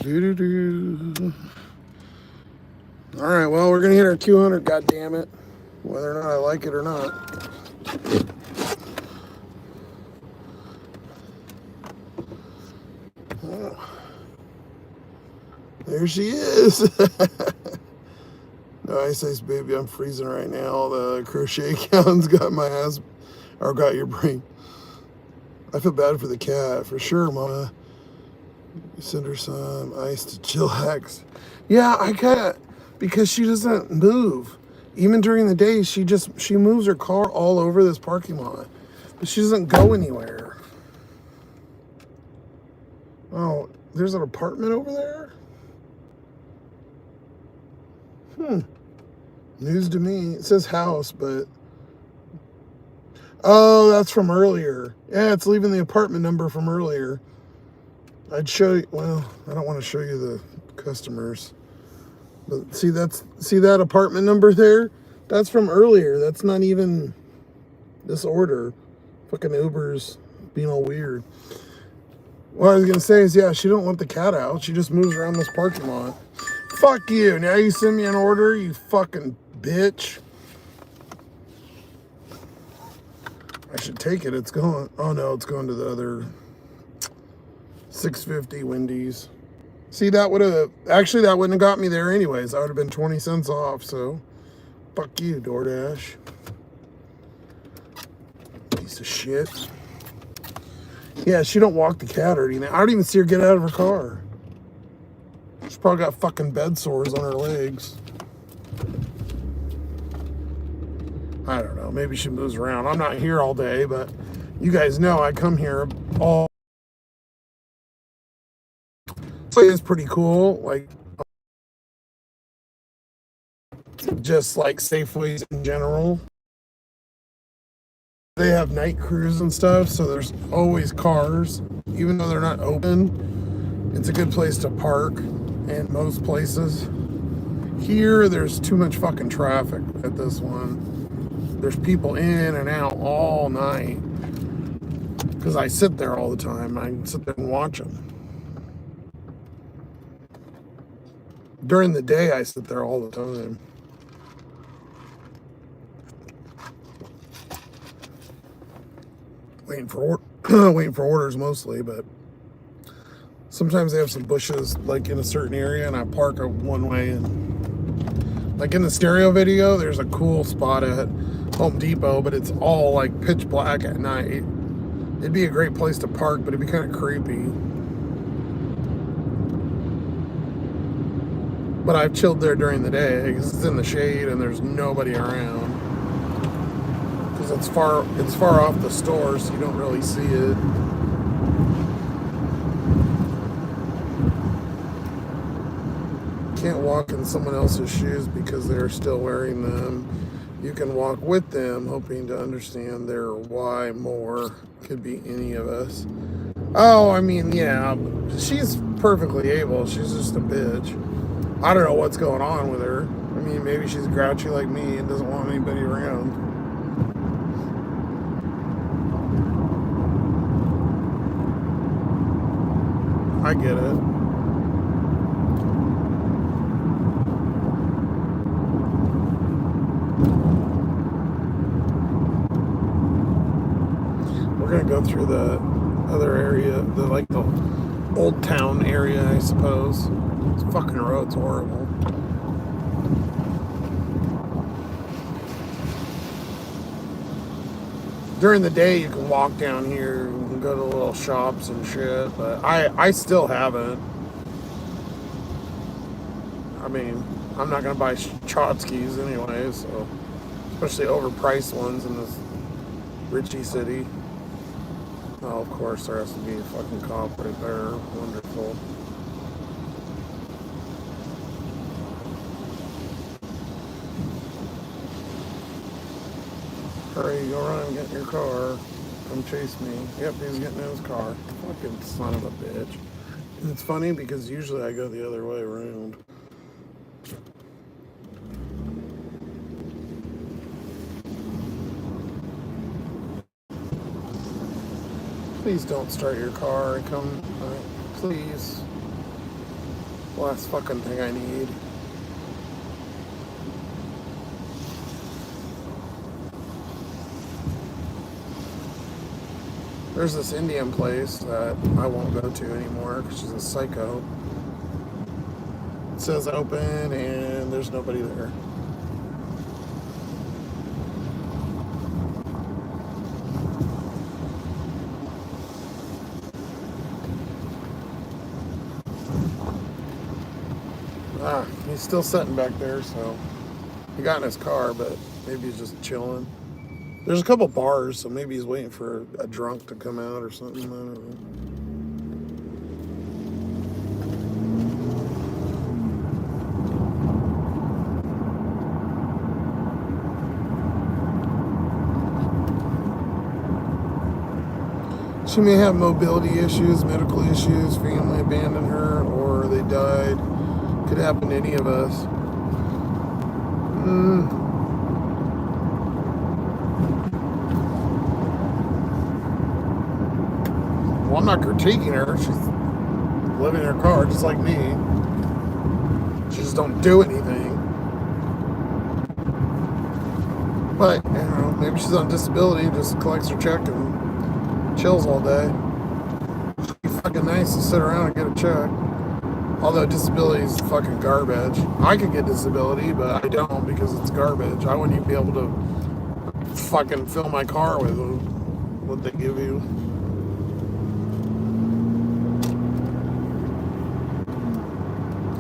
Doo-doo-doo. All right, well, we're gonna hit our 200. God damn it, whether or not I like it or not. Oh, there she is. No, ice ice baby, I'm freezing right now. The crochet counts got my ass, or got your brain. I feel bad for the cat, for sure, Mama. You send her some ice to chillax. Yeah, I kinda, because she doesn't move. Even during the day, she moves her car all over this parking lot. But she doesn't go anywhere. Oh, there's an apartment over there? News to me. It says house, but... Oh, that's from earlier. Yeah, it's leaving the apartment number from earlier. I'd show you... Well, I don't want to show you the customers. But see that apartment number there? That's from earlier. That's not even this order. Fucking Uber's being all weird. What I was gonna say is, yeah, she don't want the cat out. She just moves around this parking lot. Fuck you. Now you send me an order, you fucking bitch. I should take it. It's going. Oh no, it's going to the other 650 Wendy's. See, that would have actually that wouldn't have got me there anyways. I would have been 20 cents off. So, fuck you, DoorDash. Piece of shit. Yeah, she don't walk the cat or anything. I don't even see her get out of her car. She's probably got fucking bed sores on her legs. I don't know. Maybe she moves around. I'm not here all day, but you guys know I come here all. So it's pretty cool. Like, just like Safeways in general. They have night crews and stuff, so there's always cars. Even though they're not open, it's a good place to park in most places. Here, there's too much fucking traffic at this one. There's people in and out all night. Because I sit there all the time. I sit there and watch them. During the day, I sit there all the time. Waiting for orders mostly, but sometimes they have some bushes like in a certain area, and I park one way. And like in the stereo video, there's a cool spot at Home Depot, but it's all like pitch black at night. It'd be a great place to park, but it'd be kind of creepy. But I've chilled there during the day because it's in the shade and there's nobody around. Because it's far off the store, so you don't really see it. Can't walk in someone else's shoes because they're still wearing them. You can walk with them, hoping to understand their why more. Could be any of us. Oh, I mean, yeah, she's perfectly able. She's just a bitch. I don't know what's going on with her. I mean, maybe she's grouchy like me and doesn't want anybody around. I get it. We're gonna go through the other area, the old town area, I suppose. This fucking road's horrible. During the day, you can walk down here and go to little shops and shit, but I still haven't. I mean, I'm not gonna buy tchotchkes anyway, so especially overpriced ones in this Richie City. Oh, of course, there has to be a fucking cop right there. Wonderful. Hurry, go run, get in your car. Come chase me. Yep, he's getting in his car. Fucking son of a bitch. And it's funny because usually I go the other way around. Please don't start your car and come. Please. Last fucking thing I need. There's this Indian place that I won't go to anymore because she's a psycho. It says open and there's nobody there. He's still sitting back there, so he got in his car, but maybe he's just chilling. There's a couple bars, so maybe he's waiting for a drunk to come out or something. I don't know. She may have mobility issues, medical issues, family abandoned her, or they died. Could happen to any of us. Well, I'm not critiquing her. She's living in her car just like me. She just don't do anything. But, you know, maybe she's on disability, just collects her check and chills all day. It'd be fucking nice to sit around and get a check. Although disability is fucking garbage. I could get disability, but I don't because it's garbage. I wouldn't even be able to fucking fill my car with what they give you.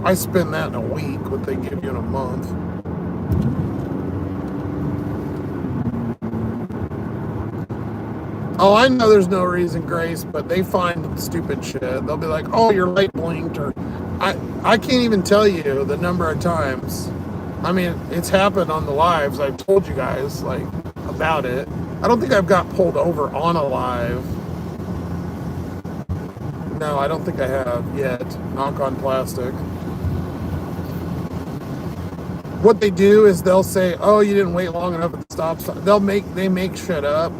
I spend that in a week, what they give you in a month. Oh, I know there's no reason, Grace, but they find stupid shit. They'll be like, oh, your light blinked, or I can't even tell you the number of times. I mean, it's happened on the lives. I've told you guys, like, about it. I don't think I've got pulled over on a live. No, I don't think I have yet. Knock on plastic. What they do is they'll say, oh, you didn't wait long enough at the stop sign. They make shit up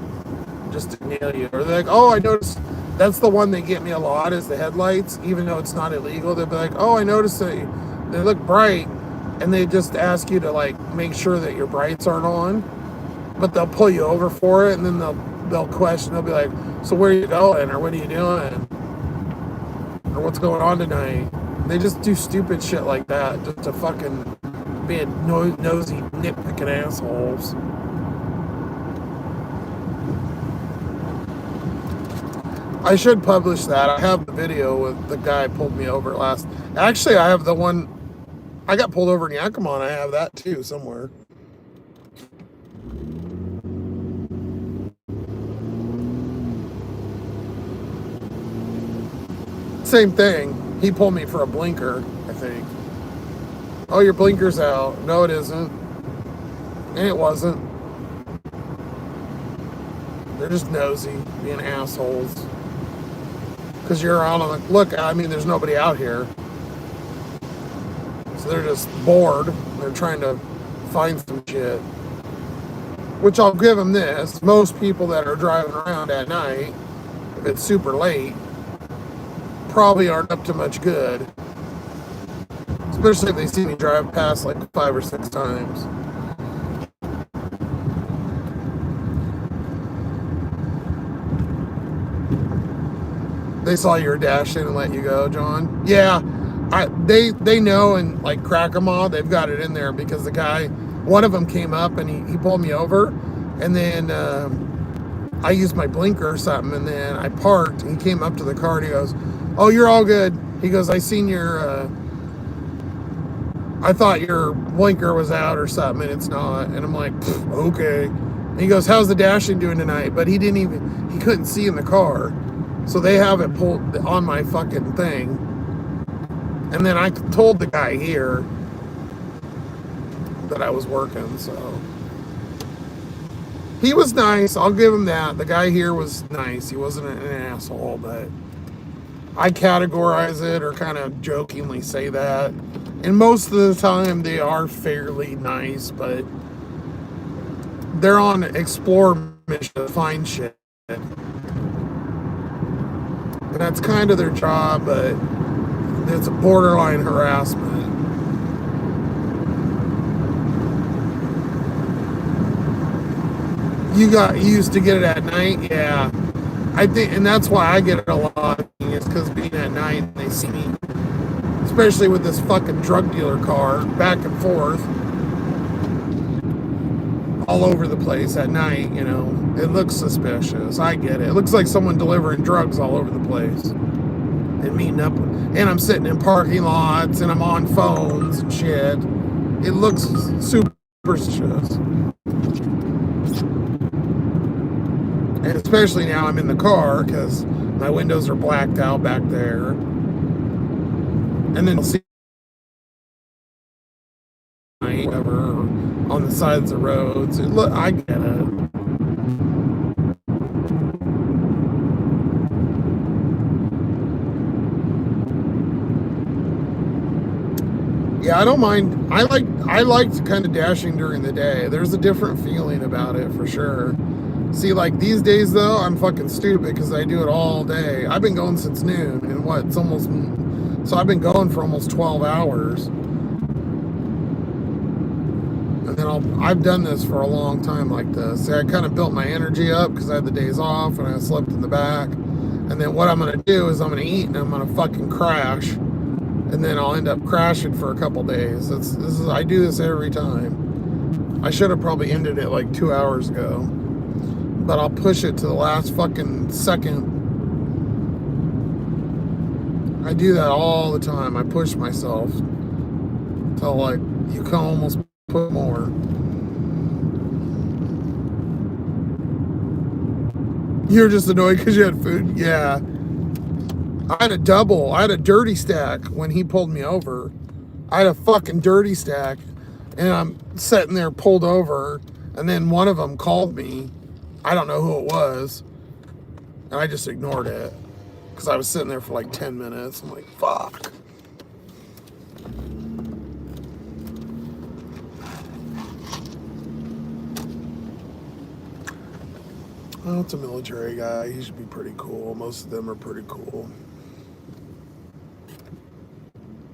just to nail you. Or they're like, oh, I noticed, that's the one they get me a lot is the headlights, even though it's not illegal. They'll be like, oh, I noticed that they look bright, and they just ask you to like make sure that your brights aren't on, but they'll pull you over for it, and then they'll question, they'll be like, so where are you going, or what are you doing, or what's going on tonight? And they just do stupid shit like that just to fucking be nosy, nitpicking assholes. I should publish that. I have the video with the guy pulled me over last. Actually, I have the one I got pulled over in Yakima. I have that too somewhere. Same thing. He pulled me for a blinker, I think. Oh, your blinker's out. No, it isn't. And it wasn't. They're just nosy, being assholes. Because you're out on the look, I mean, there's nobody out here. So they're just bored. They're trying to find some shit. Which I'll give them this. Most people that are driving around at night, if it's super late, probably aren't up to much good. Especially if they see me drive past like 5 or 6 times. They saw you were dashing and let you go, John. Yeah, they know, and like crack them all. They've got it in there because the guy, one of them came up and he pulled me over, and then I used my blinker or something, and then I parked. And he came up to the car and he goes, "Oh, you're all good." He goes, "I seen your, I thought your blinker was out or something, and it's not." And I'm like, "Okay." And he goes, how's the dashing doing tonight? But he couldn't see in the car. So they have it pulled on my fucking thing. And then I told the guy here that I was working, so. He was nice, I'll give him that. The guy here was nice. He wasn't an asshole, but I categorize it or kind of jokingly say that. And most of the time they are fairly nice, but they're on explore mission to find shit. And that's kind of their job, but it's a borderline harassment. You got used to get it at night, yeah. I think, and that's why I get it a lot. It's because being at night, they see me, especially with this fucking drug dealer car, back and forth, all over the place at night. You know, it looks suspicious. I get it. It looks like someone delivering drugs all over the place and meeting up. And I'm sitting in parking lots and I'm on phones and shit. It looks super suspicious. And especially now I'm in the car because my windows are blacked out back there. And then you'll see whatever on the sides of the roads. Look, I get it. Yeah, I don't mind. I like kind of dashing during the day. There's a different feeling about it for sure. See, like these days though, I'm fucking stupid because I do it all day. I've been going since noon, and what? It's almost, so I've been going for almost 12 hours. And then I've done this for a long time like this. See, I kind of built my energy up because I had the days off and I slept in the back. And then what I'm gonna do is I'm gonna eat and I'm gonna fucking crash. And then I'll end up crashing for a couple days. I do this every time. I should have probably ended it like 2 hours ago. But I'll push it to the last fucking second. I do that all the time. I push myself till like you can almost put more. You're just annoyed because you had food? Yeah. I had a dirty stack when he pulled me over. I had a fucking dirty stack and I'm sitting there pulled over and then one of them called me. I don't know who it was. And I just ignored it. Because I was sitting there for like 10 minutes. I'm like, fuck. Well, it's a military guy. He should be pretty cool. Most of them are pretty cool.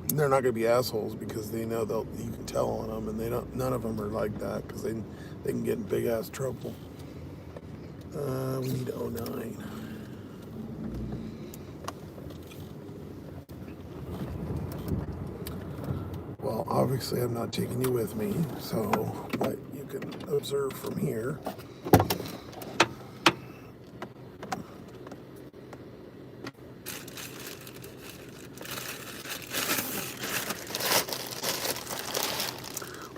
They're not going to be assholes because they know you can tell on them. And none of them are like that because they can get in big ass trouble. We need 09. Well, obviously I'm not taking you with me, but you can observe from here.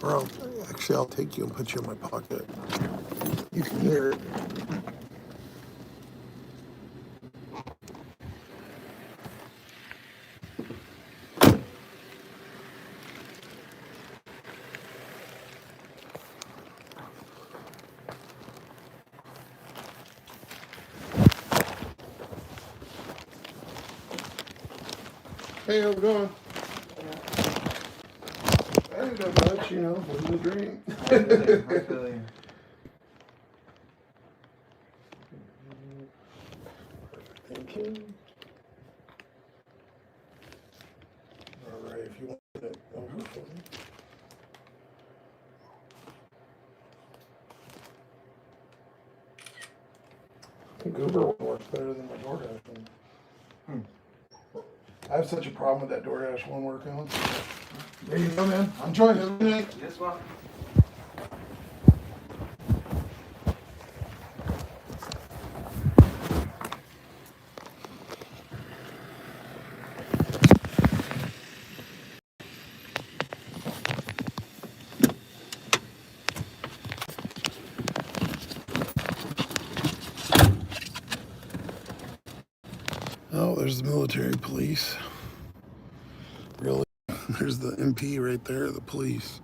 Or I'll take you and put you in my pocket. You can hear it. Hey, how's it going? I didn't know much, living the dream. I feel you. Thank you. All right, if you want it over for me. I think Uber works better than my DoorDash one. I have such a problem with that DoorDash one working. There you go, man. Enjoy. Have a good night. Yes, well. there's the military police. Really? There's the MP right there, the police.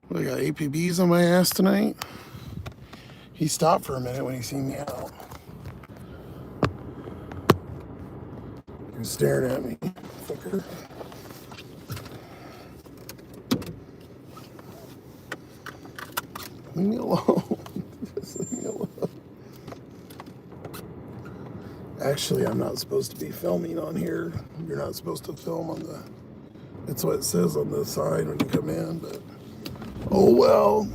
Well, I got APBs on my ass tonight. He stopped for a minute when he seen me out. He was staring at me. Fucker. Leave me alone. Just leave me alone. Actually, I'm not supposed to be filming on here. You're not supposed to film on the... That's what it says on the side when you come in, but... Oh well.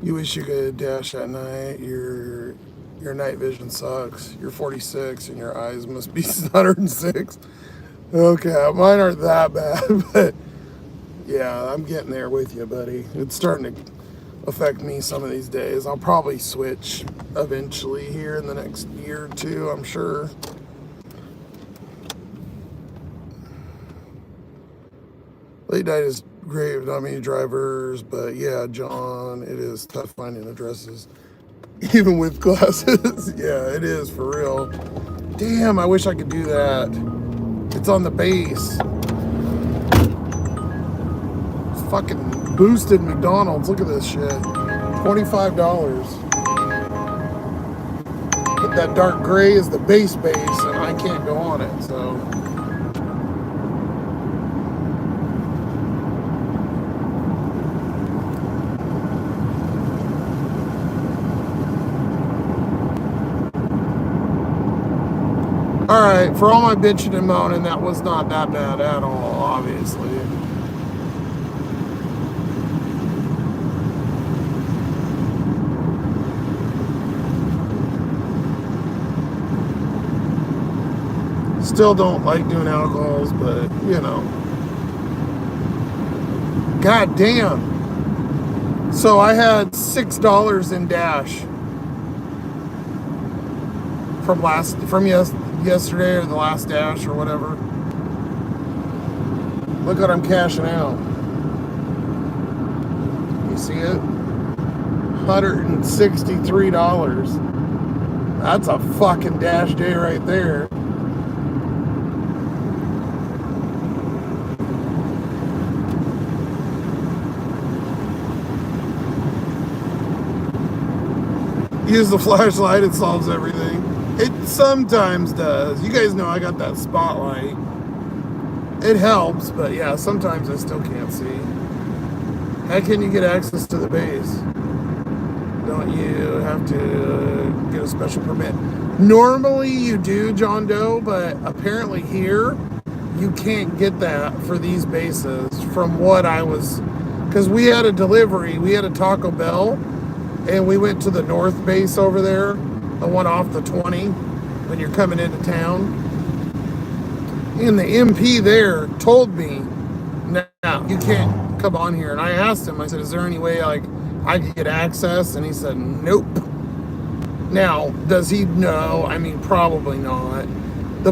You wish you could dash at night. Your night vision sucks. You're 46 and your eyes must be 106. Okay, mine aren't that bad, but yeah, I'm getting there with you, buddy. It's starting to affect me some of these days. I'll probably switch eventually here in the next year or two, I'm sure. Late night is great with not many drivers, but yeah, John, it is tough finding addresses. Even with glasses. Yeah, it is for real. Damn, I wish I could do that. It's on the base. It's fucking boosted McDonald's. Look at this shit. $25. But that dark gray is the base, and I can't go on it, so. Alright, for all my bitching and moaning, that was not that bad at all, obviously. Still don't like doing alcohols, but, you know. God damn. So I had $6 in Dash from yesterday or the last Dash or whatever. Look what I'm cashing out. You see it? $163. That's a fucking Dash day right there. Use the flashlight, it solves everything. It sometimes does. You guys know I got that spotlight. It helps, but yeah, sometimes I still can't see. How can you get access to the base? Don't you have to get a special permit? Normally you do, John Doe, but apparently here, you can't get that for these bases from what I was... Because we had a delivery, we had a Taco Bell, and we went to the north base over there, the one off the 20, when you're coming into town. And the MP there told me, no, you can't come on here. And I asked him, I said, is there any way like I could get access? And he said, nope. Now, does he know? I mean, probably not.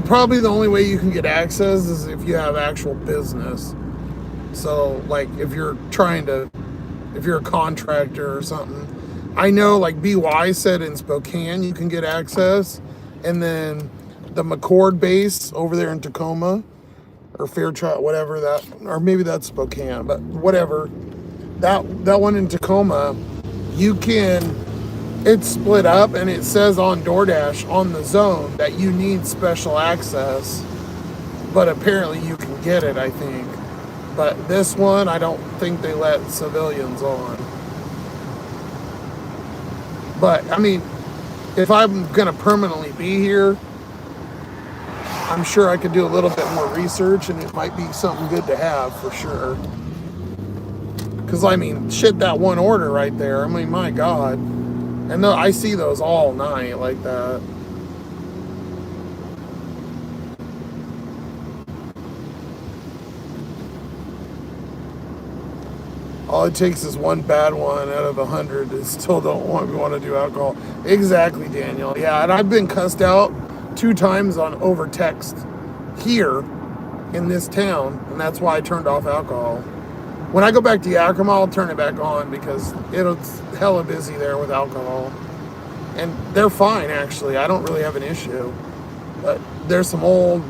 Probably the only way you can get access is if you have actual business. So, like, if you're a contractor or something. I know, like BY said in Spokane, you can get access. And then the McCord base over there in Tacoma, or Fairchild, whatever that, or maybe that's Spokane, but whatever. That one in Tacoma, it's split up, and it says on DoorDash on the zone that you need special access. But apparently you can get it, I think. But this one, I don't think they let civilians on. But, I mean, if I'm going to permanently be here, I'm sure I could do a little bit more research, and it might be something good to have for sure. Because, I mean, shit, that one order right there, I mean, my God. And I see those all night like that. All it takes is one bad one out of 100 that still don't want to do alcohol. Exactly, Daniel. Yeah, and I've been cussed out 2 times over text here in this town, and that's why I turned off alcohol. When I go back to Yakima, I'll turn it back on because it's hella busy there with alcohol. And they're fine, actually. I don't really have an issue. But there's some old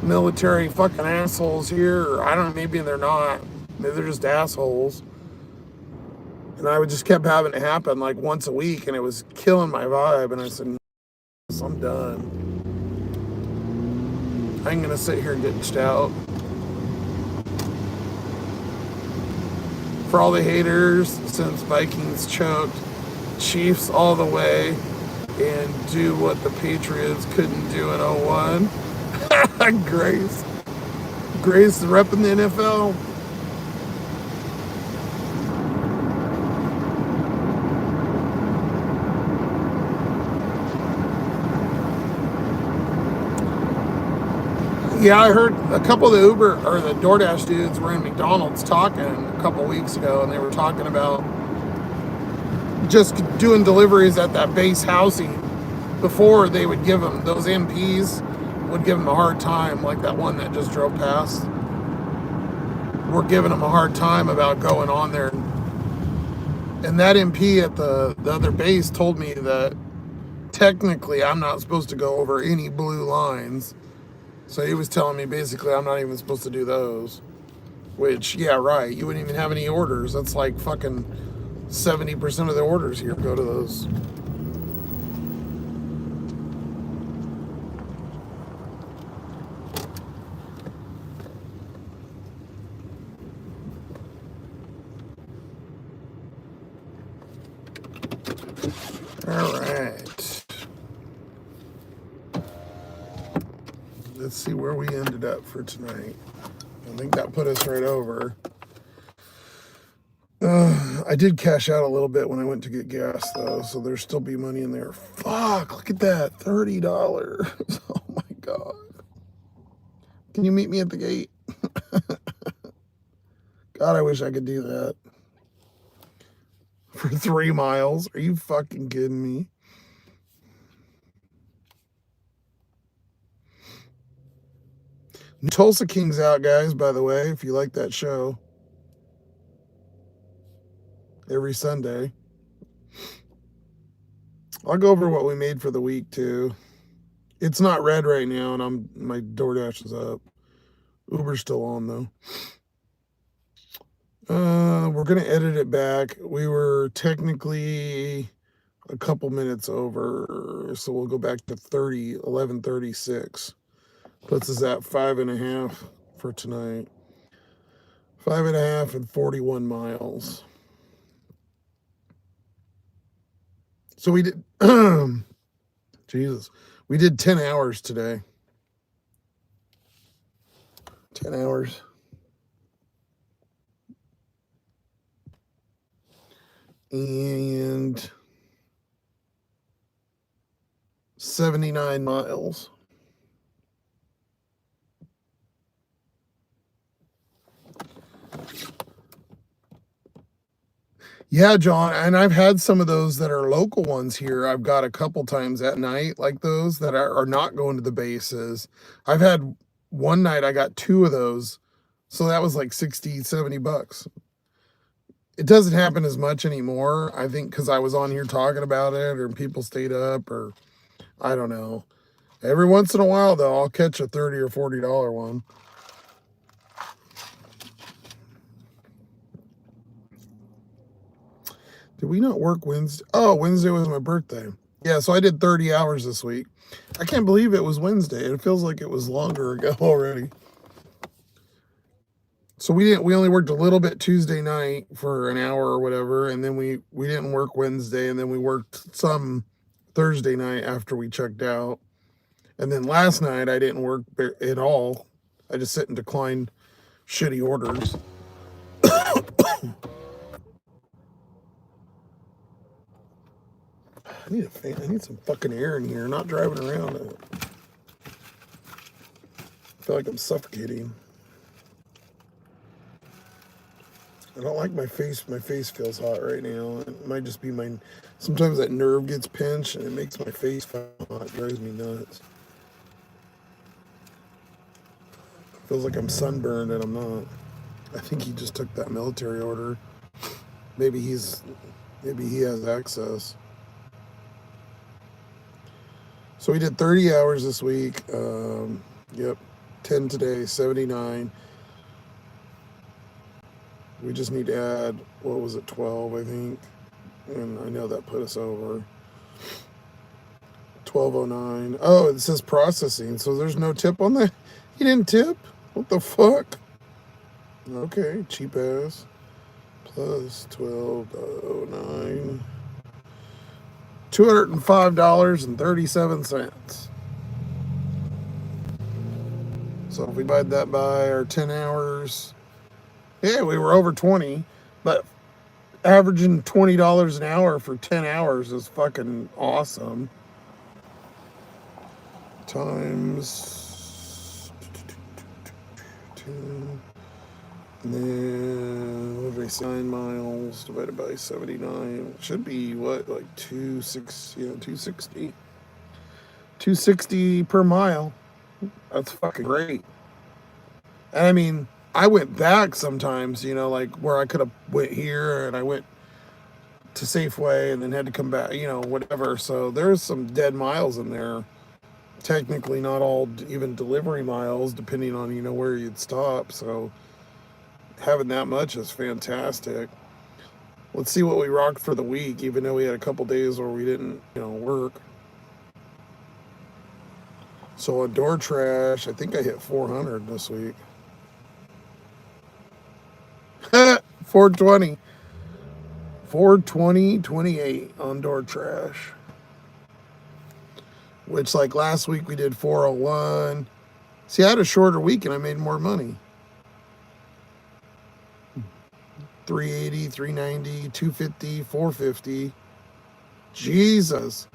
military fucking assholes here. Or I don't know, maybe they're not. Maybe they're just assholes. And I would just kept having it happen like once a week, and it was killing my vibe. And I said, I'm done. I ain't gonna sit here and get stout. For all the haters, since Vikings choked, Chiefs all the way, and do what the Patriots couldn't do in '01. Grace is repping the NFL. Yeah, I heard a couple of the Uber or the DoorDash dudes were in McDonald's talking a couple weeks ago, and they were talking about just doing deliveries at that base housing. Before, they would give them, those MPs would give them a hard time, like that one that just drove past. We're giving them a hard time about going on there. And that MP at the other base told me that technically I'm not supposed to go over any blue lines. So he was telling me basically I'm not even supposed to do those. Which, yeah, right. You wouldn't even have any orders. That's like fucking 70% of the orders here go to those. All right. Let's see where we ended up for tonight. I think that put us right over. I did cash out a little bit when I went to get gas, though, so there'll still be money in there. Fuck, look at that, $30. Oh my God. Can you meet me at the gate? God, I wish I could do that. For 3 miles? Are you fucking kidding me? Tulsa King's out, guys, by the way, if you like that show. Every Sunday. I'll go over what we made for the week, too. It's not red right now, and my DoorDash is up. Uber's still on, though. We're going to edit it back. We were technically a couple minutes over, so we'll go back to 11:36. Puts us at 5.5 for tonight. 5.5 and 41 miles. So we did, Jesus, we did 10 hours today. 10 hours. And 79 miles. Yeah, John, and I've had some of those that are local ones here. I've got a couple times at night, like those that are not going to the bases. I've had one night I got 2 of those, so that was like 60, 70 bucks. It doesn't happen as much anymore, I think, because I was on here talking about it, or people stayed up, or I don't know. Every once in a while, though, I'll catch a $30 or $40 one. Did we not work Wednesday? Oh, Wednesday was my birthday. Yeah, so I did 30 hours this week. I can't believe it was Wednesday. It feels like it was longer ago already. So we only worked a little bit Tuesday night for an hour or whatever, and then we didn't work Wednesday, and then we worked some Thursday night after we checked out. And then last night I didn't work at all. I just sit and declined shitty orders. I need a fan. I need some fucking air in here. Not driving around. I feel like I'm suffocating. I don't like my face. My face feels hot right now. It might just be my... Sometimes that nerve gets pinched and it makes my face feel hot. It drives me nuts. Feels like I'm sunburned and I'm not. I think he just took that military order. Maybe he has access. So we did 30 hours this week. Yep, 10 today, 79. We just need to add, what was it, 12, I think. And I know that put us over. 1209. Oh, it says processing, so there's no tip on that? You didn't tip? What the fuck? Okay, cheap ass. Plus 1209. $205.37. So if we divide that by our 10 hours, yeah, we were over 20, but averaging $20 an hour for 10 hours is fucking awesome. Times 10, and then what did I say? 9 miles divided by 79 should be what, like 260? Yeah, 260. 260 per mile. That's fucking great. And I mean, I went back sometimes, you know, like where I could have went here and I went to Safeway and then had to come back, you know, whatever. So there's some dead miles in there. Technically not all even delivery miles, depending on, you know, where you'd stop. So having that much is fantastic. Let's see what we rocked for the week, even though we had a couple days where we didn't, you know, work. So on door trash, I think I hit 400 this week. 420. 420.28 on door trash. Which, like last week, we did 401. See, I had a shorter week and I made more money. 380, 390, 250, 450. Jesus.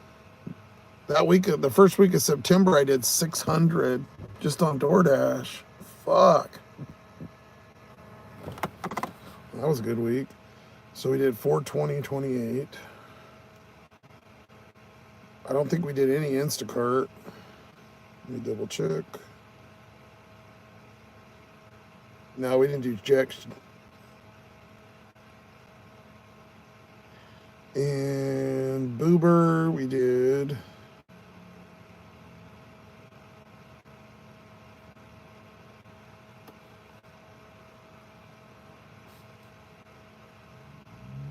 That week, the first week of September, I did 600 just on DoorDash. Fuck. That was a good week. So we did 420.28. I don't think we did any Instacart. Let me double check. No, we didn't do jack. And Boober, we did.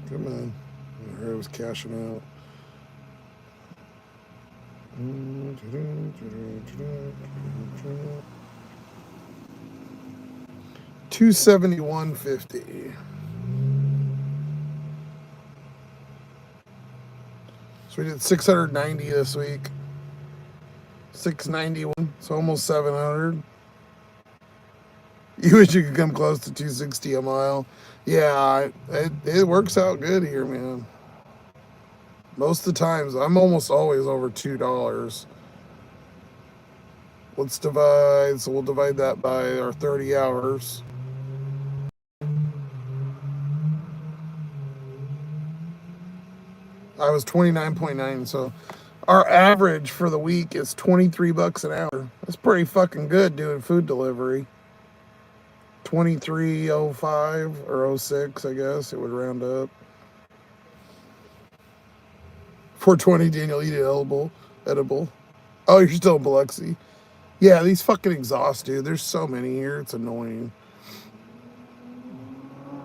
Come on. I heard it was cashing out. $271.50. So we did 690 this week. 691. So almost 700. You wish you could come close to 260 a mile. Yeah, it works out good here, man. Most of the times, I'm almost always over $2. Let's divide, so we'll divide that by our 30 hours. I was 29.9, so our average for the week is 23 bucks an hour. That's pretty fucking good doing food delivery. 23.05 or 06, I guess it would round up. 420, Daniel, eat it edible. Oh, you're still in Biloxi. Yeah, these fucking exhausts, dude. There's so many here. It's annoying.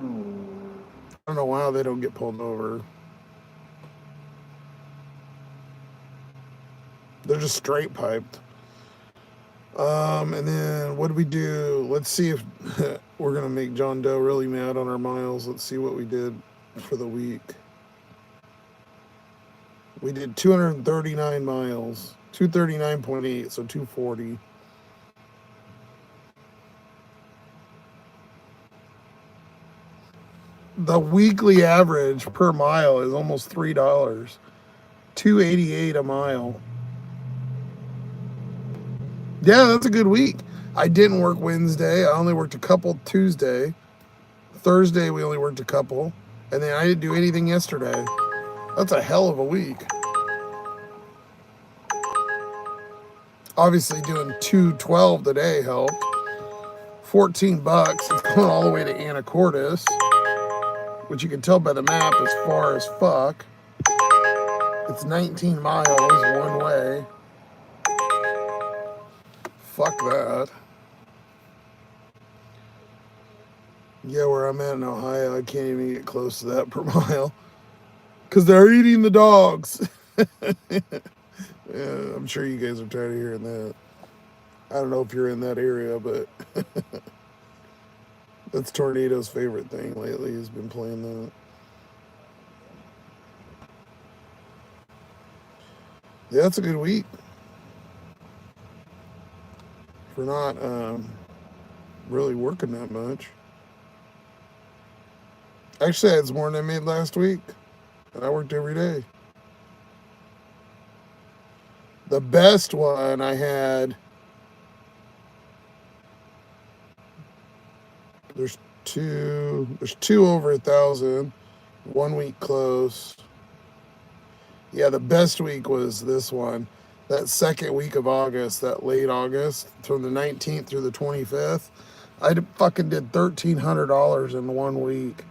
I don't know how they don't get pulled over. They're just straight piped. And then what do we do? Let's see if we're going to make John Doe really mad on our miles. Let's see what we did for the week. We did 239 miles, 239.8, so 240. The weekly average per mile is almost $3, $2.88 a mile. Yeah, that's a good week. I didn't work Wednesday. I only worked a couple Tuesday. Thursday, we only worked a couple. And then I didn't do anything yesterday. That's a hell of a week. Obviously, doing 212 today helped. $14. It's going all the way to Anacortes, which you can tell by the map is far as fuck. It's 19 miles one way. Fuck that. Yeah, where I'm at in Ohio, I can't even get close to that per mile. Because they're eating the dogs. Yeah, I'm sure you guys are tired of hearing that. I don't know if you're in that area, but that's Tornado's favorite thing lately. He's been playing that. Yeah, it's a good week. For not really working that much. Actually, it's more than I made last week. And I worked every day. The best one I had, there's two over 1,000. 1 week close. Yeah, the best week was this one. That second week of August, that late August, from the 19th through the 25th. I fucking did $1,300 in 1 week.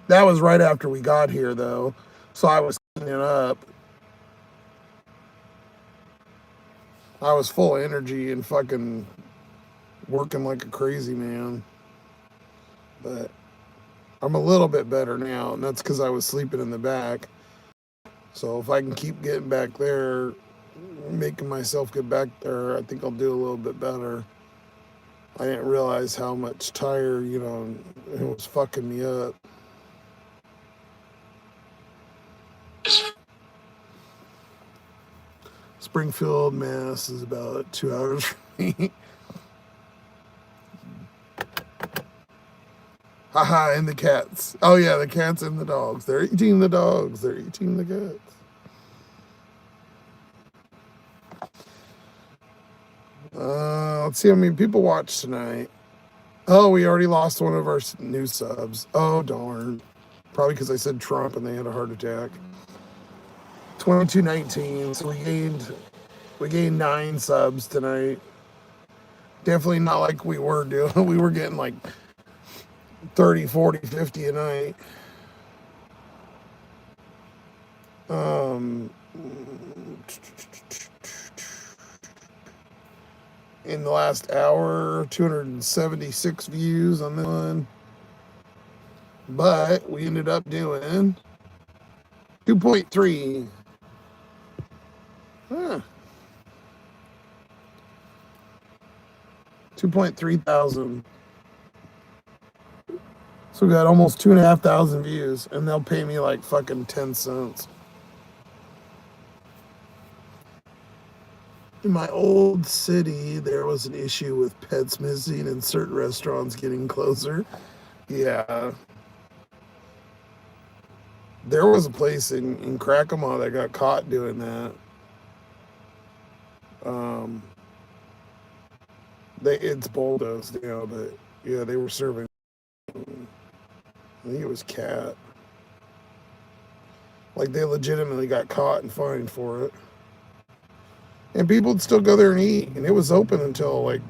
That was right after we got here, though. So I was cleaning up. I was full of energy and fucking working like a crazy man. But I'm a little bit better now, and that's because I was sleeping in the back. So if I can keep getting back there, making myself get back there, I think I'll do a little bit better. I didn't realize how much tire, it was fucking me up. Springfield, Mass is about 2 hours from me. Haha, and the cats. Oh yeah, the cats and the dogs. They're eating the dogs. They're eating the cats. Let's see how many people watch tonight. Oh, we already lost one of our new subs. Oh, darn. Probably because I said Trump and they had a heart attack. 2219. So we gained 9 subs tonight. Definitely not like we were doing. We were getting like 30, 40, 50 a night. In the last hour, 276 views on this one. But we ended up doing 2.3. Huh. 2.3 thousand. So we got almost 2,500 views, and they'll pay me like fucking 10 cents. In my old city, there was an issue with pets missing and certain restaurants getting closer. Yeah. There was a place in Crackamore that got caught doing that. It's bulldozed now, but yeah, they were serving. I think it was cat. Like they legitimately got caught and fined for it. And people would still go there and eat. And it was open until like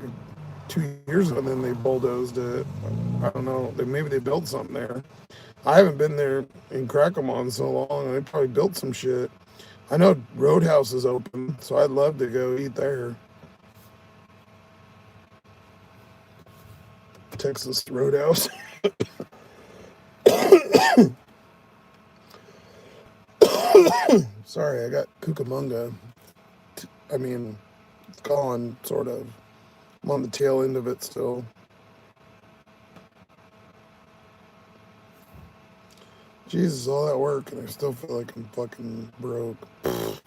2 years ago, and then they bulldozed it. I don't know. Maybe they built something there. I haven't been there in Crackamore in so long. They probably built some shit. I know Roadhouse is open, so I'd love to go eat there. Texas Roadhouse. Sorry, I got Cucamonga. I mean, it's gone, sort of. I'm on the tail end of it still. Jesus, all that work, and I still feel like I'm fucking broke. It's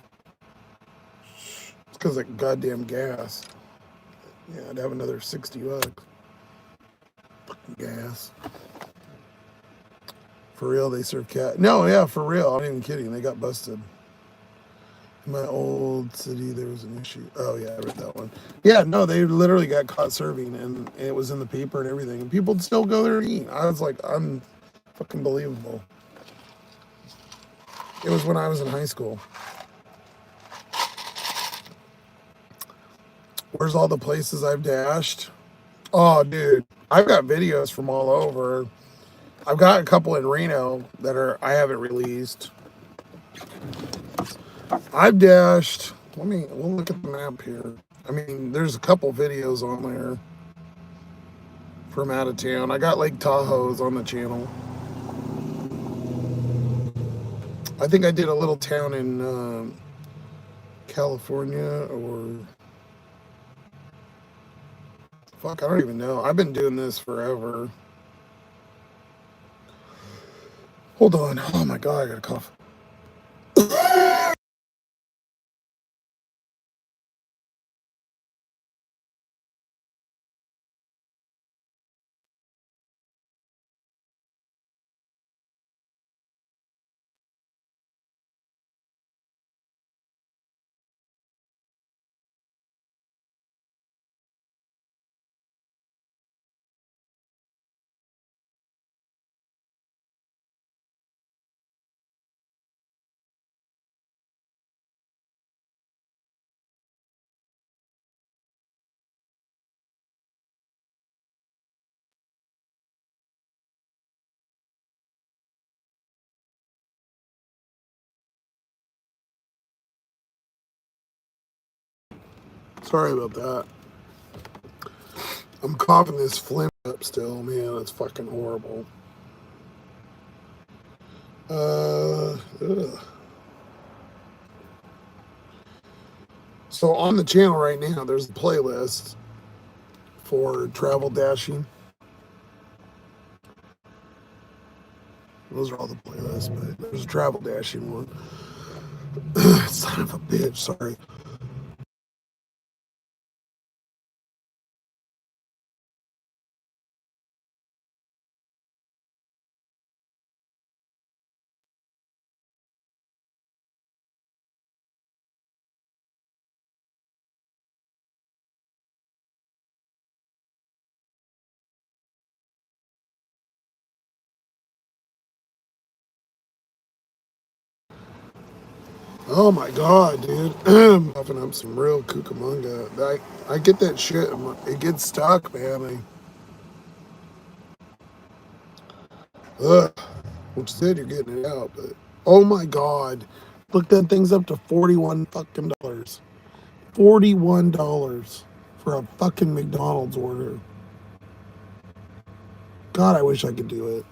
because of goddamn gas. Yeah, I'd have another $60. Fucking gas. For real, they serve cat. No, yeah, for real. I'm not even kidding. They got busted. In my old city, there was an issue. Oh, yeah, I read that one. Yeah, no, they literally got caught serving, and it was in the paper and everything. And people would still go there and eat. I was like, fucking believable. It was when I was in high school. Where's all the places I've dashed? Oh, dude, I've got videos from all over. I've got a couple in Reno that I haven't released. I've dashed. We'll look at the map here. I mean, there's a couple videos on there from out of town. I got Lake Tahoe's on the channel. I think I did a little town in California or fuck, I don't even know. I've been doing this forever. Hold on. Oh my god, I got a cough. Sorry about that. I'm coughing this phlegm up still, man. It's fucking horrible. Ugh. So on the channel right now, there's a playlist for travel dashing. Those are all the playlists, but there's a travel dashing one. Son of a bitch, sorry. Oh my god, dude. I'm puffing up some real Cucamonga. I get that shit. It gets stuck, man. Ugh. Which said you're getting it out, but oh my god. Look, that thing's up to $41 fucking dollars. $41 for a fucking McDonald's order. God, I wish I could do it.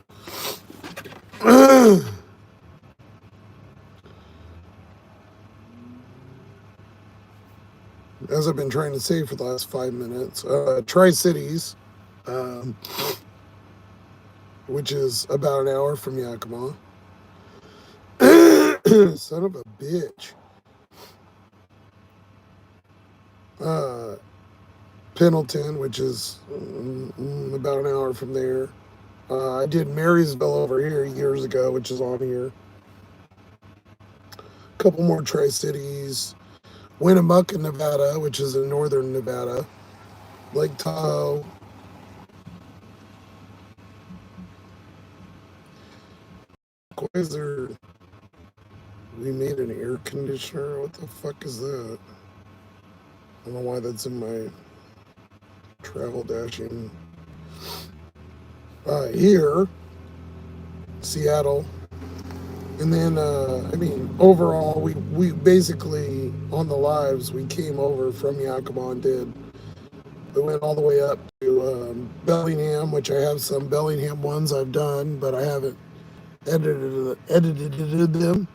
As I've been trying to say for the last 5 minutes, Tri-Cities, um, which is about an hour from Yakima. Son of a bitch. Pendleton, which is about an hour from there. I did Marysville over here years ago, which is on here. A couple more Tri-Cities. Winnemucca, Nevada, which is in northern Nevada. Lake Tahoe. Why is there... We made an air conditioner? What the fuck is that? I don't know why that's in my travel dashing. Here, Seattle. And then, I mean, overall, we basically, on the lives, we came over from Yakima and did. We went all the way up to Bellingham, which I have some Bellingham ones I've done, but I haven't edited them.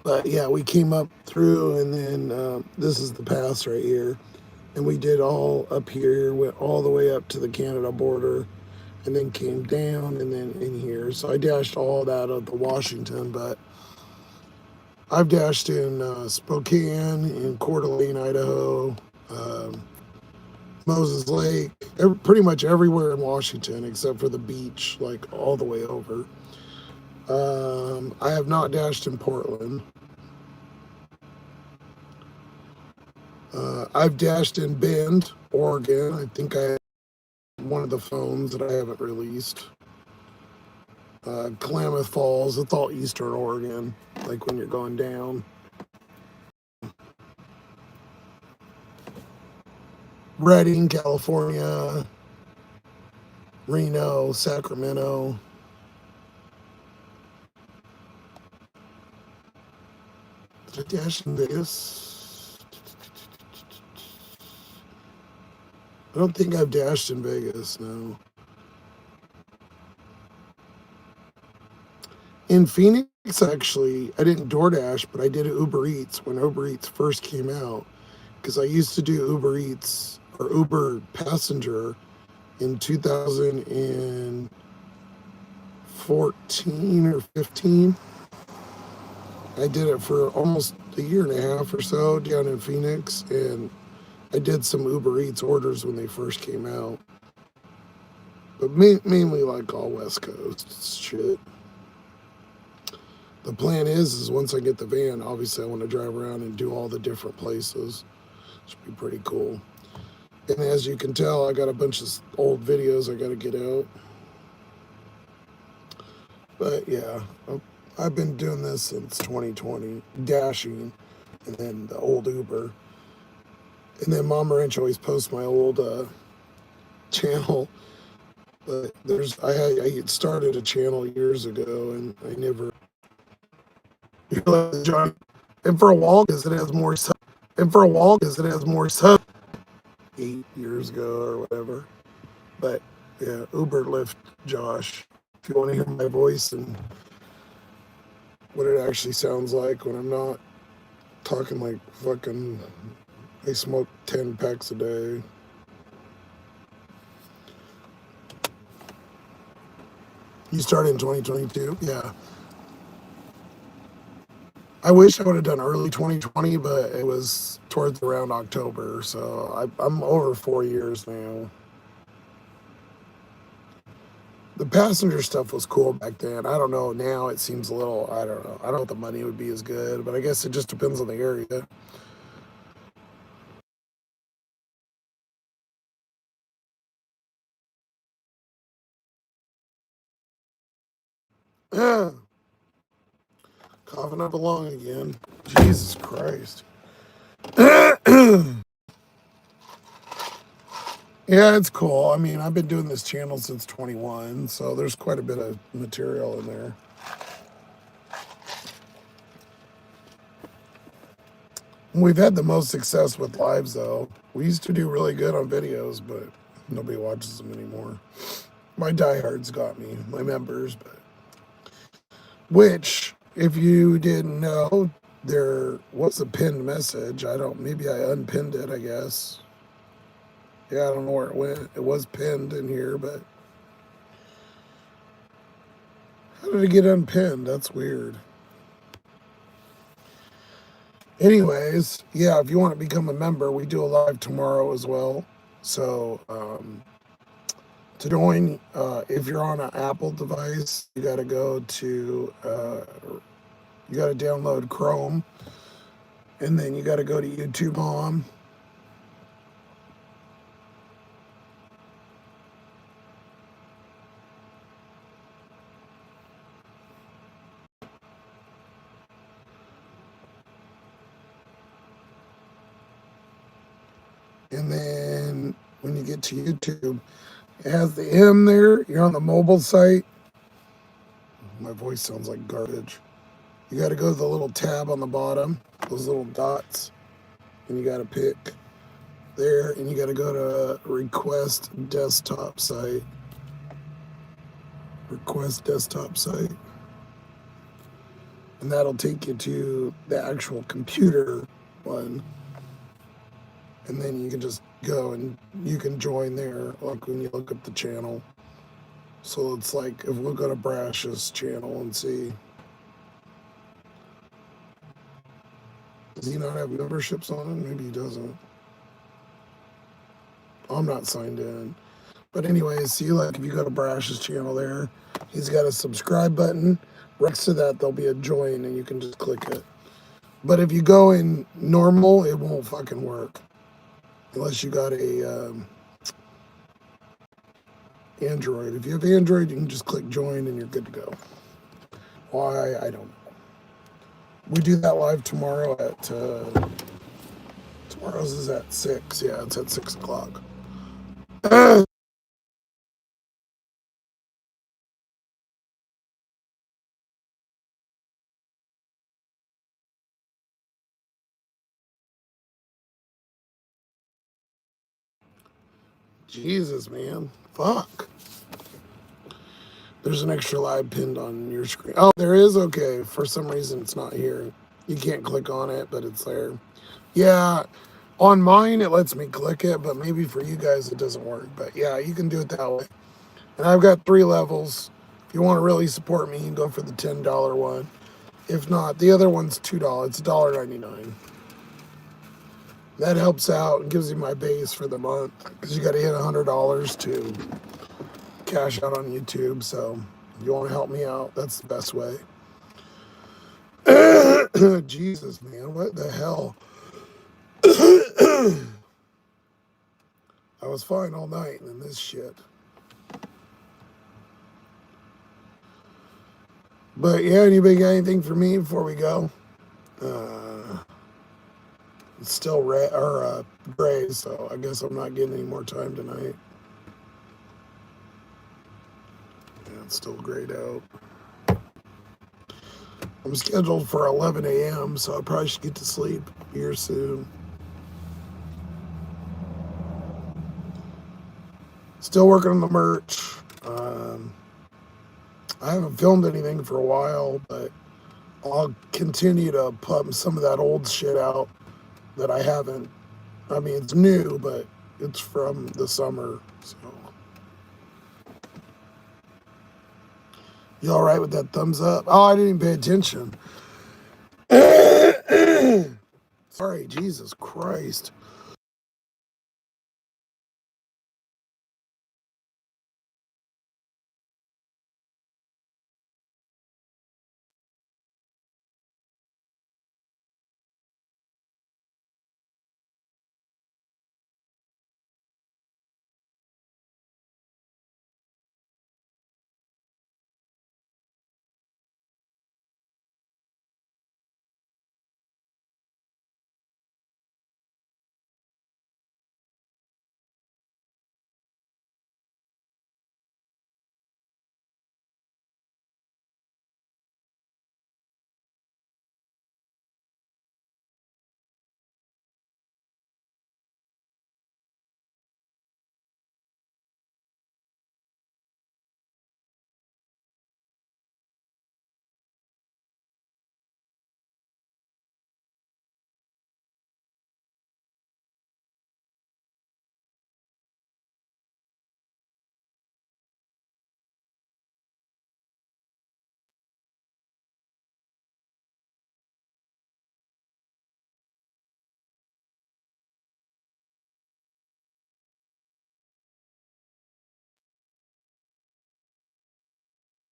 But yeah, we came up through, and then this is the pass right here. And we did all up here, went all the way up to the Canada border, and then came down, and then in here. So I dashed all that up to Washington, but I've dashed in Spokane, in Coeur d'Alene, Idaho, Moses Lake, pretty much everywhere in Washington except for the beach, like all the way over. I have not dashed in Portland. I've dashed in Bend, Oregon. I think I have one of the phones that I haven't released. Klamath Falls, it's all eastern Oregon, like when you're going down. Redding, California. Reno, Sacramento. Did I dash in Vegas? I don't think I've dashed in Vegas, no. In Phoenix, actually, I didn't DoorDash, but I did Uber Eats when Uber Eats first came out. Because I used to do Uber Eats or Uber Passenger in 2014 or 15. I did it for almost a year and a half or so down in Phoenix, and I did some Uber Eats orders when they first came out. But mainly like all West Coast shit. The plan is once I get the van, obviously I want to drive around and do all the different places. Should be pretty cool. And as you can tell, I got a bunch of old videos I got to get out. But yeah, I've been doing this since 2020, dashing, and then the old Uber. And then Mama Ranch always posts my old channel. But I started a channel years ago, and I never. John, and for a while, because it has more sub, 8 years ago or whatever. But yeah, Uber Lyft Josh. If you want to hear my voice and what it actually sounds like when I'm not talking like fucking, I smoke 10 packs a day. You started in 2022? Yeah. I wish I would have done early 2020, but it was towards around October, so I'm over 4 years now. The passenger stuff was cool back then. I don't know, now it seems a little, I don't know. I don't know if the money would be as good, but I guess it just depends on the area. Yeah. Coughing up a lung again. Jesus Christ. Yeah, it's cool. I mean, I've been doing this channel since 21, so there's quite a bit of material in there. We've had the most success with lives, though. We used to do really good on videos, but nobody watches them anymore. My diehards got me, my members, but which, if you didn't know, there was a pinned message. Maybe I unpinned it, I guess. Yeah, I don't know where it went. It was pinned in here, but how did it get unpinned? That's weird. Anyways, yeah, if you want to become a member, we do a live tomorrow as well. So, to join, if you're on an Apple device, you got to download Chrome, and then you got to go to YouTube Mom. And then when you get to YouTube, it has the M there. You're on the mobile site. My voice sounds like garbage. You got to go to the little tab on the bottom, those little dots, and you got to pick there, and you got to go to request desktop site. Request desktop site. And that'll take you to the actual computer one. And then you can just go and you can join there, like when you look up the channel. So it's like, if we'll go to Brash's channel and see. Does he not have memberships on him? Maybe he doesn't. I'm not signed in. But anyways, see, like if you go to Brash's channel there, he's got a subscribe button. Next to that, there'll be a join and you can just click it. But if you go in normal, it won't fucking work. Unless you got a Android. If you have Android, you can just click join and you're good to go. Why? I don't know. We do that live tomorrow at, tomorrow's is at 6. Yeah, it's at 6 o'clock. Jesus, man. Fuck. There's an extra live pinned on your screen. Oh, there is? Okay. For some reason, it's not here. You can't click on it, but it's there. Yeah. On mine, it lets me click it, but maybe for you guys, it doesn't work. But yeah, you can do it that way. And I've got 3 levels. If you want to really support me, you can go for the $10 one. If not, the other one's $2. It's $1.99. That helps out and gives you my base for the month because you got to hit $100 to cash out on YouTube. So if you want to help me out, that's the best way. Jesus, man, what the hell? I was fine all night and then this shit. But yeah, anybody got anything for me before we go? It's still red or gray, so I guess I'm not getting any more time tonight. Yeah, it's still grayed out. I'm scheduled for 11 a.m., so I probably should get to sleep here soon. Still working on the merch. I haven't filmed anything for a while, but I'll continue to pump some of that old shit out that I haven't. I mean, it's new, but it's from the summer, so. You all right with that thumbs up? Oh, I didn't even pay attention. Sorry, Jesus Christ.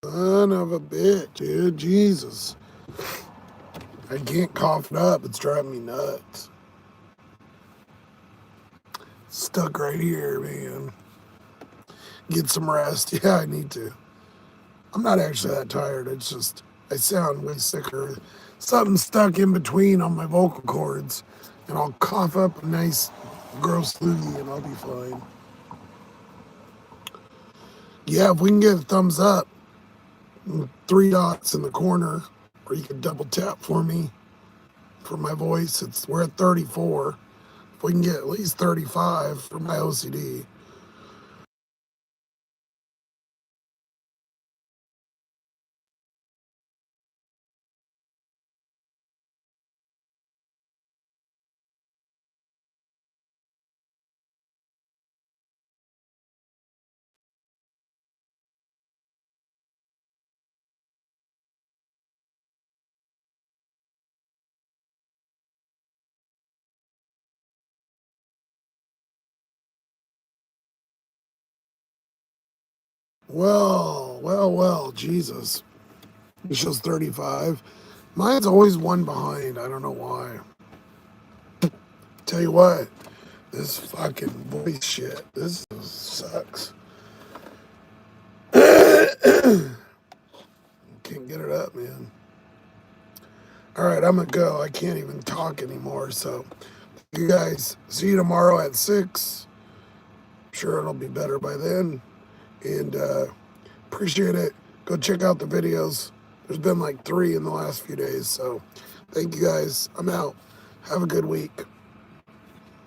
Son of a bitch, dude. Jesus. I can't cough it up. It's driving me nuts. Stuck right here, man. Get some rest. Yeah, I need to. I'm not actually that tired. It's just, I sound way sicker. Something stuck in between on my vocal cords. And I'll cough up a nice, gross loogie and I'll be fine. Yeah, if we can get a thumbs up, 3 dots in the corner, or you can double tap for me for my voice. We're at 34. If we can get at least 35 for my OCD. Well, Jesus. It shows 35. Mine's always one behind. I don't know why. Tell you what, this fucking voice shit, this sucks. Can't get it up, man. All right, I'm gonna go. I can't even talk anymore. So, you guys, see you tomorrow at 6. I'm sure it'll be better by then. And appreciate it. Go check out the videos. There's been like 3 in the last few days. So, thank you guys. I'm out. Have a good week.